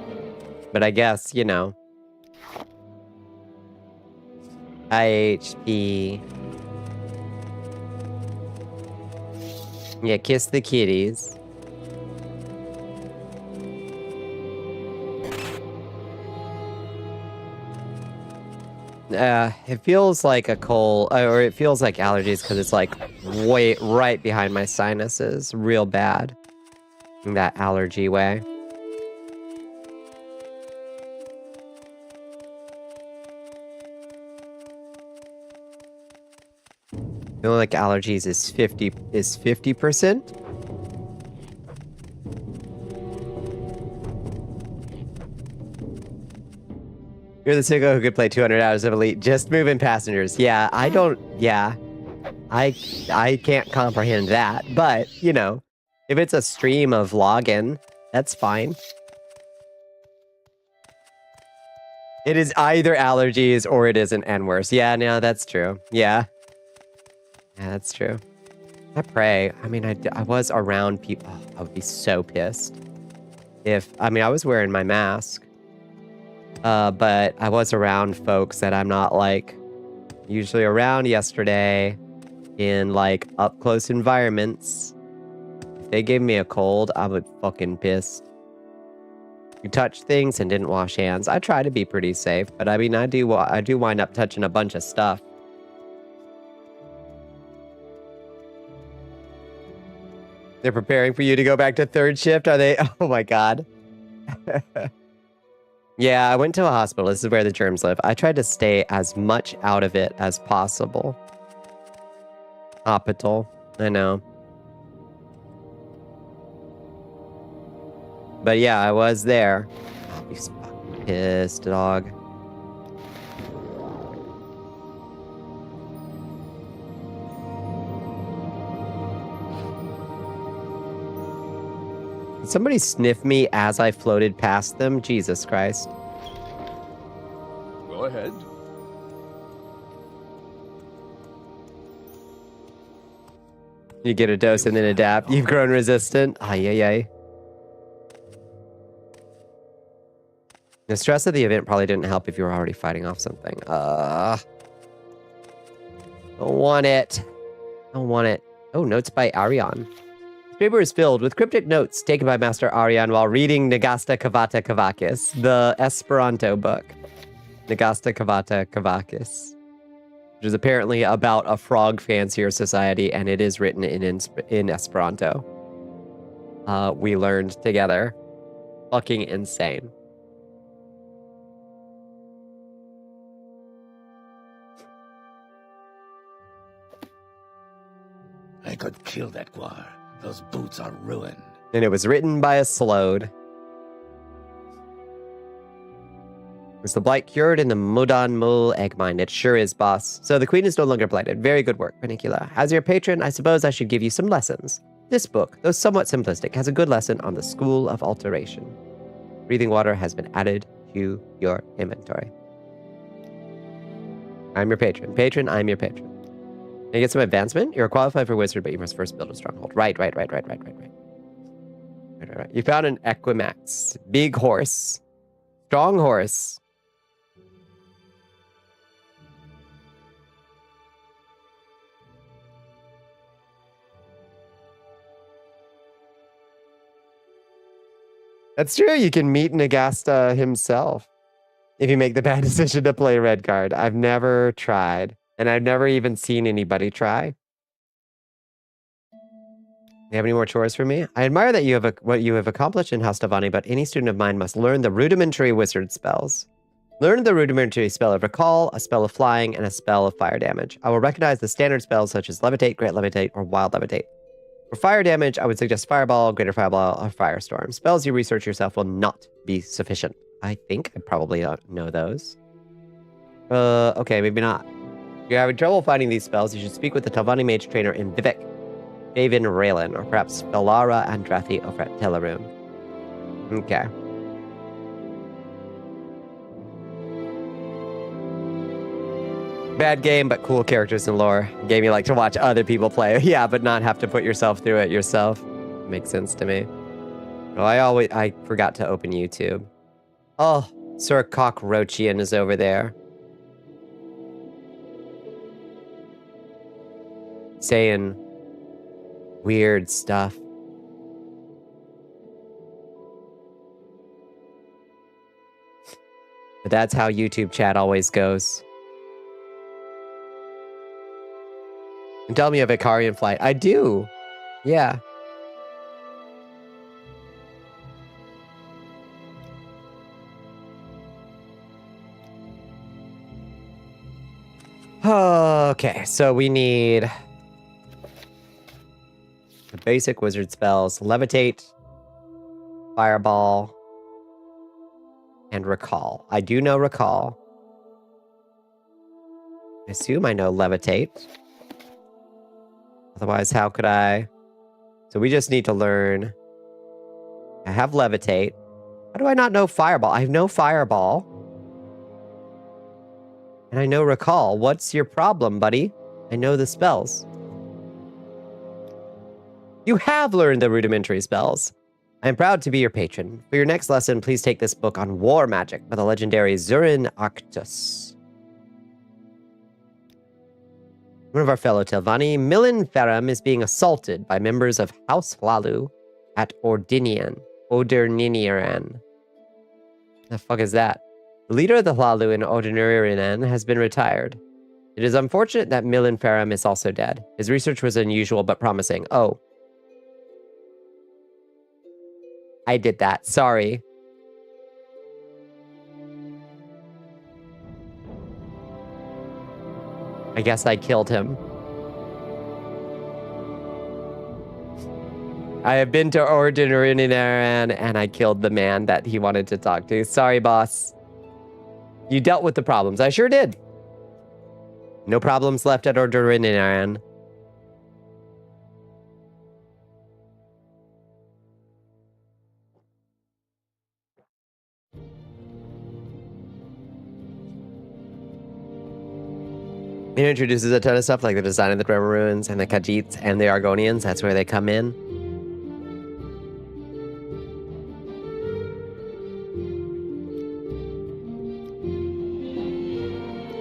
but I guess, you know. HP. Yeah, kiss the kitties. It feels like a cold, or it feels like allergies because it's like way right behind my sinuses, real bad. In that allergy way. Feeling like allergies is 50%. You're the sicko who could play 200 hours of Elite just moving passengers. Yeah, I don't. Yeah, I can't comprehend that. But you know. If it's a stream of login, that's fine. It is either allergies or it isn't and worse. Yeah, no, that's true. Yeah. Yeah, that's true. I pray. I mean, I was around people. Oh, I would be so pissed. I mean, I was wearing my mask. But I was around folks that I'm not, like, usually around yesterday in, like, up-close environments. If they gave me a cold, I would fucking piss. You touch things and didn't wash hands. I try to be pretty safe, but I mean, I do wind up touching a bunch of stuff. They're preparing for you to go back to third shift, are they? Oh my god. Yeah, I went to a hospital. This is where the germs live. I tried to stay as much out of it as possible. Hospital. I know. But yeah, I was there. Oh, he's fucking pissed, dog. Did somebody sniff me as I floated past them? Jesus Christ. Go ahead. You get a dose and then adapt. You've grown resistant. Ay, ay, ay. The stress of the event probably didn't help if you were already fighting off something. Don't want it. Don't want it. Oh, notes by Arion. Paper is filled with cryptic notes taken by Master Aryan while reading Nagasta Kavata Kavakis, the Esperanto book. Nagasta Kavata Kavakis, which is apparently about a frog fancier society, and it is written in Esperanto. We learned together. Fucking insane. I could kill that Guar. Those boots are ruined. And it was written by a Slode. Was the blight cured in the Mudan Mul egg mine? It sure is, boss. So the queen is no longer blighted. Very good work, Bonnicula. As your patron, I suppose I should give you some lessons. This book, though somewhat simplistic, has a good lesson on the school of alteration. Breathing water has been added to your inventory. I'm your patron. Patron, I'm your patron. Can you get some advancement? You're qualified for wizard, but you must first build a stronghold. Right. You found an Equimax. Big horse. Strong horse. That's true. You can meet Nagasta himself if you make the bad decision to play red card. I've never tried, and I've never even seen anybody try. You have any more chores for me? I admire that you have what you have accomplished in House Tavani, but any student of mine must learn the rudimentary wizard spells. Learn the rudimentary spell of Recall, a spell of Flying, and a spell of Fire damage. I will recognize the standard spells such as Levitate, Great Levitate, or Wild Levitate. For fire damage, I would suggest Fireball, Greater Fireball, or Firestorm. Spells you research yourself will not be sufficient. I think I probably don't know those. Okay, maybe not. If you're having trouble finding these spells, you should speak with the Tavani Mage Trainer in Vivek, Davin Raylan, or perhaps Velara Andrathi over at Teleroom. Okay. Bad game, but cool characters and lore. Game you like to watch other people play. Yeah, but not have to put yourself through it yourself. Makes sense to me. Oh, I forgot to open YouTube. Oh, Sir Cockroachian is over there. Saying weird stuff. But that's how YouTube chat always goes. And tell me of Icarian Flight. I do. Yeah. Okay, so we need the basic wizard spells. Levitate, Fireball, and Recall. I do know Recall. I assume I know Levitate. Otherwise, how could I? So we just need to learn. I have Levitate. How do I not know Fireball? I have no Fireball. And I know Recall. What's your problem, buddy? I know the spells. You have learned the rudimentary spells. I am proud to be your patron. For your next lesson, please take this book on war magic by the legendary Zurin Arctus. One of our fellow Telvanni, Millen Ferrum, is being assaulted by members of House Hlalu at Ordinian. The fuck is that? The leader of the Hlalu in Ordinian has been retired. It is unfortunate that Millen Ferrum is also dead. His research was unusual but promising. Oh. I did that. Sorry. I guess I killed him. I have been to Ordinian and I killed the man that he wanted to talk to. Sorry, boss. You dealt with the problems. I sure did. No problems left at Ordinian. It introduces a ton of stuff like the design of the Tremor Ruins and the Khajiits and the Argonians. That's where they come in.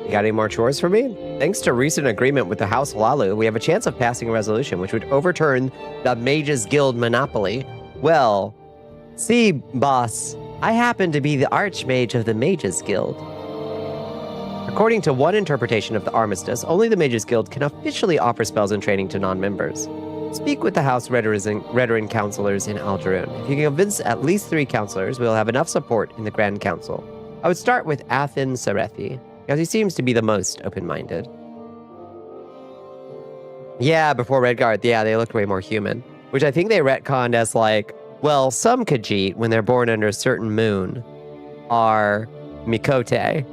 You got any more chores for me? Thanks to recent agreement with the House Lalu, we have a chance of passing a resolution which would overturn the Mages Guild monopoly. Well, see, boss, I happen to be the Archmage of the Mages Guild. According to one interpretation of the armistice, only the Mages Guild can officially offer spells and training to non-members. Speak with the House Redoran counselors in Aldaroon. If you can convince at least 3 counselors, we'll have enough support in the Grand Council. I would start with Athen Sarethi, because he seems to be the most open-minded. Yeah, before Redguard, yeah, they looked way more human. Which I think they retconned as like, well, some Khajiit, when they're born under a certain moon, are Mikote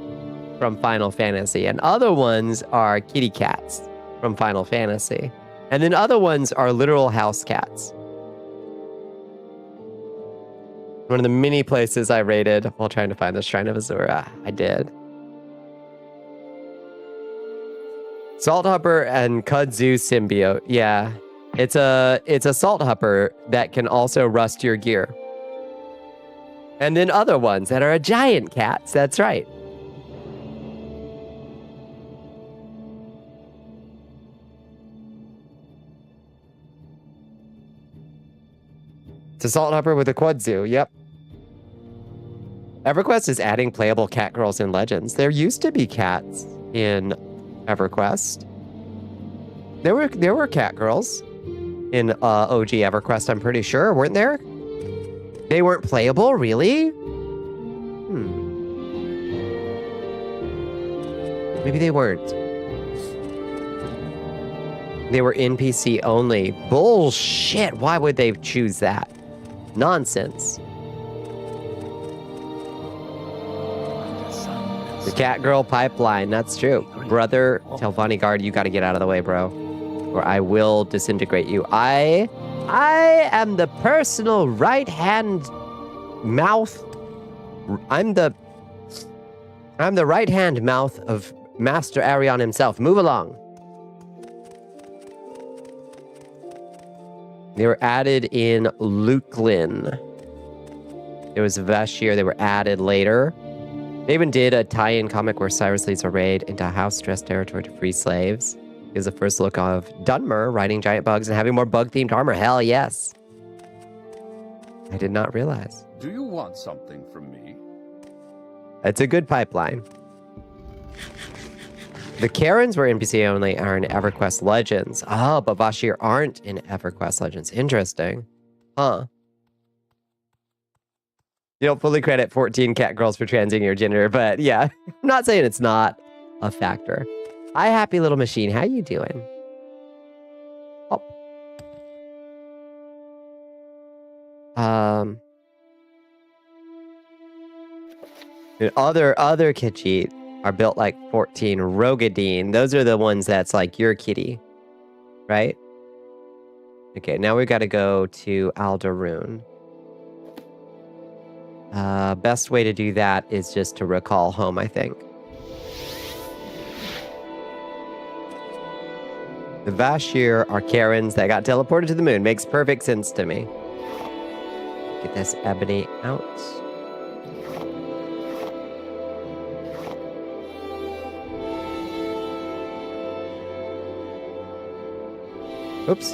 from Final Fantasy, and other ones are kitty cats from Final Fantasy. And then other ones are literal house cats. One of the many places I raided while trying to find the Shrine of Azura, I did. Salt Hupper and Kudzu symbiote. Yeah, it's a Salt Hupper that can also rust your gear. And then other ones that are a giant cats. That's right. It's a Salt Hupper with a Kudzu. Yep. EverQuest is adding playable cat girls in Legends. There used to be cats in EverQuest. There were cat girls in OG EverQuest, I'm pretty sure, weren't there? They weren't playable, really? Maybe they weren't. They were NPC only. Bullshit! Why would they choose that? Nonsense. The cat girl pipeline, that's true. Brother, tell Bonnicula, you gotta get out of the way, bro. Or I will disintegrate you. I am the personal right-hand mouth. I'm the right-hand mouth of Master Arion himself. Move along. They were added in Lutlin. There was Vashir. They were added later. They even did a tie-in comic where Cyrus leads a raid into house-stressed territory to free slaves. Gives a first look of Dunmer riding giant bugs and having more bug-themed armor. Hell yes. I did not realize. Do you want something from me? It's a good pipeline. The Karens were NPC only are in EverQuest Legends. Oh, but Vashir aren't in EverQuest Legends. Interesting. Huh. You don't fully credit 14 cat girls for transing your gender, but yeah, I'm not saying it's not a factor. Hi, happy little machine. How you doing? Oh. Other Khajiit are built like 14. Rogadine. Those are the ones that's like your kitty, right? Okay, now we got to go to Aldaroon. Best way to do that is just to recall home, I think. The Vashir are Karens that got teleported to the moon. Makes perfect sense to me. Get this ebony out. Oops.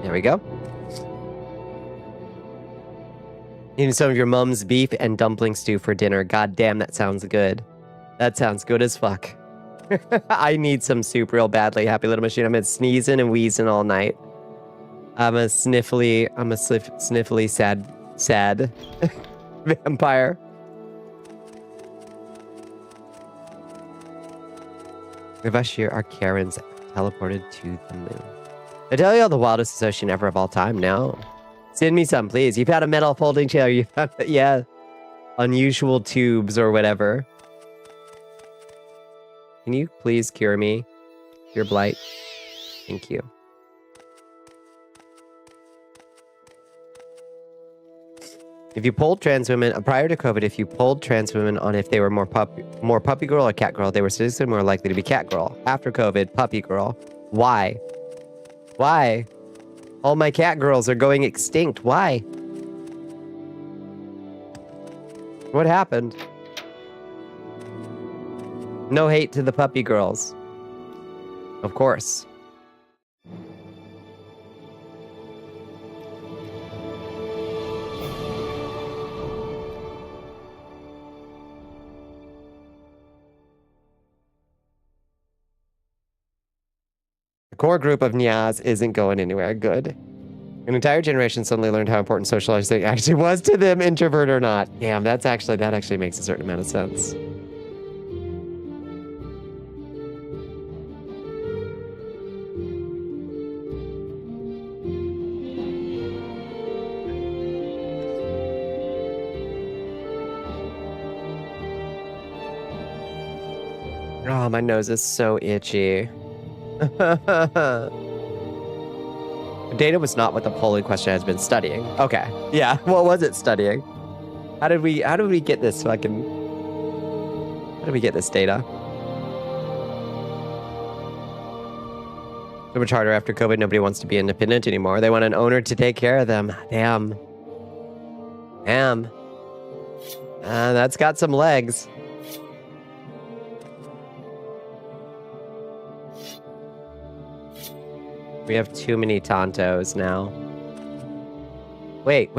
There we go. Eating some of your mom's beef and dumpling stew for dinner. God damn, that sounds good. That sounds good as fuck. I need some soup real badly. Happy little machine. I've been sneezing and wheezing all night. I'm a sniffly sad vampire. The Vashir are Karens teleported to the moon. I tell you all the wildest association ever of all time? No. Send me some, please. You've had a metal folding chair. You've had, yeah, unusual tubes or whatever. Can you please cure me? Cure blight. Thank you. If you polled trans women prior to COVID, if you polled trans women on if they were more puppy girl or cat girl, they were statistically more likely to be cat girl. After COVID, puppy girl. Why? Why? All my cat girls are going extinct. Why? What happened? No hate to the puppy girls. Of course. The core group of Nyas isn't going anywhere. Good. An entire generation suddenly learned how important socializing actually was to them, introvert or not. Damn, that actually makes a certain amount of sense. Oh, my nose is so itchy. Data was not what the polling question has been studying. Okay. Yeah, what was it studying? How did we get this fucking... How did we get this data? So much harder after COVID. Nobody wants to be independent anymore. They want an owner to take care of them. Damn. Damn. That's got some legs. We have too many Tontos now. Wait.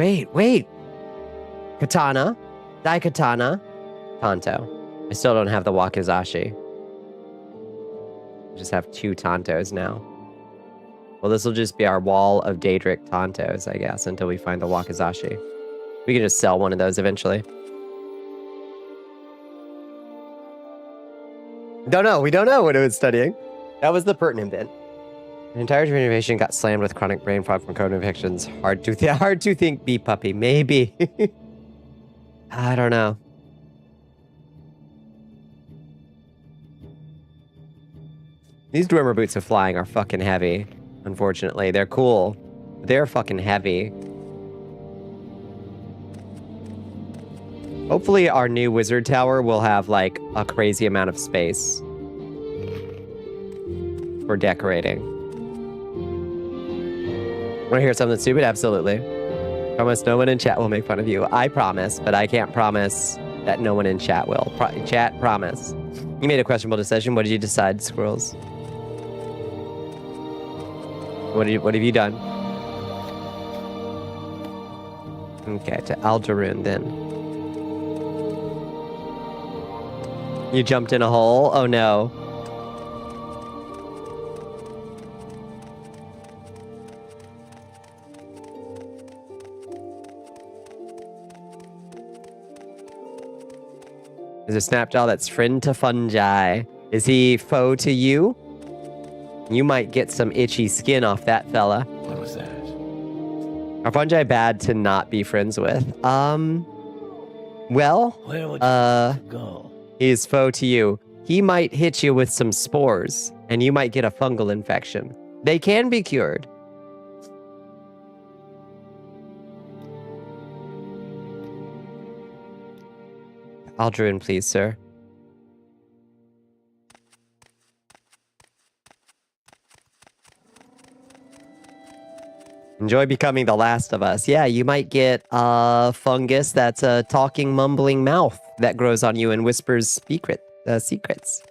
Katana. Daikatana. Tonto. I still don't have the Wakizashi. I just have 2 Tontos now. Well, this will just be our wall of Daedric Tontos, I guess, until we find the Wakizashi. We can just sell one of those eventually. Don't know. We don't know what it was studying. That was the pertinent bit. An entire generation got slammed with chronic brain fog from COVID infections. Hard to think bee puppy. Maybe. I don't know. These Dwemer boots of flying are fucking heavy. Unfortunately, they're cool. They're fucking heavy. Hopefully our new wizard tower will have like a crazy amount of space for decorating. Want to hear something stupid? Absolutely. Promise no one in chat will make fun of you. I promise, but I can't promise that no one in chat will. Chat, promise. You made a questionable decision. What did you decide, squirrels? What have you done? Okay, to Aldaroon then. You jumped in a hole? Oh no. There's a Snapjaw that's friend to fungi. Is he foe to you? You might get some itchy skin off that fella. What was that? Are fungi bad to not be friends with? Well, Where would you like to go? He's foe to you. He might hit you with some spores, and you might get a fungal infection. They can be cured. Aldrin, please, sir. Enjoy becoming the last of us. Yeah, you might get a fungus that's a talking, mumbling mouth that grows on you and whispers secrets.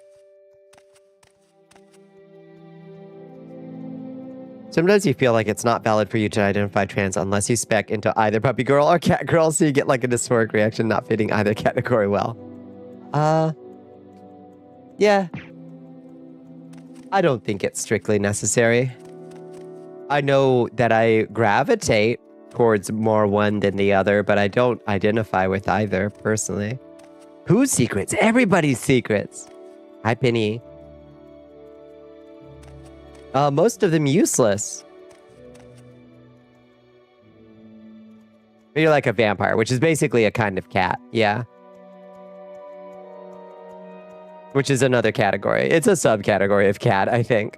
Sometimes you feel like it's not valid for you to identify trans unless you spec into either puppy girl or cat girl, so you get like a dysphoric reaction not fitting either category well. Yeah. I don't think it's strictly necessary. I know that I gravitate towards more one than the other, but I don't identify with either, personally. Whose secrets? Everybody's secrets. Hi, Penny. Most of them useless. You're like a vampire, which is basically a kind of cat, yeah. Which is another category. It's a subcategory of cat, I think.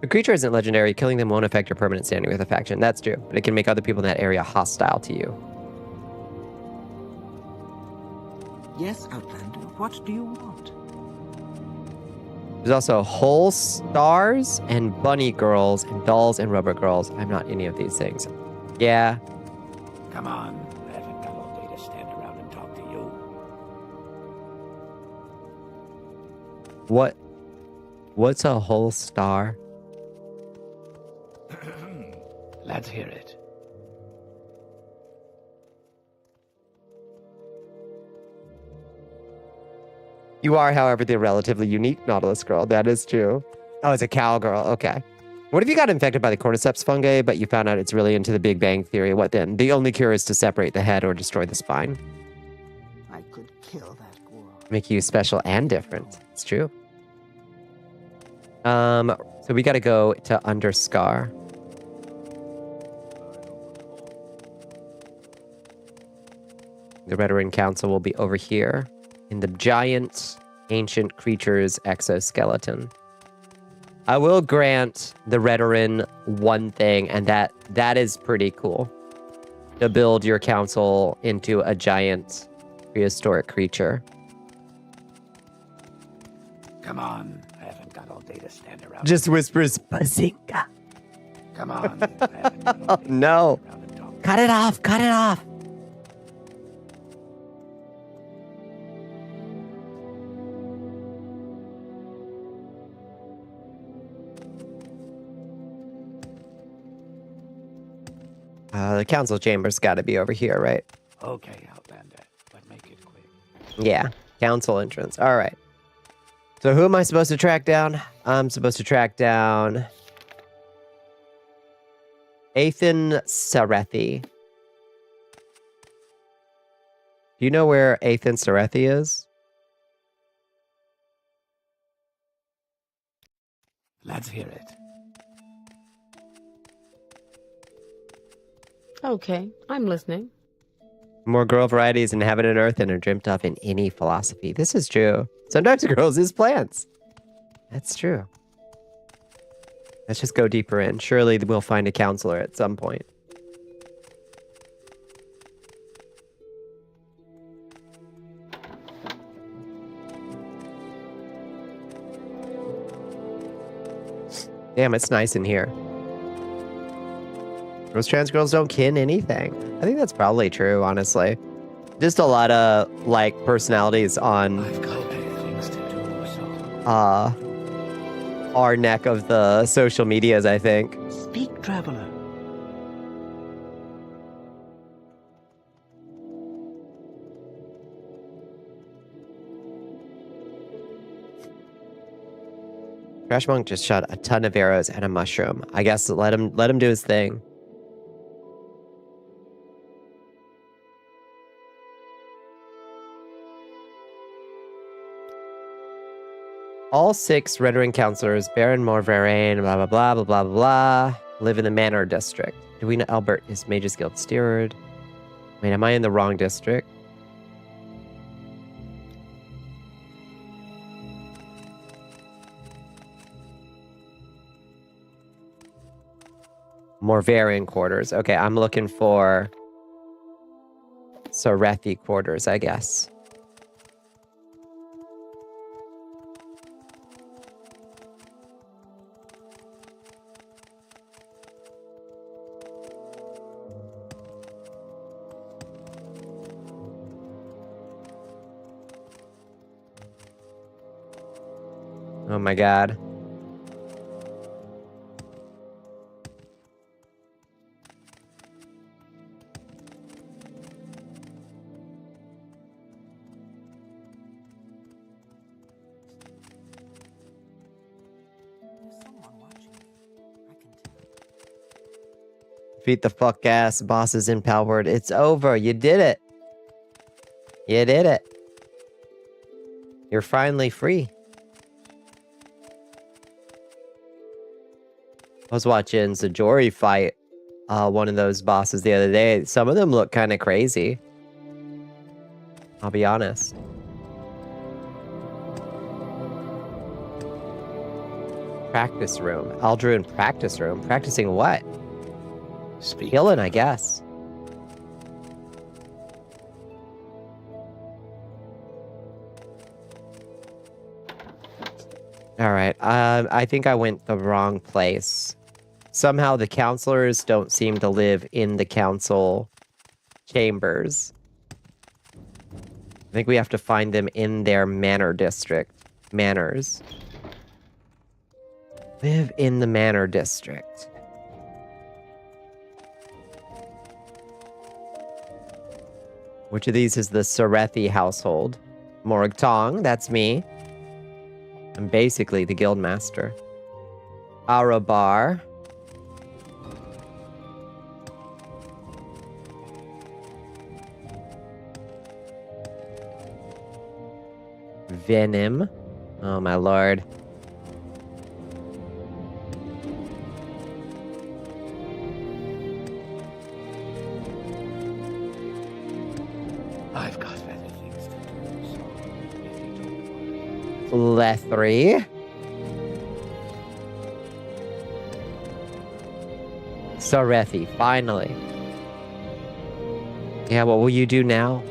The creature isn't legendary. Killing them won't affect your permanent standing with a faction. That's true, but it can make other people in that area hostile to you. Yes, Outlander, what do you want? There's also whole stars and bunny girls and dolls and rubber girls. I'm not any of these things. Yeah. Come on, I haven't got all day to stand around and talk to you. What's a whole star? Let's hear it. You are, however, the relatively unique Nautilus girl. That is true. Oh, it's a cowgirl. Okay. What if you got infected by the cordyceps fungi, but you found out it's really into the Big Bang Theory? What then? The only cure is to separate the head or destroy the spine. I could kill that girl. Make you special and different. It's true. So we got to go to Underscar. The Redoran Council will be over here in the giant ancient creatures exoskeleton. I will grant the Redoran one thing, and that is pretty cool. To build your council into a giant prehistoric creature. Come on. I haven't got all day to stand around. Just whispers, Bazinga. Come on. I haven't got all day to No. stand around and talk. Cut it off. Cut it off. The council chamber's got to be over here, right? Okay, Outlander, but make it quick. Yeah, council entrance. All right. So who am I supposed to track down? I'm supposed to track down Athan Sarethi. Do you know where Athan Sarethi is? Let's hear it. Okay, I'm listening. More girl varieties in heaven and earth than are dreamt of in any philosophy. This is true. Sometimes girls is plants. That's true. Let's just go deeper in. Surely we'll find a counselor at some point. Damn, it's nice in here. Most trans girls don't kin anything. I think that's probably true, honestly. Just a lot of, like, personalities on I've got better things to do, so. our neck of the social medias, I think. Speak, traveler. Crash Monk just shot a ton of arrows and a mushroom. I guess let him do his thing. All 6 Redoran counselors, Baron Morrowind, blah, blah, blah, blah, blah, blah, live in the Manor District. Edwina Albert is Mage's Guild Steward. Wait, am I in the wrong district? Morvarian quarters. Okay, I'm looking for Sarethi quarters, I guess. Oh my god. There's someone watching. I can tell. Defeat the fuck ass bosses in Palward. It's over. You did it. You did it. You're finally free. I was watching Zajori fight one of those bosses the other day. Some of them look kind of crazy. I'll be honest. Practice room. Aldruin practice room. Practicing what? Speak. Healing, I guess. All right. I think I went the wrong place. Somehow the counselors don't seem to live in the council chambers. I think we have to find them in their manor district. manors. Live in the manor district. Which of these is the Sarethi household? Morgtong, that's me. I'm basically the guild master. Arabar. Venom. Oh my lord. I've got better things to do, so if you don't mind. Lethri. Sarethi, finally. Yeah, what will you do now?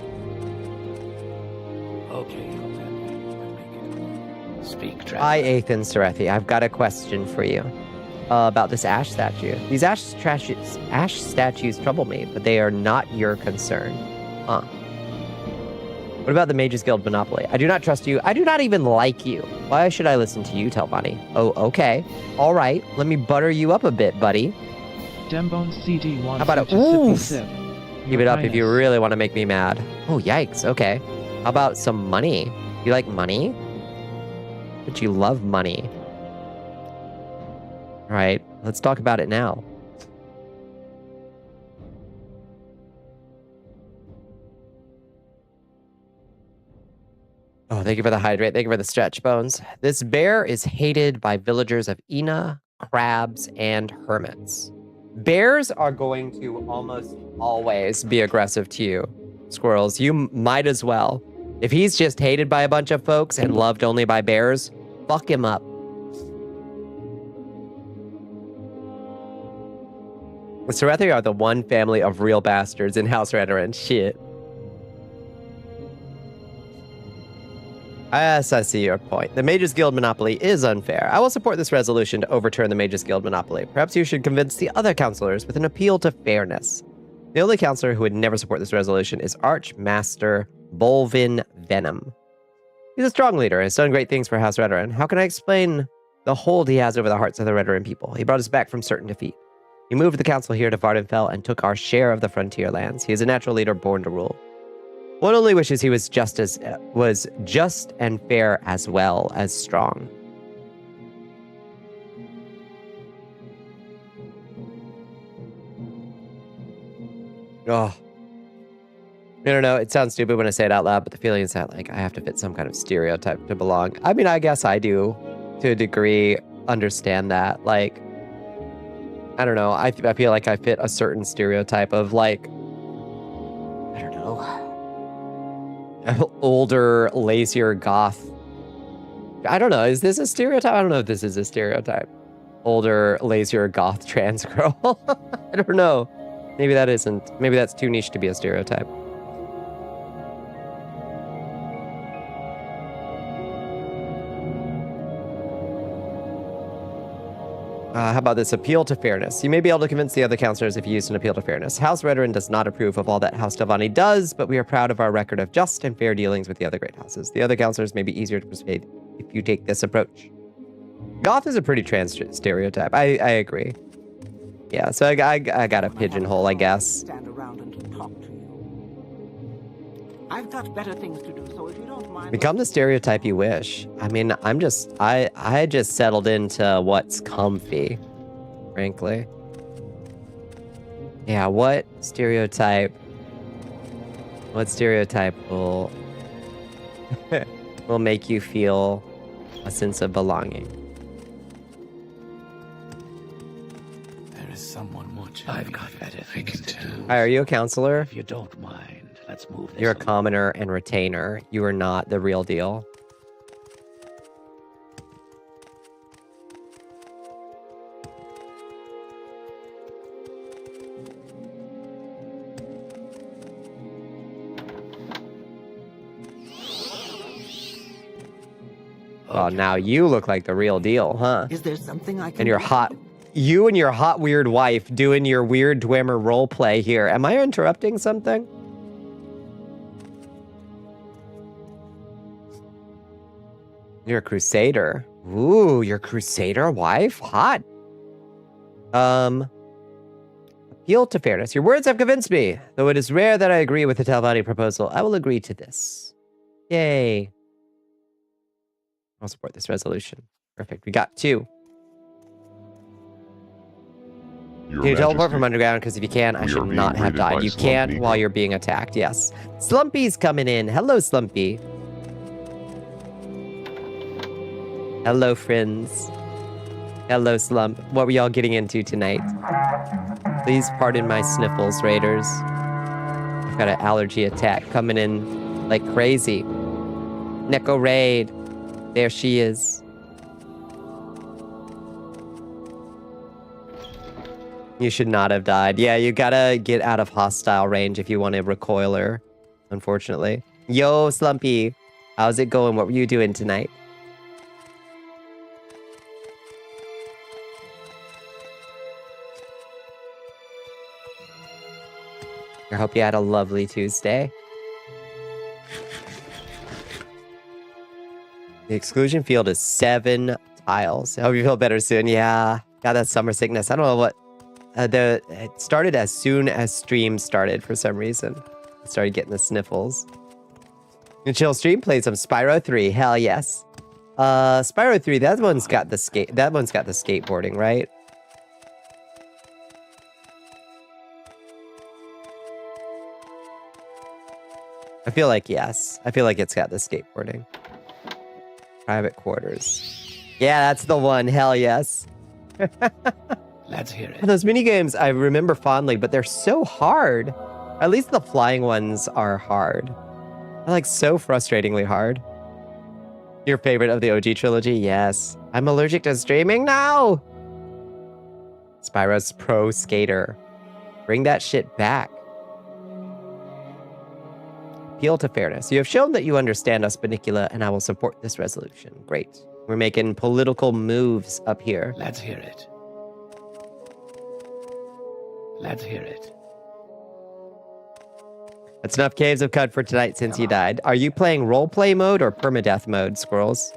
Okay, you'll let me. Speak, traveler. Hi, Athan Sarethi. I've got a question for you about this ash statue. These ash statues trouble me, but they are not your concern. Huh. What about the Mages Guild Monopoly? I do not trust you. I do not even like you. Why should I listen to you, Telbani? Oh, okay. All right. Let me butter you up a bit, buddy. Dembones CD wants How about you a to oof? sip. Keep it up if you really want to make me mad. Oh, yikes. Okay. How about some money? You like money? But you love money. All right. Let's talk about it now. Oh, thank you for the hydrate. Thank you for the stretch, Bones. This bear is hated by villagers of Ina, crabs, and hermits. Bears are going to almost always be aggressive to you, squirrels. You might as well. If he's just hated by a bunch of folks and loved only by bears, fuck him up. The Sarethi are the one family of real bastards in House Redoran. Shit. Yes, I see your point. The Mages Guild Monopoly is unfair. I will support this resolution to overturn the Mages Guild Monopoly. Perhaps you should convince the other counselors with an appeal to fairness. The only counselor who would never support this resolution is Archmaster Bolvin Venom. He's a strong leader and has done great things for House Redoran. How can I explain the hold he has over the hearts of the Redoran people? He brought us back from certain defeat. He moved the council here to Vardenfell and took our share of the frontier lands. He is a natural leader born to rule. One only wishes he was just and fair as well as strong. Oh. I don't know, it sounds stupid when I say it out loud, but the feeling is that like I have to fit some kind of stereotype to belong. I mean, I guess I do, to a degree, understand that. Like, I don't know, I feel like I fit a certain stereotype of like, I don't know, older, lazier goth. I don't know. Is this a stereotype? I don't know if this is a stereotype. Older, lazier goth trans girl. I don't know. Maybe that isn't. Maybe that's too niche to be a stereotype. How about this appeal to fairness? You may be able to convince the other counselors if you use an appeal to fairness. House Redoran does not approve of all that House Telvanni does, but we are proud of our record of just and fair dealings with the other great houses. The other counselors may be easier to persuade if you take this approach. Goth is a pretty trans stereotype. I agree. Yeah, so I got a pigeonhole, I guess. Stand around and talk to you. I've got better things to do, so if you don't mind... Become the stereotype you wish. I mean, I just settled into what's comfy, frankly. Yeah, what stereotype will will make you feel a sense of belonging? There is someone watching. I've got better things to do. Hi, are you a counselor? If you don't mind, let's move this You're a along. commoner and retainer. You are not the real deal. Oh, now you look like the real deal, huh? Is there something I can And your hot... You and your hot weird wife doing your weird Dwemer roleplay here. Am I interrupting something? You're a crusader. Ooh, you're a crusader wife? Hot. Appeal to fairness. Your words have convinced me. Though it is rare that I agree with the Talvani proposal, I will agree to this. Yay. I'll support this resolution. Perfect. We got 2. Your Can you teleport Majesty, from underground? Because if you can, I we are should being not have raided died. by You Slump can't Nico. while you're being attacked. Yes. Slumpy's coming in. Hello, Slumpy. Hello, friends. Hello, Slump. What were y'all getting into tonight? Please pardon my sniffles, Raiders. I've got an allergy attack coming in like crazy. Neko Raid. There she is. You should not have died. Yeah, you gotta get out of hostile range if you want a recoiler, unfortunately. Yo, Slumpy. How's it going? What were you doing tonight? I hope you had a lovely Tuesday. The exclusion field is 7 tiles. I hope you feel better soon. Yeah, got that summer sickness. I don't know what. It started as soon as stream started for some reason. I started getting the sniffles. And chill stream, play some Spyro 3. Hell yes. Spyro 3, that one's got the skateboarding, right? I feel like yes. I feel like it's got the skateboarding. Private quarters. Yeah, that's the one. Hell yes. Let's hear it. Those mini games I remember fondly, but they're so hard. At least the flying ones are hard. They're like so frustratingly hard. Your favorite of the OG trilogy? Yes. I'm allergic to streaming now. Spyro's Pro Skater. Bring that shit back. Appeal to fairness. You have shown that you understand us, Bonnicula, and I will support this resolution. Great. We're making political moves up here. Let's hear it. Let's hear it. That's enough Caves of Cud for tonight since you died. Are you playing roleplay mode or permadeath mode, Squirrels?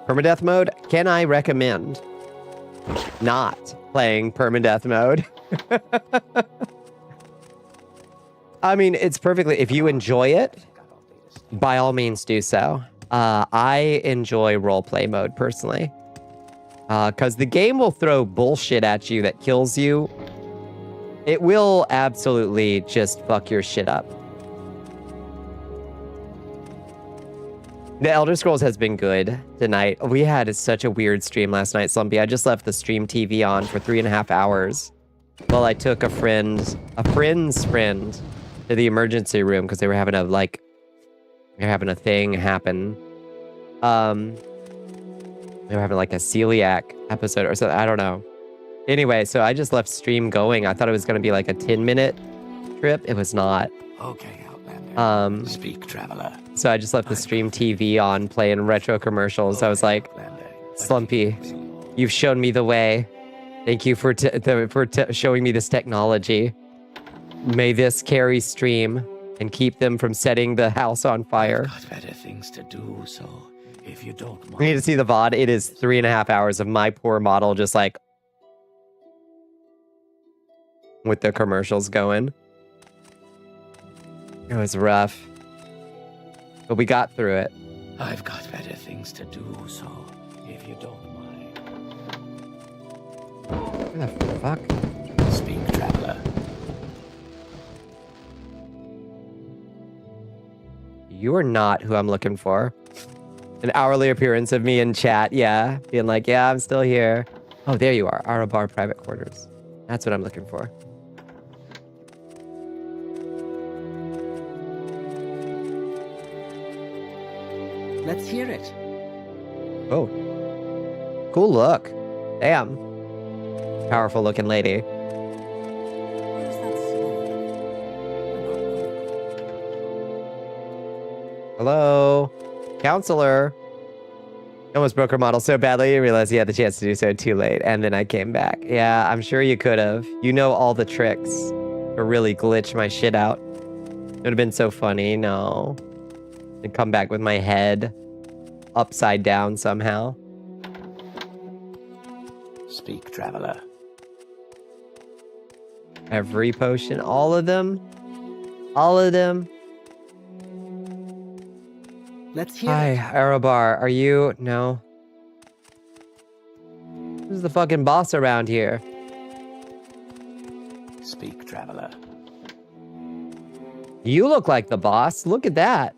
Permadeath mode? Can I recommend not playing permadeath mode? I mean, it's perfectly... If you enjoy it, by all means do so. I enjoy roleplay mode, personally. Because the game will throw bullshit at you that kills you. It will absolutely just fuck your shit up. The Elder Scrolls has been good tonight. We had such a weird stream last night, Slumpy. I just left the stream TV on for 3.5 hours. Well, I took a friend's friend to the emergency room because they were having a thing happen. They were having like a celiac episode or something. I don't know. Anyway, so I just left stream going. I thought it was going to be like a 10-minute trip. It was not. Okay, Outlander. Speak, traveler. So I just left the stream TV on playing retro commercials. I was like, Slumpy, you've shown me the way. Thank you for showing me this technology. May this carry stream and keep them from setting the house on fire. I've got better things to do, so if you don't mind. We need to see the VOD. It is 3.5 hours of my poor model just like with the commercials going. It was rough. But we got through it. I've got better things to do, so if you don't mind. Where the fuck? Speak, traveler. You are not who I'm looking for. An hourly appearance of me in chat, yeah. Being like, yeah, I'm still here. Oh, there you are. Arabar private quarters. That's what I'm looking for. Let's hear it. Oh. Cool look. Damn. Powerful looking lady. Where's that Hello? Counselor? I almost broke her model so badly, I realized he had the chance to do so too late, and then I came back. Yeah, I'm sure you could have. You know all the tricks to really glitch my shit out. It would have been so funny, no. And come back with my head upside down somehow. Speak, traveler. Every potion, all of them? All of them? Let's hear Hi, it. Arabar, are you... No. Who's the fucking boss around here? Speak, traveler. You look like the boss. Look at that.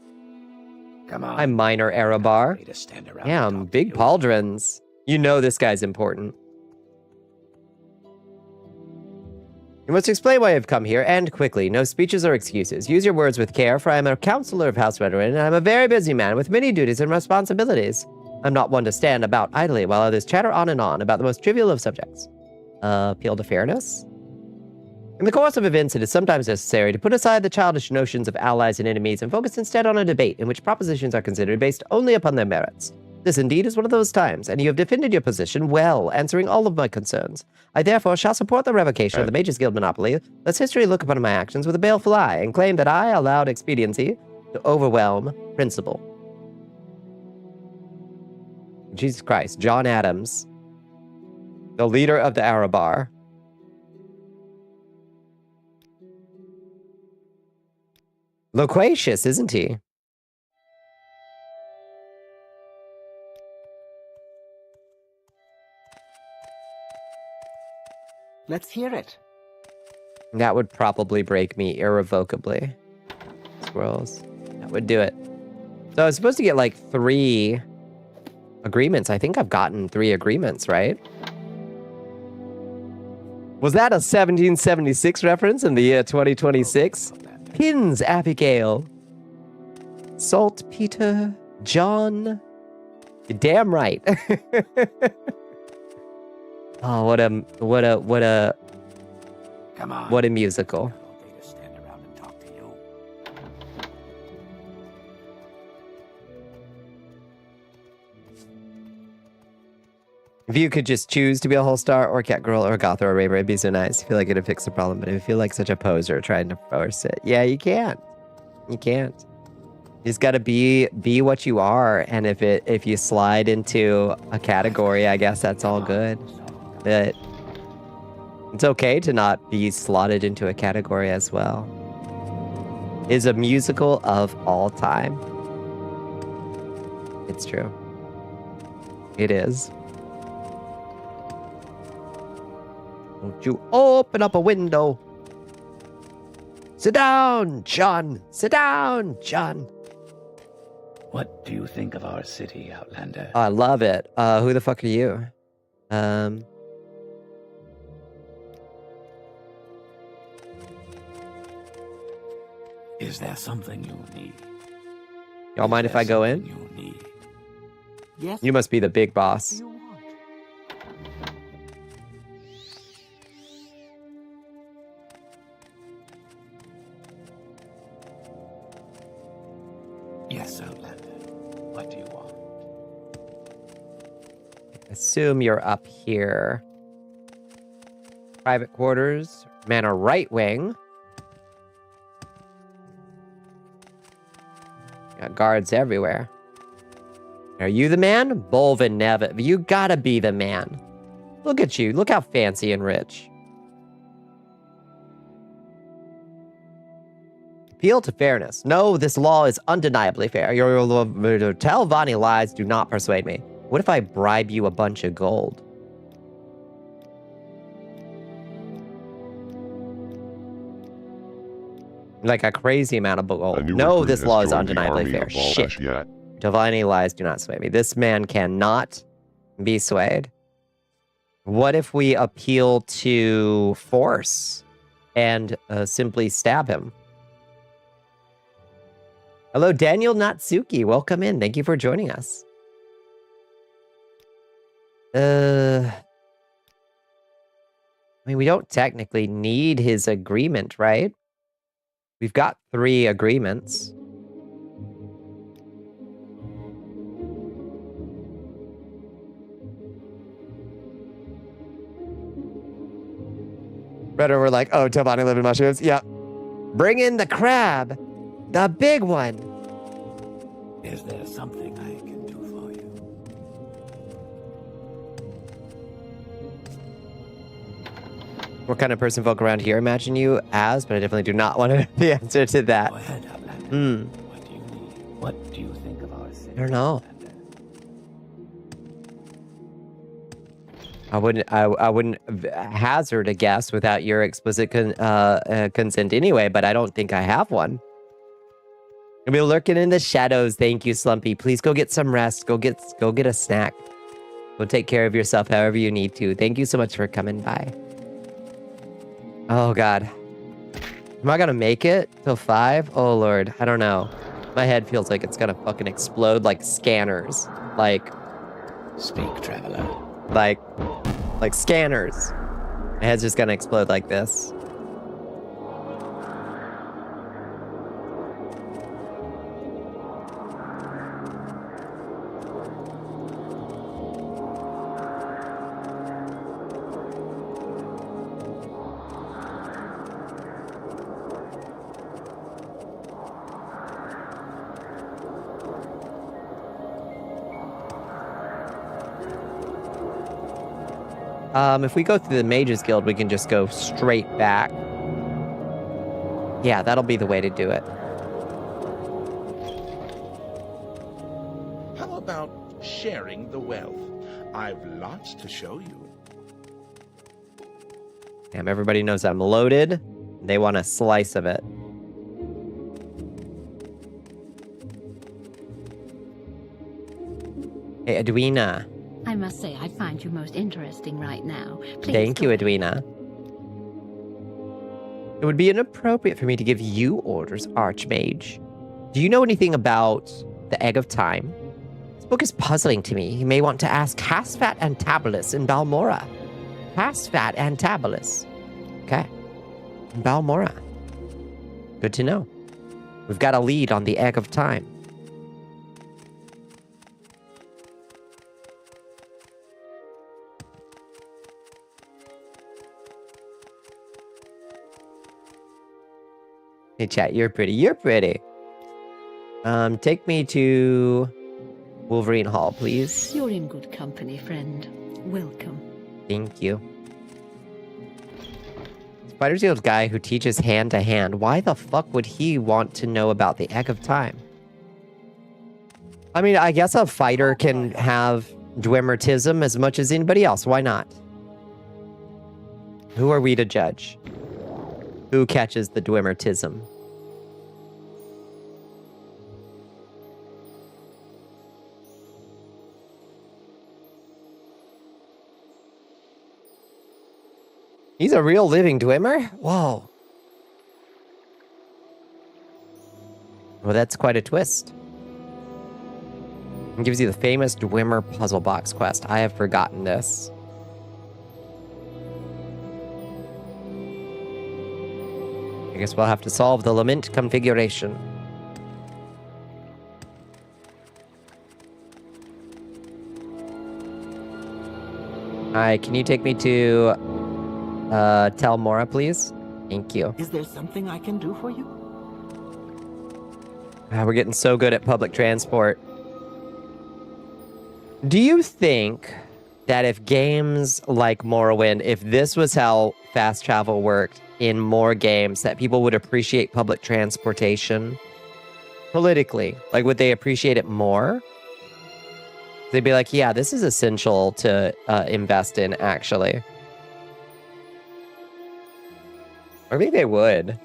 Come on. I'm Minor Arabar. Way to stand around and Damn, talk to big you. pauldrons. You know this guy's important. You must explain why I've come here, and quickly. No speeches or excuses. Use your words with care, for I am a counselor of House Redwin, and I'm a very busy man with many duties and responsibilities. I'm not one to stand about idly while others chatter on and on about the most trivial of subjects. Appeal to fairness? In the course of events, it is sometimes necessary to put aside the childish notions of allies and enemies and focus instead on a debate in which propositions are considered based only upon their merits. This indeed is one of those times, and you have defended your position well, answering all of my concerns. I therefore shall support the revocation of the Mages Guild monopoly, lest history look upon my actions with a baleful eye, and claim that I allowed expediency to overwhelm principle. Jesus Christ, John Adams, the leader of the Arabar. Loquacious, isn't he? Let's hear it. That would probably break me irrevocably. Squirrels. That would do it. So I was supposed to get like 3 agreements. I think I've gotten 3 agreements, right? Was that a 1776 reference in the year 2026? Pins, Abigail. Saltpeter, John. You're damn right. Oh, what a Come on. what a musical. Way to stand around and talk to you. If you could just choose to be a whole star or cat girl or goth or a raver, it'd be so nice. I feel like it'd fix the problem, but I feel like such a poser trying to force it. Yeah, you can't. You can't. You just gotta be what you are, and if you slide into a category, I guess that's all good. But it's okay to not be slotted into a category as well. Is a musical of all time. It's true. It is. Won't you open up a window? Sit down, John. Sit down, John. What do you think of our city, Outlander? Oh, I love it. Who the fuck are you? Is there something you need? Y'all mind if I go in? You need. Yes. You must be the big What boss. do you want? Yes, Outlander. What do you want? Assume you're up here. Private quarters. Manor right wing. Got guards everywhere. Are you the man? Bolvin Nev. You gotta be the man. Look at you. Look how fancy and rich. Appeal to fairness. No, this law is undeniably fair. Your tell Vani lies do not persuade me. What if I bribe you a bunch of gold? Like a crazy amount of A gold. new No, recruit this has law is joined the undeniably army fair. of Shit. Valashiyat. Divine lies do not sway me. This man cannot be swayed. What if we appeal to force and simply stab him? Hello, Daniel Natsuki. Welcome in. Thank you for joining us. I mean, we don't technically need his agreement, right? We've got 3 agreements. Redder were like, oh, Tobani live in mushrooms. Yep. Bring in the crab. The big one. Is there something I can do for you? What kind of person folk around here imagine you as? But I definitely do not want to know the answer to that. Go ahead, Outlander. Hmm. What do you need? What do you think of our city? I don't know. Outlander? I wouldn't hazard a guess without your explicit consent anyway, but I don't think I have one. I'll be lurking in the shadows. Thank you, Slumpy. Please go get some rest. Go get a snack. Go take care of yourself however you need to. Thank you so much for coming by. Oh, God. Am I gonna make it till 5? Oh, Lord. I don't know. My head feels like it's gonna fucking explode like scanners. Like... Speak, traveler. Like scanners. My head's just gonna explode like this. If we go through the Mages Guild, we can just go straight back. Yeah, that'll be the way to do it. How about sharing the wealth? I've lots to show you. Damn, everybody knows I'm loaded. They want a slice of it. Hey, Edwina. I must say, I find you most interesting right now. Please Thank you, Edwina. It would be inappropriate for me to give you orders, Archmage. Do you know anything about the Egg of Time? This book is puzzling to me. You may want to ask Casfat Antabolus in Balmora. Casfat Antabolus. Okay. In Balmora. Good to know. We've got a lead on the Egg of Time. Hey, chat, you're pretty. You're pretty. Take me to Wolverine Hall, please. You're in good company, friend. Welcome. Thank you. Spider's Guild guy who teaches hand to hand. Why the fuck would he want to know about the Egg of Time? I mean, I guess a fighter can have Dwemertism as much as anybody else. Why not? Who are we to judge? Who catches the Dwemertism? He's a real living Dwemer? Whoa. Well, that's quite a twist. It gives you the famous Dwemer puzzle box quest. I have forgotten this. I guess we'll have to solve the lament configuration. Hi, can you take me to Telmora, please? Thank you. Is there something I can do for you? We're getting so good at public transport. Do you think that if games like Morrowind, if this was how fast travel worked in more games, that people would appreciate public transportation politically? Like, would they appreciate it more? They'd be like, yeah, this is essential to invest in, actually. Or maybe they would.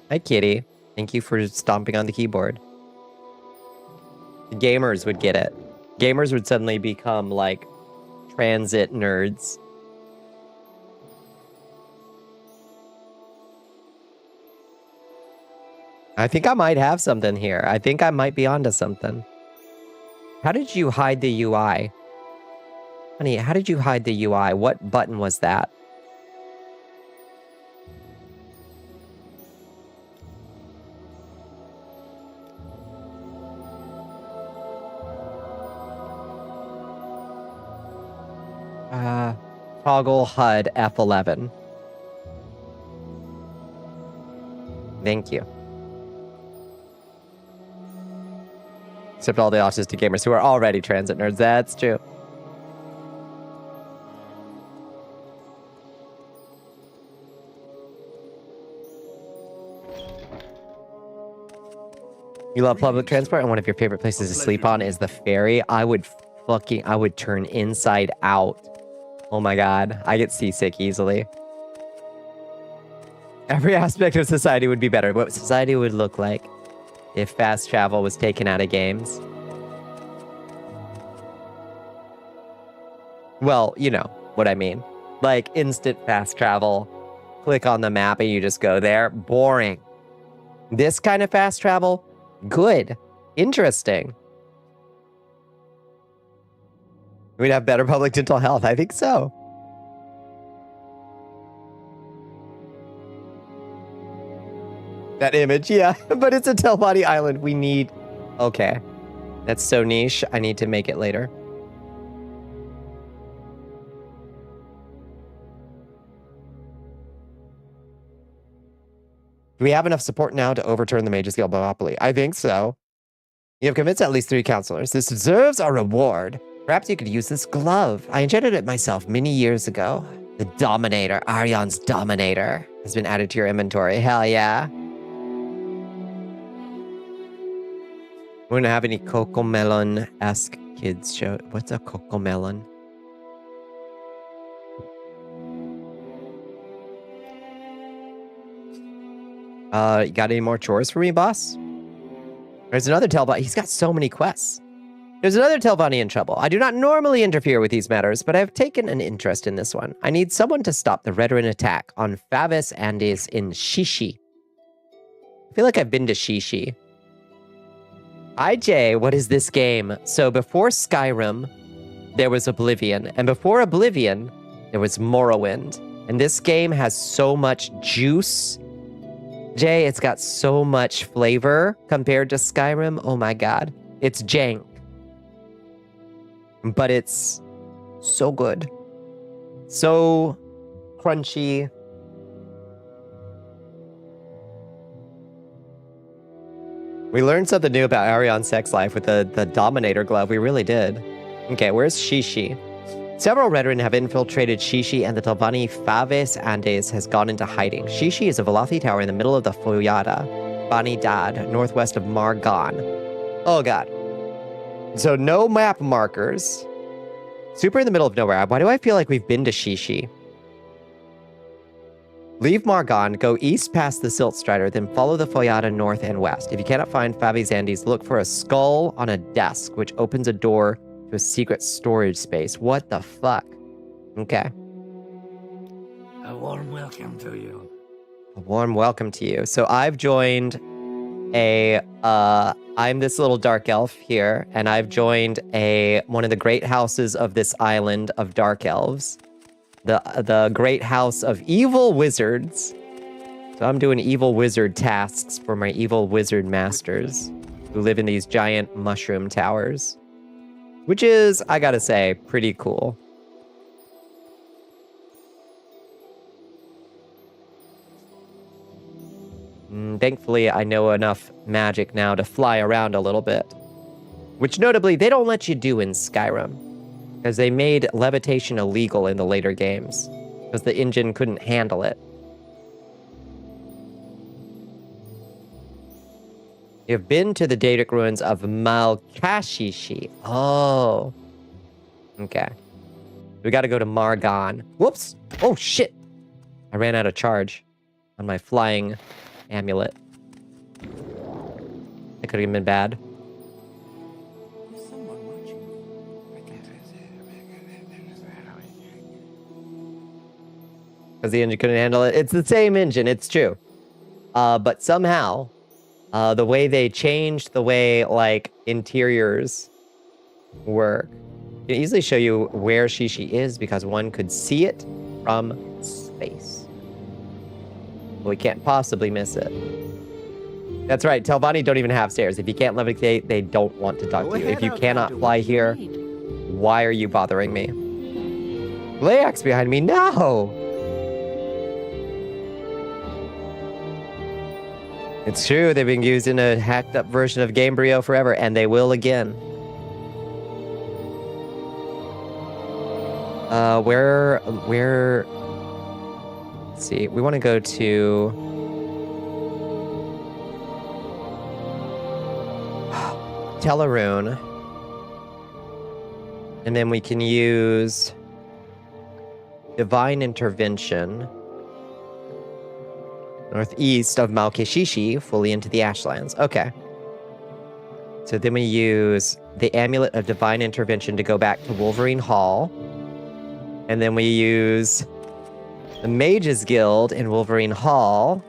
Hi, Kitty. Thank you for stomping on the keyboard. Gamers would get it. Gamers would suddenly become, like, transit nerds. I think I might have something here. I think I might be onto something. How did you hide the UI? Honey, how did you hide the UI? What button was that? Toggle HUD F11. Thank you. Except all the autistic gamers who are already transit nerds. That's true. You love public transport, and one of your favorite places to sleep on is the ferry. I would turn inside out. Oh my god, I get seasick easily. Every aspect of society would be better. What society would look like if fast travel was taken out of games. Well, you know what I mean. Like instant fast travel. Click on the map and you just go there. Boring. This kind of fast travel, good. Interesting. We'd have better public dental health. I think so. That image, yeah. But it's a Telbody Island. We need... Okay. That's so niche. I need to make it later. Do we have enough support now to overturn the Major Scale monopoly? I think so. You have convinced at least 3 counselors. This deserves a reward. Perhaps you could use this glove. I enchanted it myself many years ago. The Dominator, Arion's Dominator, has been added to your inventory. Hell yeah. We don't have any Cocomelon-esque kids show. What's a Cocomelon? You got any more chores for me, boss? There's another Telbot. He's got so many quests. There's another Telvani in trouble. I do not normally interfere with these matters, but I have taken an interest in this one. I need someone to stop the Redoran attack on Favis Andes in Shishi. I feel like I've been to Shishi. IJ, what is this game? So before Skyrim, there was Oblivion. And before Oblivion, there was Morrowind. And this game has so much juice. Jay, it's got so much flavor compared to Skyrim. Oh my god. It's jank. But it's so good. So crunchy. We learned something new about Arion's sex life with the Dominator glove. We really did. Okay, where's Shishi? Several Redoran have infiltrated Shishi, and the Telvani Faves Andes has gone into hiding. Shishi is a Velothi tower in the middle of the Foyada, Bani Dad, northwest of Margon. Oh god. So no map markers. Super in the middle of nowhere. Why do I feel like we've been to Shishi? Leave Margon, go east past the Silt Strider, then follow the Foyada north and west. If you cannot find Favis Andes, look for a skull on a desk, which opens a door to a secret storage space. What the fuck? Okay. A warm welcome to you. A warm welcome to you. So I've joined I'm this little dark elf here, and I've joined one of the great houses of this island of dark elves. The great house of evil wizards. So I'm doing evil wizard tasks for my evil wizard masters who live in these giant mushroom towers. Which is, I gotta say, pretty cool. Thankfully, I know enough magic now to fly around a little bit. Which notably, they don't let you do in Skyrim. Because they made levitation illegal in the later games. Because the engine couldn't handle it. You've been to the Daedric ruins of Malkashishi. Oh. Okay. We gotta go to Margon. Whoops. Oh, shit. I ran out of charge on my flying amulet. That could have been bad. Because the engine couldn't handle it. It's the same engine, it's true. But somehow, the way they changed the way, like, interiors work. I can easily show you where Shishi is because one could see it from space. We can't possibly miss it. That's right, Telvani don't even have stairs. If you can't levitate, they don't want to talk to you. If you cannot fly here, why are you bothering me? Layax behind me, no! It's true, they've been using a hacked up version of Gamebryo forever, and they will again. Where... Let's see, we want to go to... Teleroon. And then we can use Divine Intervention. Northeast of Malkishishi, fully into the Ashlands. Okay. So then we use the Amulet of Divine Intervention to go back to Wolverine Hall. And then we use the Mages Guild in Wolverine Hall.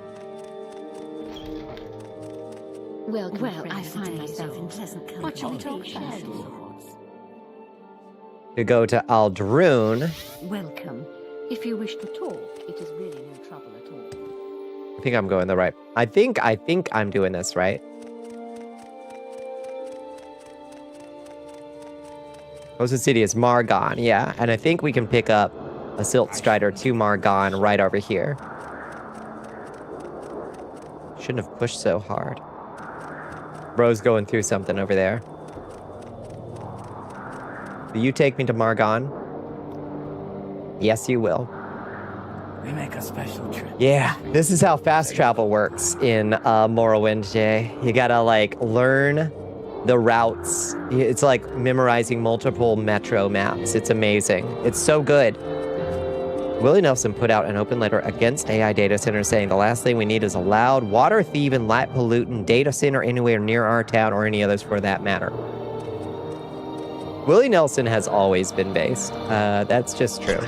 Well, I find myself in pleasant company. What shall we talk about? To go to Aldrune. Welcome. If you wish to talk, it is really no trouble at all. I think I'm going the right. I think I'm doing this right. Closest city is Margon, yeah. And I think we can pick up a Silt Strider to Margon right over here. Shouldn't have pushed so hard. Bro's going through something over there. Will you take me to Margon? Yes, you will. We make a special trip. Yeah, this is how fast travel works in Morrowind, Jay. You gotta, like, learn the routes. It's like memorizing multiple metro maps. It's amazing. It's so good. Willie Nelson put out an open letter against AI data centers saying the last thing we need is a loud, water-thieving, light-polluting data center anywhere near our town or any others for that matter. Willie Nelson has always been based. That's just true.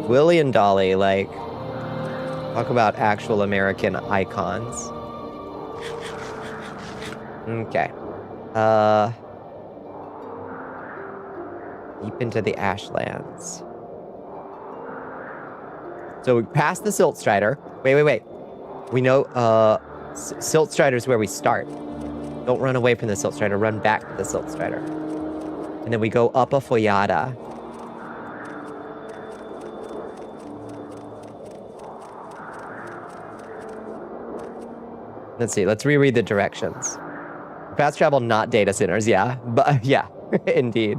Willie and Dolly, like, talk about actual American icons. Okay. Deep into the Ashlands. So we passed the Silt Strider. Wait. We know, Silt Strider is where we start. Don't run away from the Silt Strider. Run back to the Silt Strider. And then we go up a Foyada. Let's see. Let's reread the directions. Fast travel, not data centers. Yeah. But, yeah. Indeed.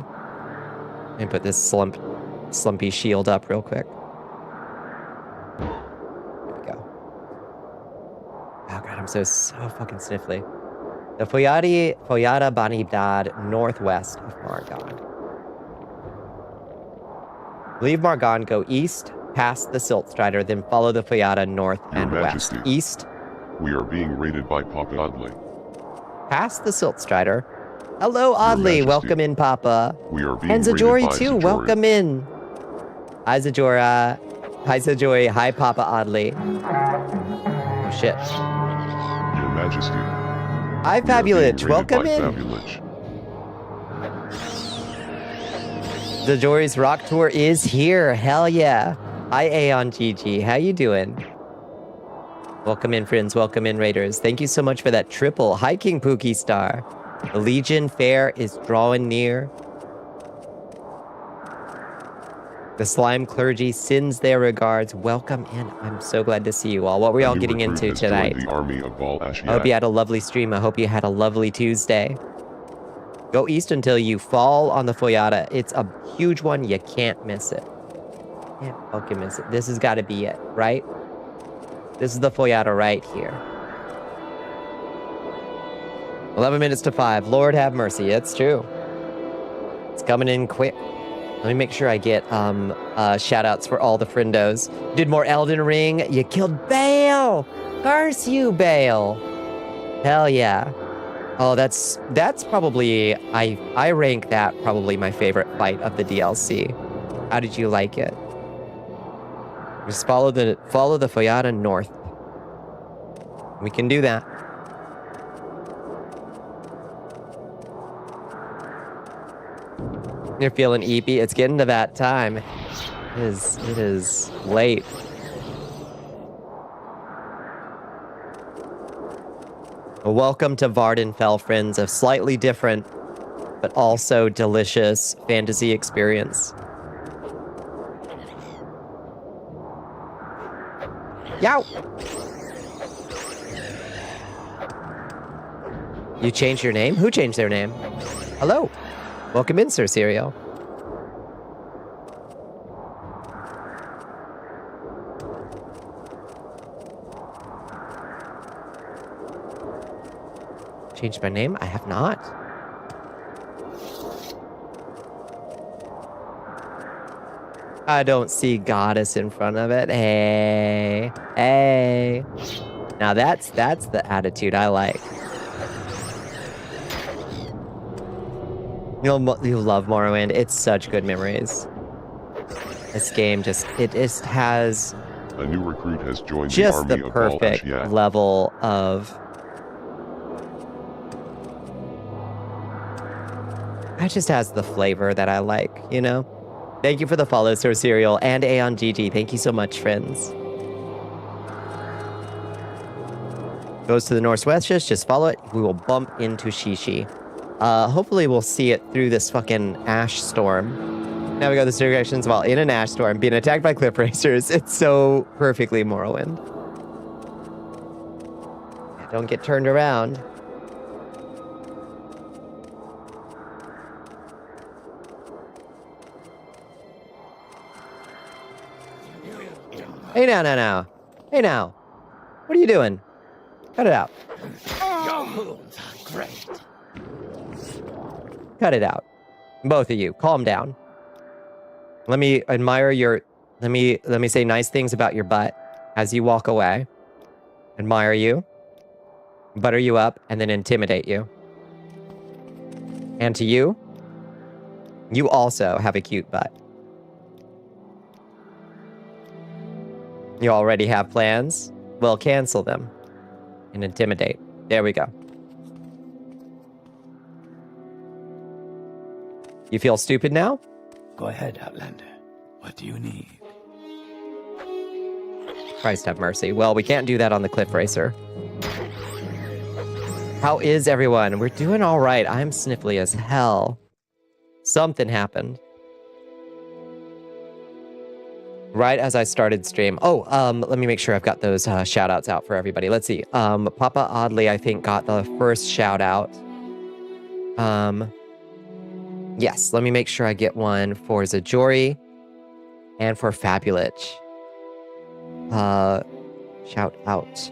Let me put this slumpy shield up real quick. There we go. Oh, God. I'm so fucking sniffly. The Foyada Banibdad, northwest of Margon. Leave Margon, go east, past the Silt Strider, then follow the Foyada north and Majesty, west. East. We are being raided by Papa Audley. Past the Silt Strider. Hello, Audley. Welcome in, Papa. We are being and raided Zajori, by too. Zajori. Welcome in. Hi, Zajora. Hi, Zajori. Hi, Papa Audley. Oh, shit. Your Majesty. Hi, Fabulich. Welcome in. Fabulich. Zajori's Rock Tour is here. Hell yeah. Hi, Aeon GG. How you doing? Welcome in, friends. Welcome in, Raiders. Thank you so much for that triple. Hi, King Pookie Star. The Legion Fair is drawing near. The Slime Clergy sends their regards. Welcome in. I'm so glad to see you all. What were y'all getting into tonight? The army of I hope you had a lovely stream. I hope you had a lovely Tuesday. Go east until you fall on the Foyada. It's a huge one. You can't miss it. Can't fucking miss it. This has got to be it, right? This is the Foyada right here. 11 minutes to 5. Lord have mercy. It's true. It's coming in quick. Let me make sure I get shout-outs for all the friendos. Did more Elden Ring. You killed Bale. Curse you, Bale. Hell yeah. Oh, that's probably, I rank that probably my favorite fight of the DLC. How did you like it? Just follow the Foyada north. We can do that. You're feeling eepy. It's getting to that time. It is late. Welcome to Vardenfell, friends. A slightly different, but also delicious fantasy experience. Yow! You changed your name? Who changed their name? Hello. Welcome in, Sir Cereal. Changed my name? I have not. I don't see goddess in front of it. Hey. Hey. Now that's the attitude I like. You'll love Morrowind. It's such good memories. This game just has A new recruit has joined the just army the of perfect Al-Ashyad. level of. It just has the flavor that I like, you know? Thank you for the follow, Sir Cereal, and Aeon GG. Thank you so much, friends. Goes to the northwest, just follow it. We will bump into Shishi. Hopefully we'll see it through this fucking ash storm. Now we go this directions while in an ash storm, being attacked by cliff racers. It's so perfectly Morrowind. Don't get turned around. Hey now. Hey now. What are you doing? Cut it out. Your moves are great. Cut it out. Both of you, calm down. Let me admire your... Let me say nice things about your butt as you walk away. Admire you. Butter you up, and then intimidate you. And to you, you also have a cute butt. You already have plans? Well, cancel them. And intimidate. There we go. You feel stupid now? Go ahead, Outlander. What do you need? Christ have mercy. Well, we can't do that on the cliff racer. How is everyone? We're doing all right. I'm sniffly as hell. Something happened. Right as I started stream. Oh, let me make sure I've got those shout outs out for everybody. Let's see. Papa Oddly, I think, got the first shout out. Yes, let me make sure I get one for Zajori and for Fabulich. Shout out.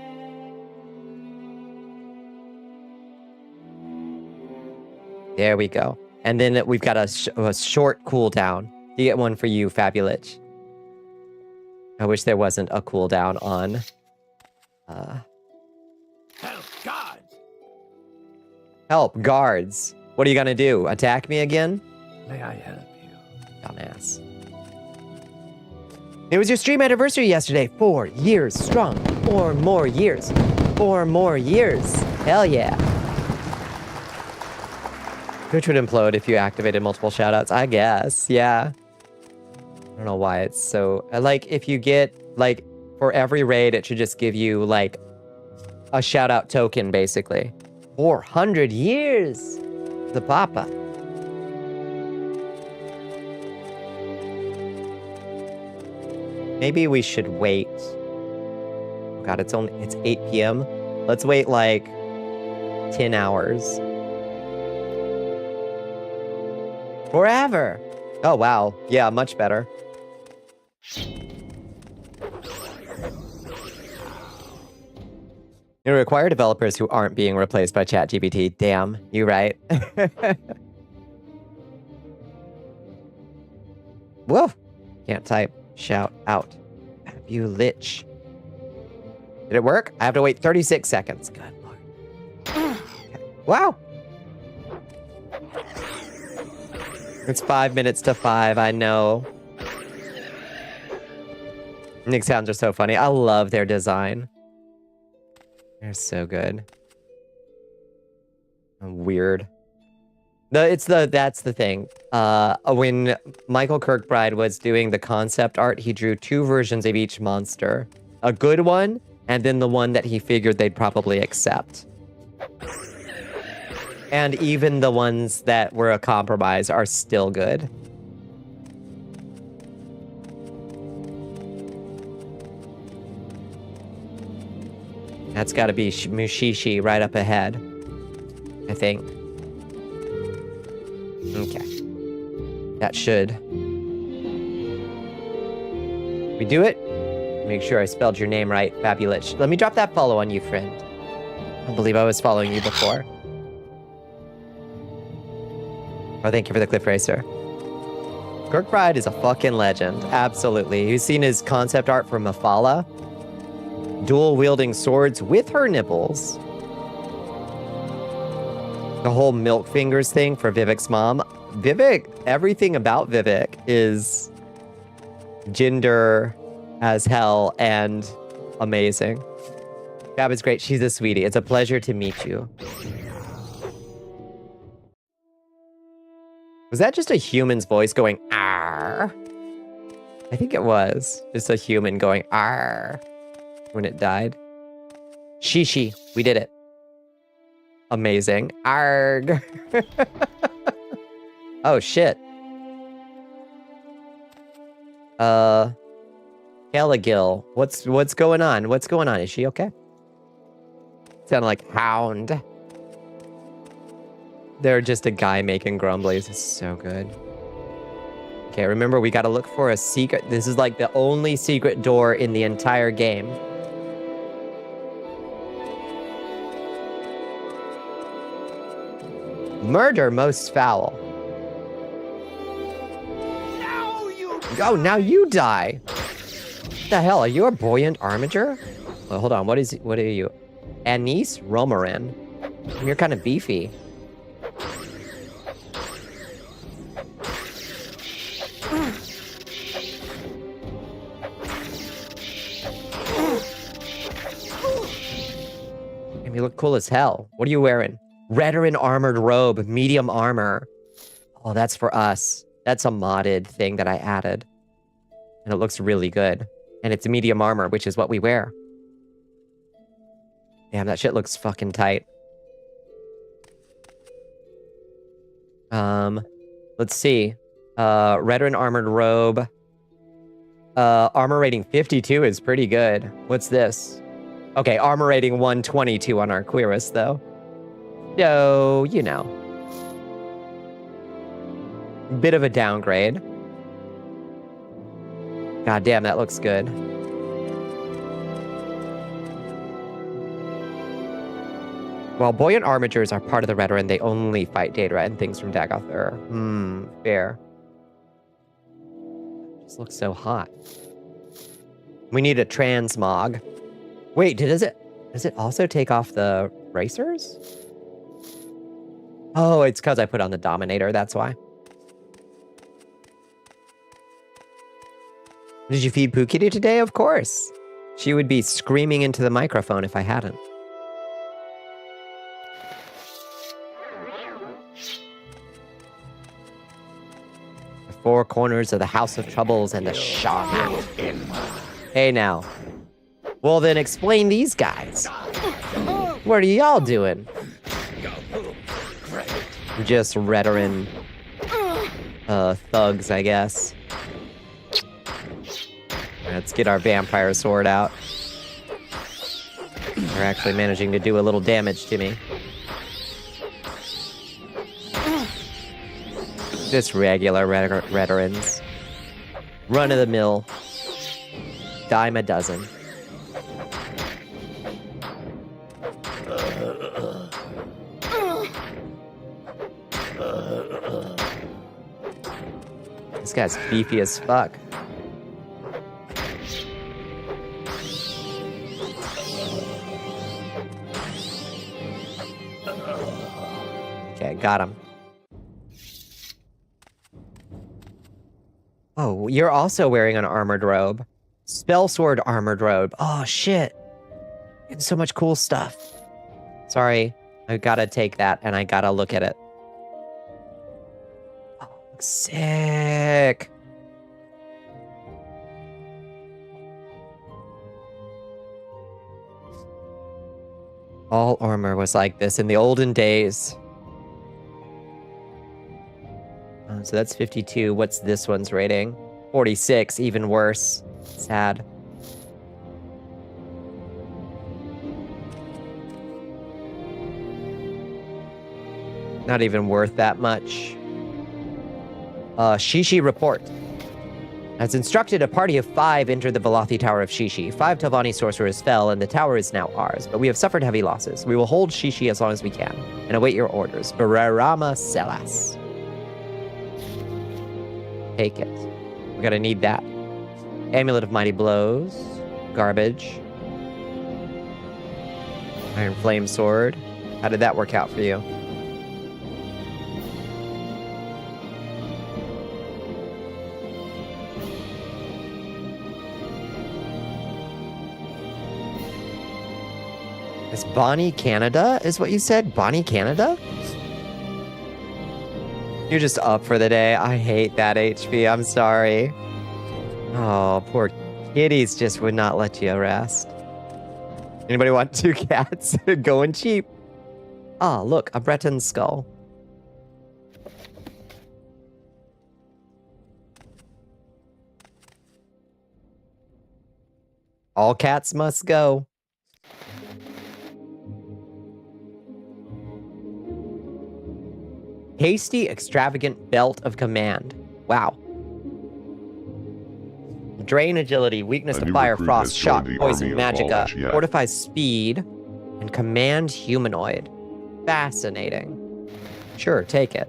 There we go. And then we've got a short cooldown. You get one for you, Fabulich. I wish there wasn't a cooldown on. Help, guards! Help, guards. What are you gonna do? Attack me again? May I help you? Dumbass. It was your stream anniversary yesterday. 4 years strong. 4 more years. 4 more years. Hell yeah. Twitch would implode if you activated multiple shoutouts, I guess. Yeah. I don't know why it's so... Like, if you get, like, for every raid, it should just give you, like, a shoutout token, basically. 400 years! The Papa. Maybe we should wait. Oh God, it's 8 p.m. Let's wait, like, 10 hours. Forever! Oh, wow. Yeah, much better. You require developers who aren't being replaced by ChatGPT. Damn, you right. Whoa! Can't type. Shout out. You lich. Did it work? I have to wait 36 seconds. Good lord. Okay. Wow! It's 5 minutes to 5, I know. Nick sounds are so funny. I love their design. They're so good. Weird. That's the thing. When Michael Kirkbride was doing the concept art, he drew 2 versions of each monster. A good one, and then the one that he figured they'd probably accept. And even the ones that were a compromise are still good. That's got to be Mushishi right up ahead, I think. Okay. That should. We do it? Make sure I spelled your name right, Fabulich. Let me drop that follow on you, friend. I don't believe I was following you before. Oh, thank you for the Cliff Racer. Kirkbride is a fucking legend. Absolutely. You've seen his concept art for Mafala. Dual-wielding swords with her nipples. The whole milk fingers thing for Vivek's mom. Vivek, everything about Vivek is gender as hell and amazing. Gab is great. She's a sweetie. It's a pleasure to meet you. Was that just a human's voice going, "Arr"? I think it was. Just a human going, "Arr," when it died. Shishi. We did it. Amazing. Arg. Oh, shit. Caligil. What's going on? What's going on? Is she okay? Sounded like Hound. They're just a guy making grumblies. It's so good. Okay, remember, we gotta look for a secret. This is like the only secret door in the entire game. Murder most foul. Oh, now you die. What the hell? Are you a buoyant armiger? Well, hold on. What are you? Anise Romarin. You're kind of beefy. And you look cool as hell. What are you wearing? Veteran armored robe, medium armor. Oh, that's for us. That's a modded thing that I added. And it looks really good. And it's medium armor, which is what we wear. Damn, that shit looks fucking tight. Let's see. Veteran armored robe. Armor rating 52 is pretty good. What's this? Okay, armor rating 122 on Arquirus, though. So, you know. Bit of a downgrade. God damn, that looks good. While buoyant armigers are part of the Veteran, they only fight Daedra and things from Dagothur. Fair. Just looks so hot. We need a transmog. Wait, does it also take off the racers? Oh, it's because I put on the Dominator, that's why. Did you feed Pukidi today? Of course. She would be screaming into the microphone if I hadn't. The four corners of the House of Troubles and the Shaman. Hey now. Well then explain these guys. What are y'all doing? Just veteran thugs, I guess. Let's get our vampire sword out. They're actually managing to do a little damage to me. Just regular veterans. Run of the mill. Dime a dozen. This guy's beefy as fuck. Okay, got him. Oh, you're also wearing an armored robe. Spell sword armored robe. Oh, shit. Getting so much cool stuff. Sorry, I gotta take that and I gotta look at it. Oh, looks sick. All armor was like this in the olden days. So that's 52. What's this one's rating? 46, even worse. Sad. Not even worth that much. Shishi report. As instructed, a party of 5 entered the Velothi Tower of Shishi. 5 Telvanni sorcerers fell, and the tower is now ours. But we have suffered heavy losses. We will hold Shishi as long as we can, and await your orders. Bararama Selas. Take it. We're gonna need that. Amulet of Mighty Blows. Garbage. Iron Flame Sword. How did that work out for you? Is Bonnie Canada, is what you said? Bonnie Canada? You're just up for the day. I hate that HP. I'm sorry. Oh, poor kitties just would not let you rest. Anybody want 2 cats? Going cheap. Ah, look, a Breton skull. All cats must go. Hasty, extravagant belt of command. Wow. Drain agility, weakness to fire, frost, shock, poison, magicka, fortifies speed, and command humanoid. Fascinating. Sure, take it.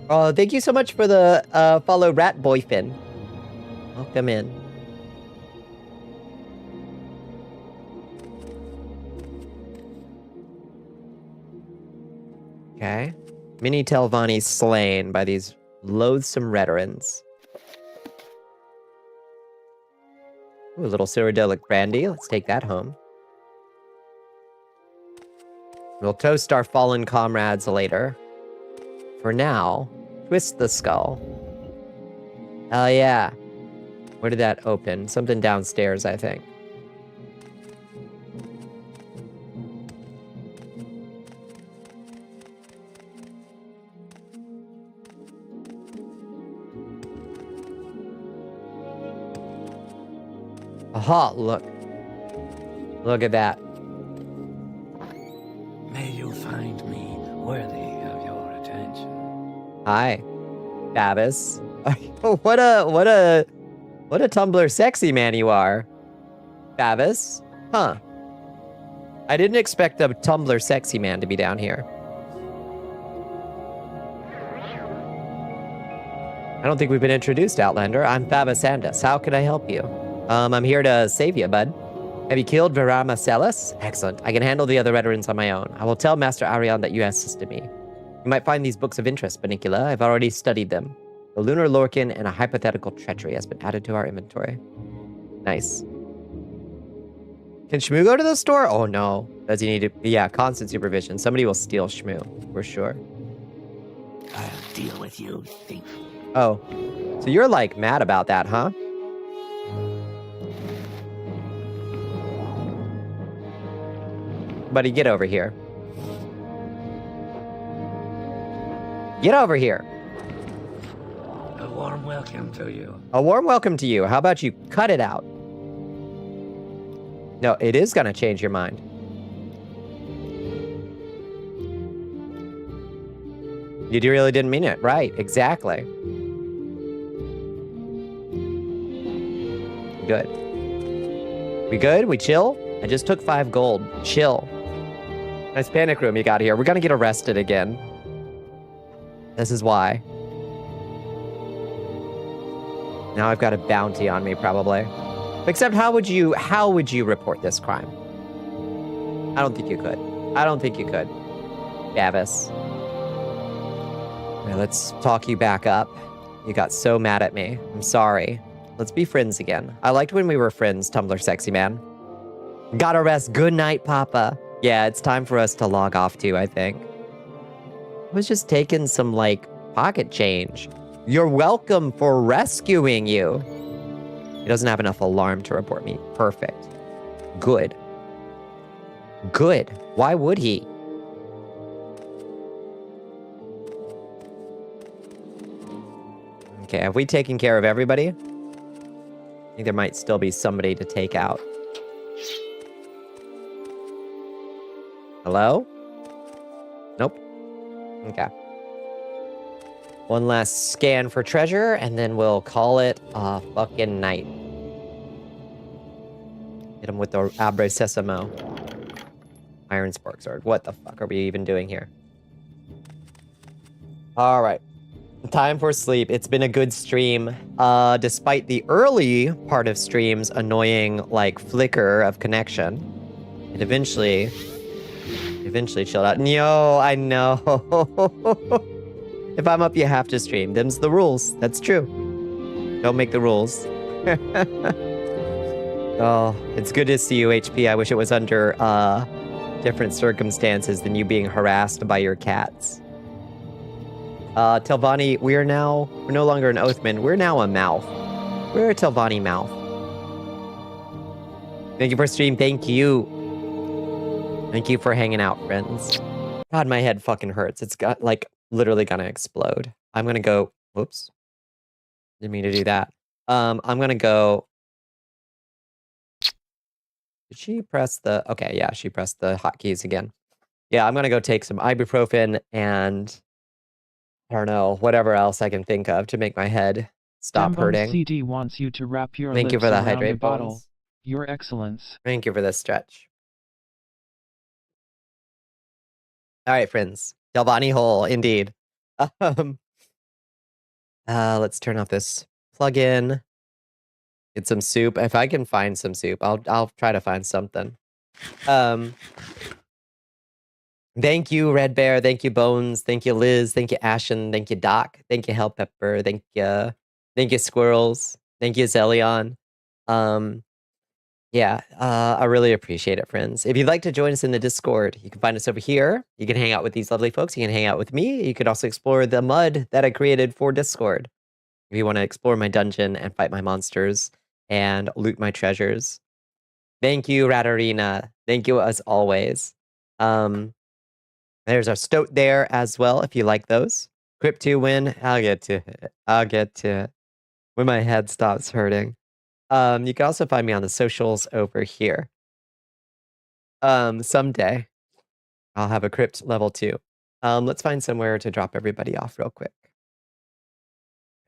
Oh, thank you so much for the follow, Rat Boyfin. Welcome in. Okay. Mini Telvanni slain by these loathsome veterans. Ooh, a little Cyrodiilic brandy. Let's take that home. We'll toast our fallen comrades later. For now, twist the skull. Oh yeah. Where did that open? Something downstairs, I think. Aha, look. Look at that. May you find me worthy of your attention. Hi, Babis. What a Tumblr sexy man you are. Babis? Huh. I didn't expect a Tumblr sexy man to be down here. I don't think we've been introduced, Outlander. I'm Babis Andis. How can I help you? I'm here to save you, bud. Have you killed Virama Celis? Excellent. I can handle the other veterans on my own. I will tell Master Arion that you assisted me. You might find these books of interest, Bonnicula. I've already studied them. The Lunar Lorcan and a Hypothetical Treachery has been added to our inventory. Nice. Can Shmoo go to the store? Oh no. Does he need to? Yeah, constant supervision. Somebody will steal Shmoo, for sure. I'll deal with you, thief. Oh. So you're like mad about that, huh? Buddy, get over here. Get over here. A warm welcome to you. A warm welcome to you. How about you cut it out? No, it is gonna change your mind. You really didn't mean it. Right, exactly. Good. We good? We chill? I just took 5 gold. Chill. Nice panic room you got here. We're gonna get arrested again. This is why. Now I've got a bounty on me, probably. Except how would you report this crime? I don't think you could. I don't think you could. Gavis. Right, let's talk you back up. You got so mad at me. I'm sorry. Let's be friends again. I liked when we were friends, Tumblr sexy man. Gotta rest. Good night, Papa. Yeah, it's time for us to log off too, I think. I was just taking some, like, pocket change. You're welcome for rescuing you. He doesn't have enough alarm to report me. Perfect. Good. Good. Why would he? Okay, have we taken care of everybody? I think there might still be somebody to take out. Hello? Nope. Okay. One last scan for treasure, and then we'll call it a fucking night. Hit him with the Abre Sesamo. Iron Spark Sword. What the fuck are we even doing here? Alright. Time for sleep. It's been a good stream. Despite the early part of stream's annoying, like, flicker of connection, it eventually chilled out. Yo, I know. If I'm up, you have to stream. Them's the rules. That's true. Don't make the rules. Oh, it's good to see you, HP. I wish it was under, different circumstances than you being harassed by your cats. Telvani, we're no longer an Oathman. We're now a mouth. We're a Telvani mouth. Thank you for stream. Thank you. Thank you for hanging out, friends. God, my head fucking hurts. It's got, like, literally gonna explode. I'm gonna go... Whoops. Didn't mean to do that. I'm gonna go... Did she press the... Okay, yeah, she pressed the hotkeys again. Yeah, I'm gonna go take some ibuprofen and... I don't know, whatever else I can think of to make my head stop hurting. CD wants you to wrap your Thank you lips for the around hydrate the bottle. bones. Your excellence. Thank you for this stretch. All right, friends. Delvani hole, indeed. Let's turn off this plugin. Get some soup. If I can find some soup, I'll try to find something. Thank you, Red Bear. Thank you, Bones. Thank you, Liz. Thank you, Ashen. Thank you, Doc. Thank you, Hellpepper. Thank you, Squirrels. Thank you, Zelion. Yeah, I really appreciate it, friends. If you'd like to join us in the Discord, you can find us over here. You can hang out with these lovely folks. You can hang out with me. You could also explore the mud that I created for Discord. If you want to explore my dungeon and fight my monsters and loot my treasures. Thank you, Ratarina. Thank you as always. There's our stoat there as well, if you like those. Crypt 2 win. I'll get to it. I'll get to it. When my head stops hurting. You can also find me on the socials over here. Someday, I'll have a crypt level 2. Let's find somewhere to drop everybody off real quick.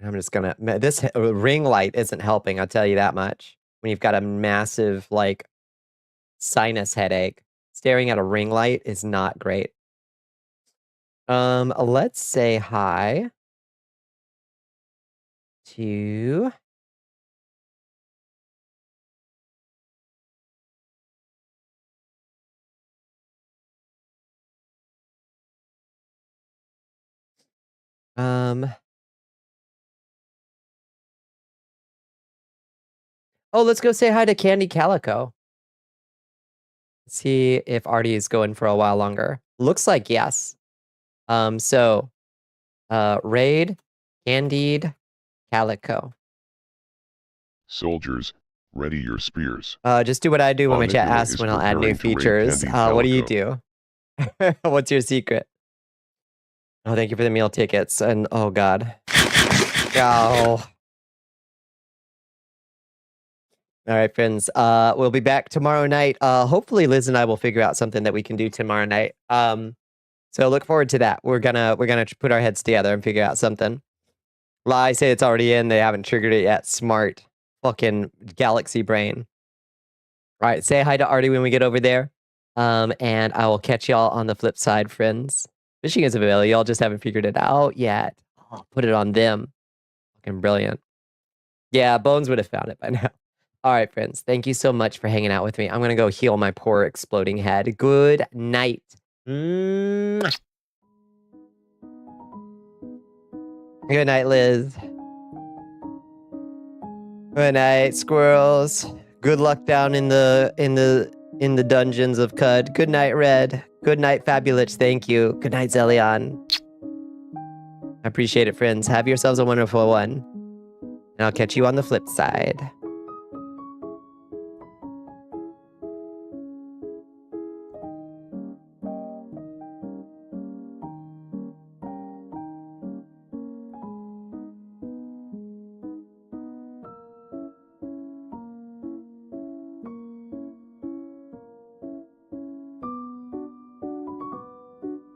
I'm just gonna... This ring light isn't helping, I'll tell you that much. When you've got a massive, like, sinus headache, staring at a ring light is not great. Let's say hi to... Oh, let's go say hi to Candy Calico. See if Artie is going for a while longer. Looks like yes. Raid, Candied, Calico. Soldiers, ready your spears. Just do what I do when my chat Bonnicula asks is when I'll add new preparing to raid features. Candy What do you Calico. do? What's your secret? Oh, thank you for the meal tickets. And oh god. Oh. All right, friends. We'll be back tomorrow night. Hopefully Liz and I will figure out something that we can do tomorrow night. So look forward to that. We're gonna put our heads together and figure out something. Lie, say it's already in. They haven't triggered it yet. Smart. Fucking galaxy brain. All right, say hi to Artie when we get over there. And I will catch y'all on the flip side, friends. Fishing is available. Y'all just haven't figured it out yet. I'll put it on them. Fucking brilliant. Yeah, Bones would have found it by now. All right, friends. Thank you so much for hanging out with me. I'm going to go heal my poor exploding head. Good night. Mwah. Good night, Liz. Good night, squirrels. Good luck down in the dungeons of Cud. Good night, Red. Good night, Fabulous. Thank you. Good night, Zelion. I appreciate it, friends. Have yourselves a wonderful one. And I'll catch you on the flip side.